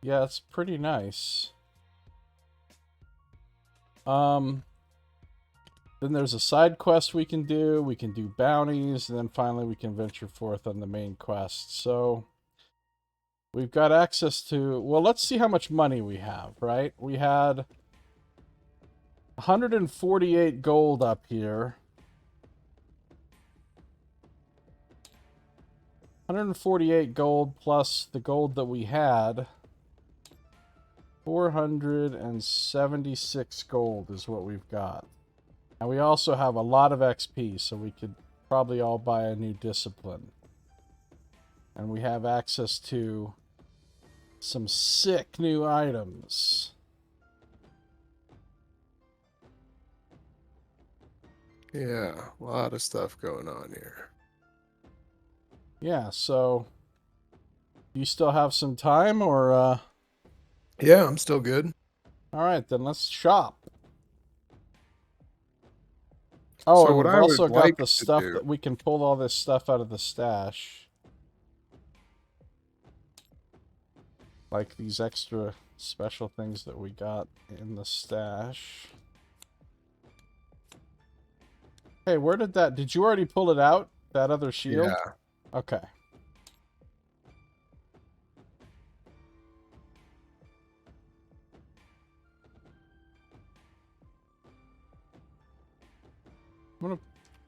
Yeah, it's pretty nice. Then there's a side quest we can do bounties, and then finally we can venture forth on the main quest. So we've got access to, well, let's see how much money we have, right? We had 148 gold up here. 148 gold plus the gold that we had. 476 gold is what we've got. And we also have a lot of XP, so we could probably all buy a new discipline. And we have access to some sick new items. Yeah, a lot of stuff going on here. Yeah, so do you still have some time, or Yeah, I'm still good. Alright, then let's shop. Oh, So and what we've I would also got like the to stuff do- that we can pull all this stuff out of the stash. Like these extra special things that we got in the stash. Hey, where did you already pull it out? That other shield? Yeah. Okay. I'm gonna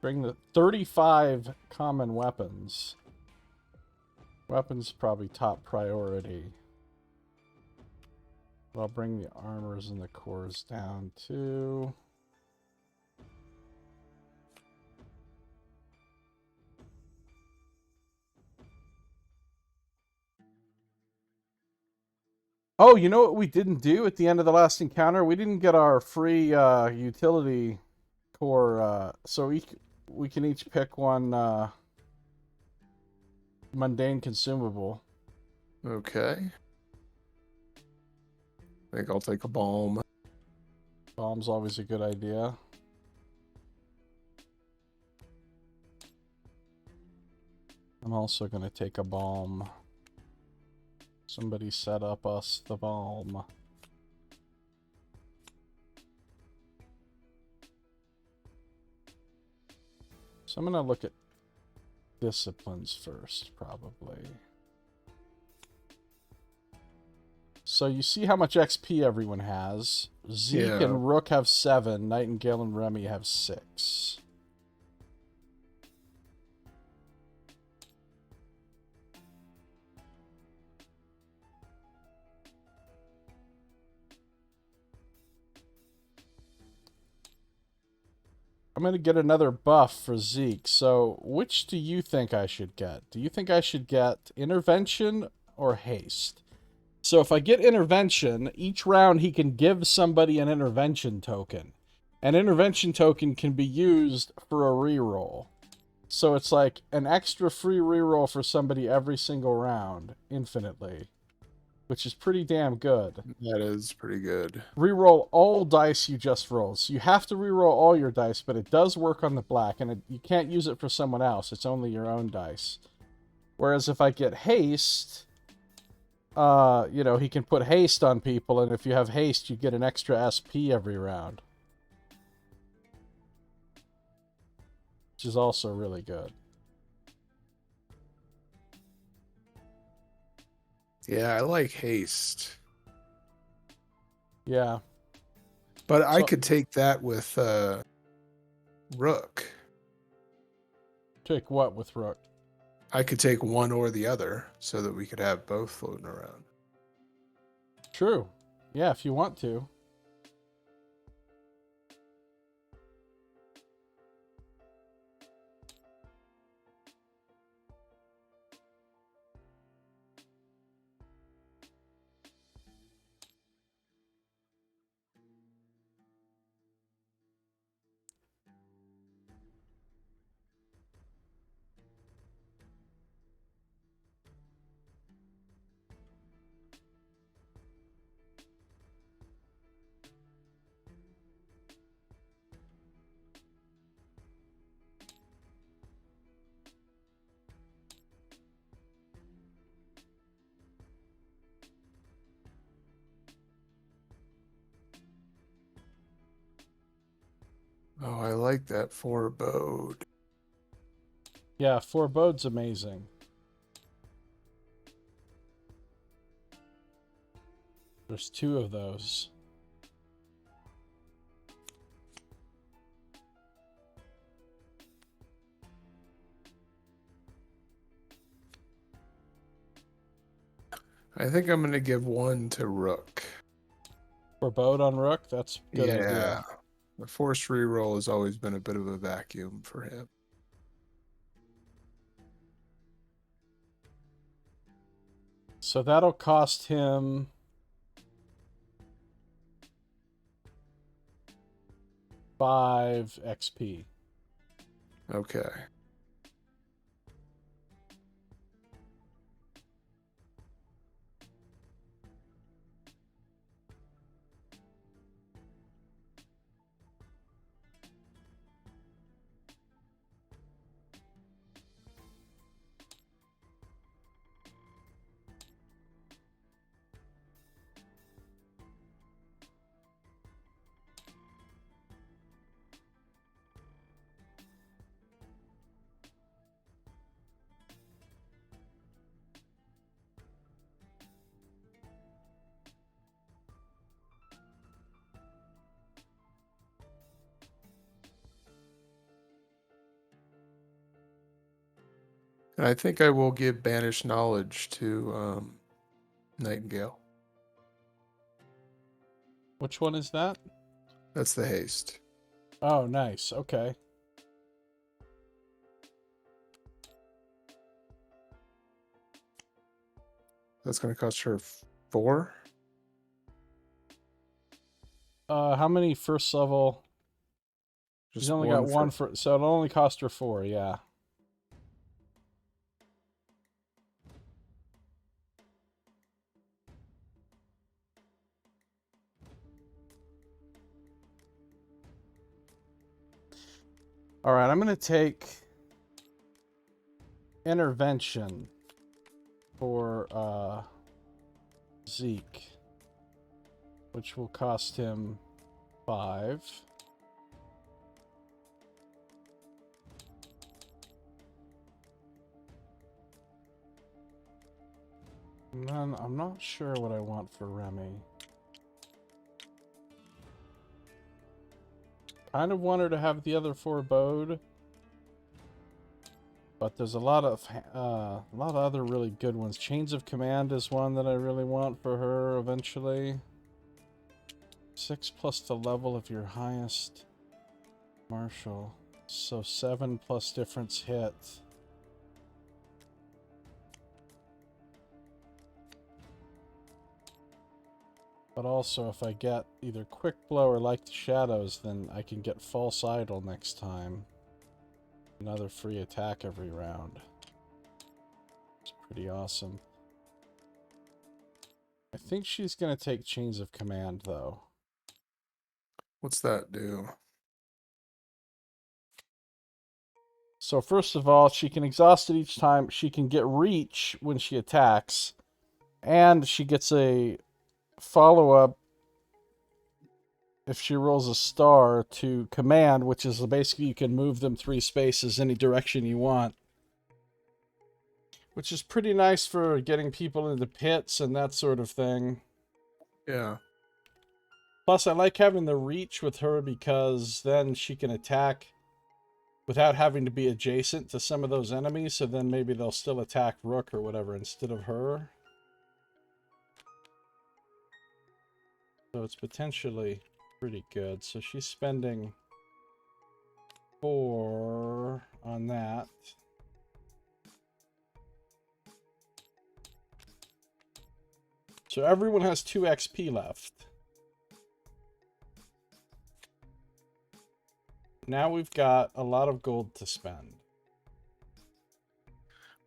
bring the 35 common weapons. Weapons probably top priority. But I'll bring the armors and the cores down too. Oh, you know what we didn't do at the end of the last encounter? We didn't get our free utility core, so we can each pick one mundane consumable. Okay. I think I'll take a balm. Bomb's always a good idea. I'm also going to take a bomb. Somebody set up us the bomb. So I'm going to look at disciplines first, probably. So you see how much XP everyone has. Zeke Yeah. and Rook have 7. Nightingale and Remy have 6. I'm going to get another buff for Zeke. So which do you think I should get? Do you think I should get Intervention or Haste? So if I get Intervention, each round he can give somebody an Intervention token. An intervention token can be used for a reroll. So it's like an extra free reroll for somebody every single round, infinitely. Which is pretty damn good. That is pretty good. Reroll all dice you just rolled. So you have to reroll all your dice, but it does work on the black, and you can't use it for someone else. It's only your own dice. Whereas if I get haste, you know, he can put haste on people, and if you have haste, you get an extra SP every round. Which is also really good. Yeah, I like haste. Yeah. But I could take that with Rook. Take what with Rook? I could take one or the other so that we could have both floating around. True. Yeah, if you want to. Oh, I like that forebode. Yeah, forebode's amazing. There's 2 of those. I think I'm going to give one to Rook. Forebode on Rook? That's a good idea. The forced reroll has always been a bit of a vacuum for him. So that'll cost him... $5 XP. Okay. And I think I will give Banished Knowledge to Nightingale. Which one is that? That's the haste. Oh, nice. Okay. That's going to cost her 4. How many first level? She's only got one for, so it'll only cost her 4, yeah. Alright, I'm going to take intervention for Zeke, which will cost him 5. And then I'm not sure what I want for Remy. Kind of want her to have the other forebode, but there's a lot of other really good ones. Chains of Command is one that I really want for her eventually. 6 plus the level of your highest martial, so 7 plus difference hit. But also, if I get either Quick Blow or Like the Shadows, then I can get False Idol next time. Another free attack every round. It's pretty awesome. I think she's going to take Chains of Command, though. What's that do? So first of all, she can exhaust it each time. She can get Reach when she attacks. And she gets a follow-up if she rolls a star to Command, which is basically you can move them 3 spaces any direction you want. Which is pretty nice for getting people into pits and that sort of thing. Yeah. Plus, I like having the Reach with her because then she can attack without having to be adjacent to some of those enemies, so then maybe they'll still attack Rook or whatever instead of her. So it's potentially pretty good. So she's spending 4 on that. So everyone has 2 XP left. Now we've got a lot of gold to spend.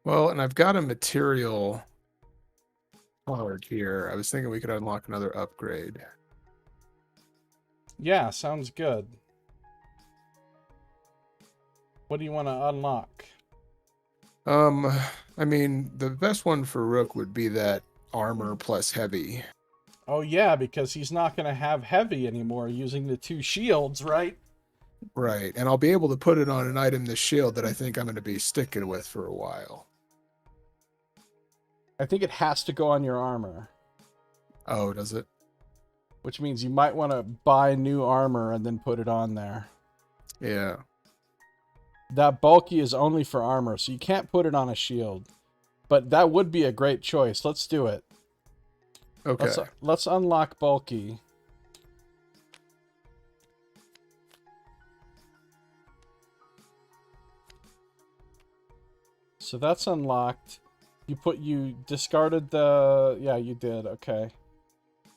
Well, and I've got a material card here. I was thinking we could unlock another upgrade. Yeah, sounds good. What do you want to unlock? I mean, the best one for Rook would be that armor plus heavy. Oh yeah, because he's not going to have heavy anymore using the 2 shields, right? Right, and I'll be able to put it on an item, the shield, that I think I'm going to be sticking with for a while. I think it has to go on your armor. Oh, does it? Which means you might want to buy new armor and then put it on there. Yeah. That bulky is only for armor, so you can't put it on a shield. But that would be a great choice. Let's do it. Okay. Let's unlock bulky. So that's unlocked. You discarded the... Yeah, you did. Okay.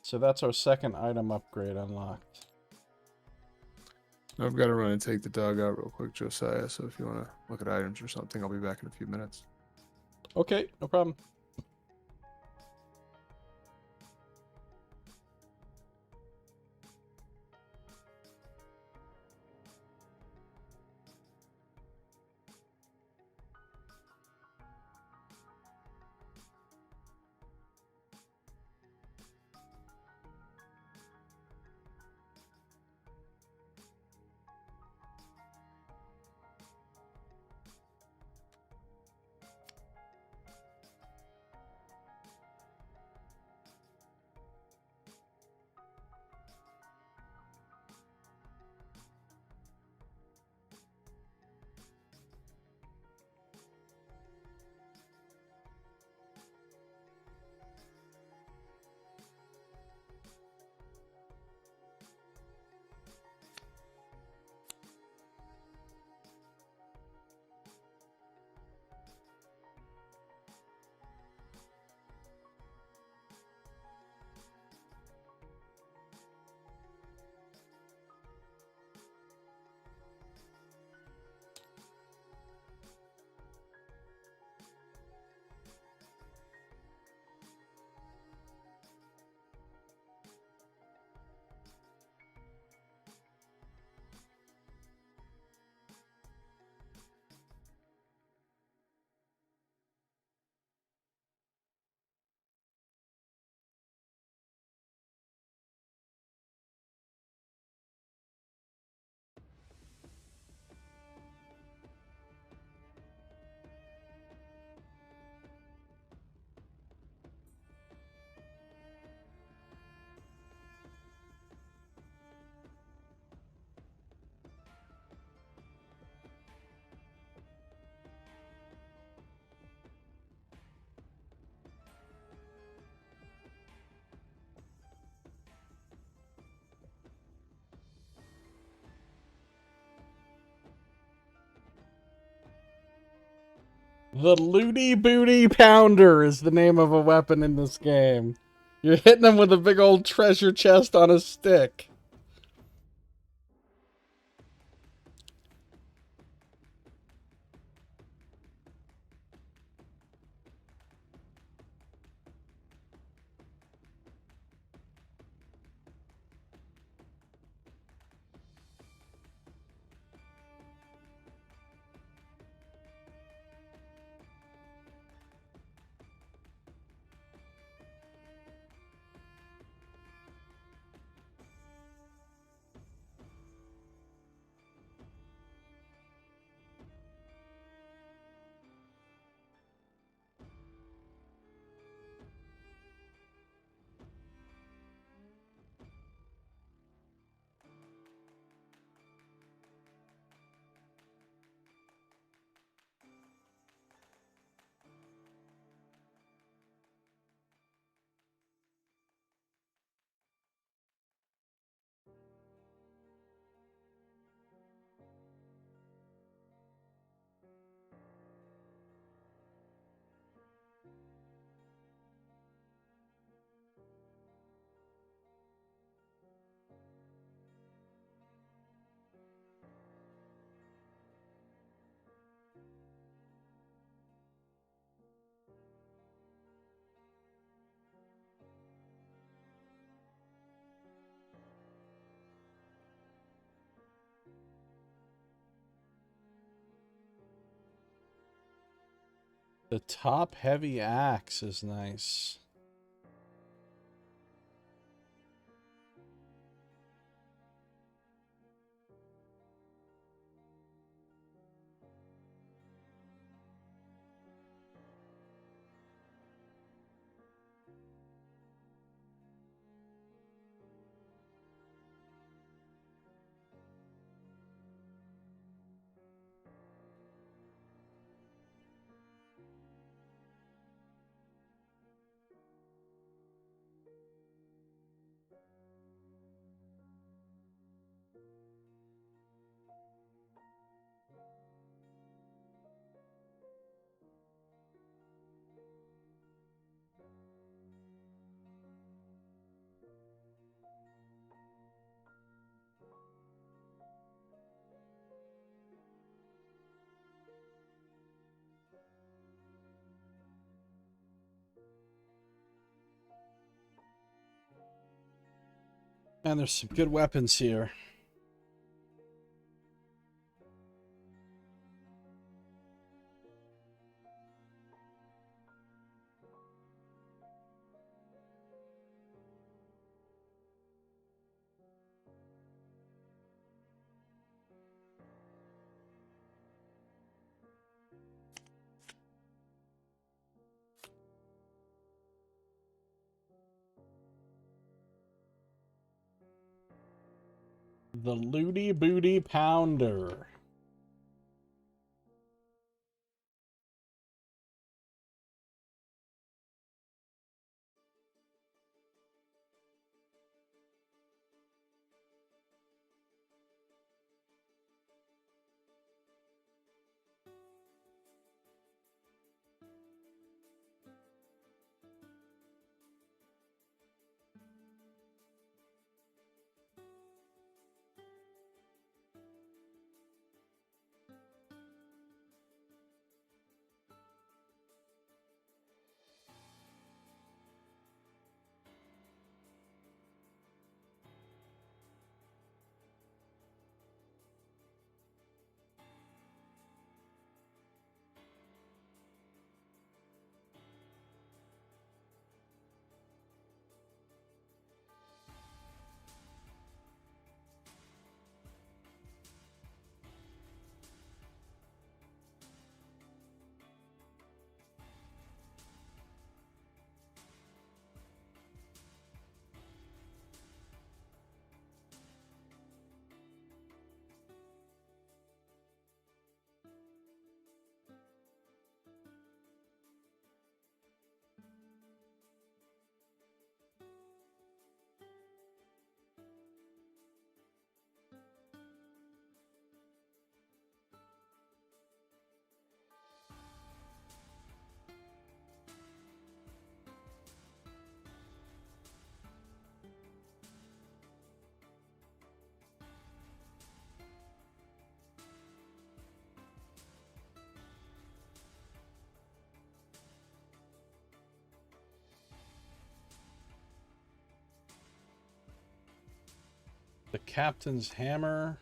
So that's our second item upgrade unlocked. I've got to run and take the dog out real quick, Josiah, so if you want to look at items or something, I'll be back in a few minutes. Okay, no problem. The Looty Booty Pounder is the name of a weapon in this game. You're hitting him with a big old treasure chest on a stick. The top-heavy axe is nice. And there's some good weapons here. The Looty Booty Pounder. The captain's hammer.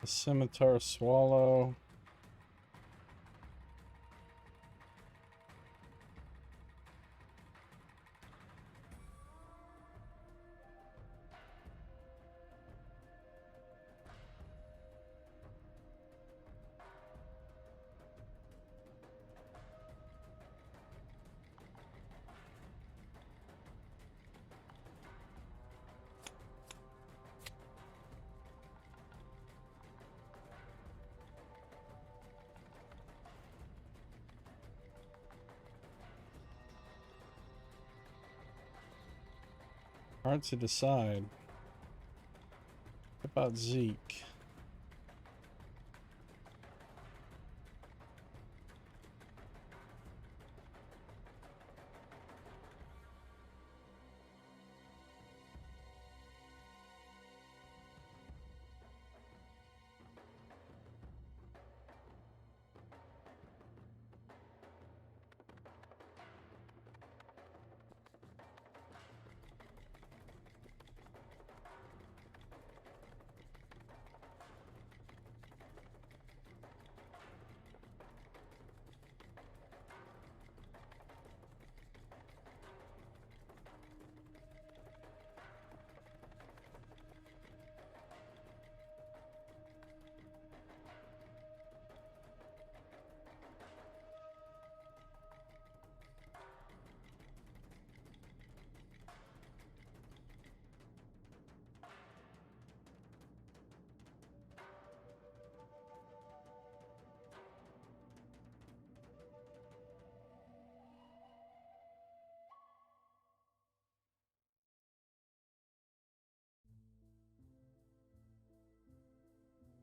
The scimitar swallow. Hard to decide. What about Zeke?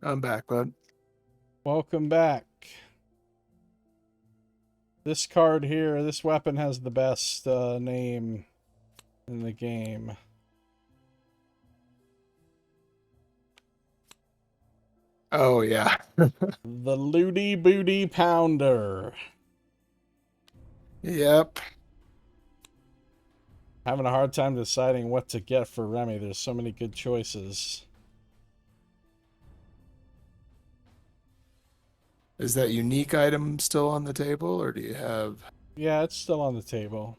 I'm back, bud. Welcome back. This card here, this weapon has the best name in the game. Oh, yeah. The Looty Booty Pounder. Yep. Having a hard time deciding what to get for Remy. There's so many good choices. Is that unique item still on the table, or do you have... Yeah, it's still on the table.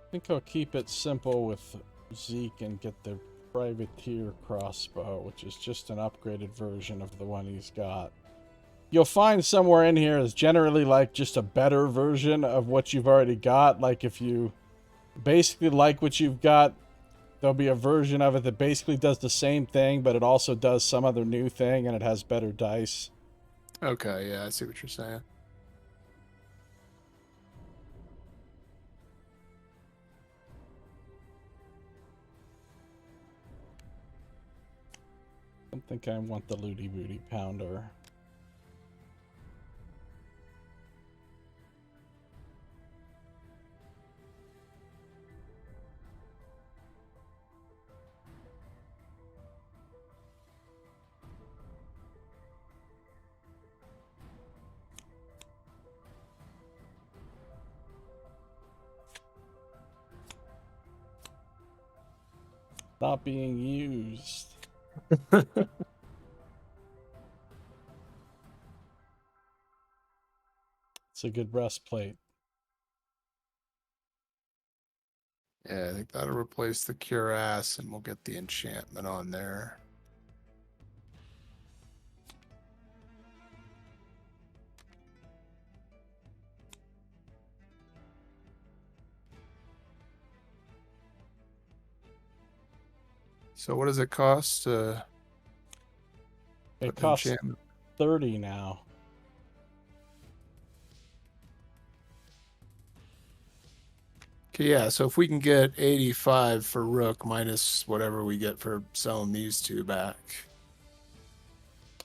I think I'll keep it simple with Zeke and get the Privateer crossbow, which is just an upgraded version of the one he's got. You'll find somewhere in here is generally like just a better version of what you've already got. Like if you basically like what you've got, there'll be a version of it that basically does the same thing, but it also does some other new thing and it has better dice. Okay, yeah, I see what you're saying. I don't think I want the Looty Booty Pounder. Not being used. a good breastplate. Yeah, I think that'll replace the cuirass, and we'll get the enchantment on there. So what does it cost to It put the costs enchantment? 30 now. Okay, yeah, so if we can get 85 for Rook minus whatever we get for selling these two back.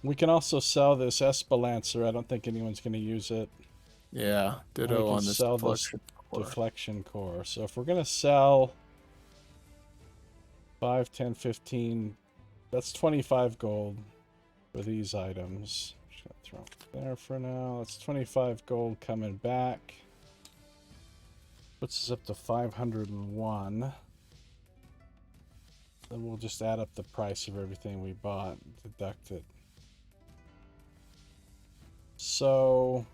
We can also sell this Espelancer. I don't think anyone's going to use it. Yeah, And we ditto can on this sell this deflection core. deflection core. So if we're going to sell 5, 10, 15, that's 25 gold for these items. Just gonna throw it there for now. That's 25 gold coming back. Puts us up to 501. Then we'll just add up the price of everything we bought, deduct it. So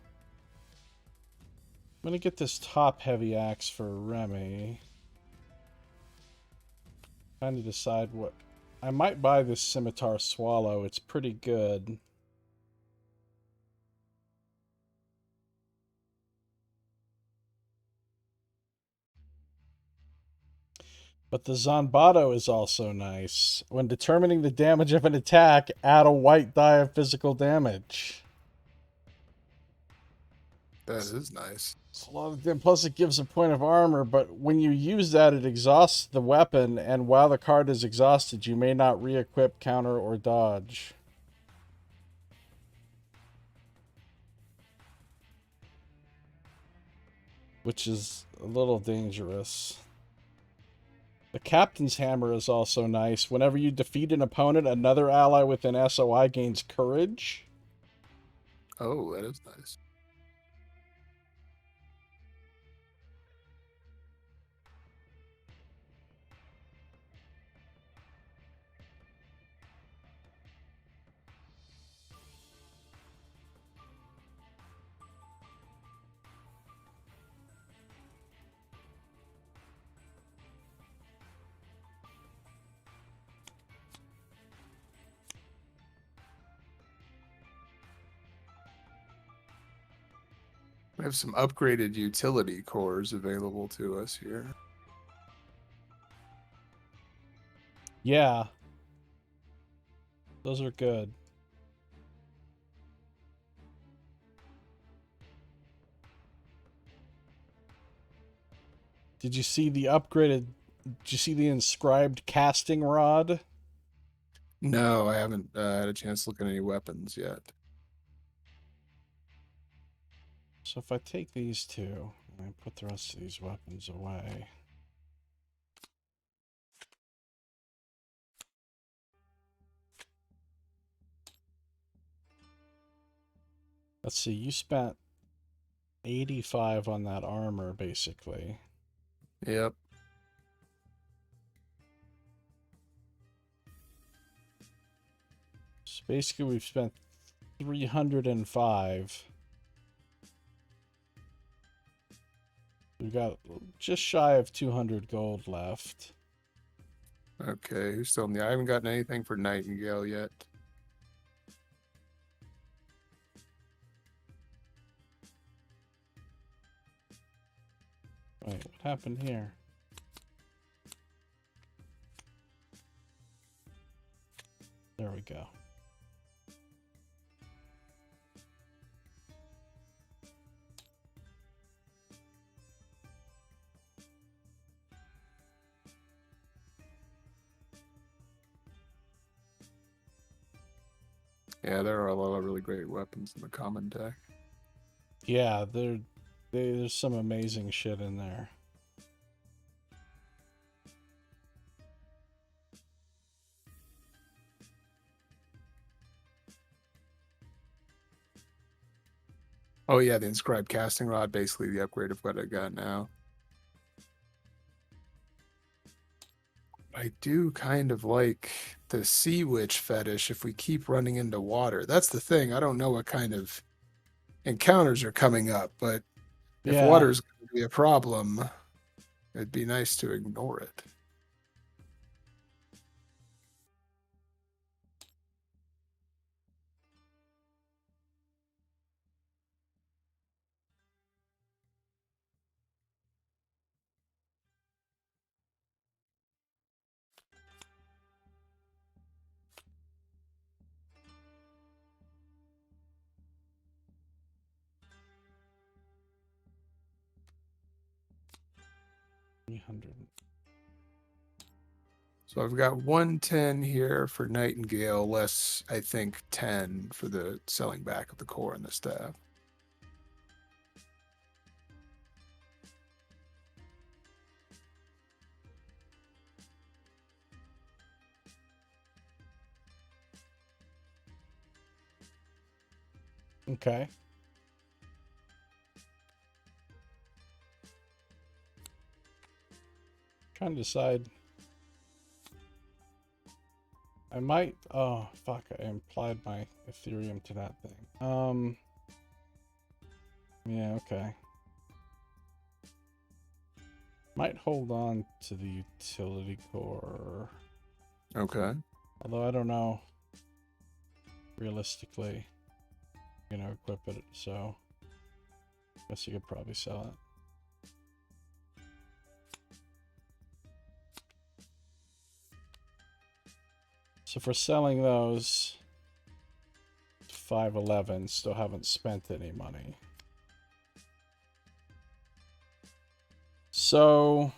I'm gonna get this top heavy axe for Remy. Trying to decide what I might buy. This scimitar swallow. It's pretty good. But the Zanbato is also nice. When determining the damage of an attack, add a white die of physical damage. That is nice. It's a lot of damage. Plus, it gives a point of armor, but when you use that, it exhausts the weapon, and while the card is exhausted, you may not re-equip, counter, or dodge. Which is a little dangerous. The Captain's Hammer is also nice. Whenever you defeat an opponent, another ally with an SOI gains courage. Oh, that is nice. We have some upgraded utility cores available to us here. Yeah. Those are good. Did you see the upgraded... Did you see the inscribed casting rod? No, I haven't had a chance to look at any weapons yet. So if I take these two, and I put the rest of these weapons away... Let's see, you spent 85 on that armor, basically. Yep. So basically, we've spent 305. We've got just shy of 200 gold left. Okay, who's still in the... I haven't gotten anything for Nightingale yet. Wait, what happened here? There we go. Yeah, there are a lot of really great weapons in the common deck. Yeah, there's some amazing shit in there. Oh yeah, the inscribed casting rod, basically the upgrade of what I got now. I do kind of like the sea witch fetish if we keep running into water. That's the thing. I don't know what kind of encounters are coming up, but if Yeah. water's going to be a problem, it'd be nice to ignore it. So I've got 110 here for Nightingale, less, I think, 10 for the selling back of the core and the staff. Okay. Trying to decide. I might. Oh fuck! I implied my Ethereum to that thing. Yeah. Okay. Might hold on to the utility core. Okay. Although I don't know. Realistically, I'm gonna equip it, so I guess you could probably sell it. So for selling those, 511, still haven't spent any money. So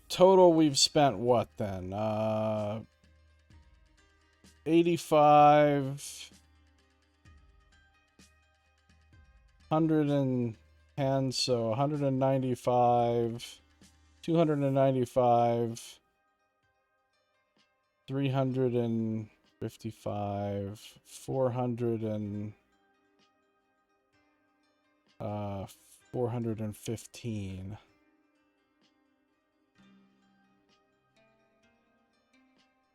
total we've spent what then? 85, 110, so 195, 295, 355, 400 and 415.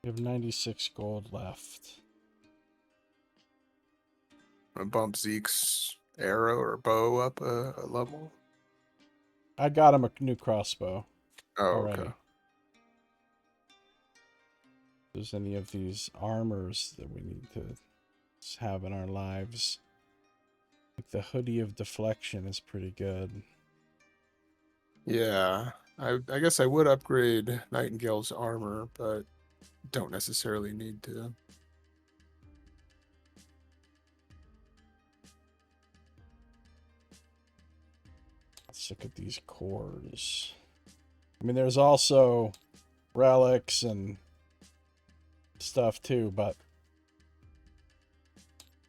We have 96 gold left. I bump Zeke's arrow or bow up a level. I got him a new crossbow Oh, already. okay. If there's any of these armors that we need to have in our lives. Like the hoodie of deflection is pretty good. Yeah, I guess I would upgrade Nightingale's armor, but don't necessarily need to. Let's look at these cores. I mean, there's also relics and stuff too, but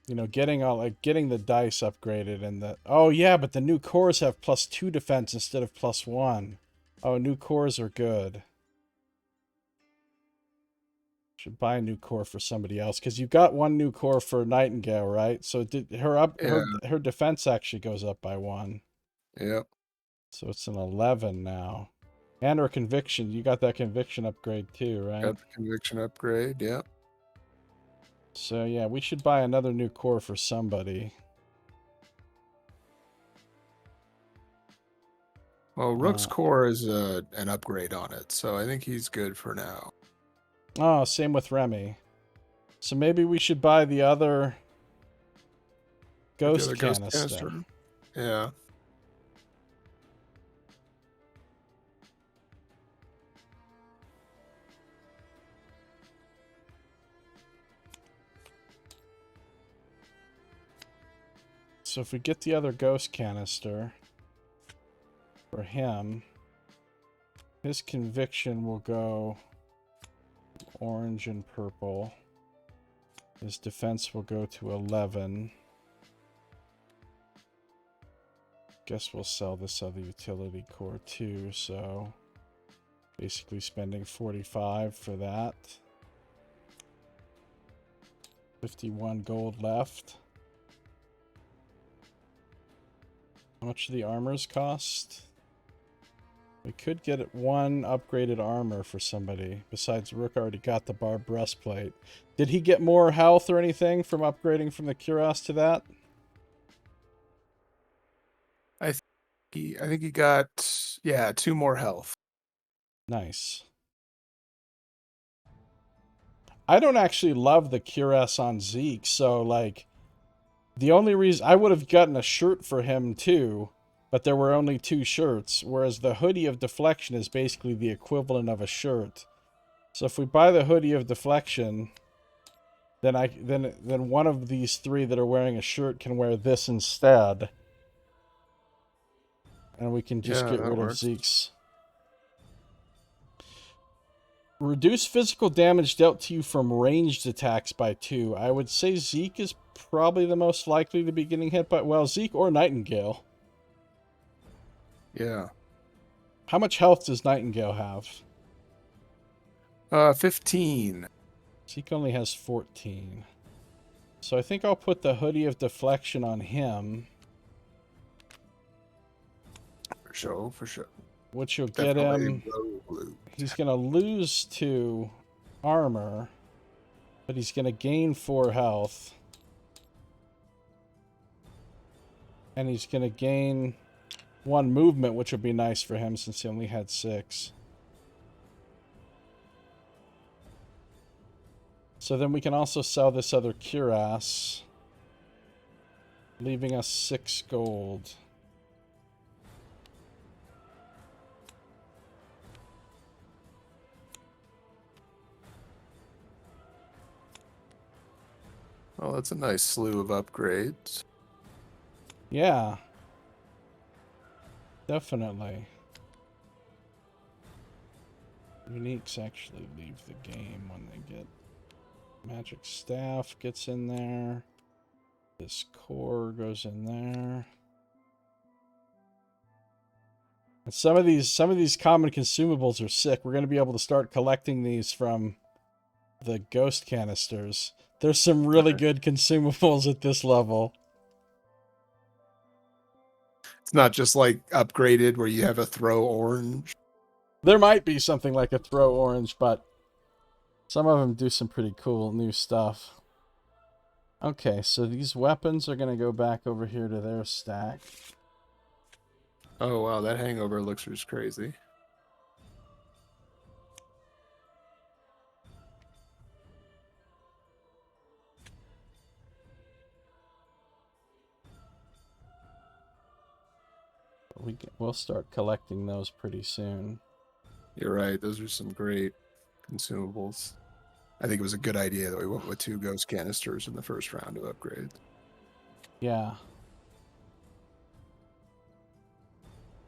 you know, getting the dice upgraded and the but the new cores have +2 defense instead of +1. Oh, new cores are good. Should buy a new core for somebody else because you've got one new core for Nightingale, right? So her defense actually goes up by 1. Yep. So it's an 11 now. And her conviction, you got that conviction upgrade too, right? Got the conviction upgrade, yep. So yeah, we should buy another new core for somebody. Well, Rook's core is an upgrade on it, so I think he's good for now. Oh, same with Remy. So maybe we should buy the other ghost canister. Yeah. So if we get the other ghost canister for him, his conviction will go orange and purple. His defense will go to 11. Guess we'll sell this other utility core too, so basically spending 45 for that. 51 gold left. How much do the armors cost? We could get one upgraded armor for somebody. Besides, Rook already got the barbed breastplate. Did he get more health or anything from upgrading from the cuirass to that? I think he got 2 more health. Nice. I don't actually love the cuirass on Zeke, so like the only reason I would have gotten a shirt for him too, but there were only 2 shirts, whereas the hoodie of deflection is basically the equivalent of a shirt. So if we buy the hoodie of deflection, then one of these 3 that are wearing a shirt can wear this instead. And we can just get rid of Zeke's. Reduce physical damage dealt to you from ranged attacks by 2. I would say Zeke is probably the most likely to be getting hit by, well, Zeke or Nightingale. Yeah. How much health does Nightingale have? 15. Zeke only has 14. So I think I'll put the hoodie of deflection on him. For sure. Which will get him... He's going to lose 2 armor, but he's going to gain 4 health. And he's going to gain 1 movement, which would be nice for him since he only had 6. So then we can also sell this other cuirass, leaving us 6 gold. Well, that's a nice slew of upgrades. Yeah. Definitely. Uniques actually leave the game when they get... Magic Staff gets in there. This core goes in there. And some of these common consumables are sick. We're going to be able to start collecting these from the ghost canisters. There's some really good consumables at this level. It's not just like upgraded where you have a throw orange. There might be something like a throw orange, but some of them do some pretty cool new stuff. Okay, so these weapons are going to go back over here to their stack. Oh, wow, that hangover looks just crazy. We'll start collecting those pretty soon. You're right, those are some great consumables. I think it was a good idea that we went with 2 ghost canisters in the first round of upgrades. Yeah.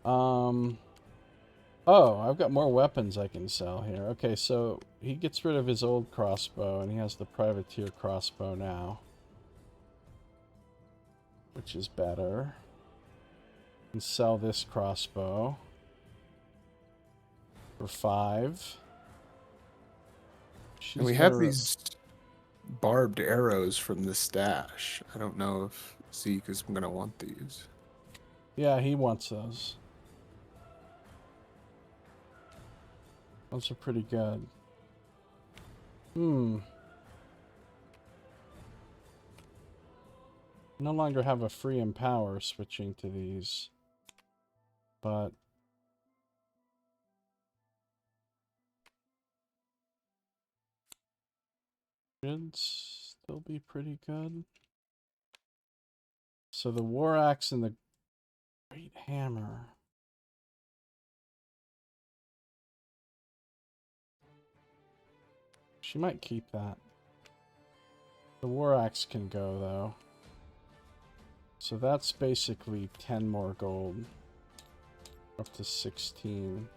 Oh, I've got more weapons I can sell here. Okay, so he gets rid of his old crossbow, and he has the privateer crossbow now, which is better. And sell this crossbow for 5. And we have these barbed arrows from the stash. I don't know if Zeke is going to want these. Yeah, he wants those. Those are pretty good. No longer have a free empower switching to these. But should still be pretty good. So the war axe and the great hammer. She might keep that. The war axe can go though. So that's basically 10 more gold. Up to 16.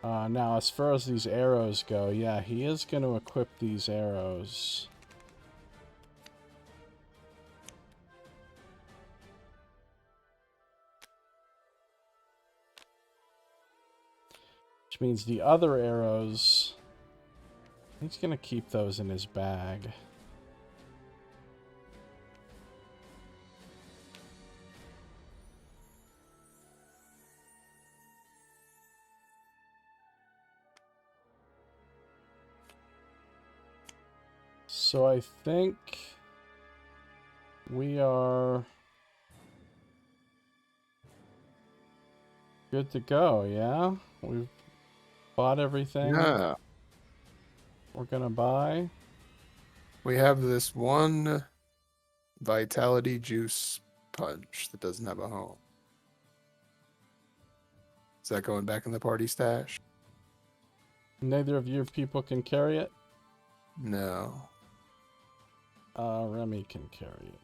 Now, as far as these arrows go, yeah, he is going to equip these arrows. Which means the other arrows, he's going to keep those in his bag. So I think we are good to go, yeah? We've bought everything Yeah. we're gonna buy. We have this one vitality juice punch that doesn't have a home. Is that going back in the party stash? Neither of you people can carry it. No. Remy can carry it.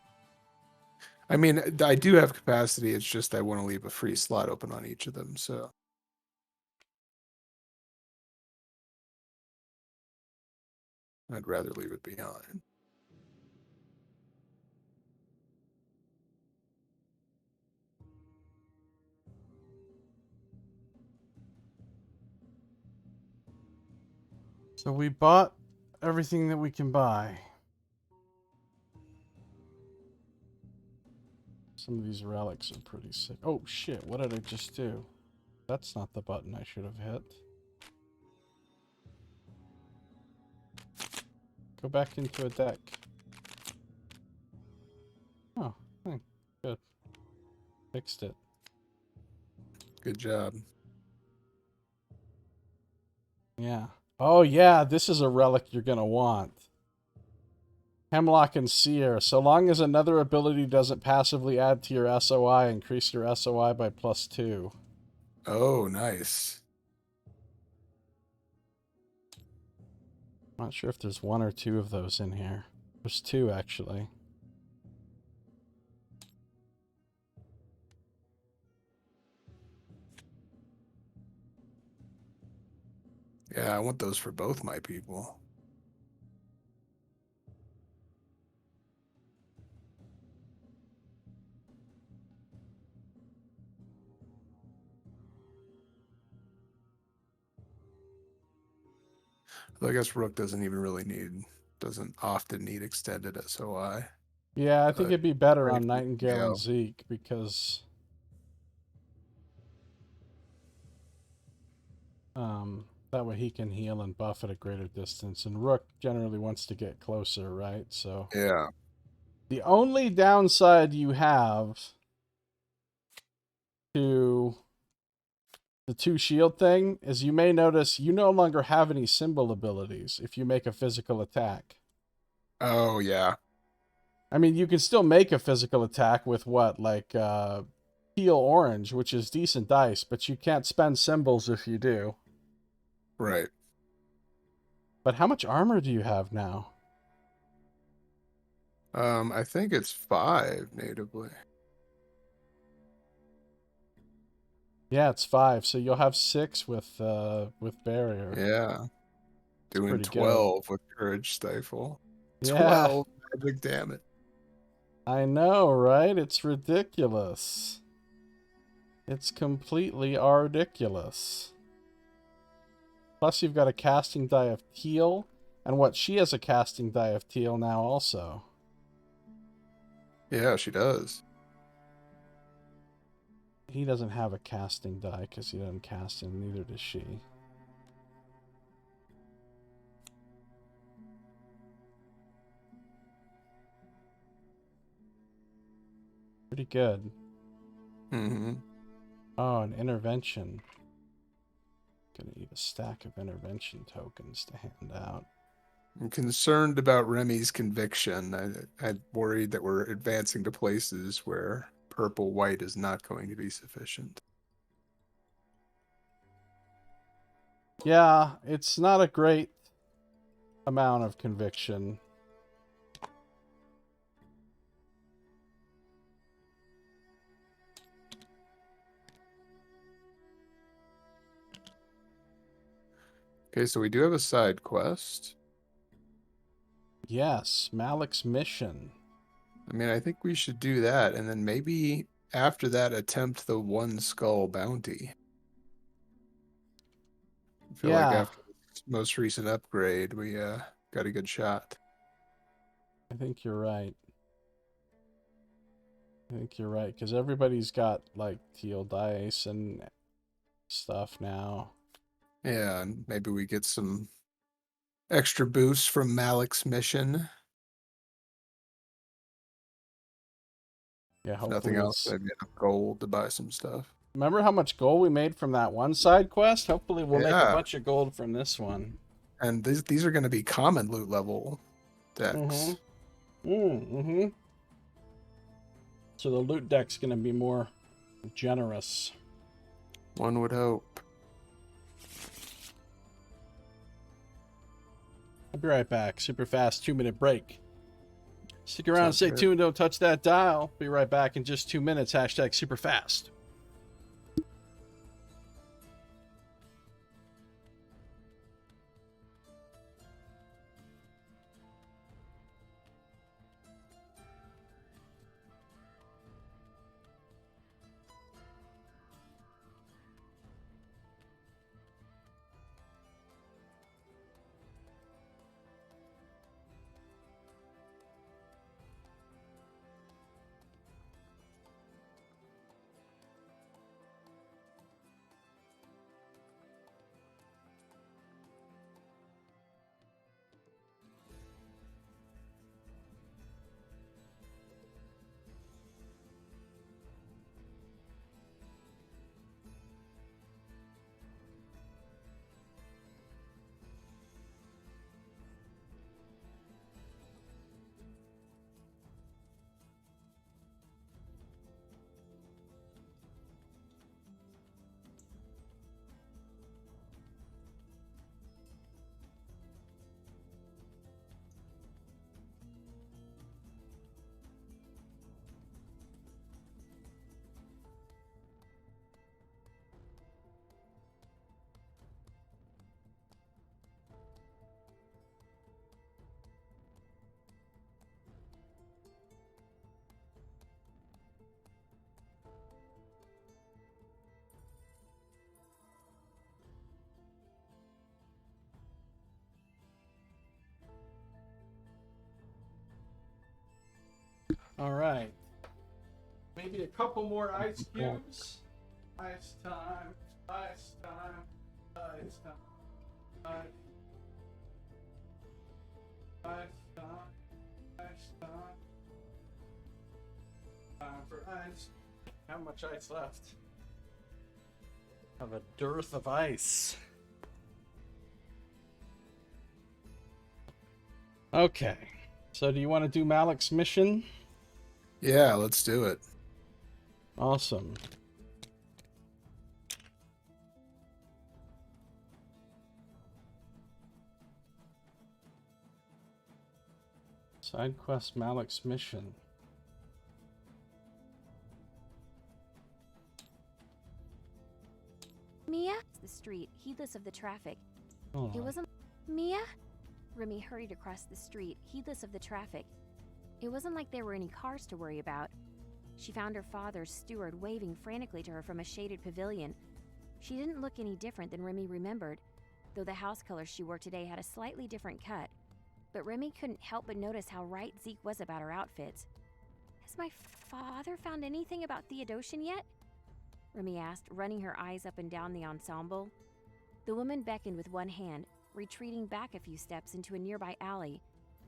I mean, I do have capacity. It's just I want to leave a free slot open on each of them, so. I'd rather leave it behind. So we bought everything that we can buy. Some of these relics are pretty sick. Oh shit, what did I just do? That's not the button I should have hit. Go back into a deck. Oh, good. Fixed it. Good job. Yeah. Oh yeah, this is a relic you're gonna want. Hemlock and Seer. So long as another ability doesn't passively add to your SOI, increase your SOI by +2. Oh, nice. Not sure if there's one or two of those in here. There's two, actually. Yeah, I want those for both my people. Though I guess Rook doesn't often need extended SOI. Yeah, I think it'd be better Right, on Nightingale and yeah. Zeke because that way he can heal and buff at a greater distance, and Rook generally wants to get closer, right? So Yeah. the only downside you have to the 2 shield thing is you may notice you no longer have any symbol abilities if you make a physical attack. Oh, yeah. I mean, you can still make a physical attack with what, like heal orange, which is decent dice, but you can't spend symbols if you do. Right. But how much armor do you have now? I think it's 5 natively. Yeah, it's 5, so you'll have 6 with barrier. Yeah. Doing pretty 12 with Courage Stifle. Yeah, 12 magic damage. I know, right? It's ridiculous. It's completely ridiculous. Plus, you've got a casting die of teal, and what, she has a casting die of teal now also. Yeah, she does. He doesn't have a casting die because he doesn't cast him, neither does she. Pretty good. Mm-hmm. Oh, an intervention. Gonna need a stack of intervention tokens to hand out. I'm concerned about Remy's conviction. I'm worried that we're advancing to places where purple-white is not going to be sufficient. Yeah, it's not a great amount of conviction. Okay, so we do have a side quest. Yes, Malik's mission. I mean, I think we should do that, and then maybe after that attempt the one skull bounty. I feel like Yeah, after the most recent upgrade, we got a good shot. I think you're right. I think you're right, because everybody's got, like, teal dice and stuff now. Yeah, and maybe we get some extra boosts from Malik's mission. Yeah, If hopefully nothing else, it's... maybe enough gold to buy some stuff. Remember how much gold we made from that one side quest? Hopefully we'll make a Yeah. bunch of gold from this one. And these are going to be common loot level decks. Mm-hmm. So the loot deck's going to be more generous. One would hope. I'll be right back. Super fast 2-minute break. Stick around, Sounds stay good. tuned, don't touch that dial. Be right back in just 2 minutes. Hashtag super fast. All right. Maybe a couple more ice cubes. Ice time. Ice time. Ice time. Ice time. Ice time. Time for ice. How much ice left? Have a dearth of ice. Okay. So do you want to do Malik's mission? Yeah, let's do it. Awesome. Side quest Malik's mission. Mia? The street, heedless of the traffic. Oh. It wasn't... Mia? Remy hurried across the street, heedless of the traffic. It wasn't like there were any cars to worry about. She found her father's steward waving frantically to her from a shaded pavilion. She didn't look any different than Remy remembered, though the house color she wore today had a slightly different cut. But Remy couldn't help but notice how right Zeke was about her outfits. Has my father found anything about Theodosian yet? Remy asked, running her eyes up and down the ensemble. The woman beckoned with one hand, retreating back a few steps into a nearby alley.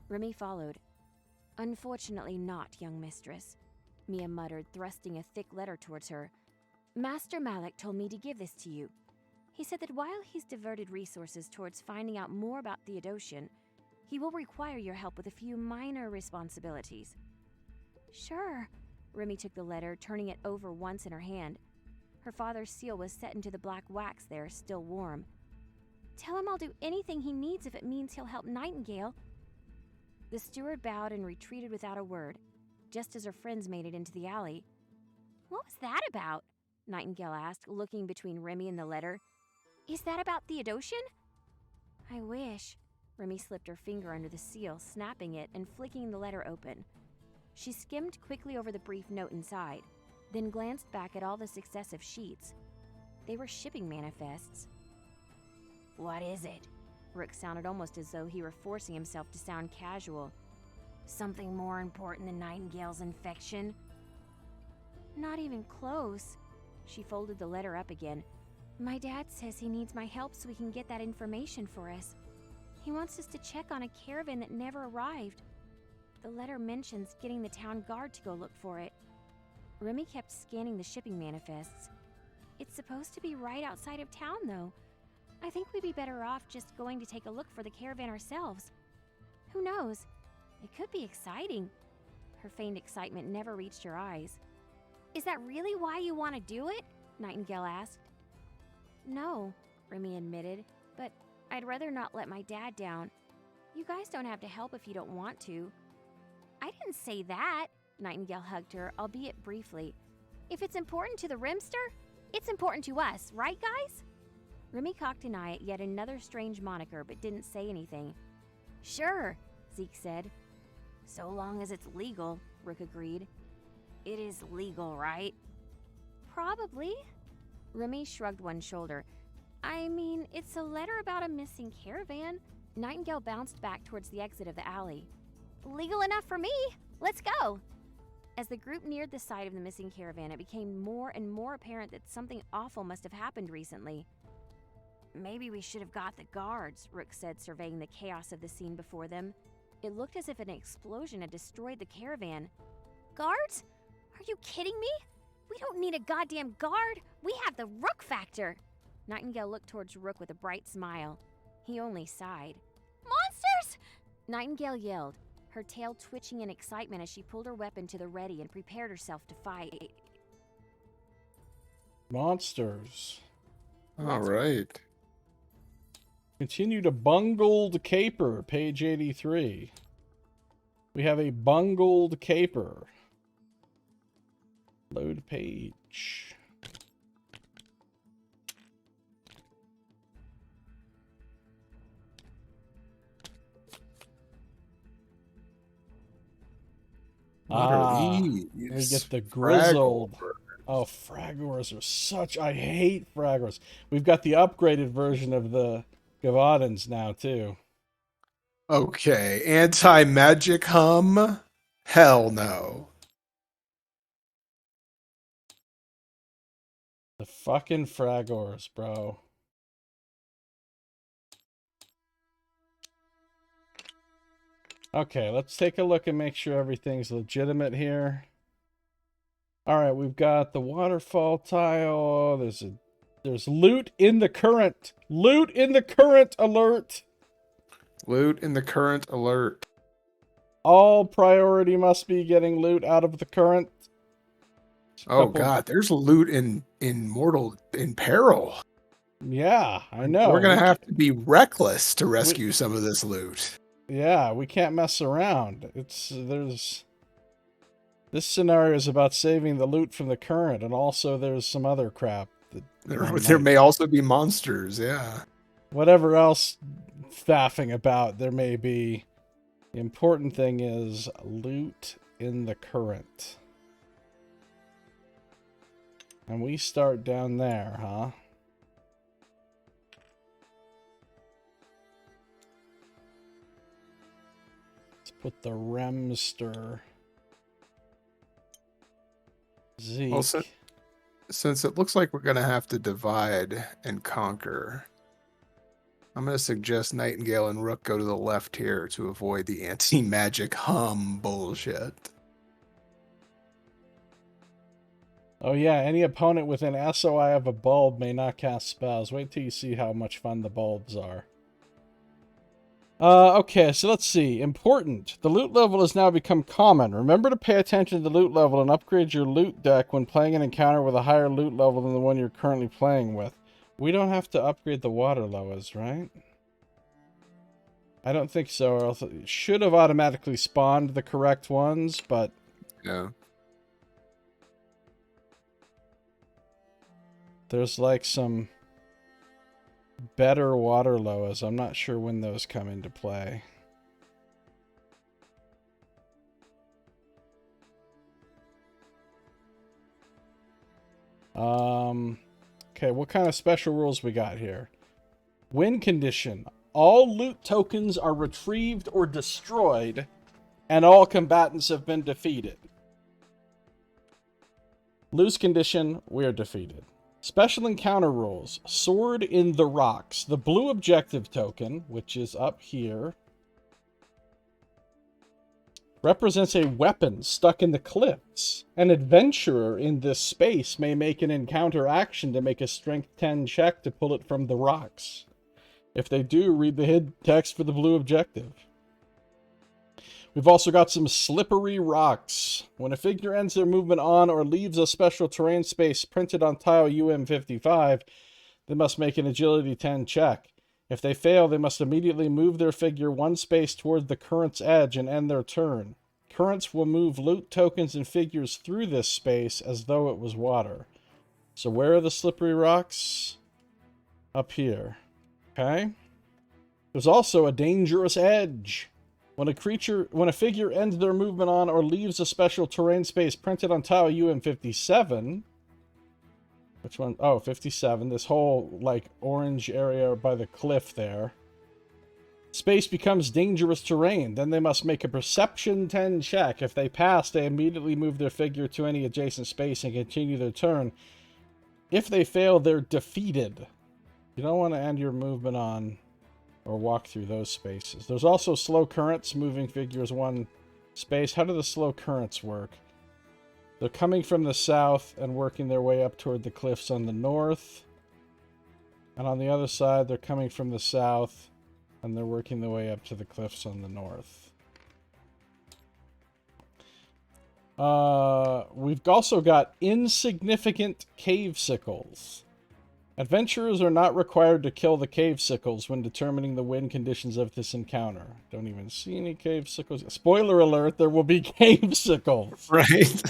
Remy followed. Unfortunately not, young mistress, Mia muttered, thrusting a thick letter towards her. Master Malik told me to give this to you. He said that while he's diverted resources towards finding out more about Theodosian, he will require your help with a few minor responsibilities. Sure. Remy took the letter, turning it over once in her hand. Her father's seal was set into the black wax there, still warm. Tell him I'll do anything he needs if it means he'll help Nightingale. The steward bowed and retreated without a word, just as her friends made it into the alley. What was that about? Nightingale asked, looking between Remy and the letter. Is that about Theodosian? I wish. Remy slipped her finger under the seal, snapping it and flicking the letter open. She skimmed quickly over the brief note inside, then glanced back at all the successive sheets. They were shipping manifests. What is it? Rook sounded almost as though he were forcing himself to sound casual. Something more important than Nightingale's infection? Not even close. She folded the letter up again. My dad says he needs my help so we can get that information for us. He wants us to check on a caravan that never arrived. The letter mentions getting the town guard to go look for it. Remy kept scanning the shipping manifests. It's supposed to be right outside of town, though. I think we'd be better off just going to take a look for the caravan ourselves. Who knows? It could be exciting. Her feigned excitement never reached her eyes. Is that really why you want to do it? Nightingale asked. No, Remy admitted, but I'd rather not let my dad down. You guys don't have to help if you don't want to. I didn't say that, Nightingale hugged her, albeit briefly. If it's important to the Rimster, it's important to us, right guys? Remy cocked an eye at yet another strange moniker, but didn't say anything. Sure, Zeke said. So long as it's legal, Rook agreed. It is legal, right? Probably. Remy shrugged one shoulder. I mean, it's a letter about a missing caravan. Nightingale bounced back towards the exit of the alley. Legal enough for me. Let's go. As the group neared the site of the missing caravan, it became more and more apparent that something awful must have happened recently. Maybe we should have got the guards, Rook said, surveying the chaos of the scene before them. It looked as if an explosion had destroyed the caravan. Guards? Are you kidding me? We don't need a goddamn guard. We have the Rook factor. Nightingale looked towards Rook with a bright smile. He only sighed. Monsters! Nightingale yelled, her tail twitching in excitement as she pulled her weapon to the ready and prepared herself to fight. Monsters. All right. Continue to bungled caper, page 83. We have a bungled caper. Load page. We get the grizzled. Oh, fragors are such... I hate fragors. We've got the upgraded version of the Gavadans now, too. Okay, anti-magic hum? Hell no. The fucking fragors, bro. Okay, let's take a look and make sure everything's legitimate here. All right, we've got the waterfall tile. There's loot in the current. Loot in the current alert. Loot in the current alert. All priority must be getting loot out of the current. Oh god, there's loot in peril. Yeah, I know. We're gonna have to be reckless to rescue some of this loot. Yeah, we can't mess around. This scenario is about saving the loot from the current, and also there's some other crap. There may also be monsters, yeah. Whatever else faffing about there may be. The important thing is loot in the current. And we start down there, huh? Let's put the Remster. Zeke. Well, since it looks like we're going to have to divide and conquer, I'm going to suggest Nightingale and Rook go to the left here to avoid the anti-magic hum bullshit. Oh yeah, any opponent with an SOI of a bulb may not cast spells. Wait till you see how much fun the bulbs are. Okay, so let's see. Important. The loot level has now become common. Remember to pay attention to the loot level and upgrade your loot deck when playing an encounter with a higher loot level than the one you're currently playing with. We don't have to upgrade the water levels, right? I don't think so, or else it should have automatically spawned the correct ones, but... Yeah. There's like some better water loas. I'm not sure when those come into play. Okay, what kind of special rules we got here? Win condition. All loot tokens are retrieved or destroyed, and all combatants have been defeated. Lose condition, we are defeated. Special encounter rules. Sword in the rocks. The blue objective token, which is up here, represents a weapon stuck in the cliffs. An adventurer in this space may make an encounter action to make a strength 10 check to pull it from the rocks. If they do, read the hidden text for the blue objective. We've also got some slippery rocks. When a figure ends their movement on or leaves a special terrain space printed on tile UM55, they must make an agility 10 check. If they fail, they must immediately move their figure one space toward the current's edge and end their turn. Currents will move loot tokens and figures through this space as though it was water. So where are the slippery rocks? Up here. Okay. There's also a dangerous edge. When a figure ends their movement on or leaves a special terrain space printed on tile UM57... Which one? Oh, 57. This whole, like, orange area by the cliff there. Space becomes dangerous terrain. Then they must make a perception 10 check. If they pass, they immediately move their figure to any adjacent space and continue their turn. If they fail, they're defeated. You don't want to end your movement on or walk through those spaces. There's also slow currents, moving figures one space. How do the slow currents work? They're coming from the south and working their way up toward the cliffs on the north. And on the other side, they're coming from the south and they're working their way up to the cliffs on the north. We've also got insignificant cave sickles. Adventurers are not required to kill the cave sickles when determining the win conditions of this encounter. Don't even see any cave sickles. Spoiler alert, there will be cave sickles. Right.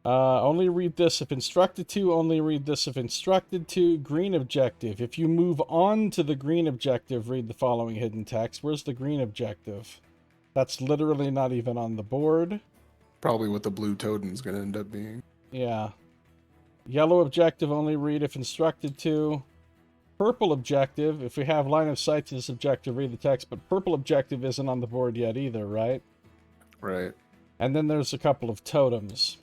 Only read this if instructed to. Only read this if instructed to. Green objective. If you move on to the green objective, read the following hidden text. Where's the green objective? That's literally not even on the board. Probably what the blue totem's going to end up being. Yeah. Yellow objective, only read if instructed to. Purple objective. If we have line of sight to this objective, read the text. But purple objective isn't on the board yet either, right? Right. And then there's a couple of totems.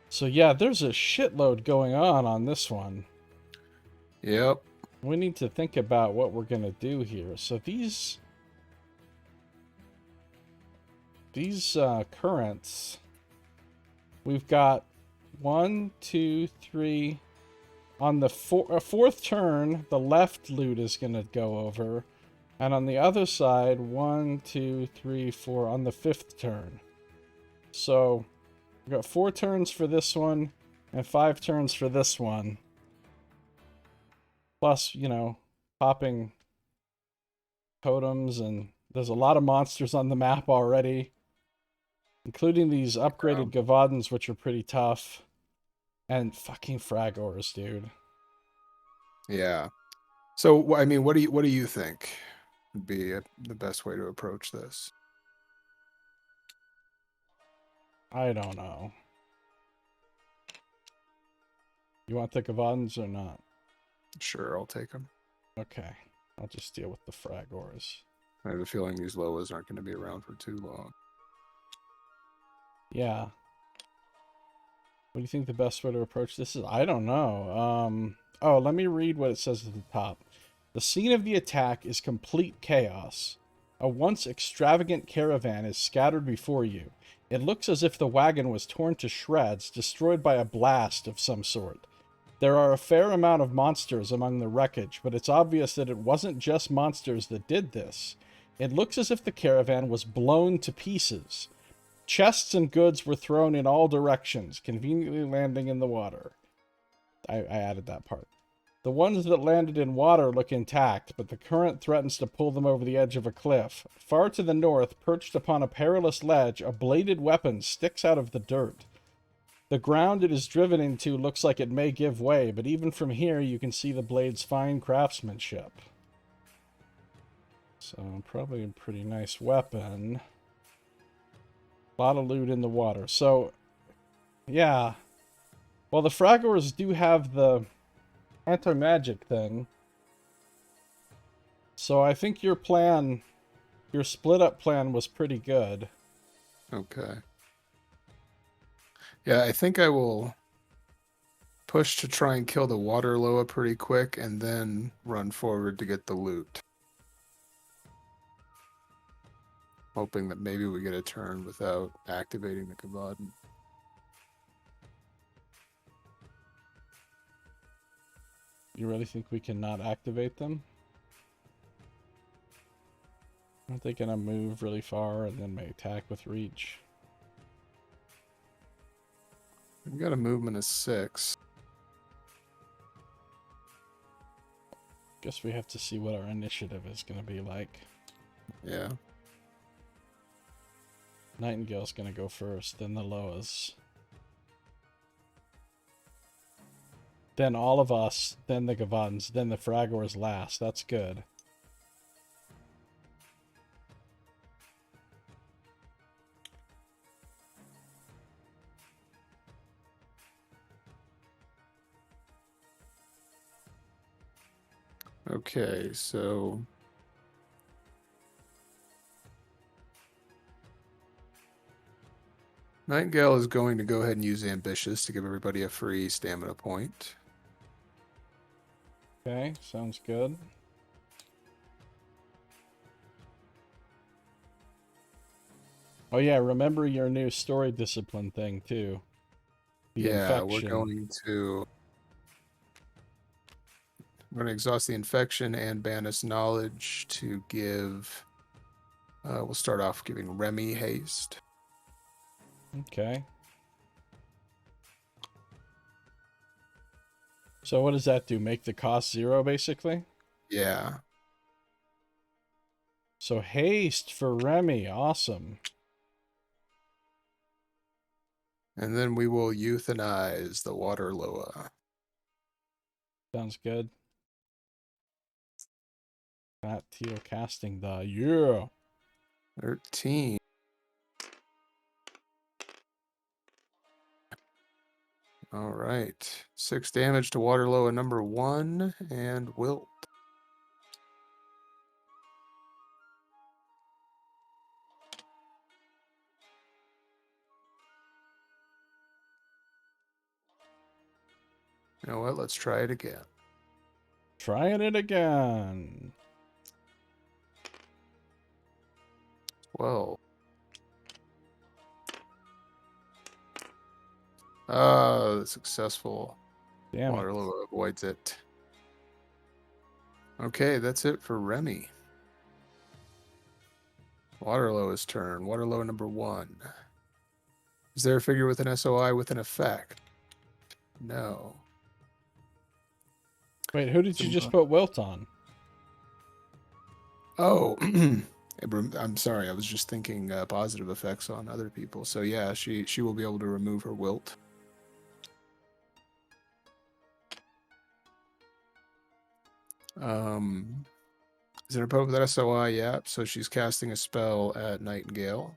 So yeah, there's a shitload going on this one. Yep. We need to think about what we're going to do here. So these currents, we've got 1, 2, 3. On the fourth turn, the left loot is going to go over. And on the other side, 1, 2, 3, 4 on the fifth turn. So we've got 4 turns for this one and 5 turns for this one. Plus, you know, popping totems, and there's a lot of monsters on the map already, including these upgraded Gavadans, which are pretty tough. And fucking frag ores, dude. Yeah. So, I mean, what do you think would be the best way to approach this? I don't know. You want the Gavadans or not? Sure, I'll take them. Okay. I'll just deal with the frag ores. I have a feeling these Loas aren't going to be around for too long. Yeah. What do you think the best way to approach this is? I don't know. Oh, let me read what it says at the top. The scene of the attack is complete chaos. A once extravagant caravan is scattered before you. It looks as if the wagon was torn to shreds, destroyed by a blast of some sort. There are a fair amount of monsters among the wreckage, but it's obvious that it wasn't just monsters that did this. It looks as if the caravan was blown to pieces. Chests and goods were thrown in all directions, conveniently landing in the water. I added that part. The ones that landed in water look intact, but the current threatens to pull them over the edge of a cliff. Far to the north, perched upon a perilous ledge, a bladed weapon sticks out of the dirt. The ground it is driven into looks like it may give way, but even from here you can see the blade's fine craftsmanship. So, probably a pretty nice weapon. A lot of loot in the water. So, yeah. Well, the Fragors do have the anti-magic thing. So I think your plan, your split-up plan was pretty good. Okay. Yeah, I think I will push to try and kill the water Loa pretty quick and then run forward to get the loot. hoping that maybe we get a turn without activating the Kavadan. You really think we can not activate them? Aren't they gonna move really far and then may attack with reach? We've got a movement of 6. Guess we have to see what our initiative is gonna be like. Yeah. Nightingale's gonna go first, then the Loas. Then all of us, then the Gavans, then the Fragors last. That's good. Okay, so Nightingale is going to go ahead and use Ambitious to give everybody a free stamina point. Okay, sounds good. Oh yeah, remember your new story discipline thing too. The Yeah, infection. we're going to exhaust the infection and banish knowledge to give. We'll start off giving Remy haste. Okay. So what does that do? Make the cost 0, basically? Yeah. So haste for Remy. Awesome. And then we will euthanize the water Loa. Sounds good. That teal casting the yeah. 13. All right. 6 damage to water Loa number 1 and wilt. You know what? Let's try it again. Trying it again. 12. Successful. Damn it. Waterloo avoids it. Okay, that's it for Remy. Waterloo's turn. Waterloo number 1. Is there a figure with an SOI with an effect? No. Wait, who did you just put Wilt on? Oh, I'm sorry. I was just thinking positive effects on other people. So yeah, she will be able to remove her wilt. Is it a poke with that SOI? Yeah. So she's casting a spell at Nightingale.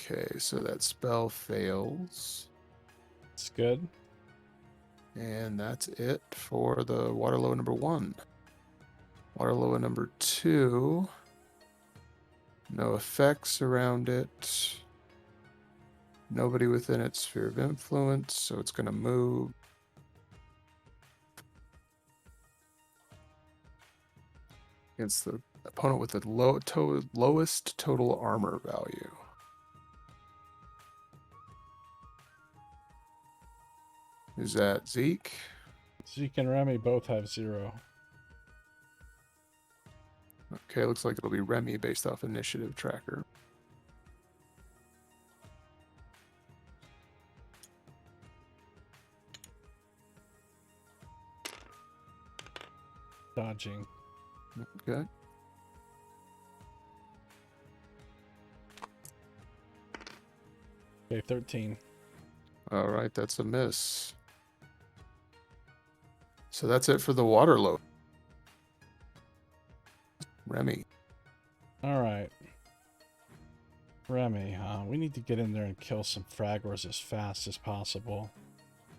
Okay, so that spell fails. It's good. And that's it for the Waterloo number 1. Waterloo number 2. No effects around it. Nobody within its sphere of influence, so it's going to move. Against the opponent with the lowest total armor value. Is that Zeke? Zeke and Remy both have 0. Okay, looks like it'll be Remy based off initiative tracker. Dodging. Okay. Okay, 13. All right, that's a miss. So that's it for the Waterloo. Remy. All right. Remy, we need to get in there and kill some Fragors as fast as possible.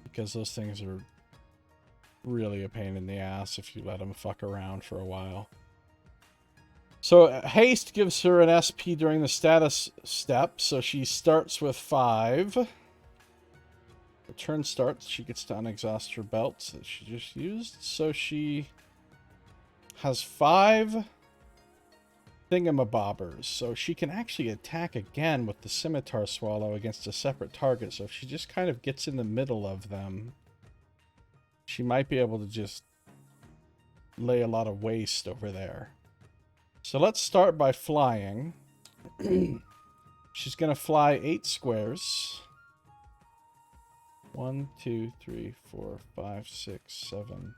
Because those things are really a pain in the ass if you let them fuck around for a while. So haste gives her an SP during the status step, so she starts with 5. The turn starts, she gets to unexhaust her belt that she just used, so she has 5 thingamabobbers, so she can actually attack again with the scimitar swallow against a separate target. So if she just kind of gets in the middle of them, she might be able to just lay a lot of waste over there. So let's start by flying. She's going to fly 8 squares. 1, 2, 3, 4, 5, 6, 7,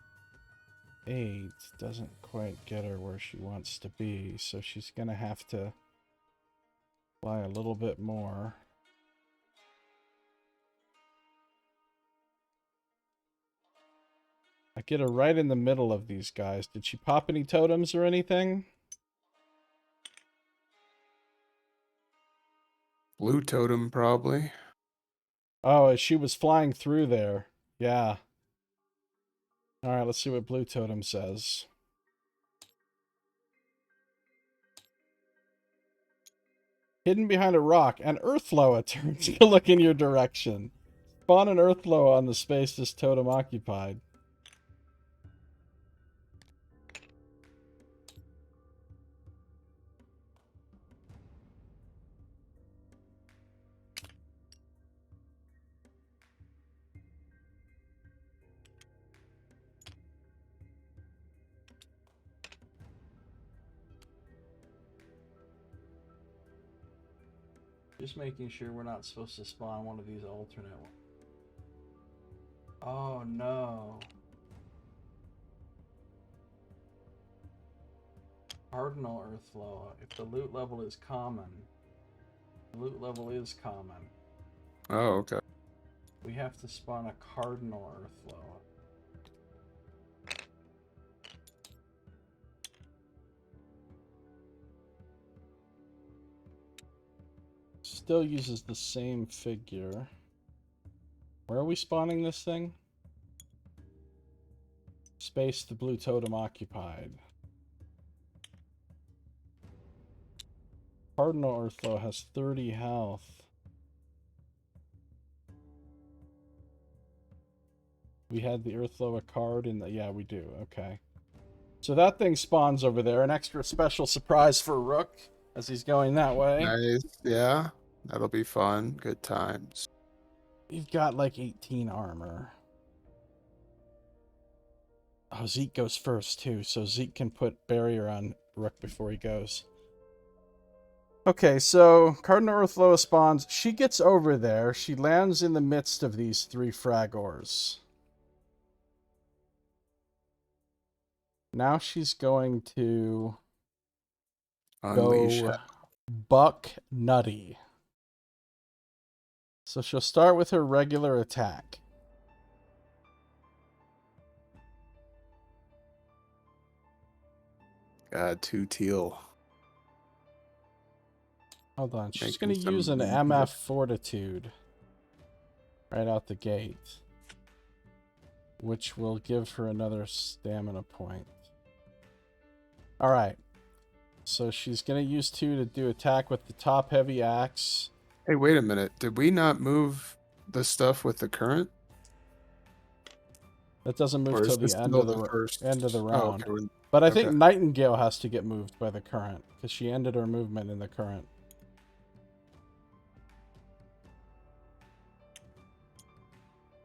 8. Doesn't quite get her where she wants to be, so she's going to have to fly a little bit more. I get her right in the middle of these guys. Did she pop any totems or anything? Blue totem, probably. Oh, she was flying through there. Yeah. Alright, let's see what blue totem says. Hidden behind a rock, an Earthloa turns to look in your direction. Spawn an Earthloa on the space this totem occupied. Just making sure we're not supposed to spawn one of these alternate ones. Oh no. Cardinal Earthloa. If the loot level is common. The loot level is common. Oh, okay. We have to spawn a Cardinal Earthloa. Still uses the same figure. Where are we spawning this thing? Space the blue totem occupied. Cardinal Earthloa has 30 health. We had the Earthloa card in the... Yeah, we do. Okay. So that thing spawns over there. An extra special surprise for Rook as he's going that way. Nice. Yeah. That'll be fun. Good times. You've got like 18 armor. Oh, Zeke goes first too, so Zeke can put barrier on Rook before he goes. Okay, so Cardinal Earthloa spawns. She gets over there. She lands in the midst of these 3 fragors. Now she's going to Unleash go it. buck nutty. So she'll start with her regular attack. God, 2 teal. Hold on. She's Making going to use an some MF Fortitude right out the gate, which will give her another stamina point. All right. So she's going to use 2 to do attack with the top heavy axe. Hey, wait a minute. Did we not move the stuff with the current? That doesn't move Or is till this the end still of the first? end of the Oh, round. okay. But I think Okay. Nightingale has to get moved by the current because she ended her movement in the current.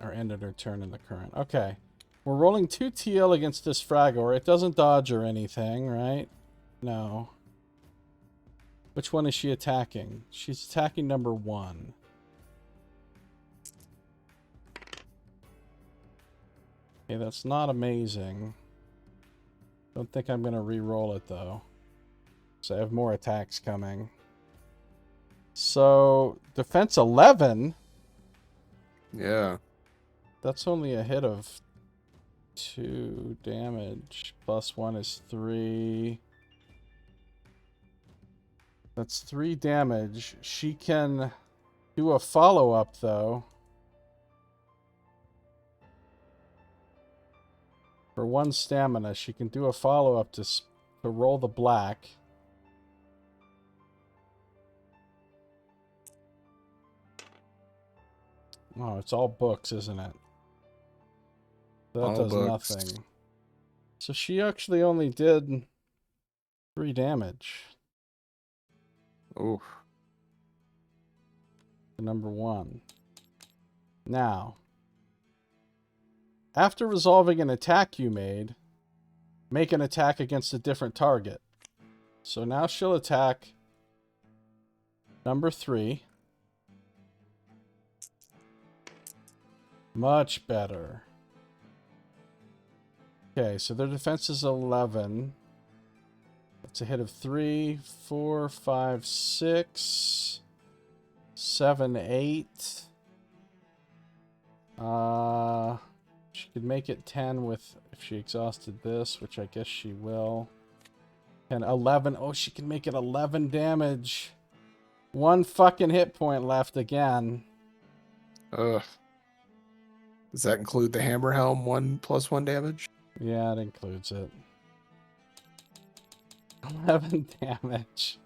Or ended her turn in the current. Okay. We're rolling 2 TL against this Fragor. It doesn't dodge or anything, right? No. Which one is she attacking? She's attacking number 1. Okay, that's not amazing. Don't think I'm going to re-roll it, though. So I have more attacks coming. So, defense 11? Yeah. That's only a hit of 2 damage. Plus 1 is 3. That's 3 damage. She can do a follow-up, though. For 1 stamina, she can do a follow-up to roll the black. Oh, it's all books, isn't it? That All does books. nothing. So she actually only did 3 damage. Oof. To number 1. Now, after resolving an attack you made, make an attack against a different target. So now she'll attack number 3. Much better. Okay, so their defense is 11. That's a hit of 3, 4, 5, 6, 7, 8. She could make it 10 with if she exhausted this, which I guess she will. And 11. Oh, she can make it 11 damage. 1 fucking hit point left again. Ugh. Does that include the hammer helm 1+1 damage? Yeah, it includes it. 11 damage.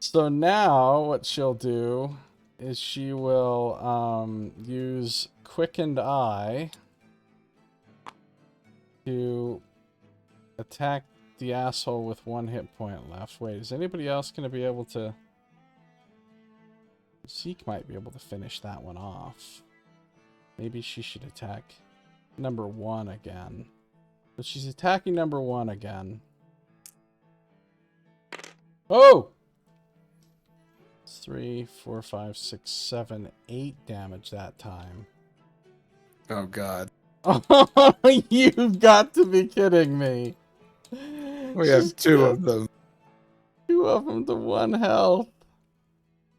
So now what she'll do is she will use Quickened Eye to attack the asshole with 1 hit point left. Wait, is anybody else going to be able to... Zeke might be able to finish that one off. Maybe she should attack number 1 again. But she's attacking number 1 again. Oh! 3, 4, 5, 6, 7, 8 damage that time. Oh, God. Oh, you've got to be kidding me. We have 2 of them. 2 of them to 1 health.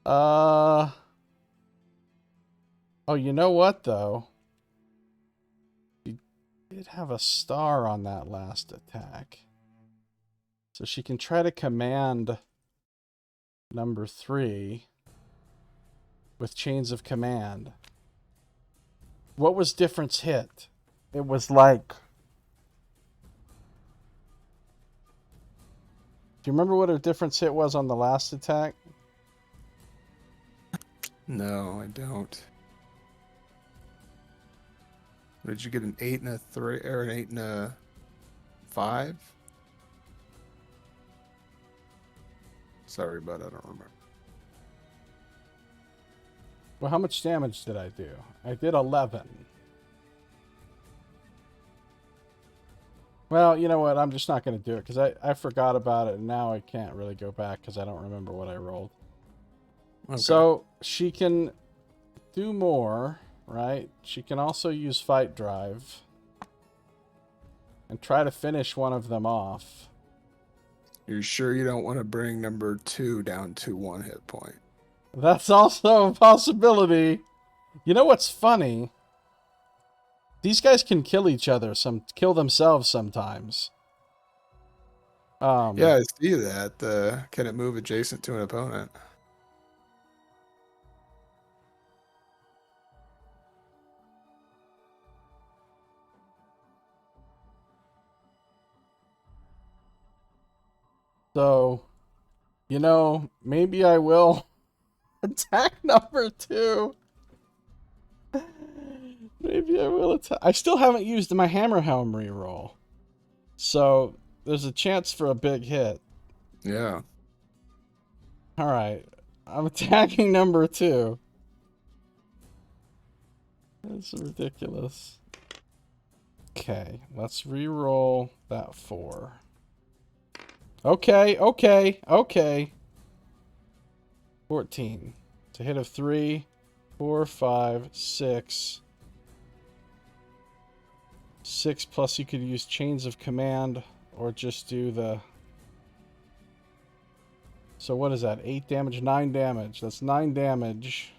Oh, you know what, though? She did have a star on that last attack. So she can try to command number 3 with Chains of Command. What was difference hit? It was like... Do you remember what her difference hit was on the last attack? No, I don't. Did you get an 8 and a 3, or an 8 and a 5? Sorry, but I don't remember. Well, how much damage did I do? I did 11. Well, you know what? I'm just not going to do it because I forgot about it and now I can't really go back because I don't remember what I rolled. Okay. So she can do more, right? She can also use Fight Drive and try to finish one of them off. You're sure you don't want to bring number 2 down to 1 hit point? That's also a possibility. You know what's funny? These guys can kill each other, kill themselves sometimes. Yeah, I see that. Can it move adjacent to an opponent? So, you know, maybe I will attack number 2. Maybe I will attack. I still haven't used my Hammer Helm reroll. So, there's a chance for a big hit. Yeah. Alright. I'm attacking number 2. That's ridiculous. Okay, let's reroll that 4. Okay. 14. It's a hit of 3, 4, 5, 6. 6 plus you could use Chains of Command or just do the... So what is that? 8 damage, 9 damage. That's 9 damage.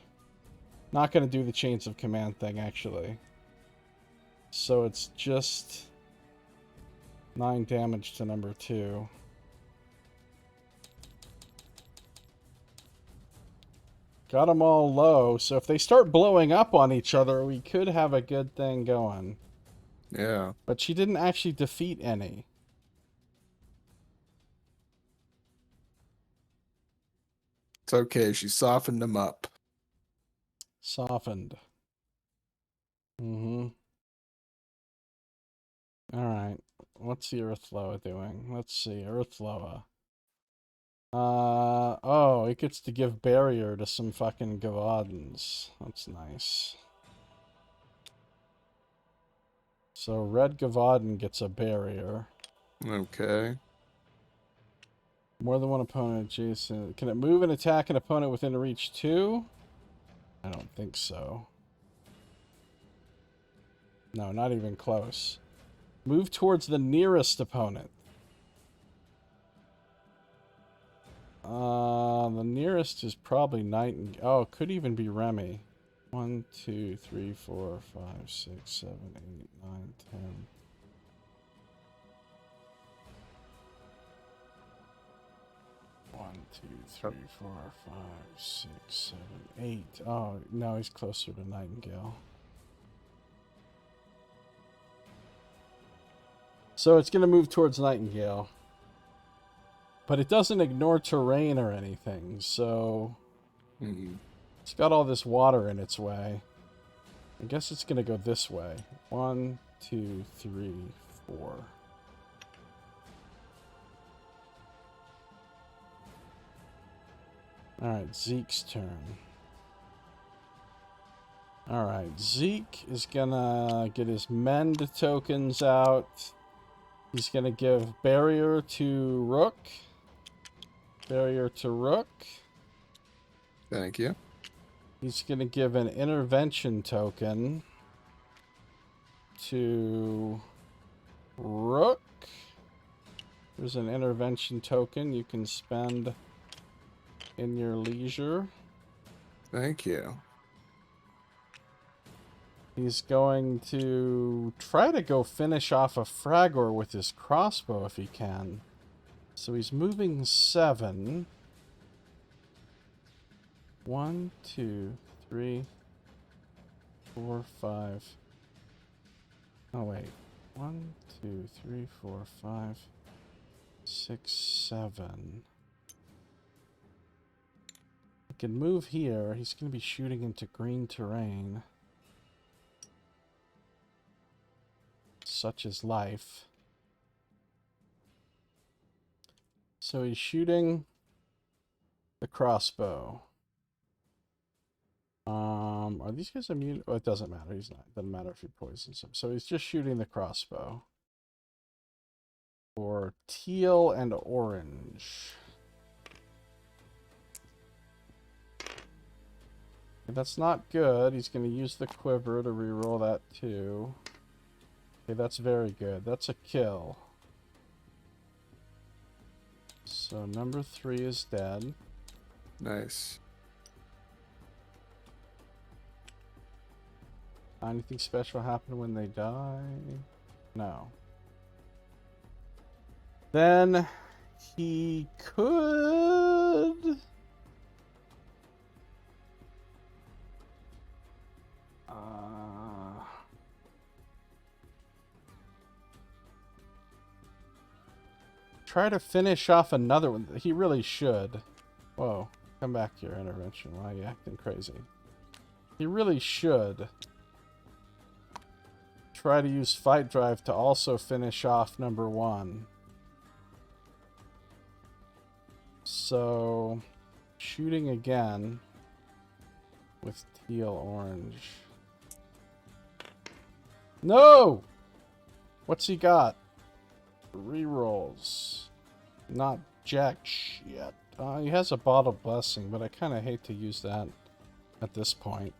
Not going to do the Chains of Command thing, actually. So it's just 9 damage to number 2. Got them all low, so if they start blowing up on each other, we could have a good thing going. Yeah. But she didn't actually defeat any. It's okay. She softened them up. Softened. Mm-hmm. Alright. What's the Earthloa doing? Let's see. Earthloa. Oh, it gets to give barrier to some fucking Gavadans. That's nice. So red Gavadan gets a barrier. Okay. More than one opponent adjacent. Can it move and attack an opponent within reach 2? I don't think so. No, not even close. Move towards the nearest opponent. The nearest is probably Nightingale. Oh, it could even be Remy. 1, 2, 3, 4, 5, 6, 7, 8, 9, 10. One, two, three, 4, 5, 6, 7, 8. Oh, no, he's closer to Nightingale. So it's going to move towards Nightingale. But it doesn't ignore terrain or anything, so... It's got all this water in its way. I guess it's going to go this way. 1, 2, 3, 4. Alright, Zeke's turn. Alright, Zeke is gonna get his mend tokens out. He's gonna give barrier to Rook. Barrier to Rook. Thank you. He's gonna give an intervention token to Rook. There's an intervention token you can spend in your leisure. Thank you. He's going to try to go finish off a Fragor with his crossbow if he can. So he's moving 7. 1, 2, 3, 4, 5. Oh, wait. 1, 2, 3, 4, 5, 6, 7. He can move here. He's going to be shooting into green terrain. Such is life. So he's shooting the crossbow. Are these guys immune? Oh, it doesn't matter. He's not. It doesn't matter if he poisons him. So he's just shooting the crossbow. For teal and orange. That's not good. He's going to use the quiver to reroll that too. Okay, that's very good. That's a kill. So number 3 is dead. Nice. Anything special happen when they die? No. Then he could... try to finish off another one. He really should. Whoa. Come back here, intervention. Why are you acting crazy? He really should try to use Fight Drive to also finish off number 1. So, shooting again with teal orange. No! What's he got? Rerolls. Not jack shit. He has a bottle blessing, but I kind of hate to use that at this point.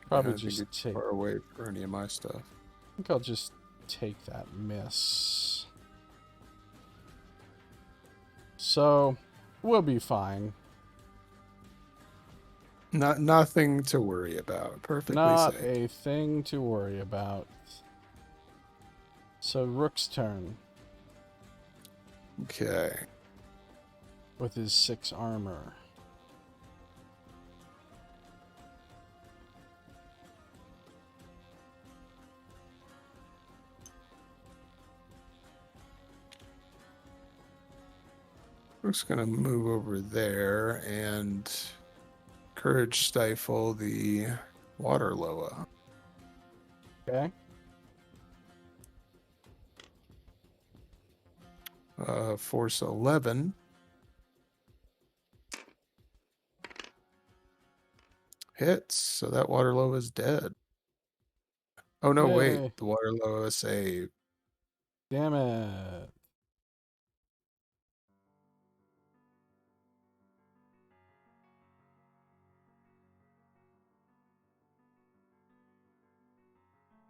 Probably just take... far away for any of my stuff. I think I'll just take that miss. So, we'll be fine. Nothing to worry about. Perfectly Not safe. a thing to worry about. So, Rook's turn. Okay. With his 6 armor. Rook's gonna move over there and courage stifle the water loa. Okay. Force 11. Hits, so that water loa is dead. Oh no, wait. Yay. The water loa saved. Damn it.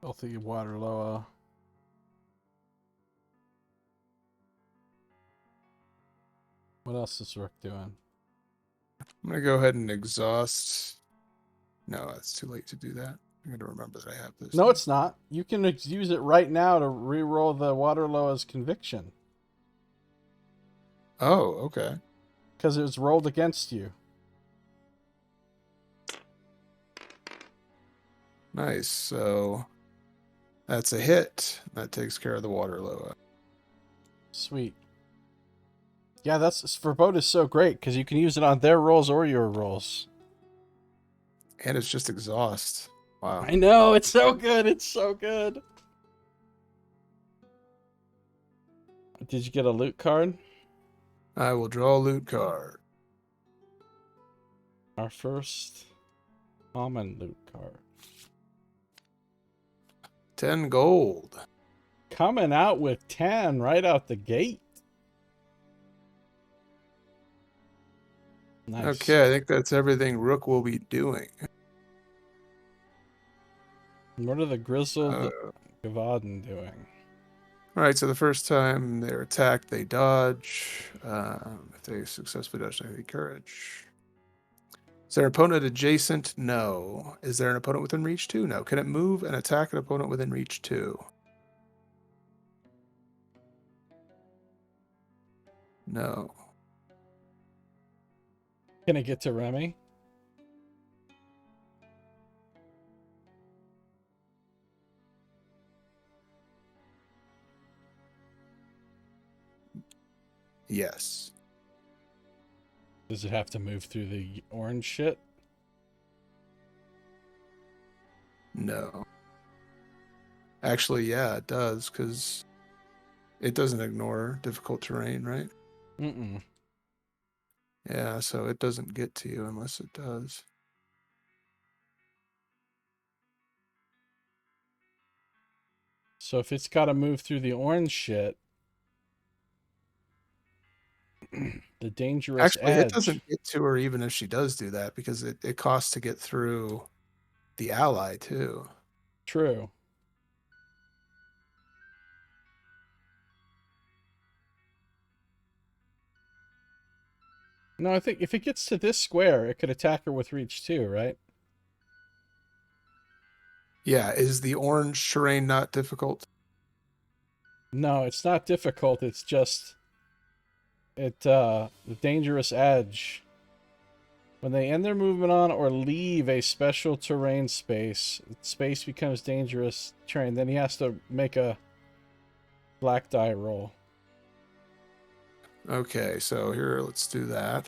Healthy water loa. What else is Rook doing? I'm gonna go ahead and exhaust. No, it's too late to do that. I'm gonna remember that I have this. No, it's not. You can use it right now to re-roll the water loa's conviction. Oh, okay. Because it was rolled against you. Nice. So that's a hit. That takes care of the water loa. Sweet. Yeah, that's Forebode is so great because you can use it on their rolls or your rolls. And it's just exhaust. Wow. I know, it's so good. It's so good. Did you get a loot card? I will draw a loot card. Our first common loot card. 10 gold. Coming out with 10 right out the gate. Nice. Okay, I think that's everything Rook will be doing. What are the grizzled Gavaden doing? Alright, so the first time they're attacked, they dodge. If they successfully dodge, they have courage. Is there an opponent adjacent? No. Is there an opponent within reach 2? No. Can it move and attack an opponent within reach 2? No. Can it get to Remy? Yes. Does it have to move through the orange shit? No. Actually, yeah, it does, because it doesn't ignore difficult terrain, right? Mm-mm. Yeah, so it doesn't get to you unless it does. So if it's got to move through the orange shit, the dangerous Actually, edge. it doesn't get to her even if she does do that, because it costs to get through the ally, too. True. No, I think if it gets to this square, it could attack her with reach 2, right? Yeah, is the orange terrain not difficult? No, it's not difficult. It's just the dangerous edge. When they end their movement on or leave a special terrain space, space becomes dangerous terrain. Then he has to make a black die roll. Okay, so here, let's do that.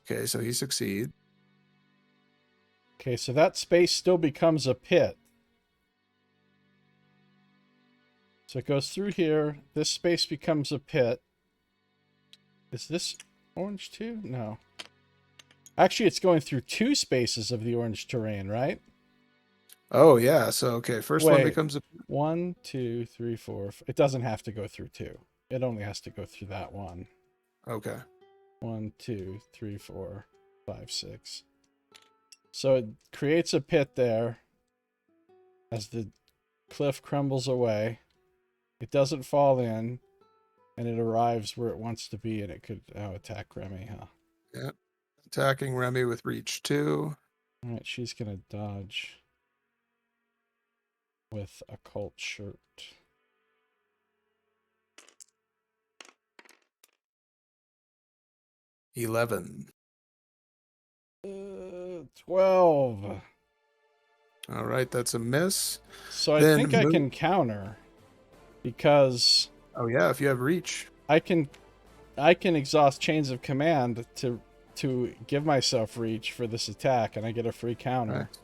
Okay, so he succeeds. Okay, so that space still becomes a pit. So it goes through here. This space becomes a pit. Is this orange too? No. Actually, it's going through 2 spaces of the orange terrain, right? Oh, yeah, so, okay, first one becomes a... 1, 2, 3, 4. It doesn't have to go through 2. It only has to go through that one. Okay. 1, 2, 3, 4, 5, 6. So it creates a pit there as the cliff crumbles away. It doesn't fall in, and it arrives where it wants to be, and it could now attack Remy, huh? Yeah. Attacking Remy with reach 2. All right, she's going to dodge with occult shirt. 11. 12. All right, that's a miss. So I Then think I move- can counter because Oh yeah, if you have reach. I can exhaust chains of command to give myself reach for this attack, and I get a free counter. Right.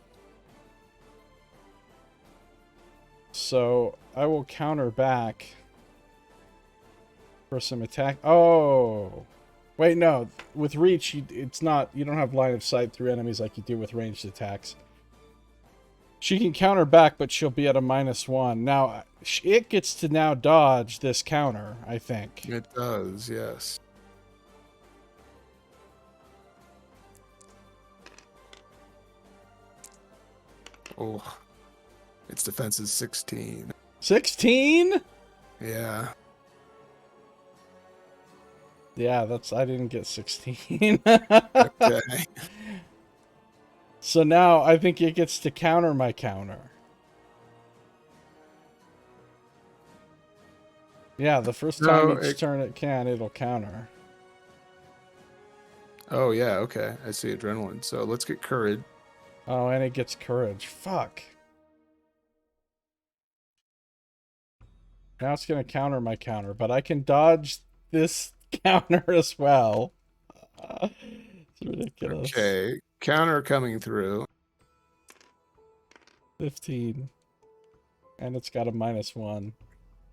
So I will counter back for some attack. Oh, wait, no. With reach, it's not. You don't have line of sight through enemies like you do with ranged attacks. She can counter back, but she'll be at a -1. Now it gets to now dodge this counter, I think. It does, yes. Oh, its defense is 16. 16? Yeah. Yeah, I didn't get 16. Okay. So now I think it gets to counter my counter. Yeah, the first time each turn it can, it'll counter. Oh yeah, okay. I see adrenaline. So let's get courage. Oh, and it gets courage. Fuck. Now it's going to counter my counter, but I can dodge this counter as well. It's ridiculous. Okay. Counter coming through. 15. And it's got a -1.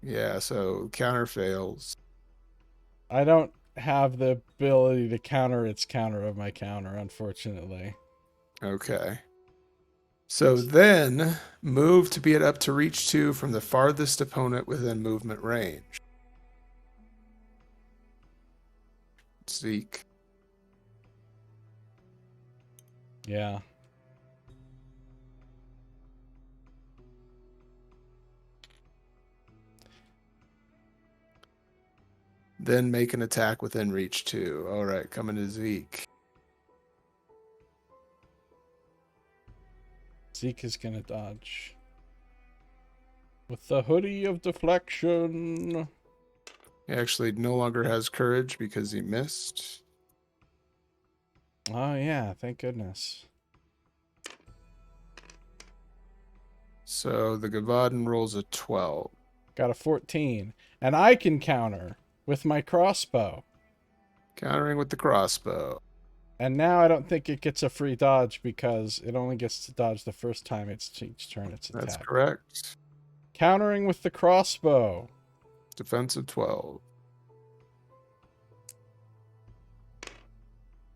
Yeah, so counter fails. I don't have the ability to counter its counter of my counter, unfortunately. Okay. So then move to be up to reach 2 from the farthest opponent within movement range. Zeke. Yeah. Then make an attack within reach 2. All right, coming to Zeke. Zeke is going to dodge. With the hoodie of deflection. He actually no longer has courage because he missed. Oh, yeah. Thank goodness. So the Gavadan rolls a 12. Got a 14. And I can counter with my crossbow. Countering with the crossbow. And now I don't think it gets a free dodge because it only gets to dodge the first time each turn it's attacked. That's correct. Countering with the crossbow. Defensive 12.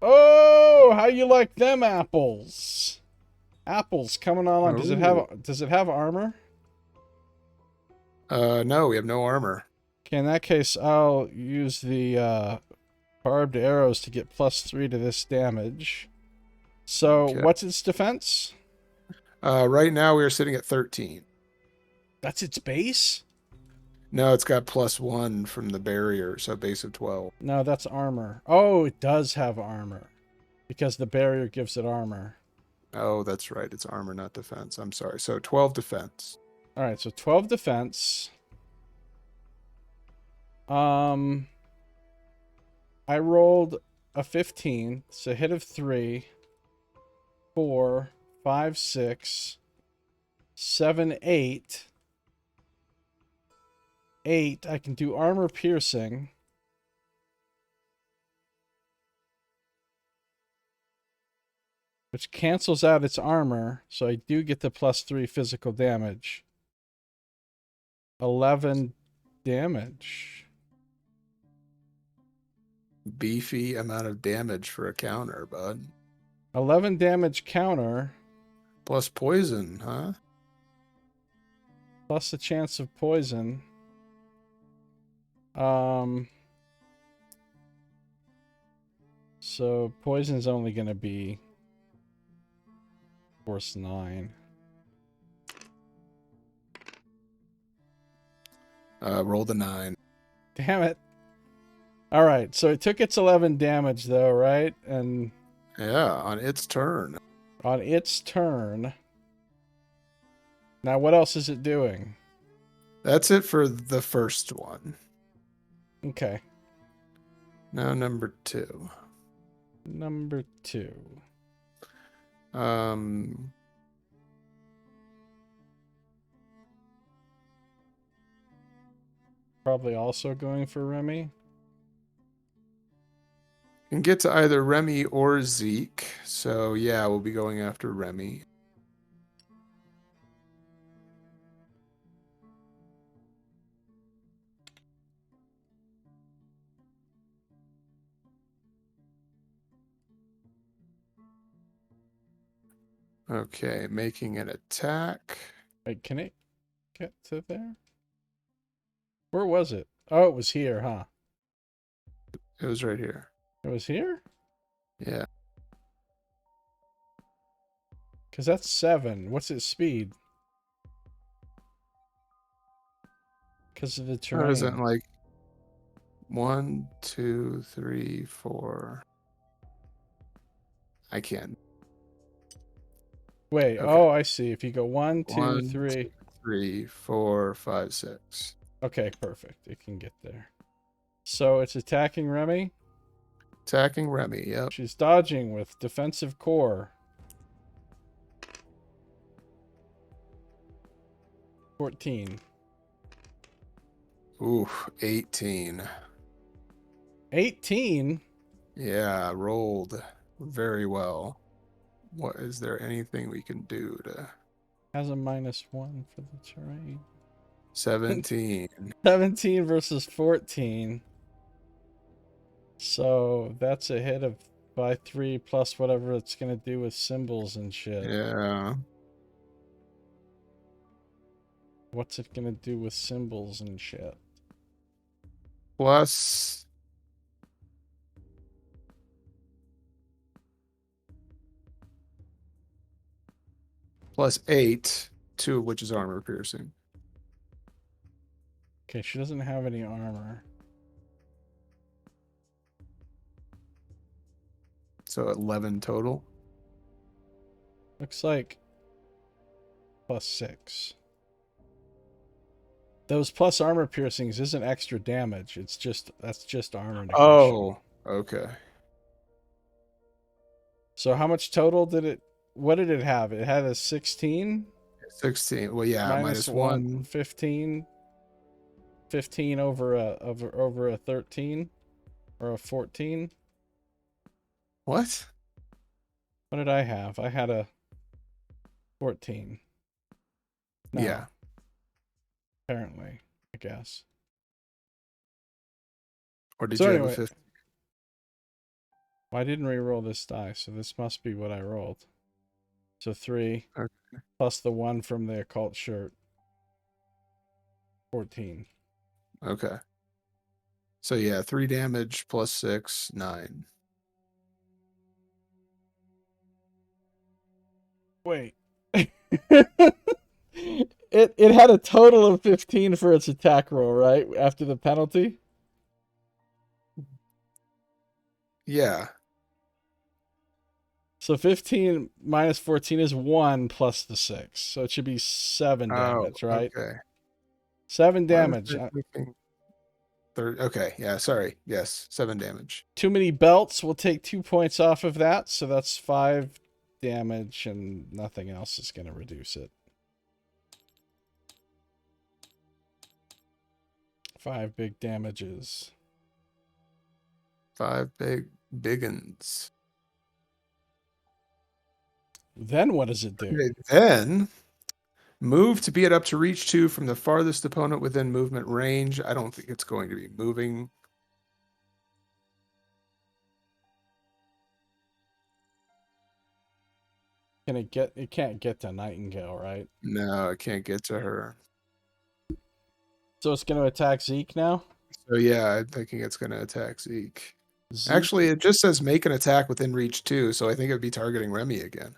Oh, how you like them apples? Apples coming on. Does it have armor? No, we have no armor. Okay, in that case, I'll use the barbed arrows to get +3 to this damage. So, Okay. what's its defense? Right now we are sitting at 13. That's its base? No, it's got +1 from the barrier, so base of 12. No, that's armor. Oh, it does have armor. Because the barrier gives it armor. Oh, that's right. It's armor, not defense. I'm sorry. So 12 defense. Alright, so 12 defense. I rolled a 15. It's a hit of 3, 4, 5, 6, 7, 8. 8. I can do armor piercing. Which cancels out its armor, so I do get the +3 physical damage. 11 damage. Beefy amount of damage for a counter, bud. 11 damage counter. Plus poison, huh? Plus the chance of poison. So poison's only going to be force 9. Roll the 9. Damn it. All right, so it took its 11 damage though, right? And Yeah, on its turn. on its turn. Now what else is it doing? That's it for the first one. Okay. Now number 2. Number 2. Probably also going for Remy. Can get to either Remy or Zeke. So yeah, we'll be going after Remy. Okay, making an attack. Wait, can it get to there? Where was it? Oh, it was here, huh? It was right here. It was here? Yeah. Because that's 7. What's its speed? Because of the Or is it terrain. like 1, 2, 3, 4? I can't. Wait, Okay. oh, I see. If you go 1, 2, 1, 3. 2, 3, 4, 5, 6. Okay, perfect. It can get there. So it's attacking Remy. Attacking Remy, yep. She's dodging with defensive core. 14. Ooh, 18. 18? Yeah, rolled very well. What is there anything we can do to Has a -1 for the terrain. 17? 17 versus 14. So that's a hit of by 3 plus whatever it's going to do with symbols and shit. Yeah. What's it going to do with symbols and shit? Plus +8, 2 of which is armor piercing. Okay, she doesn't have any armor. So 11 total. Looks like +6. Those plus armor piercings isn't extra damage. It's just that's just armor negation. Oh, okay. So how much total did it? What did it have? It had a 16. 16. Well, yeah, minus 1. 15. 15 over a 13 or a 14. What? What did I have? I had a 14. No, Yeah. apparently, I guess. Or did So you anyway, have a 15? well, I didn't re-roll this die, so this must be what I rolled. So 3 Okay. plus the 1 from the occult shirt. 14. Okay. So yeah, 3 damage plus 6, 9. Wait. It had a total of 15 for its attack roll, right? After the penalty? Yeah. So 15 minus 14 is 1 plus the 6. So it should be 7 damage, right? Okay. 7 Why was damage. I thinking okay, yeah, sorry. Yes, 7 damage. Too many belts will take 2 points off of that, so that's 5 damage, and nothing else is going to reduce it. 5 big damages. 5 biggins. Then what does it do? Okay, then move to be at up to reach 2 from the farthest opponent within movement range. I don't think it's going to be moving. Can it get? It can't get to Nightingale, right? No, I can't get to her. So it's going to attack Zeke now? So yeah, I'm thinking it's going to attack Zeke. Zeke? Actually, it just says make an attack within reach 2, so I think it would be targeting Remy again.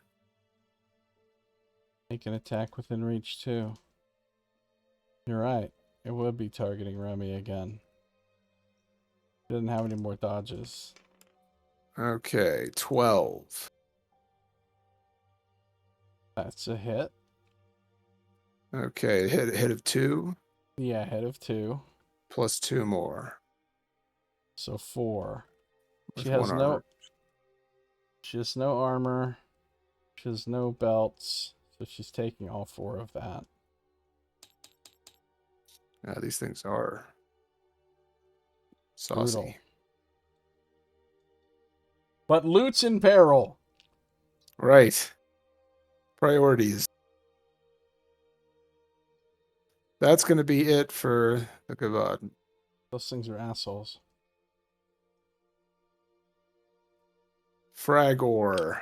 Make an attack within reach 2. You're right. It would be targeting Remy again. Didn't have any more dodges. Okay, 12. That's a hit. Okay, hit of 2 Yeah, hit of 2. plus 2 more. So 4. With She has 1 armor. She has no armor. She has no belts. So she's taking all 4 of that. Yeah, these things are Saucy. Brutal. But loot's in peril. Right. Priorities. That's going to be it for the Gavad. Those things are assholes. Fragor.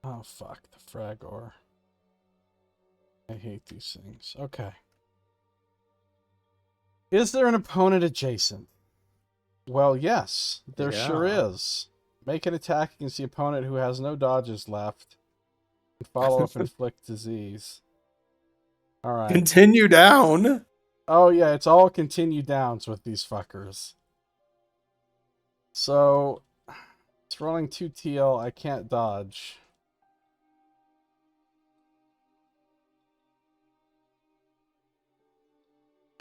Oh, fuck. The Fragor. I hate these things. Okay. Is there an opponent adjacent? Well, yes. There sure Yeah. is. Make an attack against the opponent who has no dodges left. And follow up inflict disease. Alright. Continue down. Oh, yeah. It's all continue downs with these fuckers. So, it's rolling 2 TL. I can't dodge.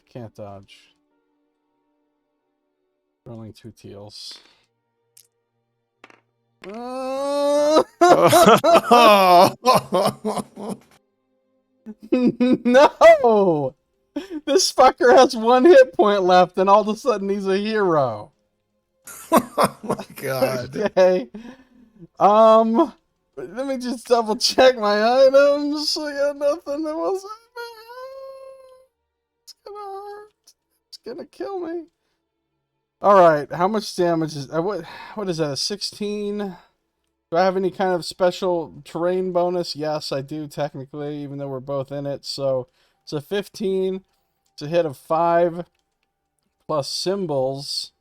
Can't dodge. Rolling 2 teals. No! This fucker has 1 hit point left, and all of a sudden he's a hero. Oh my god. Okay. Let me just double check my items. I got nothing that was. It's gonna hurt. It's gonna kill me. All right. How much damage is what is that? A 16? Do I have any kind of special terrain bonus? Yes, I do technically, even though we're both in it. So it's a 15. It's a hit of 5 plus symbols.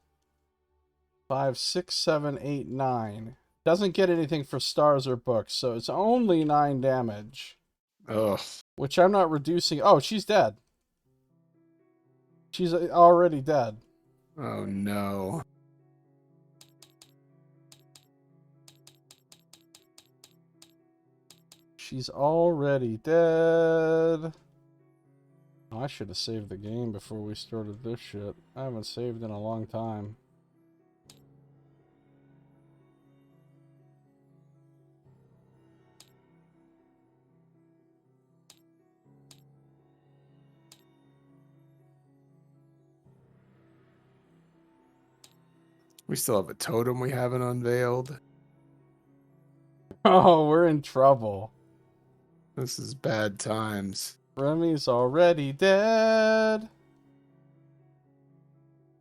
5, 6, 7, 8, 9. Doesn't get anything for stars or books, so it's only 9 damage. Ugh. Which I'm not reducing. Oh, she's dead. She's already dead. Oh no. She's already dead. Oh, I should have saved the game before we started this shit. I haven't saved in a long time. We still have a totem we haven't unveiled. Oh, we're in trouble. This is bad times. Remy's already dead.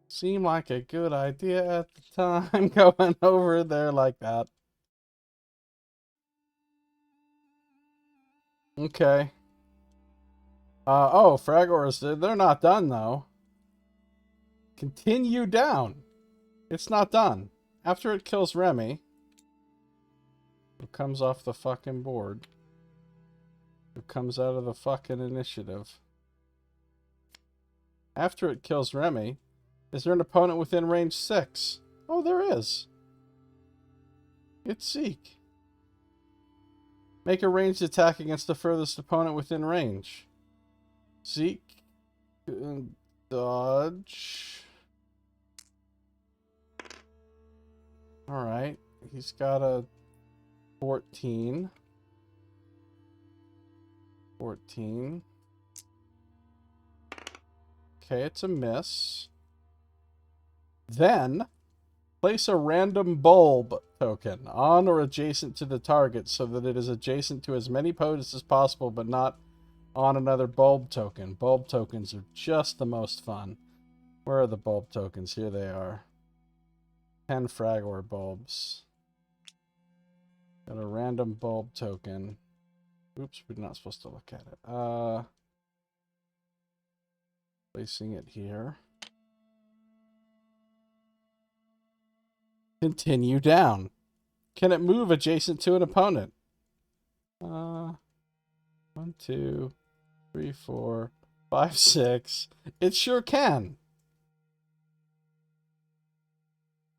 Seemed like a good idea at the time, going over there like that. Okay. Oh, Fragors, they're not done, though. Continue down. It's not done. After it kills Remy, it comes off the fucking board. It comes out of the fucking initiative. After it kills Remy, is there an opponent within range 6? Oh, there is. It's Zeke. Make a ranged attack against the furthest opponent within range. Zeke. Dodge. Alright. He's got a 14. 14. Okay, it's a miss. Then, place a random bulb token on or adjacent to the target so that it is adjacent to as many opponents as possible, but not on another bulb token. Bulb tokens are just the most fun. Where are the bulb tokens? Here they are. 10 Fragor bulbs. Got a random bulb token. Oops, we're not supposed to look at it. Placing it here. Continue down. Can it move adjacent to an opponent? 1, 2, 3, 4, 5, 6. It sure can.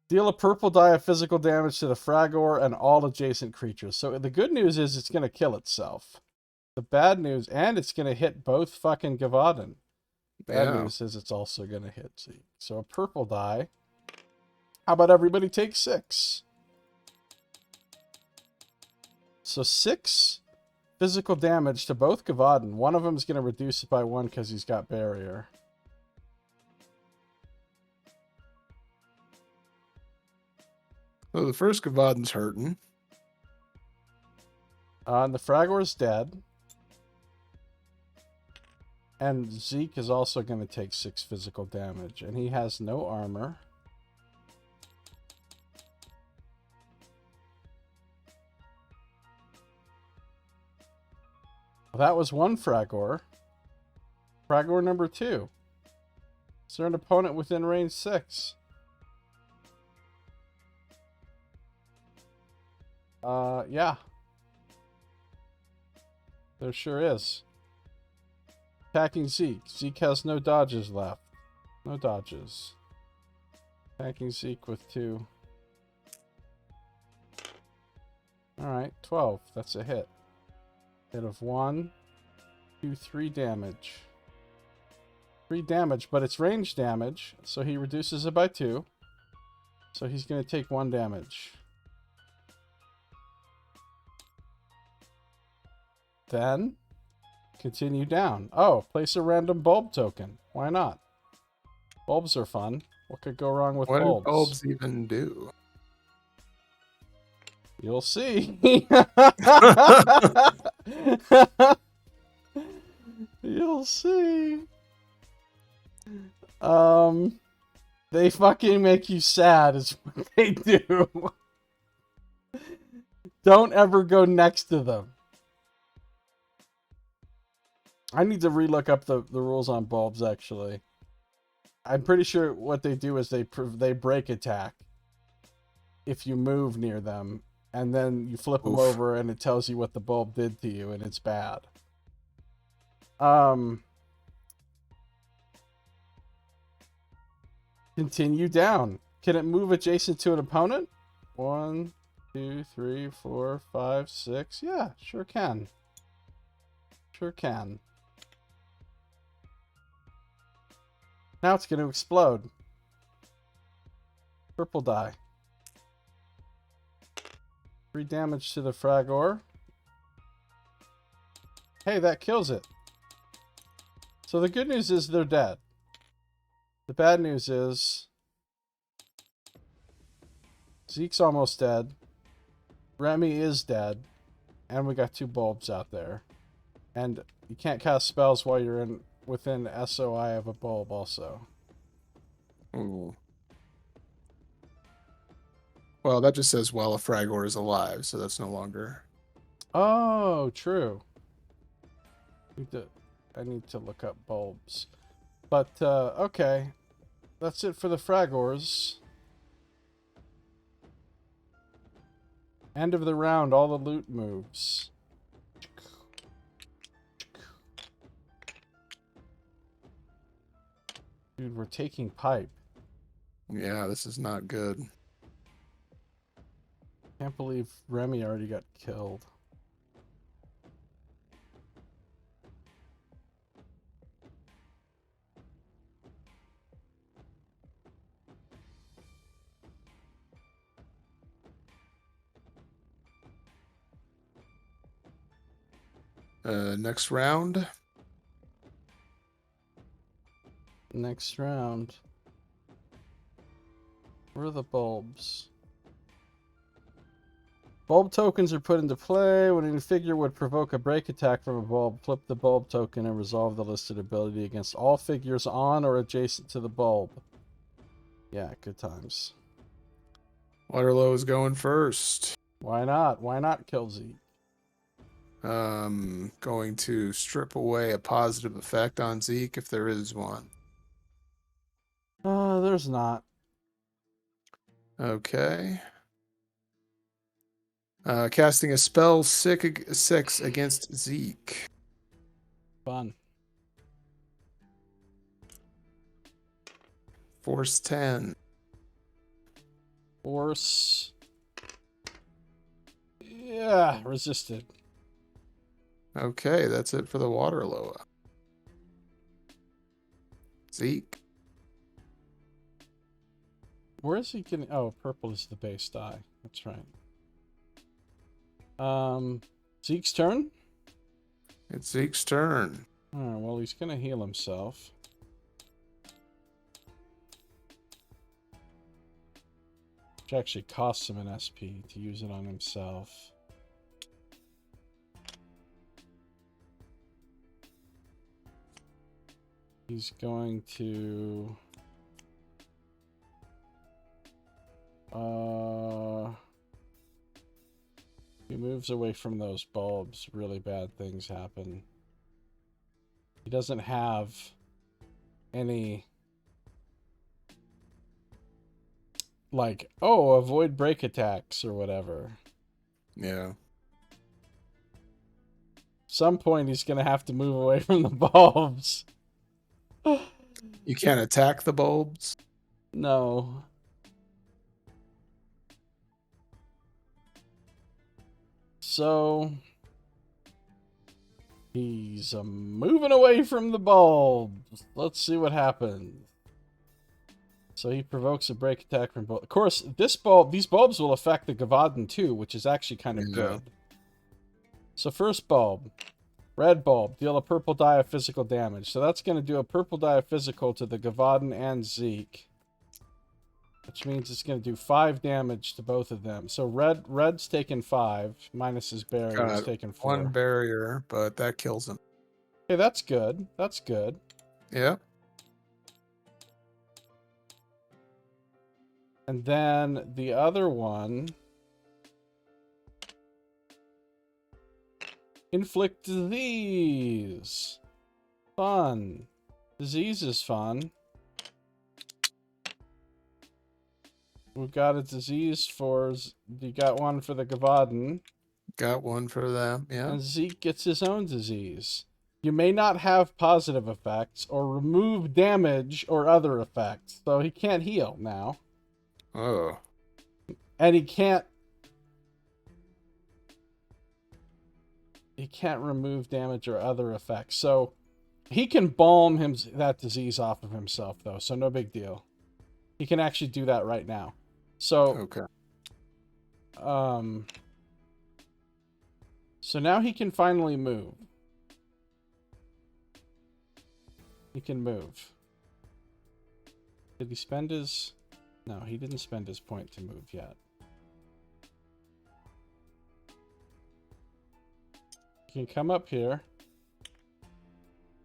Deal a purple die of physical damage to the Fragor and all adjacent creatures. So the good news is it's going to kill itself. The bad news, and it's going to hit both fucking Gavaden. Bad news is it's also going to hit Zeke. So a purple die. How about everybody take 6? So 6, physical damage to both Gavaden. One of them is going to reduce it by 1 because he's got barrier. So the first Gavaden's hurting. And the Fragor's dead. And Zeke is also going to take 6 physical damage. And he has no armor. Well, that was one Fragor. Fragor number 2. Is there an opponent within range 6? Yeah. There sure is. Attacking Zeke. Zeke has no dodges left. No dodges. Attacking Zeke with 2. Alright, 12. That's a hit. Hit of 1, 2, 3 damage. 3 damage, but it's range damage, so he reduces it by 2. So he's going to take 1 damage. Then, continue down. Oh, place a random bulb token. Why not? Bulbs are fun. What could go wrong with bulbs? What do bulbs even do? You'll see. You'll see. They fucking make you sad is what they do. Don't ever go next to them. I need to relook up the rules on bulbs, actually. I'm pretty sure what they do is they break attack if you move near them, and then you flip them over and it tells you what the bulb did to you, and it's bad. Continue down. Can it move adjacent to an opponent? 1, 2, 3, 4, 5, 6. Yeah, sure can. Sure can. Now it's going to explode. Purple die. 3 damage to the Fragor. Hey, that kills it. So the good news is they're dead. The bad news is Zeke's almost dead. Remy is dead. And we got 2 bulbs out there. And you can't cast spells while you're within SOI of a bulb also. Ooh. Well, that just says while a Fragor is alive, so that's no longer... Oh, true. I need to look up bulbs. But, okay. That's it for the Fragors. End of the round, all the loot moves. Dude, we're taking pipe. Yeah, this is not good. Can't believe Remy already got killed. Next round. Next round. Where are the bulbs? Bulb tokens are put into play. When a figure would provoke a break attack from a bulb, flip the bulb token and resolve the listed ability against all figures on or adjacent to the bulb. Yeah, good times. Waterloo is going first. Why not? Why not kill Zeke? Going to strip away a positive effect on Zeke if there is one. There's not. Okay. Casting a spell 6 against Zeke. Fun. Force 10. Force. Yeah, resisted. Okay, that's it for the Waterloo. Zeke. Where is he getting? Oh, purple is the base die. That's right. Zeke's turn. It's Zeke's turn. Alright, well, he's gonna heal himself. Which actually costs him an SP to use it on himself. He's going to... he moves away from those bulbs. Really bad things happen. He doesn't have any... like, oh, avoid break attacks or whatever. Yeah. Some point he's gonna have to move away from the bulbs. You can't attack the bulbs? No. So he's moving away from the bulbs. Let's see what happens. So he provokes a break attack from both. Of course, these bulbs will affect the Gavaden too, which is actually kind of good. So first bulb, red bulb, deal a purple die of physical damage. So that's going to do a purple die of physical to the Gavaden and Zeke, which means it's going to do 5 damage to both of them. So red's taking 5, minus his barrier is taking 4. 1 barrier, but that kills him. Okay, that's good. That's good. Yeah. And then the other one... inflict disease. Fun. Disease is fun. We've got a disease for... you got one for the Gavaden. Got one for them, yeah. And Zeke gets his own disease. You may not have positive effects or remove damage or other effects. So he can't heal now. Oh. And he can't remove damage or other effects. So he can balm that disease off of himself, though. So no big deal. He can actually do that right now. So okay. So now he can finally move. He can move. Did he spend his... no, he didn't spend his point to move yet. He can come up here.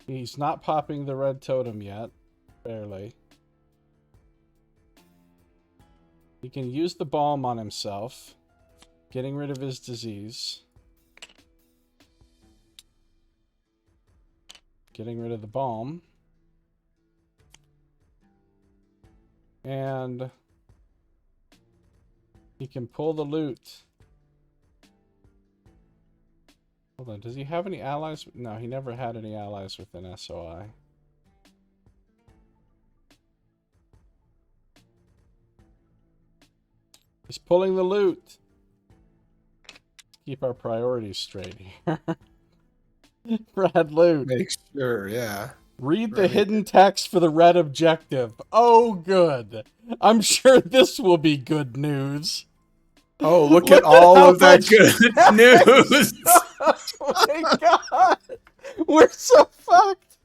He's not popping the red totem yet. Barely. He can use the balm on himself, getting rid of his disease. Getting rid of the balm. And he can pull the loot. Hold on, does he have any allies? No, he never had any allies within SOI. He's pulling the loot. Keep our priorities straight here. Red loot. Make sure, yeah. Read the hidden text for the red objective. Oh, good. I'm sure this will be good news. Oh, look at all of that good news. Oh my god. We're so fucked.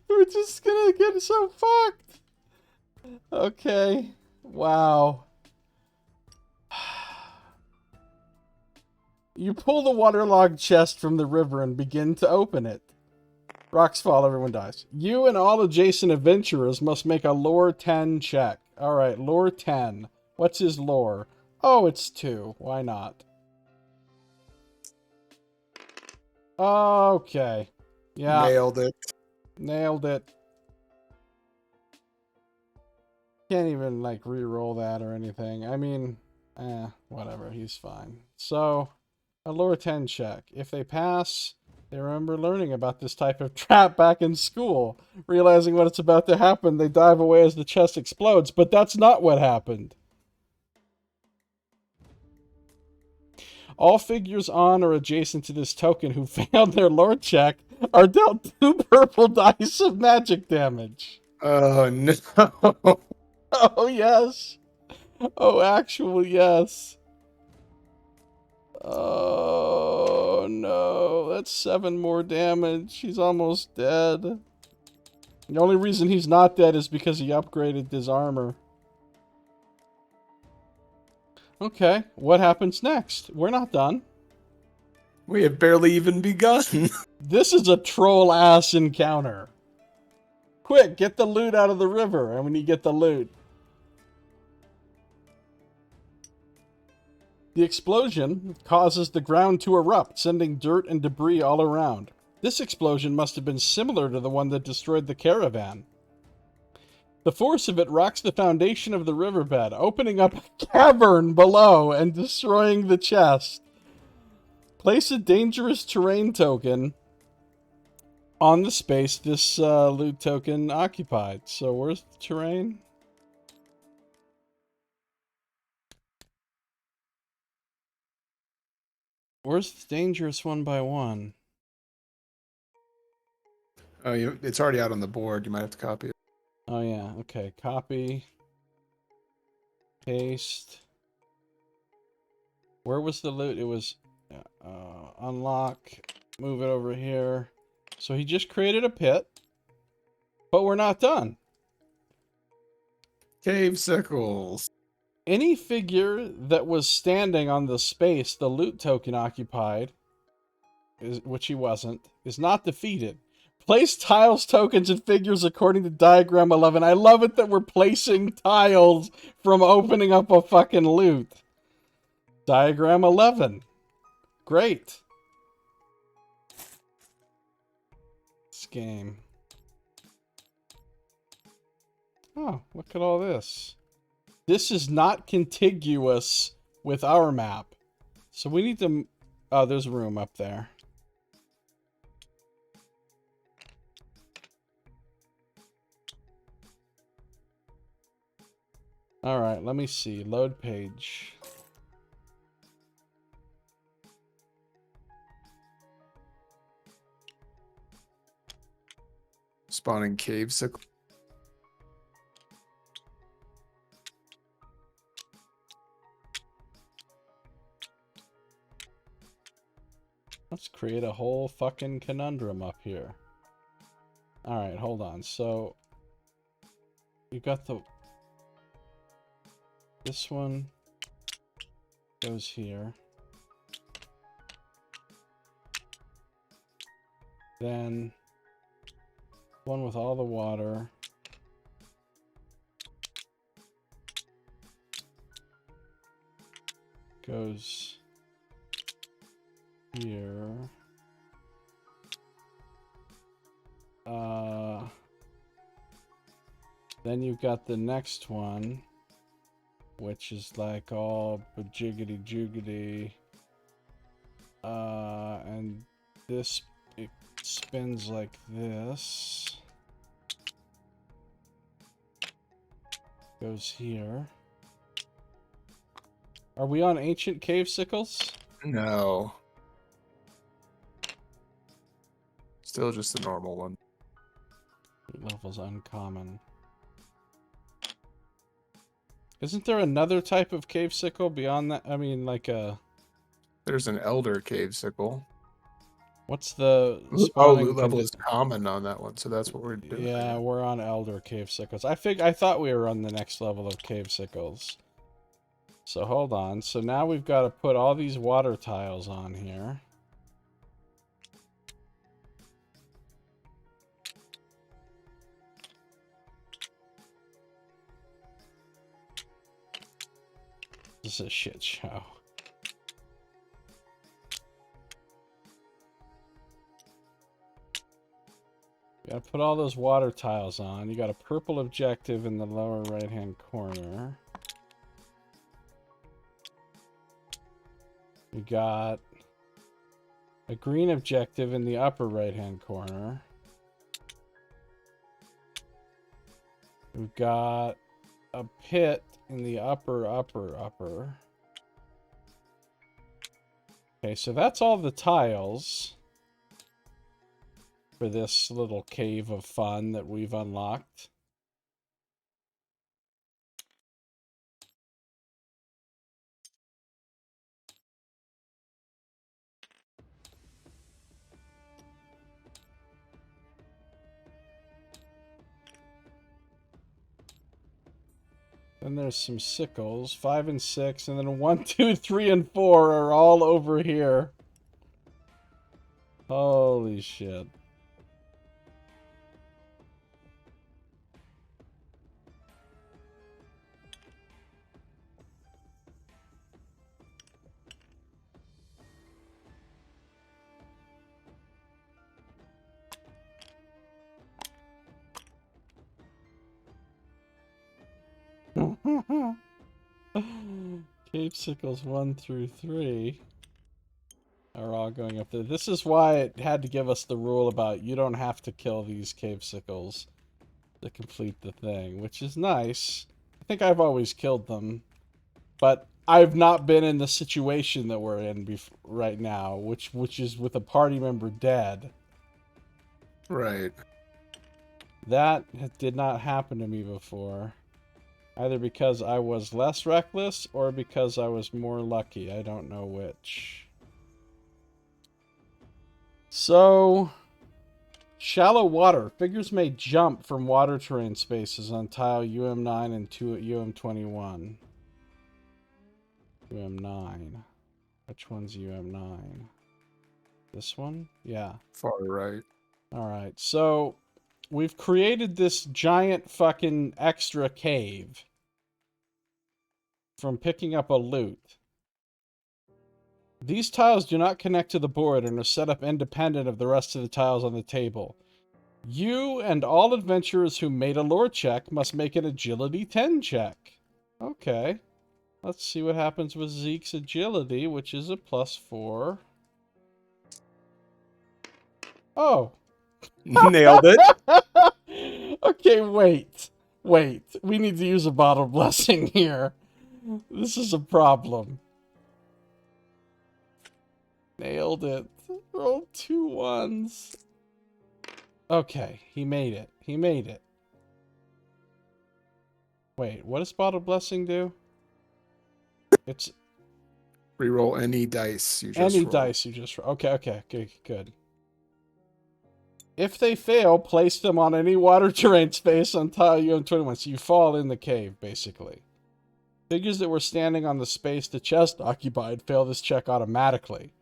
We're just gonna get so fucked. Okay. Wow. You pull the waterlogged chest from the river and begin to open it. Rocks fall, everyone dies. You and all adjacent adventurers must make a lore 10 check. Alright, lore 10. What's his lore? Oh, it's 2. Why not? Okay. Yeah. Nailed it. Nailed it. Can't even, like, re-roll that or anything. I mean, whatever. He's fine. So, a lore 10 check. If they pass... they remember learning about this type of trap back in school. Realizing what it's about to happen, they dive away as the chest explodes, but that's not what happened. All figures on or adjacent to this token who failed their lore check are dealt 2 purple dice of magic damage. Oh, no. Oh, yes. Oh, actually, yes. Oh, no. that's 7 more damage. He's almost dead. The only reason he's not dead is because he upgraded his armor. Okay, what happens next? We're not done. We have barely even begun. This is a troll-ass encounter. Quick, get the loot out of the river, and when you get the loot. The explosion causes the ground to erupt, sending dirt and debris all around. This explosion must have been similar to the one that destroyed the caravan. The force of it rocks the foundation of the riverbed, opening up a cavern below and destroying the chest. Place a dangerous terrain token on the space this loot token occupied. So where's the terrain? Where's the dangerous 1x1? Oh, it's already out on the board. You might have to copy it. Oh yeah, okay. Copy. Paste. Where was the loot? It was unlock. Move it over here. So he just created a pit. But we're not done. Cave sickles. Any figure that was standing on the space the loot token occupied, which he wasn't, is not defeated. Place tiles, tokens, and figures according to diagram 11. I love it that we're placing tiles from opening up a fucking loot. Diagram 11. Great. This game. Oh, look at all this. This is not contiguous with our map. So we need to... Oh, there's room up there. Alright, let me see. Load page. Spawning cave sickle. Let's create a whole fucking conundrum up here. Alright, hold on. So, you got the... This one goes here. Then, one with all the water. Goes... here. Then you've got the next one, which is like all bajiggity joogity. And this, it spins like this. Goes here. Are we on ancient cave sickles? No. Still just the normal one. Level's uncommon. Isn't there another type of cave sickle beyond that? I mean, like a... There's an elder cave sickle. What's the Oh, spawning loot level is common on that one, so that's what we're doing. Yeah, we're on elder cave sickles. I thought we were on the next level of cave sickles. So hold on. So now we've got to put all these water tiles on here. This is a shit show. You gotta put all those water tiles on. You got a purple objective in the lower right-hand corner. You got a green objective in the upper right-hand corner. We've got a pit in the upper. Okay, so that's all the tiles for this little cave of fun that we've unlocked. Then there's some sickles, 5 and 6, and then 1, 2, 3, and 4 are all over here. Holy shit. Cave sickles 1 through 3 are all going up there. This is why it had to give us the rule about you don't have to kill these cave sickles to complete the thing, which is nice. I think I've always killed them, but I've not been in the situation that we're in right now, which is with a party member dead. Right. That did not happen to me before. Either because I was less reckless or because I was more lucky. I don't know which. So, shallow water. Figures may jump from water terrain spaces on tile UM9 and UM21. UM9. Which one's UM9? This one? Yeah. Far right. Alright, so we've created this giant fucking extra cave from picking up a loot. These tiles do not connect to the board and are set up independent of the rest of the tiles on the table. You and all adventurers who made a lore check must make an agility 10 check. Okay. Let's see what happens with Zeke's agility, which is a +4. Oh. Nailed it. Okay, wait. Wait. We need to use a bottle blessing here. This is a problem. Nailed it. Rolled 2 1s. Okay, he made it. He made it. Wait, what does bottle blessing do? It's Reroll any dice you just any rolled. dice you just roll. Okay, good. If they fail, place them on any water terrain space on tile UM21. So you fall in the cave, basically. Figures that were standing on the space the chest occupied fail this check automatically.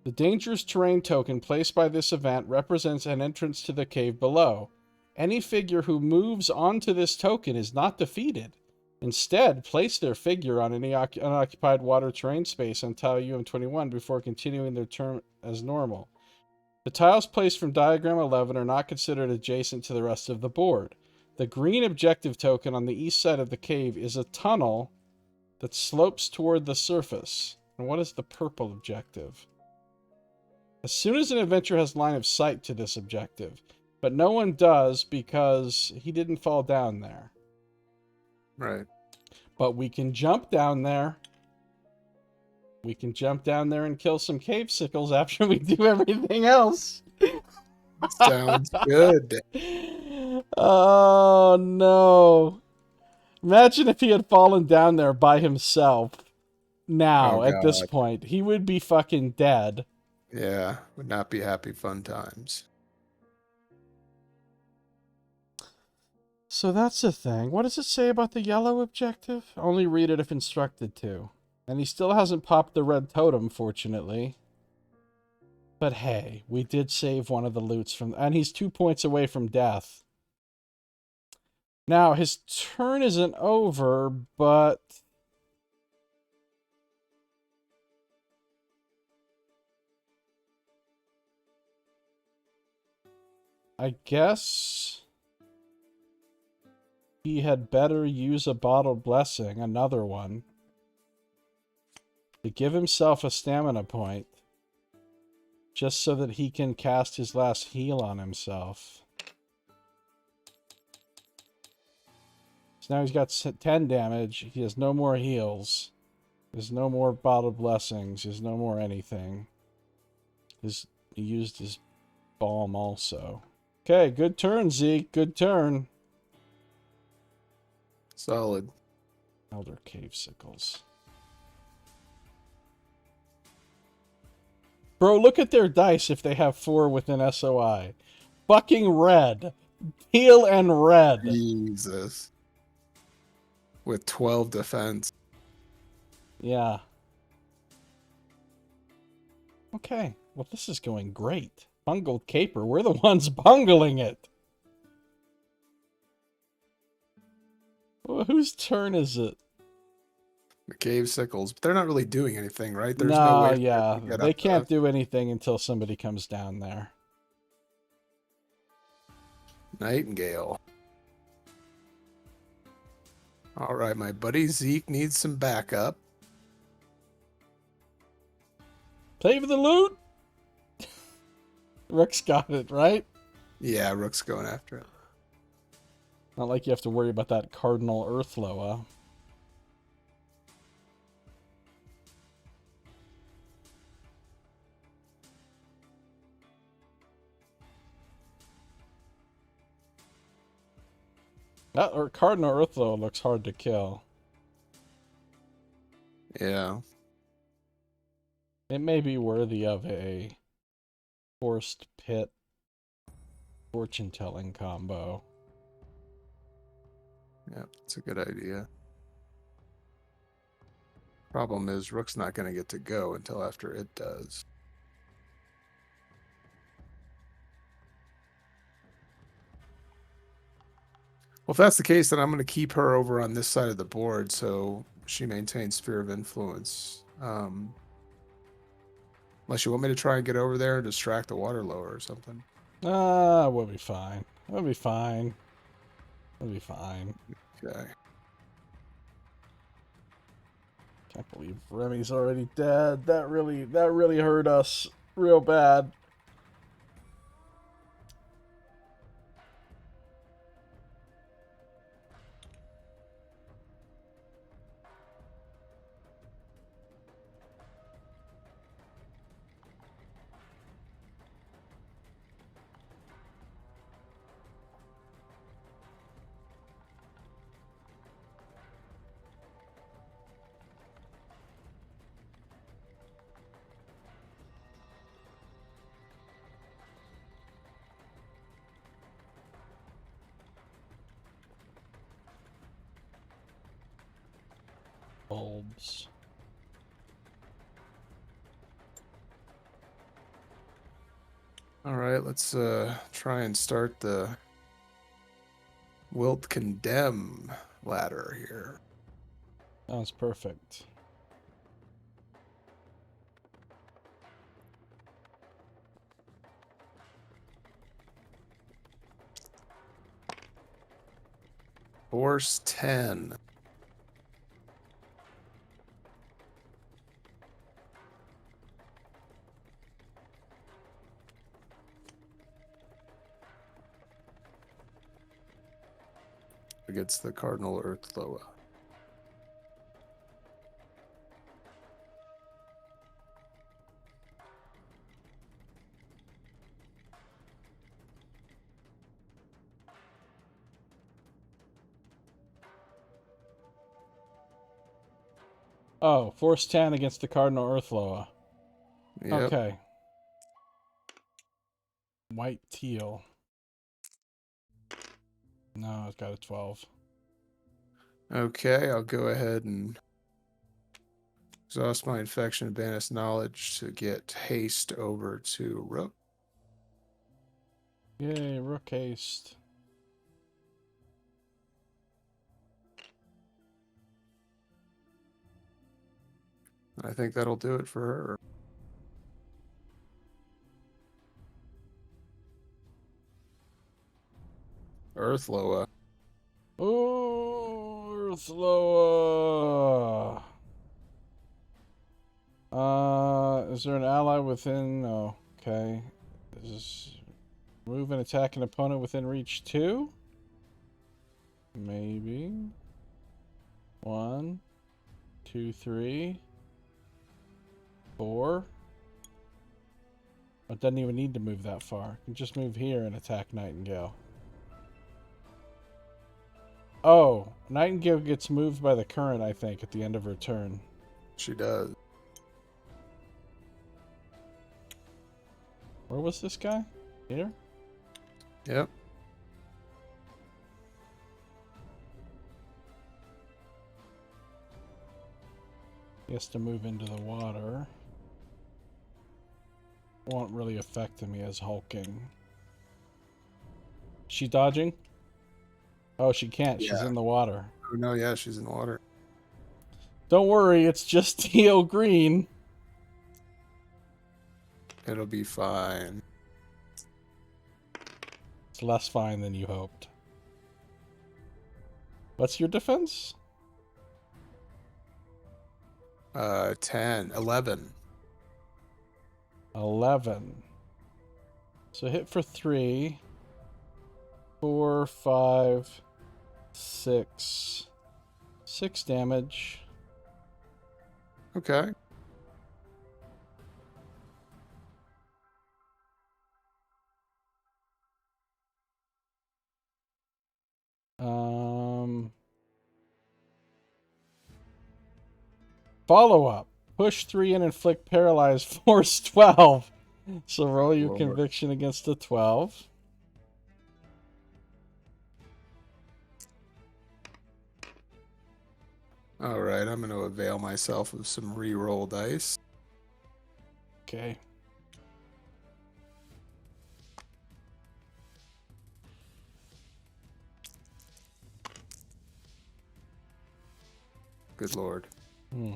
The dangerous terrain token placed by this event represents an entrance to the cave below. Any figure who moves onto this token is not defeated. Instead, place their figure on any unoccupied water terrain space on tile UM21 before continuing their turn as normal. The tiles placed from diagram 11 are not considered adjacent to the rest of the board. The green objective token on the east side of the cave is a tunnel that slopes toward the surface. And what is the purple objective? As soon as an adventurer has line of sight to this objective, but no one does because he didn't fall down there. Right. But we can jump down there. We can jump down there and kill some cave sickles after we do everything else. Sounds good. Oh, no. Imagine if he had fallen down there by himself. Now, at this point, he would be fucking dead. Yeah, would not be happy fun times. So that's the thing. What does it say about the yellow objective? Only read it if instructed to. And he still hasn't popped the red totem, fortunately. But hey, we did save one of the loots from... And he's 2 points away from death. Now, his turn isn't over, but... I guess... he had better use a bottled blessing, another one, to give himself a stamina point, just so that he can cast his last heal on himself. So now he's got 10 damage, he has no more heals, there's no more bottled blessings, there's no more anything. He used his balm also. Okay, good turn, Zeke, good turn. Solid. Elder Cave Sickles. Bro, look at their dice if they have 4 within SOI. Fucking red. Teal and red. Jesus. with 12 defense. Yeah. Okay. Well, this is going great. Bungled caper. We're the ones bungling it. Well, whose turn is it? The cave sickles, but they're not really doing anything, right? There's No, no way for them yeah. to get They up can't the do anything until somebody comes down there. Nightingale. All right, my buddy Zeke needs some backup. Save the loot! Rook's got it, right? Yeah, Rook's going after it. Not like you have to worry about that Cardinal Earthloa. That or Cardinal Earthloa looks hard to kill. Yeah. It may be worthy of a forced pit fortune telling combo. Yeah, it's a good idea. Problem is, Rook's not going to get to go until after it does. Well, if that's the case, then I'm going to keep her over on this side of the board so she maintains sphere of influence. Unless you want me to try and get over there and distract the water lower or something. We'll be fine. We'll be fine. We'll be fine. Okay. Can't believe Remy's already dead. That really hurt us real bad. Bulbs. All right, let's try and start the Wilt Condemn ladder here. Sounds perfect. Force 10. Against the Cardinal Earthloa. Oh, Force 10 against the Cardinal Earthloa. Yep. Okay. White teal. No, it's got a 12. Okay, I'll go ahead and exhaust my infection and banish knowledge to get haste over to Rook. Yay, Rook haste. I think that'll do it for her. Earthloa. Oh, Earthloa. Is there an ally within? Oh, okay. Is move and attack an opponent within reach 2? Maybe. 1, 2, 3, 4. It doesn't even need to move that far. You can just move here and attack Nightingale. Oh, Nightingale gets moved by the current, I think, at the end of her turn. She does. Where was this guy? Here? Yep. He has to move into the water. Won't really affect me as hulking. She dodging? Oh, she can't. Yeah. She's in the water. Oh, no, yeah, she's in the water. Don't worry, it's just teal green. It'll be fine. It's less fine than you hoped. What's your defense? 10, 11. 11. So hit for 3. 4, 5, 6. 6 damage. Okay. Follow up. Push 3 and inflict paralyze. Force 12. So roll your Lord. conviction against a 12. All right, I'm going to avail myself of some reroll dice. Okay. Good Lord. Hmm.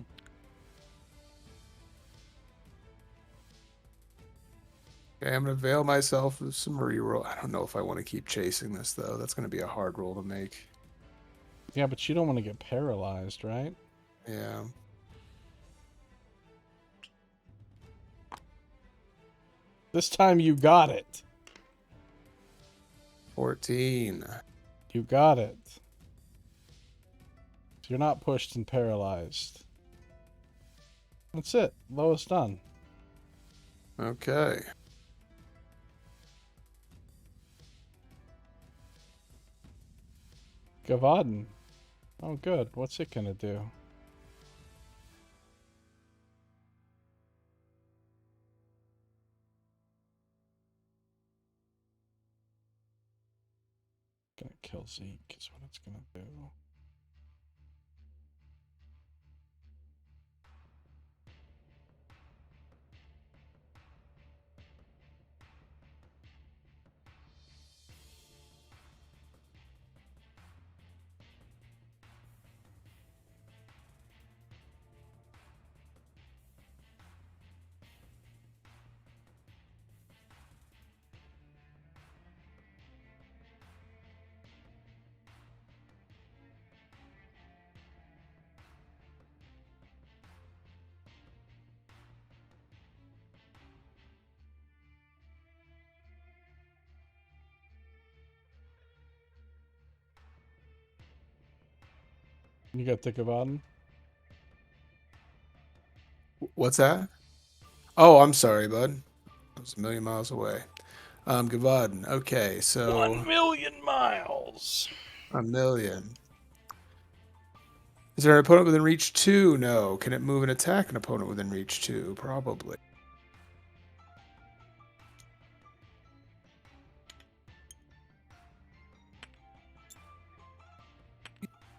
Okay, I'm going to avail myself of some reroll. I don't know if I want to keep chasing this, though. That's going to be a hard roll to make. Yeah, but you don't want to get paralyzed, right? Yeah. This time you got it. 14. You got it. So you're not pushed and paralyzed. That's it. Lowest done. Okay. Gavaden. Oh, good. What's it gonna do? Gonna kill Zeke is what it's gonna do. You got the Gavaden? What's that? Oh, I'm sorry, bud. I was a million miles away. Gavaden. Okay, so 1,000,000 miles. a million. Is there an opponent within reach 2? No. Can it move and attack an opponent within reach 2? Probably.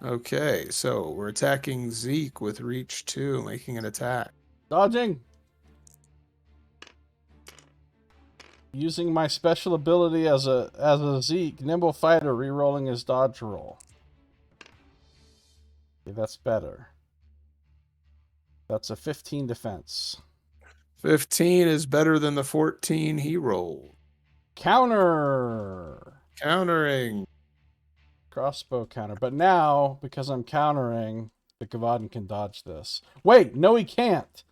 Okay, so we're attacking Zeke with reach 2, making an attack. Dodging. Using my special ability as a Zeke, nimble fighter, re-rolling his dodge roll. Okay, that's better. That's a 15 defense. 15 is better than the 14 he rolled. Counter! Countering. Crossbow counter. But now, because I'm countering, the Gavaden can dodge this. Wait, no he can't!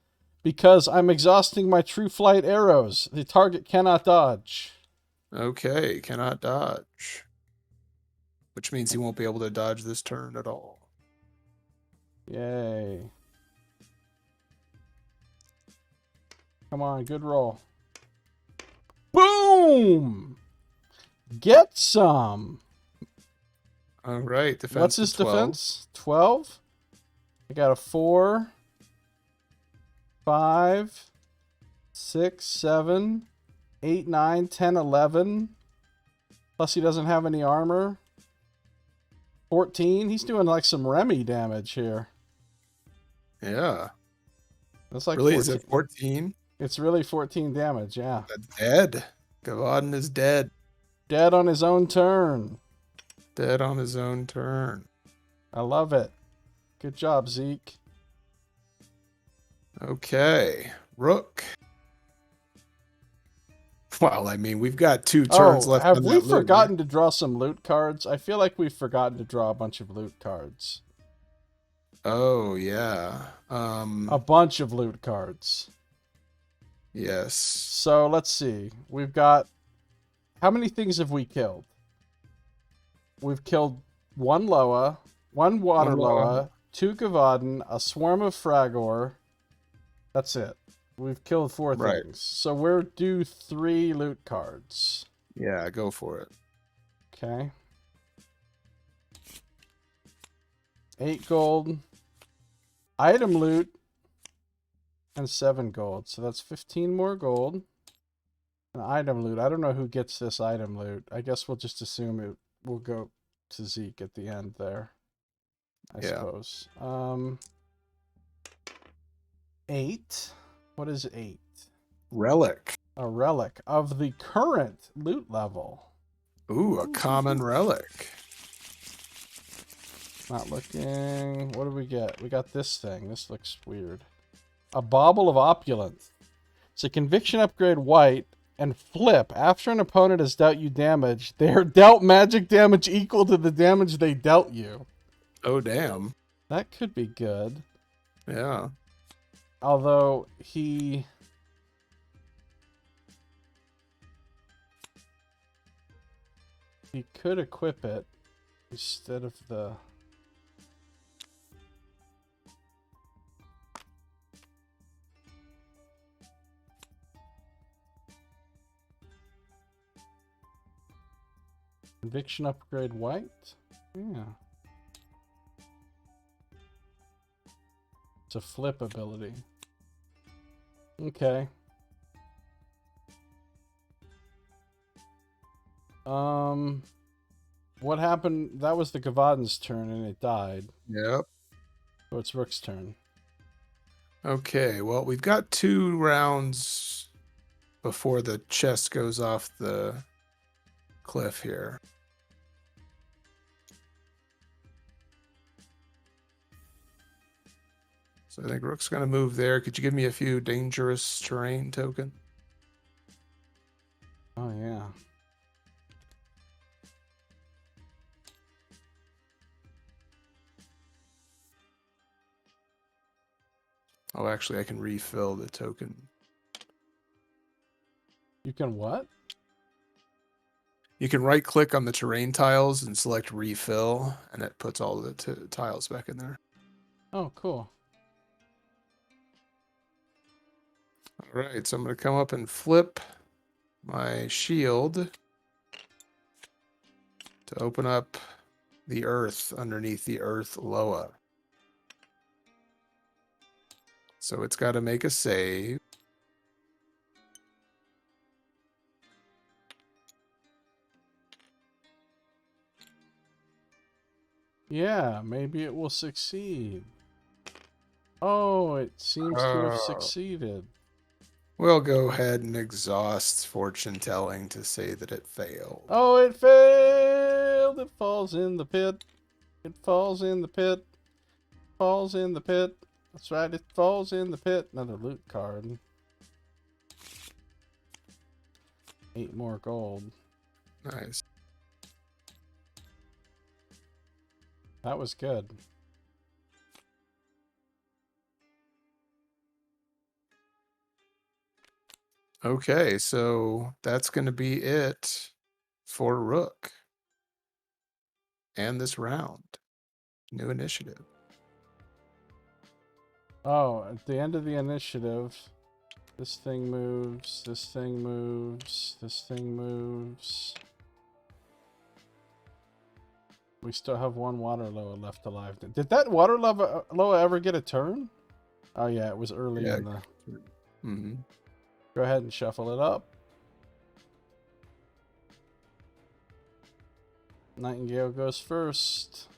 Because I'm exhausting my true flight arrows. The target cannot dodge. Okay, cannot dodge. Which means he won't be able to dodge this turn at all. Yay. Come on, good roll. Boom! Get some! All right, defense. What's his 12. defense? 12? I got a 4, 5, 6, 7, 8, 9, 10, 11. Plus he doesn't have any armor. 14. He's doing like some Remy damage here. Yeah. That's like Really? 14. Is it 14? It's really 14 damage, yeah. That's dead. Gavaden is dead. Dead on his own turn. Dead on his own turn. I love it. Good job, Zeke. Okay. Rook. Well, I mean, we've got 2 turns left. Have on we that loot, forgotten to draw some loot cards? I feel like we've forgotten to draw a bunch of loot cards. Oh, yeah. A bunch of loot cards. Yes. So let's see. We've got... How many things have we killed? We've killed 1 Loa, 1 Water Loa, 2 Gavaden, a swarm of Fragor. That's it. We've killed 4 Right. things. So we're due 3 loot cards. Yeah, go for it. Okay. 8 gold. Item loot. And 7 gold. So that's 15 more gold. An item loot. I don't know who gets this item loot. I guess we'll just assume it will go to Zeke at the end there. I suppose. 8. What is 8? Relic. A relic of the current loot level. Ooh, a common relic. Not looking. What do we get? We got this thing. This looks weird. A bauble of opulence. It's a conviction upgrade white and flip. After an opponent has dealt you damage, they are dealt magic damage equal to the damage they dealt you. Oh, damn. That could be good. Yeah. Although he could equip it instead of the... Conviction upgrade white? Yeah. It's a flip ability. Okay. What happened? That was the Gavaden's turn and it died. Yep. So it's Rook's turn. Okay, well, we've got 2 rounds before the chest goes off the cliff here. So I think Rook's going to move there. Could you give me a few dangerous terrain token? Oh, yeah. Oh, actually, I can refill the token. You can what? You can right-click on the terrain tiles and select refill, and it puts all the tiles back in there. Oh, cool. All right, so I'm going to come up and flip my shield to open up the earth underneath the earth Loa. So it's got to make a save. Yeah, maybe it will succeed. Oh, it seems to have succeeded. We'll go ahead and exhaust fortune telling to say that it failed. Oh, it failed! It falls in the pit. It falls in the pit. Falls in the pit. That's right, it falls in the pit. Another loot card. 8 more gold. Nice. That was good. Okay, so that's going to be it for Rook. And this round. New initiative. Oh, at the end of the initiative, this thing moves, this thing moves, this thing moves. We still have 1 water Loa left alive. Did that water Loa ever get a turn? Oh yeah, it was early in the... Mm-hmm. Go ahead and shuffle it up. Nightingale goes first.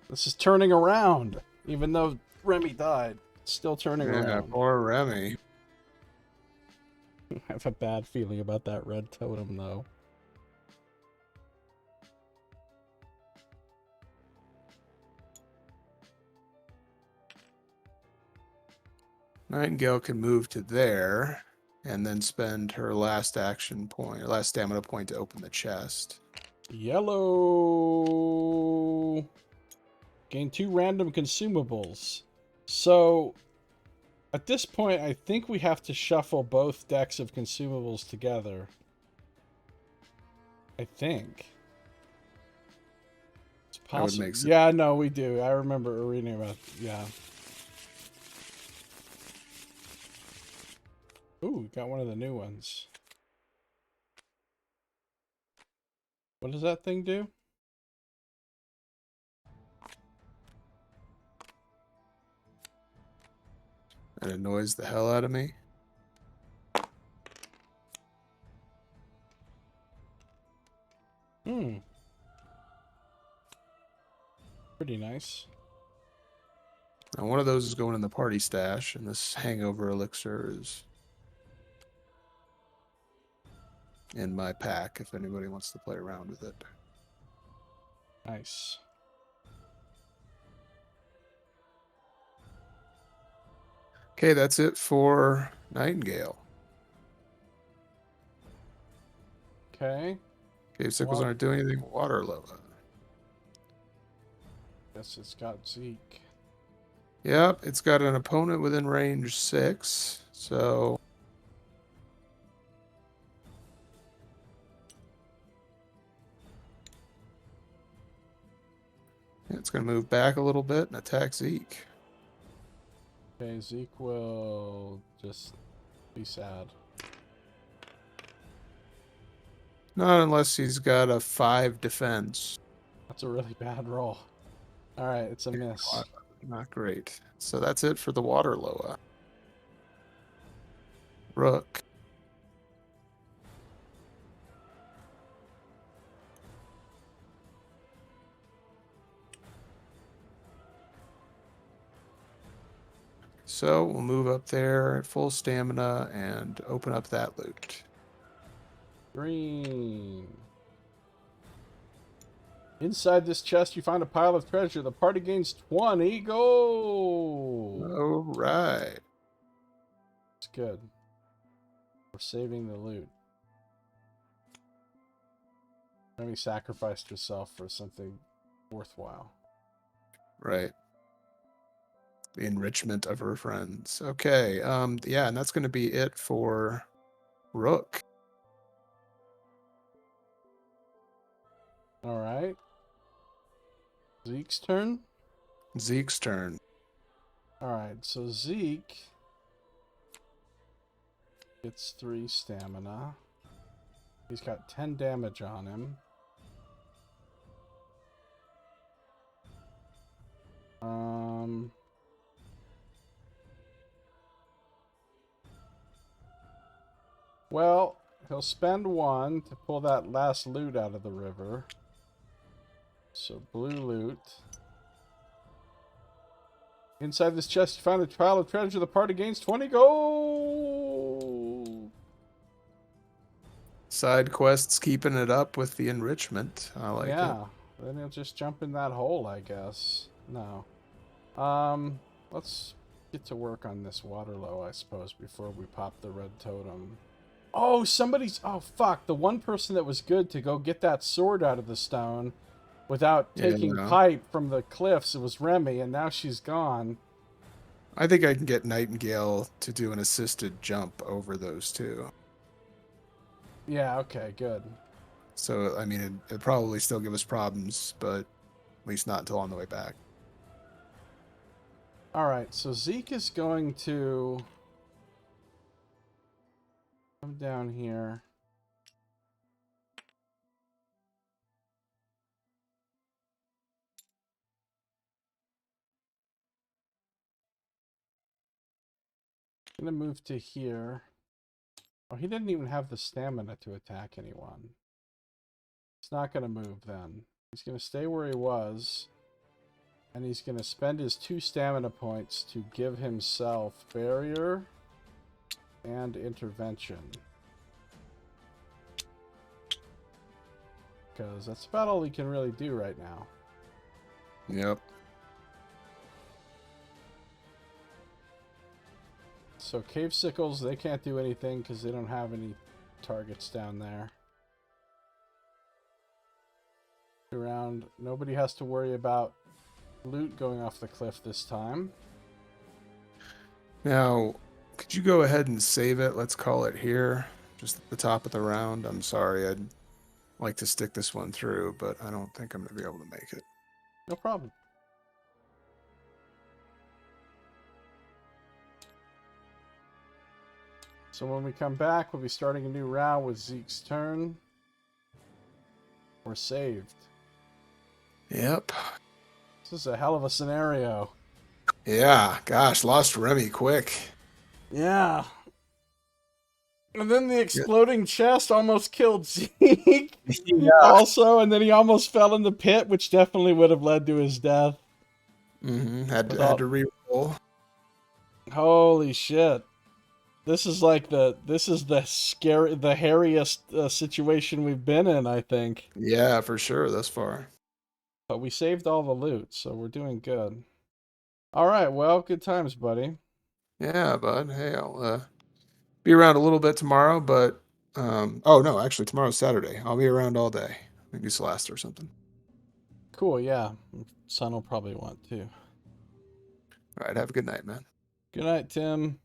This is turning around. Even though Remy died, it's still turning Yeah, around. poor Remy. I have a bad feeling about that red totem, though. Nightingale can move to there and then spend her last action point, last stamina point to open the chest. Yellow. Gain 2 random consumables. So, at this point, I think we have to shuffle both decks of consumables together. I think. It's That would possible. make sense. Yeah, no, we do. I remember reading about. Yeah. Ooh, we got one of the new ones. What does that thing do? It annoys the hell out of me. Pretty nice. Now, one of those is going in the party stash, and this hangover elixir is in my pack if anybody wants to play around with it. Nice. Okay, that's it for Nightingale. Okay. Cave Sickles aren't doing anything with Waterloa. Guess it's got Zeke. Yep, it's got an opponent within range 6, so it's going to move back a little bit and attack Zeke. Okay, Zeke will just be sad. Not unless he's got a 5 defense. That's a really bad roll. Alright, it's a miss. Not great. So that's it for the Waterloa. Rook. So we'll move up there at full stamina and open up that loot. Green. Inside this chest, you find a pile of treasure. The party gains 20 gold. All right. It's good. We're saving the loot. Remy sacrificed herself for something worthwhile. Right. The enrichment of her friends. Okay. Yeah, and that's going to be it for Rook. All right. Zeke's turn. Zeke's turn. All right. So Zeke gets 3 stamina. He's got 10 damage on him. Well, he'll spend 1 to pull that last loot out of the river. So blue loot. Inside this chest, you find a pile of treasure. The party gains 20 gold. Side quests keeping it up with the enrichment. I like it. Yeah, then he'll just jump in that hole, I guess. No. Let's get to work on this Waterlow, I suppose, before we pop the red totem. Oh, somebody's... Oh, fuck. The one person that was good to go get that sword out of the stone without taking pipe from the cliffs, it was Remy, and now she's gone. I think I can get Nightingale to do an assisted jump over those two. Yeah, okay, good. So, I mean, it'd probably still give us problems, but at least not until on the way back. Alright, so Zeke is going to come down here. Gonna move to here. Oh, he didn't even have the stamina to attack anyone. He's not gonna move then. He's gonna stay where he was. And he's going to spend his 2 stamina points to give himself barrier and intervention. Because that's about all he can really do right now. Yep. So cave sickles, they can't do anything because they don't have any targets down there. Around, nobody has to worry about loot going off the cliff this time. Now, could you go ahead and save it? Let's call it here, just at the top of the round. I'm sorry, I'd like to stick this one through, but I don't think I'm going to be able to make it. No problem. So when we come back, we'll be starting a new round with Zeke's turn. We're saved. Yep. This is a hell of a scenario. Yeah, gosh, lost Remy quick. Yeah. And then the exploding chest almost killed Zeke. Yeah. Also, and then he almost fell in the pit, which definitely would have led to his death. Mm-hmm. Had to re-roll. Holy shit. This is like the hairiest situation we've been in, I think. Yeah, for sure, thus far. But we saved all the loot, so we're doing good. All right, well, good times, buddy. Yeah, bud. Hey, I'll be around a little bit tomorrow, but oh no, actually tomorrow's Saturday. I'll be around all day. Maybe Celeste or something. Cool, yeah. Son will probably want to. All right, have a good night, man. Good night, Tim.